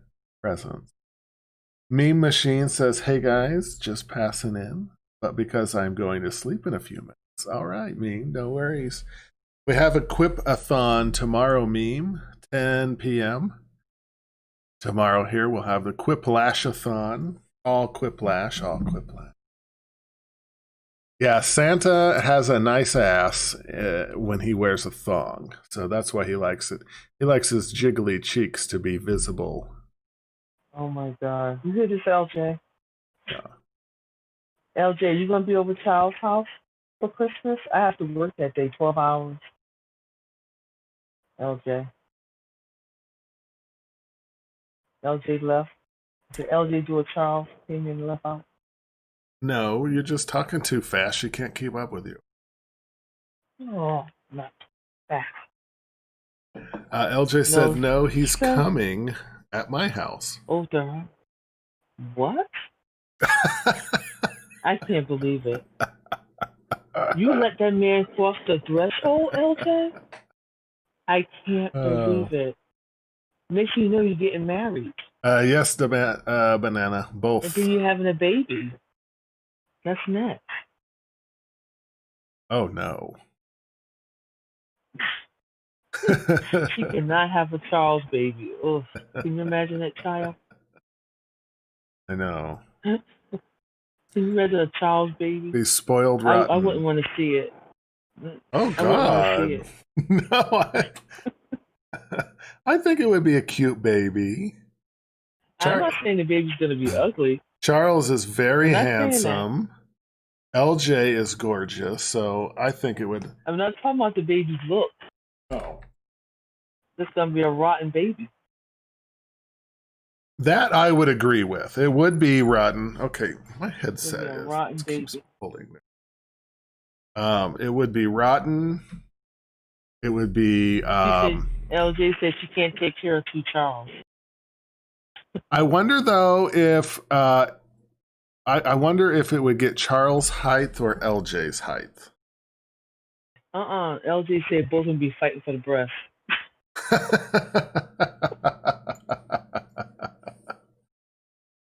presents. Meme Machine says, hey guys, just passing in, but because I'm going to sleep in a few minutes. All right, Meme, no worries. We have a Quip-a-thon tomorrow, Meme, 10 p.m. Tomorrow here we'll have the Quiplash-a-thon. All Quiplash. Yeah, Santa has a nice ass when he wears a thong, so that's why he likes it. He likes his jiggly cheeks to be visible. Oh my God. You hear this, LJ? Yeah. LJ, you gonna be over Child's house for Christmas? I have to work that day, 12 hours. LJ. LJ left. Did LJ do a Charles? Came in and left out? No, you're just talking too fast. She can't keep up with you. Oh, not fast. LJ said, no, he's coming at my house. Oh, darn. What? I can't believe it. You let that man cross the threshold, LJ? I can't believe it. Make sure you know you're getting married. Yes, the banana, both. And then you're having a baby. That's next. Oh, no. She cannot have a Charles baby. Ugh. Can you imagine that child? I know. Can you imagine a Charles baby? Be spoiled rotten. I wouldn't want to see it. Oh, God. No, I think it would be a cute baby. I'm not saying the baby's going to be ugly. Charles is very handsome. LJ is gorgeous, so I think it would. I'm not talking about the baby's look. Oh. It's going to be a rotten baby. That I would agree with. It would be rotten. Okay, my headset keeps pulling me. It would be rotten. It would be. LJ said she can't take care of two Charles. I wonder though if I wonder if it would get Charles' height or LJ's height. LJ said both of them be fighting for the breast.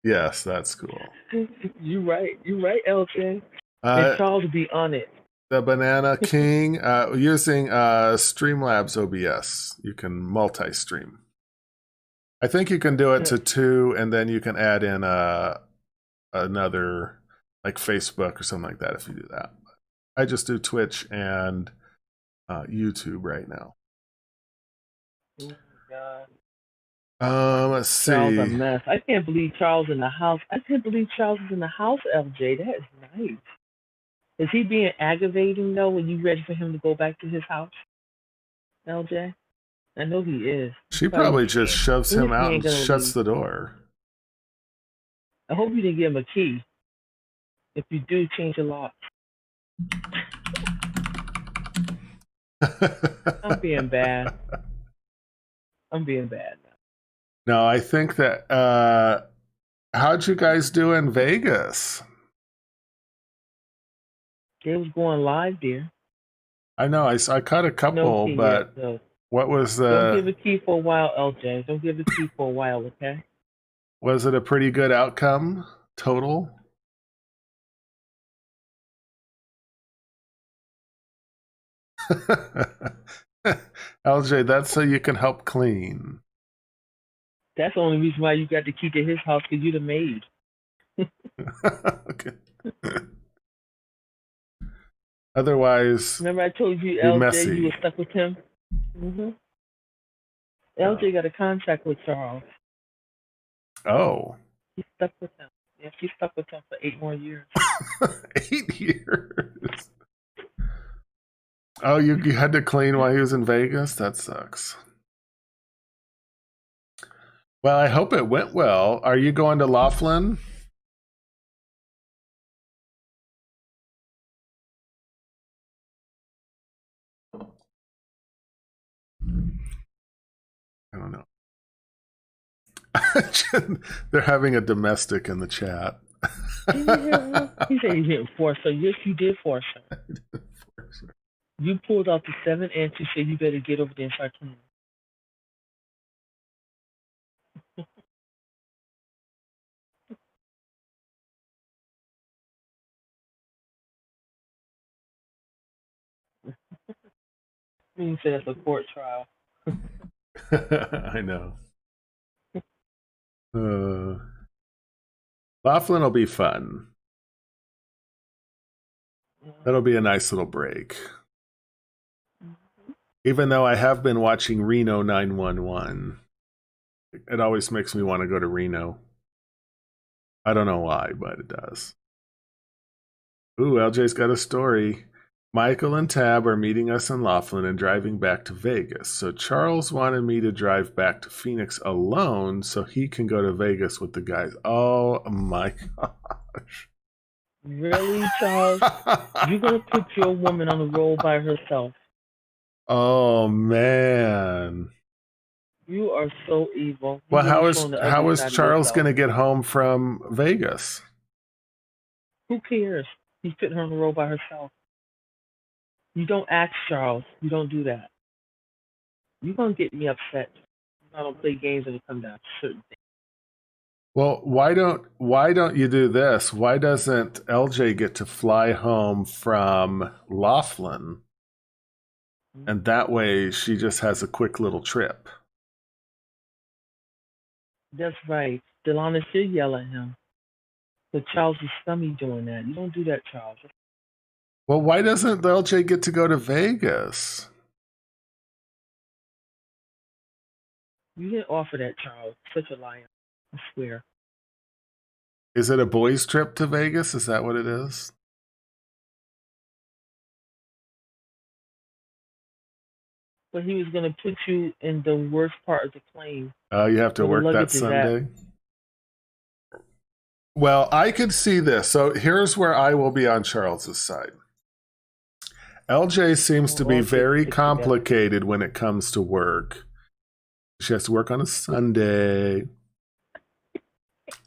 Yes, that's cool. You're right, LJ. And Charles will be on it. The Banana King, using Streamlabs OBS, you can multi-stream. I think you can do it to 2, and then you can add in another, like Facebook or something like that if you do that. I just do Twitch and YouTube right now. Oh my God. Let's see. Charles a mess. I can't believe Charles in the house. I can't believe Charles is in the house, LJ. That is nice. Is he being aggravating though when you ready for him to go back to his house, LJ? I know he is. She probably just shoves him out and shuts the door. I hope you didn't give him a key. If you do, change the lock. I'm being bad. No, I think that how'd you guys do in Vegas? They was going live there. I know, I caught a couple, but what was the... Don't give a key for a while, LJ. Don't give a key for a while, okay? Was it a pretty good outcome, total? LJ, that's so you can help clean. That's the only reason why you got the key to his house, because you're the maid. Okay. Otherwise, remember I told you, LJ, messy. you were stuck with him? LJ got a contract with Charles. Oh. He's stuck with him. Yeah, she's stuck with him for 8 more years. 8 years? Oh, you had to clean while he was in Vegas? That sucks. Well, I hope it went well. Are you going to Laughlin? I don't know. They're having a domestic in the chat. He said he didn't force her. Yes, you did force her. You pulled out the 7 and you said you better get over there and start cleaning. You said it's a court trial. I know. Laughlin will be fun. That'll be a nice little break. Even though I have been watching Reno 911, it always makes me want to go to Reno. I don't know why, but it does. Ooh, LJ's got a story. Michael and Tab are meeting us in Laughlin and driving back to Vegas. So Charles wanted me to drive back to Phoenix alone so he can go to Vegas with the guys. Oh my gosh. Really, Charles? You're going to put your woman on the road by herself? Oh, man. You are so evil. Well, how is Charles going to get home from Vegas? Who cares? He's putting her on the road by herself. You don't ask Charles. You don't do that. You're going to get me upset. I don't play games when it comes down to certain things. Well, why don't you do this? Why doesn't LJ get to fly home from Laughlin? And that way she just has a quick little trip. That's right. Delana should yell at him. But Charles is scummy doing that. You don't do that, Charles. Well, why doesn't LJ get to go to Vegas? You didn't offer that, Charles. Such a liar. I swear. Is it a boys' trip to Vegas? Is that what it is? But he was going to put you in the worst part of the plane. Oh, you have to work that Sunday? Well, I could see this. So here's where I will be on Charles's side. LJ seems to be very complicated when it comes to work. She has to work on a Sunday.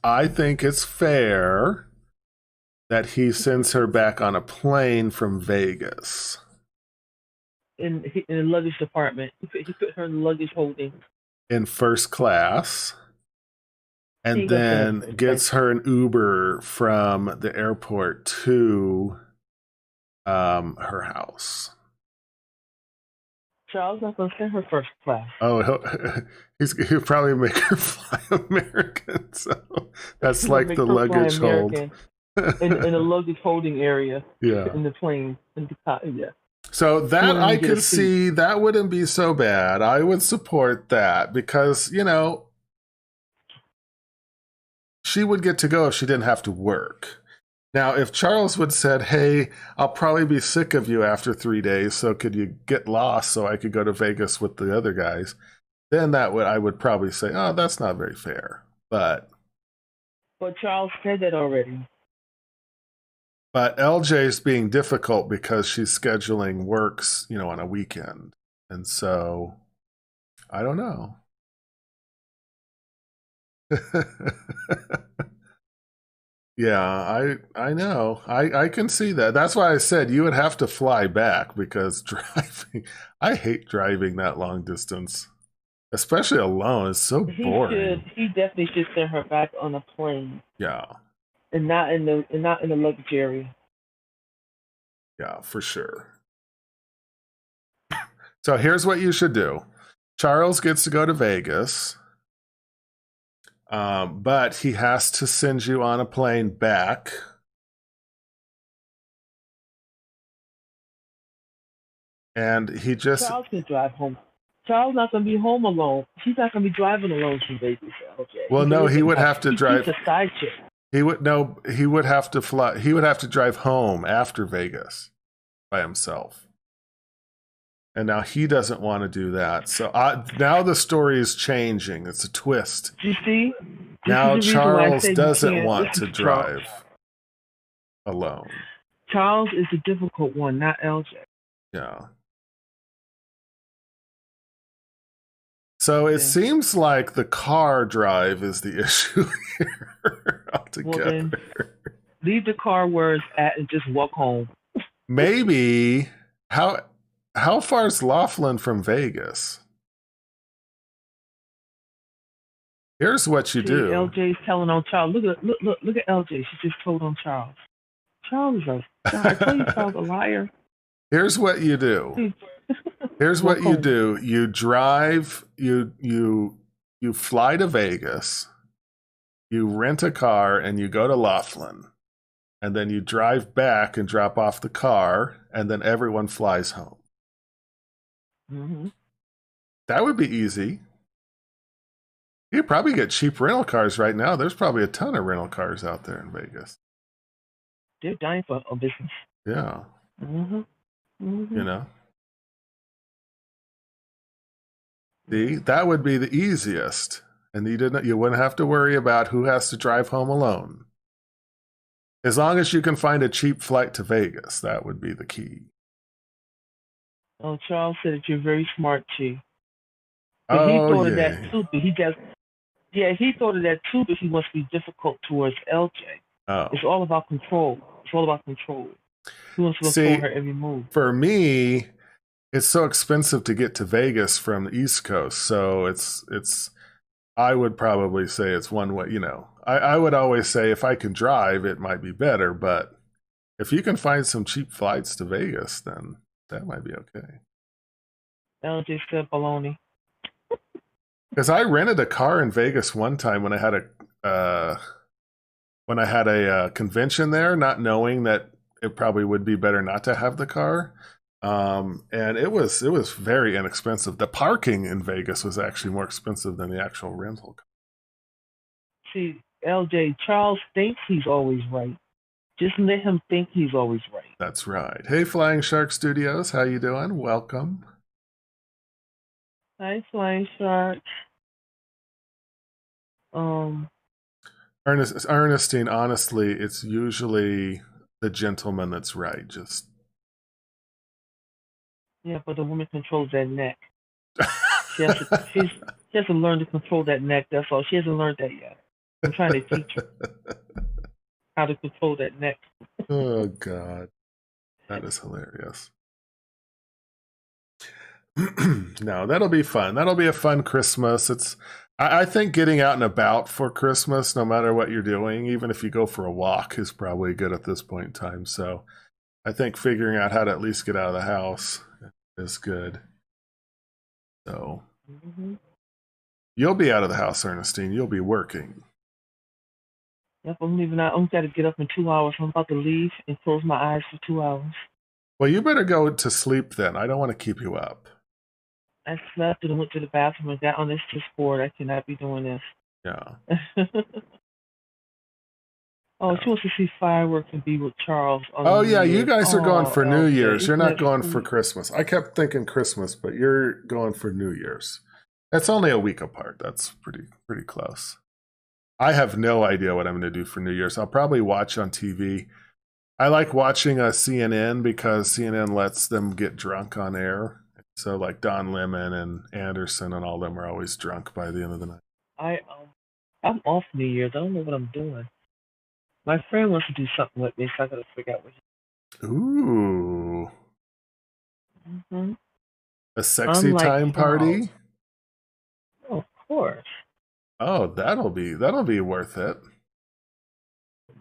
I think it's fair that he sends her back on a plane from Vegas. In the luggage department. He put her in the luggage holding. In first class. And then gets her an Uber from the airport to her house. Charles not going to send her first class. Oh, he'll probably make her fly American. So that's like the luggage hold. in the luggage holding area. Yeah. In the plane. Yeah. So that I could see, that wouldn't be so bad. I would support that because, you know, she would get to go if she didn't have to work. Now, if Charles would said, hey, I'll probably be sick of you after 3 days, so could you get lost so I could go to Vegas with the other guys? Then I would probably say, oh, that's not very fair. But Charles said that already. But LJ's being difficult because she's scheduling works, you know, on a weekend. And so, I don't know. Yeah, I know. I can see that. That's why I said you would have to fly back because I hate driving that long distance. Especially alone. It's so boring. He definitely should send her back on a plane. Yeah. And not in the luggage area. Yeah, for sure. So here's what you should do. Charles gets to go to Vegas. But he has to send you on a plane back. And he just... Charles can drive home. Charles not going to be home alone. He's not going to be driving alone to Vegas. Okay. Well, no, he would have to drive... He's a side chick. He would have to fly. He would have to drive home after Vegas by himself. And now he doesn't want to do that. So now the story is changing. It's a twist. You see? Now Charles doesn't want to drive alone. Charles is the difficult one, not LJ. Yeah. So it seems like the car drive is the issue here altogether. Well, then leave the car where it's at and just walk home. Maybe. How far is Laughlin from Vegas? Here's what you do. LJ's telling on Charles. Look at LJ. She just told on Charles. Charles is I told you Charles a liar. Here's what you do. Here's what you do. You drive, you fly to Vegas, you rent a car, and you go to Laughlin. And then you drive back and drop off the car, and then everyone flies home. Mm-hmm. That would be easy. You could probably get cheap rental cars right now. There's probably a ton of rental cars out there in Vegas. They're dying for a business. Yeah. Mm-hmm. Mm-hmm. You know? See, that would be the easiest. And you wouldn't have to worry about who has to drive home alone. As long as you can find a cheap flight to Vegas, that would be the key. Oh, Charles said that you're very smart, Chief. Oh, he thought yeah. of that too, but he thought of that too, but he must be difficult towards LJ. Oh. It's all about control. He wants to control her every move. For me, it's so expensive to get to Vegas from the East Coast, so it's. I would probably say it's one way. You know, I would always say if I can drive, it might be better, but if you can find some cheap flights to Vegas, then that might be okay. LJ said baloney. Because I rented a car in Vegas one time when I had a convention there, not knowing that it probably would be better not to have the car. And it was very inexpensive. The parking in Vegas was actually more expensive than the actual rental car. See, LJ, Charles thinks he's always right. Just let him think he's always right. That's right. Hey, Flying Shark Studios, how you doing? Welcome. Hi, Flying Shark. Ernestine, honestly, it's usually the gentleman that's right. Just yeah, but the woman controls that neck. She has to learn to control that neck. That's all. She hasn't learned that yet. I'm trying to teach her how to control that neck. Oh God, that is hilarious. No, that'll be fun. That'll be a fun Christmas. I think getting out and about for Christmas, no matter what you're doing, even if you go for a walk, is probably good at this point in time. So I think figuring out how to at least get out of the house is good. So you'll be out of the house, Ernestine. You'll be working. Yep, I'm leaving out. I'm got to get up in 2 hours. I'm about to leave and close my eyes for 2 hours. Well, you better go to sleep then. I don't want to keep you up. I slept and went to the bathroom and got on this board. I cannot be doing this. Yeah. Oh, she wants to see fireworks and be with Charles. Oh, yeah, you guys are going for New Year's. You're not going for for Christmas. I kept thinking Christmas, but you're going for New Year's. That's only a week apart. That's pretty close. I have no idea what I'm going to do for New Year's. I'll probably watch on TV. I like watching CNN because CNN lets them get drunk on air. So like Don Lemon and Anderson and all them are always drunk by the end of the night. I'm off New Year's. I don't know what I'm doing. My friend wants to do something with me, so I gotta figure out what. Ooh. Mm-hmm. A sexy time party? Oh, of course. Oh, that'll be worth it.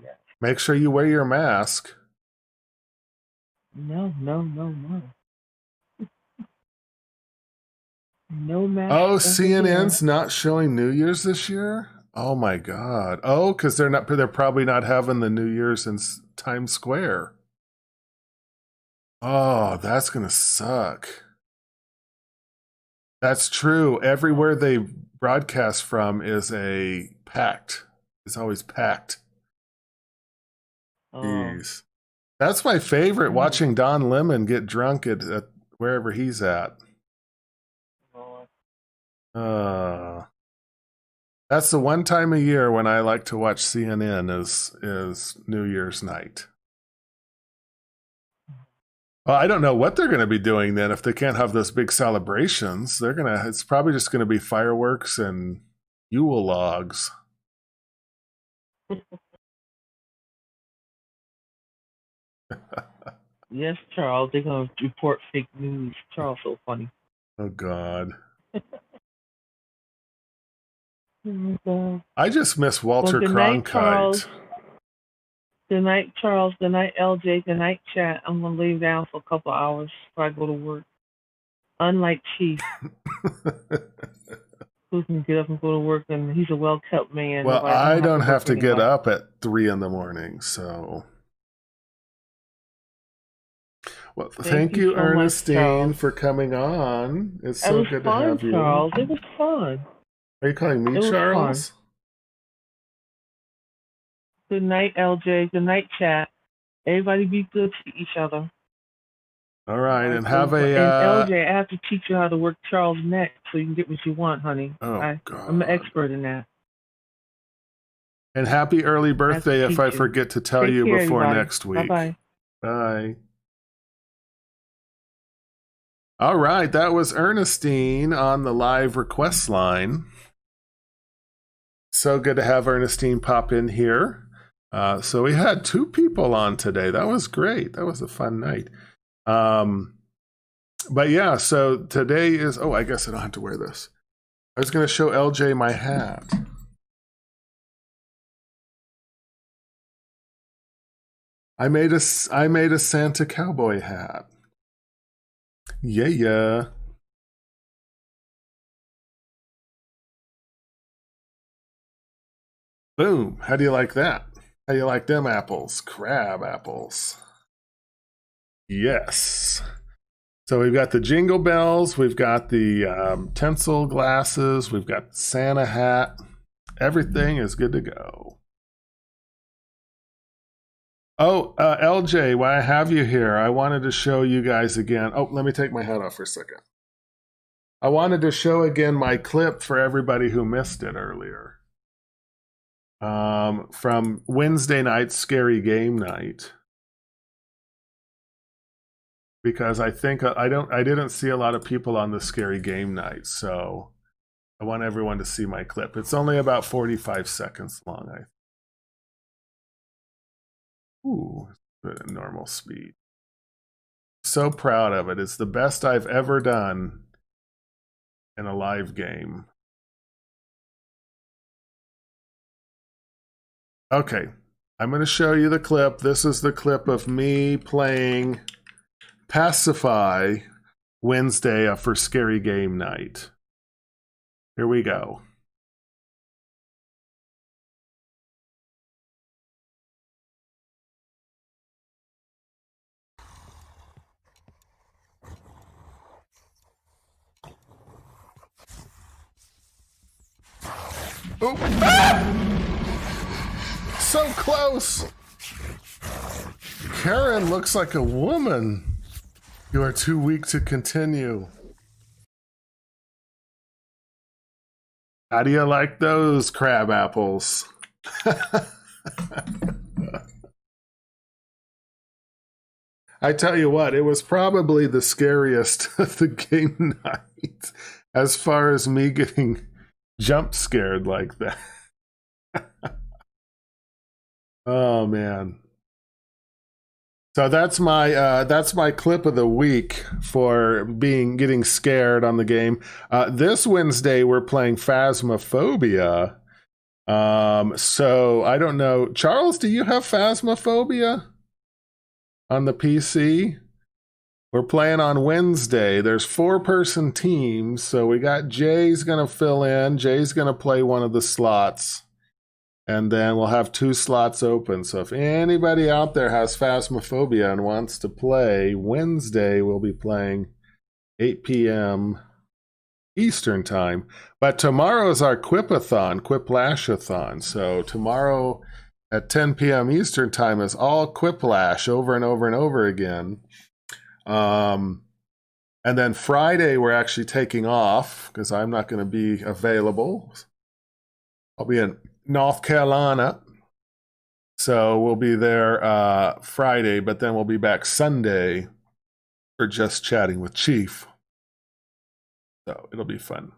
Yeah. Make sure you wear your mask. No. No mask. Oh, CNN's not showing New Year's this year? Oh my God. Oh, because they're probably not having the New Year's in Times Square. Oh, that's gonna suck. That's true. Everywhere they broadcast from is packed. It's always packed. Jeez. That's my favorite, watching Don Lemon get drunk at wherever he's at. That's the one time a year when I like to watch CNN is New Year's night. Well, I don't know what they're going to be doing then if they can't have those big celebrations. It's probably just going to be fireworks and Yule logs. Yes, Charles. They're gonna report fake news. Charles, so funny. Oh God. Oh, I just miss Walter good night, Cronkite. Charles. Good night, Charles. Good night, LJ. Good night, chat. I'm gonna lay down for a couple hours before I go to work. Unlike Chief, who can get up and go to work, and he's a well-kept man. Well, I don't have to get anybody. up at 3 a.m, so. Well, thank you, so much, Ernestine, Charles. for coming on. It's It so was good fun, to have you. Charles. It was fun. Are you calling me It was Charles? fun. Good night, LJ. Good night, chat. Everybody be good to each other. All right, and have a. And LJ, I have to teach you how to work Charles' neck so you can get what you want, honey. God. I'm an expert in that. And happy early birthday if I forget to tell you before everybody. next week. Bye-bye. Bye. All right, that was Ernestine on the live request line. So good to have Ernestine pop in here. So we had 2 people on today. That was great. That was a fun night. But yeah, so today is, I guess I don't have to wear this. I was going to show LJ my hat. I made a Santa cowboy hat. Yeah. Boom. How do you like that? How do you like them apples? Crab apples. Yes. So we've got the jingle bells. We've got the tinsel glasses. We've got the Santa hat. Everything is good to go. Oh, LJ, while I have you here, I wanted to show you guys again. Oh, let me take my hat off for a second. I wanted to show again my clip for everybody who missed it earlier. From Wednesday night, Scary Game Night. Because I think I didn't see a lot of people on the Scary Game Night, so I want everyone to see my clip. It's only about 45 seconds long. Ooh, at normal speed. So proud of it. It's the best I've ever done in a live game. Okay, I'm going to show you the clip. This is the clip of me playing Pacify Wednesday for Scary Game Night. Here we go. Oh, ah! So close. Karen looks like a woman. You are too weak to continue. How do you like those crab apples? I tell you what, it was probably the scariest of the game night as far as me getting jump scared like that. Oh man. So that's my clip of the week for getting scared on the game. This Wednesday we're playing Phasmophobia. So I don't know. Charles, do you have Phasmophobia on the PC? We're playing on Wednesday. There's 4-person teams, so we got Jay's gonna fill in. Jay's gonna play one of the slots. And then we'll have 2 slots open. So if anybody out there has Phasmophobia and wants to play, Wednesday we'll be playing 8 p.m. Eastern time. But tomorrow is our Quipathon, Quiplashathon. So tomorrow at 10 p.m. Eastern time is all Quiplash over and over and over again. And then Friday we're actually taking off because I'm not going to be available. I'll be in North Carolina, so we'll be there Friday, but then we'll be back Sunday for just chatting with Chief. So it'll be fun.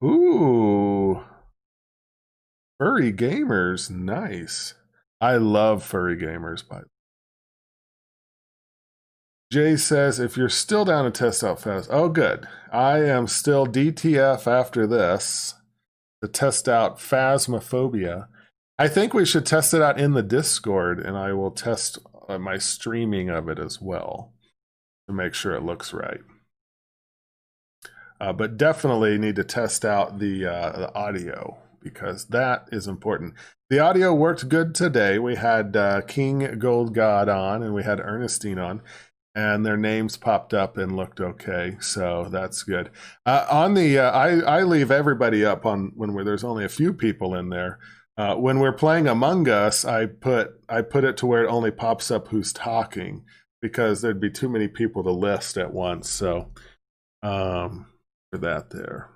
Ooh. Furry gamers, nice. I love furry gamers, by the way. Jay says, if you're still down to test out Phas, oh good. I am still DTF after this to test out Phasmophobia. I think we should test it out in the Discord, and I will test my streaming of it as well to make sure it looks right. But definitely need to test out the audio, because that is important. The audio worked good today. We had King Gold God on, and we had Ernestine on, and their names popped up and looked okay, so that's good. On the I leave everybody up on when there's only a few people in there. When we're playing Among Us, I put it to where it only pops up who's talking, because there'd be too many people to list at once. So for that there.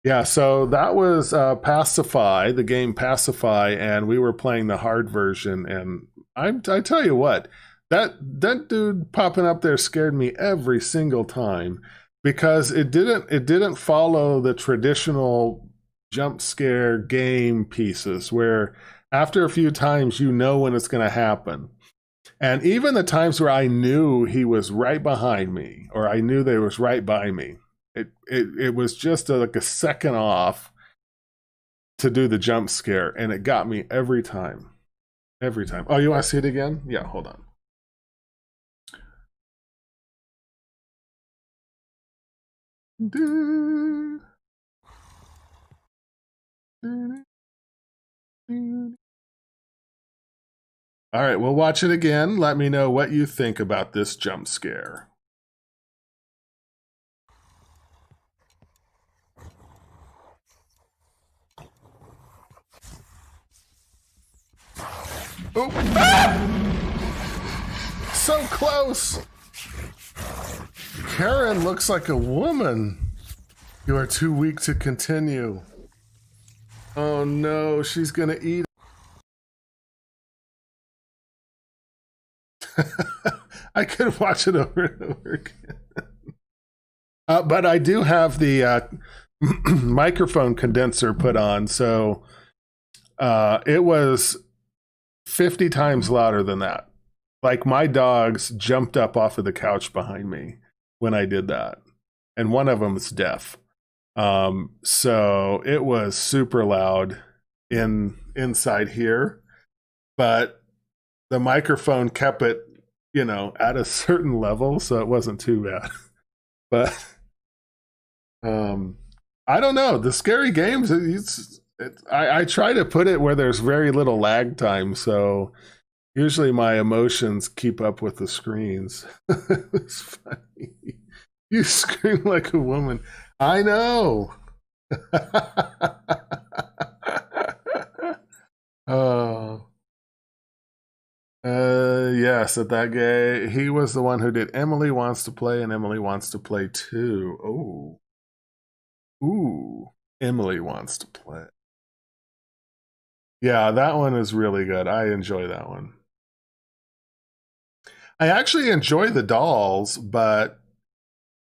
Yeah, so that was Pacify, the game Pacify, and we were playing the hard version, and I tell you what, that dude popping up there scared me every single time, because it didn't follow the traditional jump scare game pieces where after a few times you know when it's going to happen. And even the times where I knew he was right behind me, or I knew they was right by me, it was just like a second off to do the jump scare, and it got me every time. Every time. Oh, you want to see it again? Yeah, hold on. All right, we'll watch it again. Let me know what you think about this jump scare. Oh. Ah! So close. Karen looks like a woman. You are too weak to continue. Oh no, she's gonna eat. I could watch it over and over again. But I do have the microphone condenser put on, so it was 50 times louder than that. Like, my dogs jumped up off of the couch behind me when I did that, and one of them is deaf. So it was super loud inside here, but the microphone kept it, at a certain level, so it wasn't too bad. But I don't know. The scary games, I try to put it where there's very little lag time, so usually my emotions keep up with the screens. It's funny. You scream like a woman. I know. Oh. Yes, at that game, he was the one who did Emily Wants to Play and Emily Wants to Play 2. Oh. Ooh. Emily Wants to Play. Yeah, that one is really good. I enjoy that one. I actually enjoy the dolls, but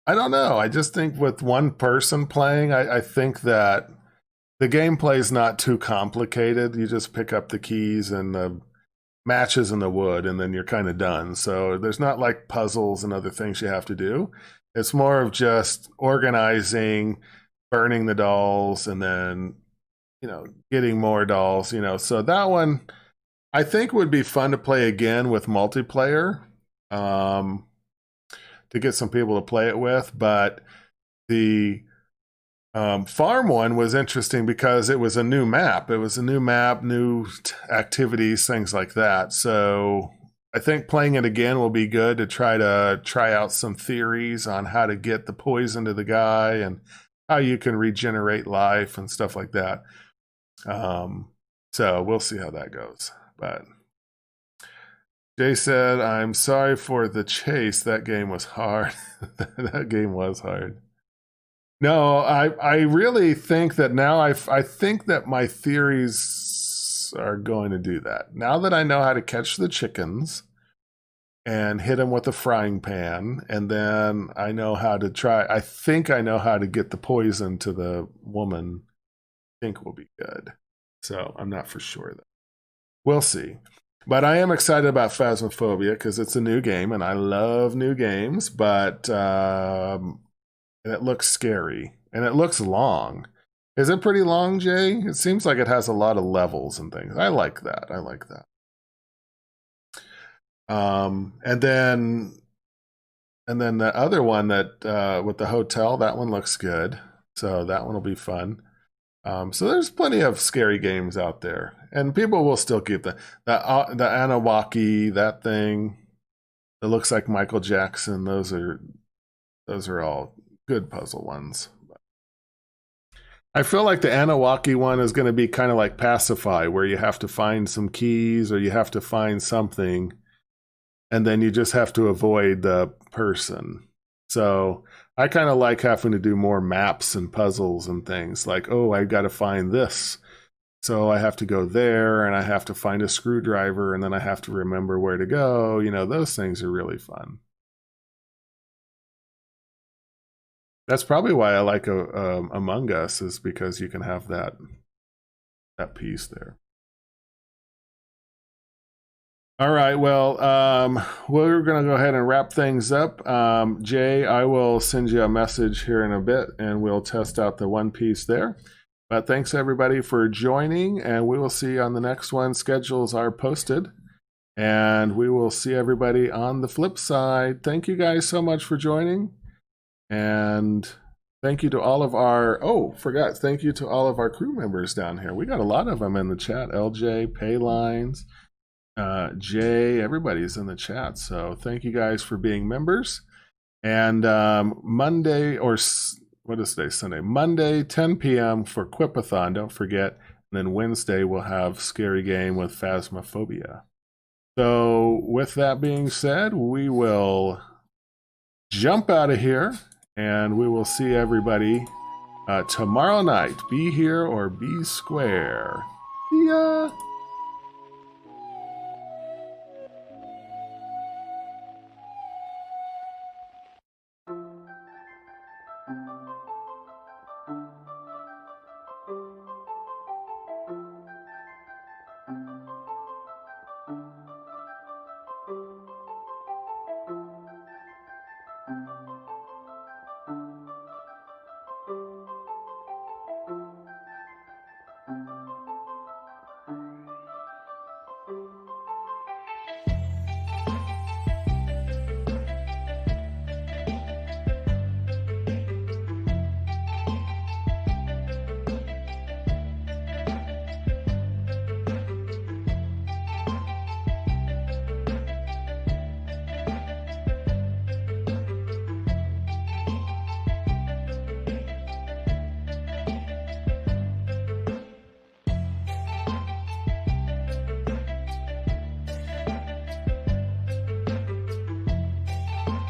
I don't know. I just think with one person playing, I think that the gameplay is not too complicated. You just pick up the keys and the matches in the wood, and then you're kind of done. So there's not like puzzles and other things you have to do. It's more of just organizing, burning the dolls, and then, getting more dolls, So that one, I think, would be fun to play again with multiplayer, to get some people to play it with. But the farm one was interesting because it was a new map. It was a new map, new activities, things like that. So I think playing it again will be good to try out some theories on how to get the poison to the guy and how you can regenerate life and stuff like that. So we'll see how that goes. But Jay said, I'm sorry for the chase. That game was hard. That game was hard. No, I really think that now I think that my theories are going to do that. Now that I know how to catch the chickens and hit them with a frying pan, and then I know how to try, I think I know how to get the poison to the woman, I think will be good. So I'm not for sure though. We'll see. But I am excited about Phasmophobia because it's a new game, and I love new games, but and it looks scary, and it looks long. Is it pretty long, Jay? It seems like it has a lot of levels and things. I like that. I like that. And then the other one that with the hotel, that one looks good. So that one will be fun. So there's plenty of scary games out there, and people will still keep the Anawaki, that thing that looks like Michael Jackson. Those are all good puzzle ones. I feel like the Anawaki one is going to be kind of like Pacify, where you have to find some keys or you have to find something, and then you just have to avoid the person. So I kind of like having to do more maps and puzzles and things like, oh, I got to find this. So I have to go there, and I have to find a screwdriver, and then I have to remember where to go. You know, those things are really fun. That's probably why I like Among Us, is because you can have that piece there. All right, well, we're going to go ahead and wrap things up. Jay, I will send you a message here in a bit, and we'll test out the one piece there. But thanks, everybody, for joining, and we will see you on the next one. Schedules are posted, and we will see everybody on the flip side. Thank you guys so much for joining. And thank you to all of our, thank you to all of our crew members down here. We got a lot of them in the chat. LJ, Paylines, Jay, everybody's in the chat. So thank you guys for being members. And Monday, or what is today? Sunday. Monday, 10 p.m. for Quipathon. Don't forget. And then Wednesday, we'll have Scary Game with Phasmophobia. So with that being said, we will jump out of here. And we will see everybody tomorrow night. Be here or be square. See ya.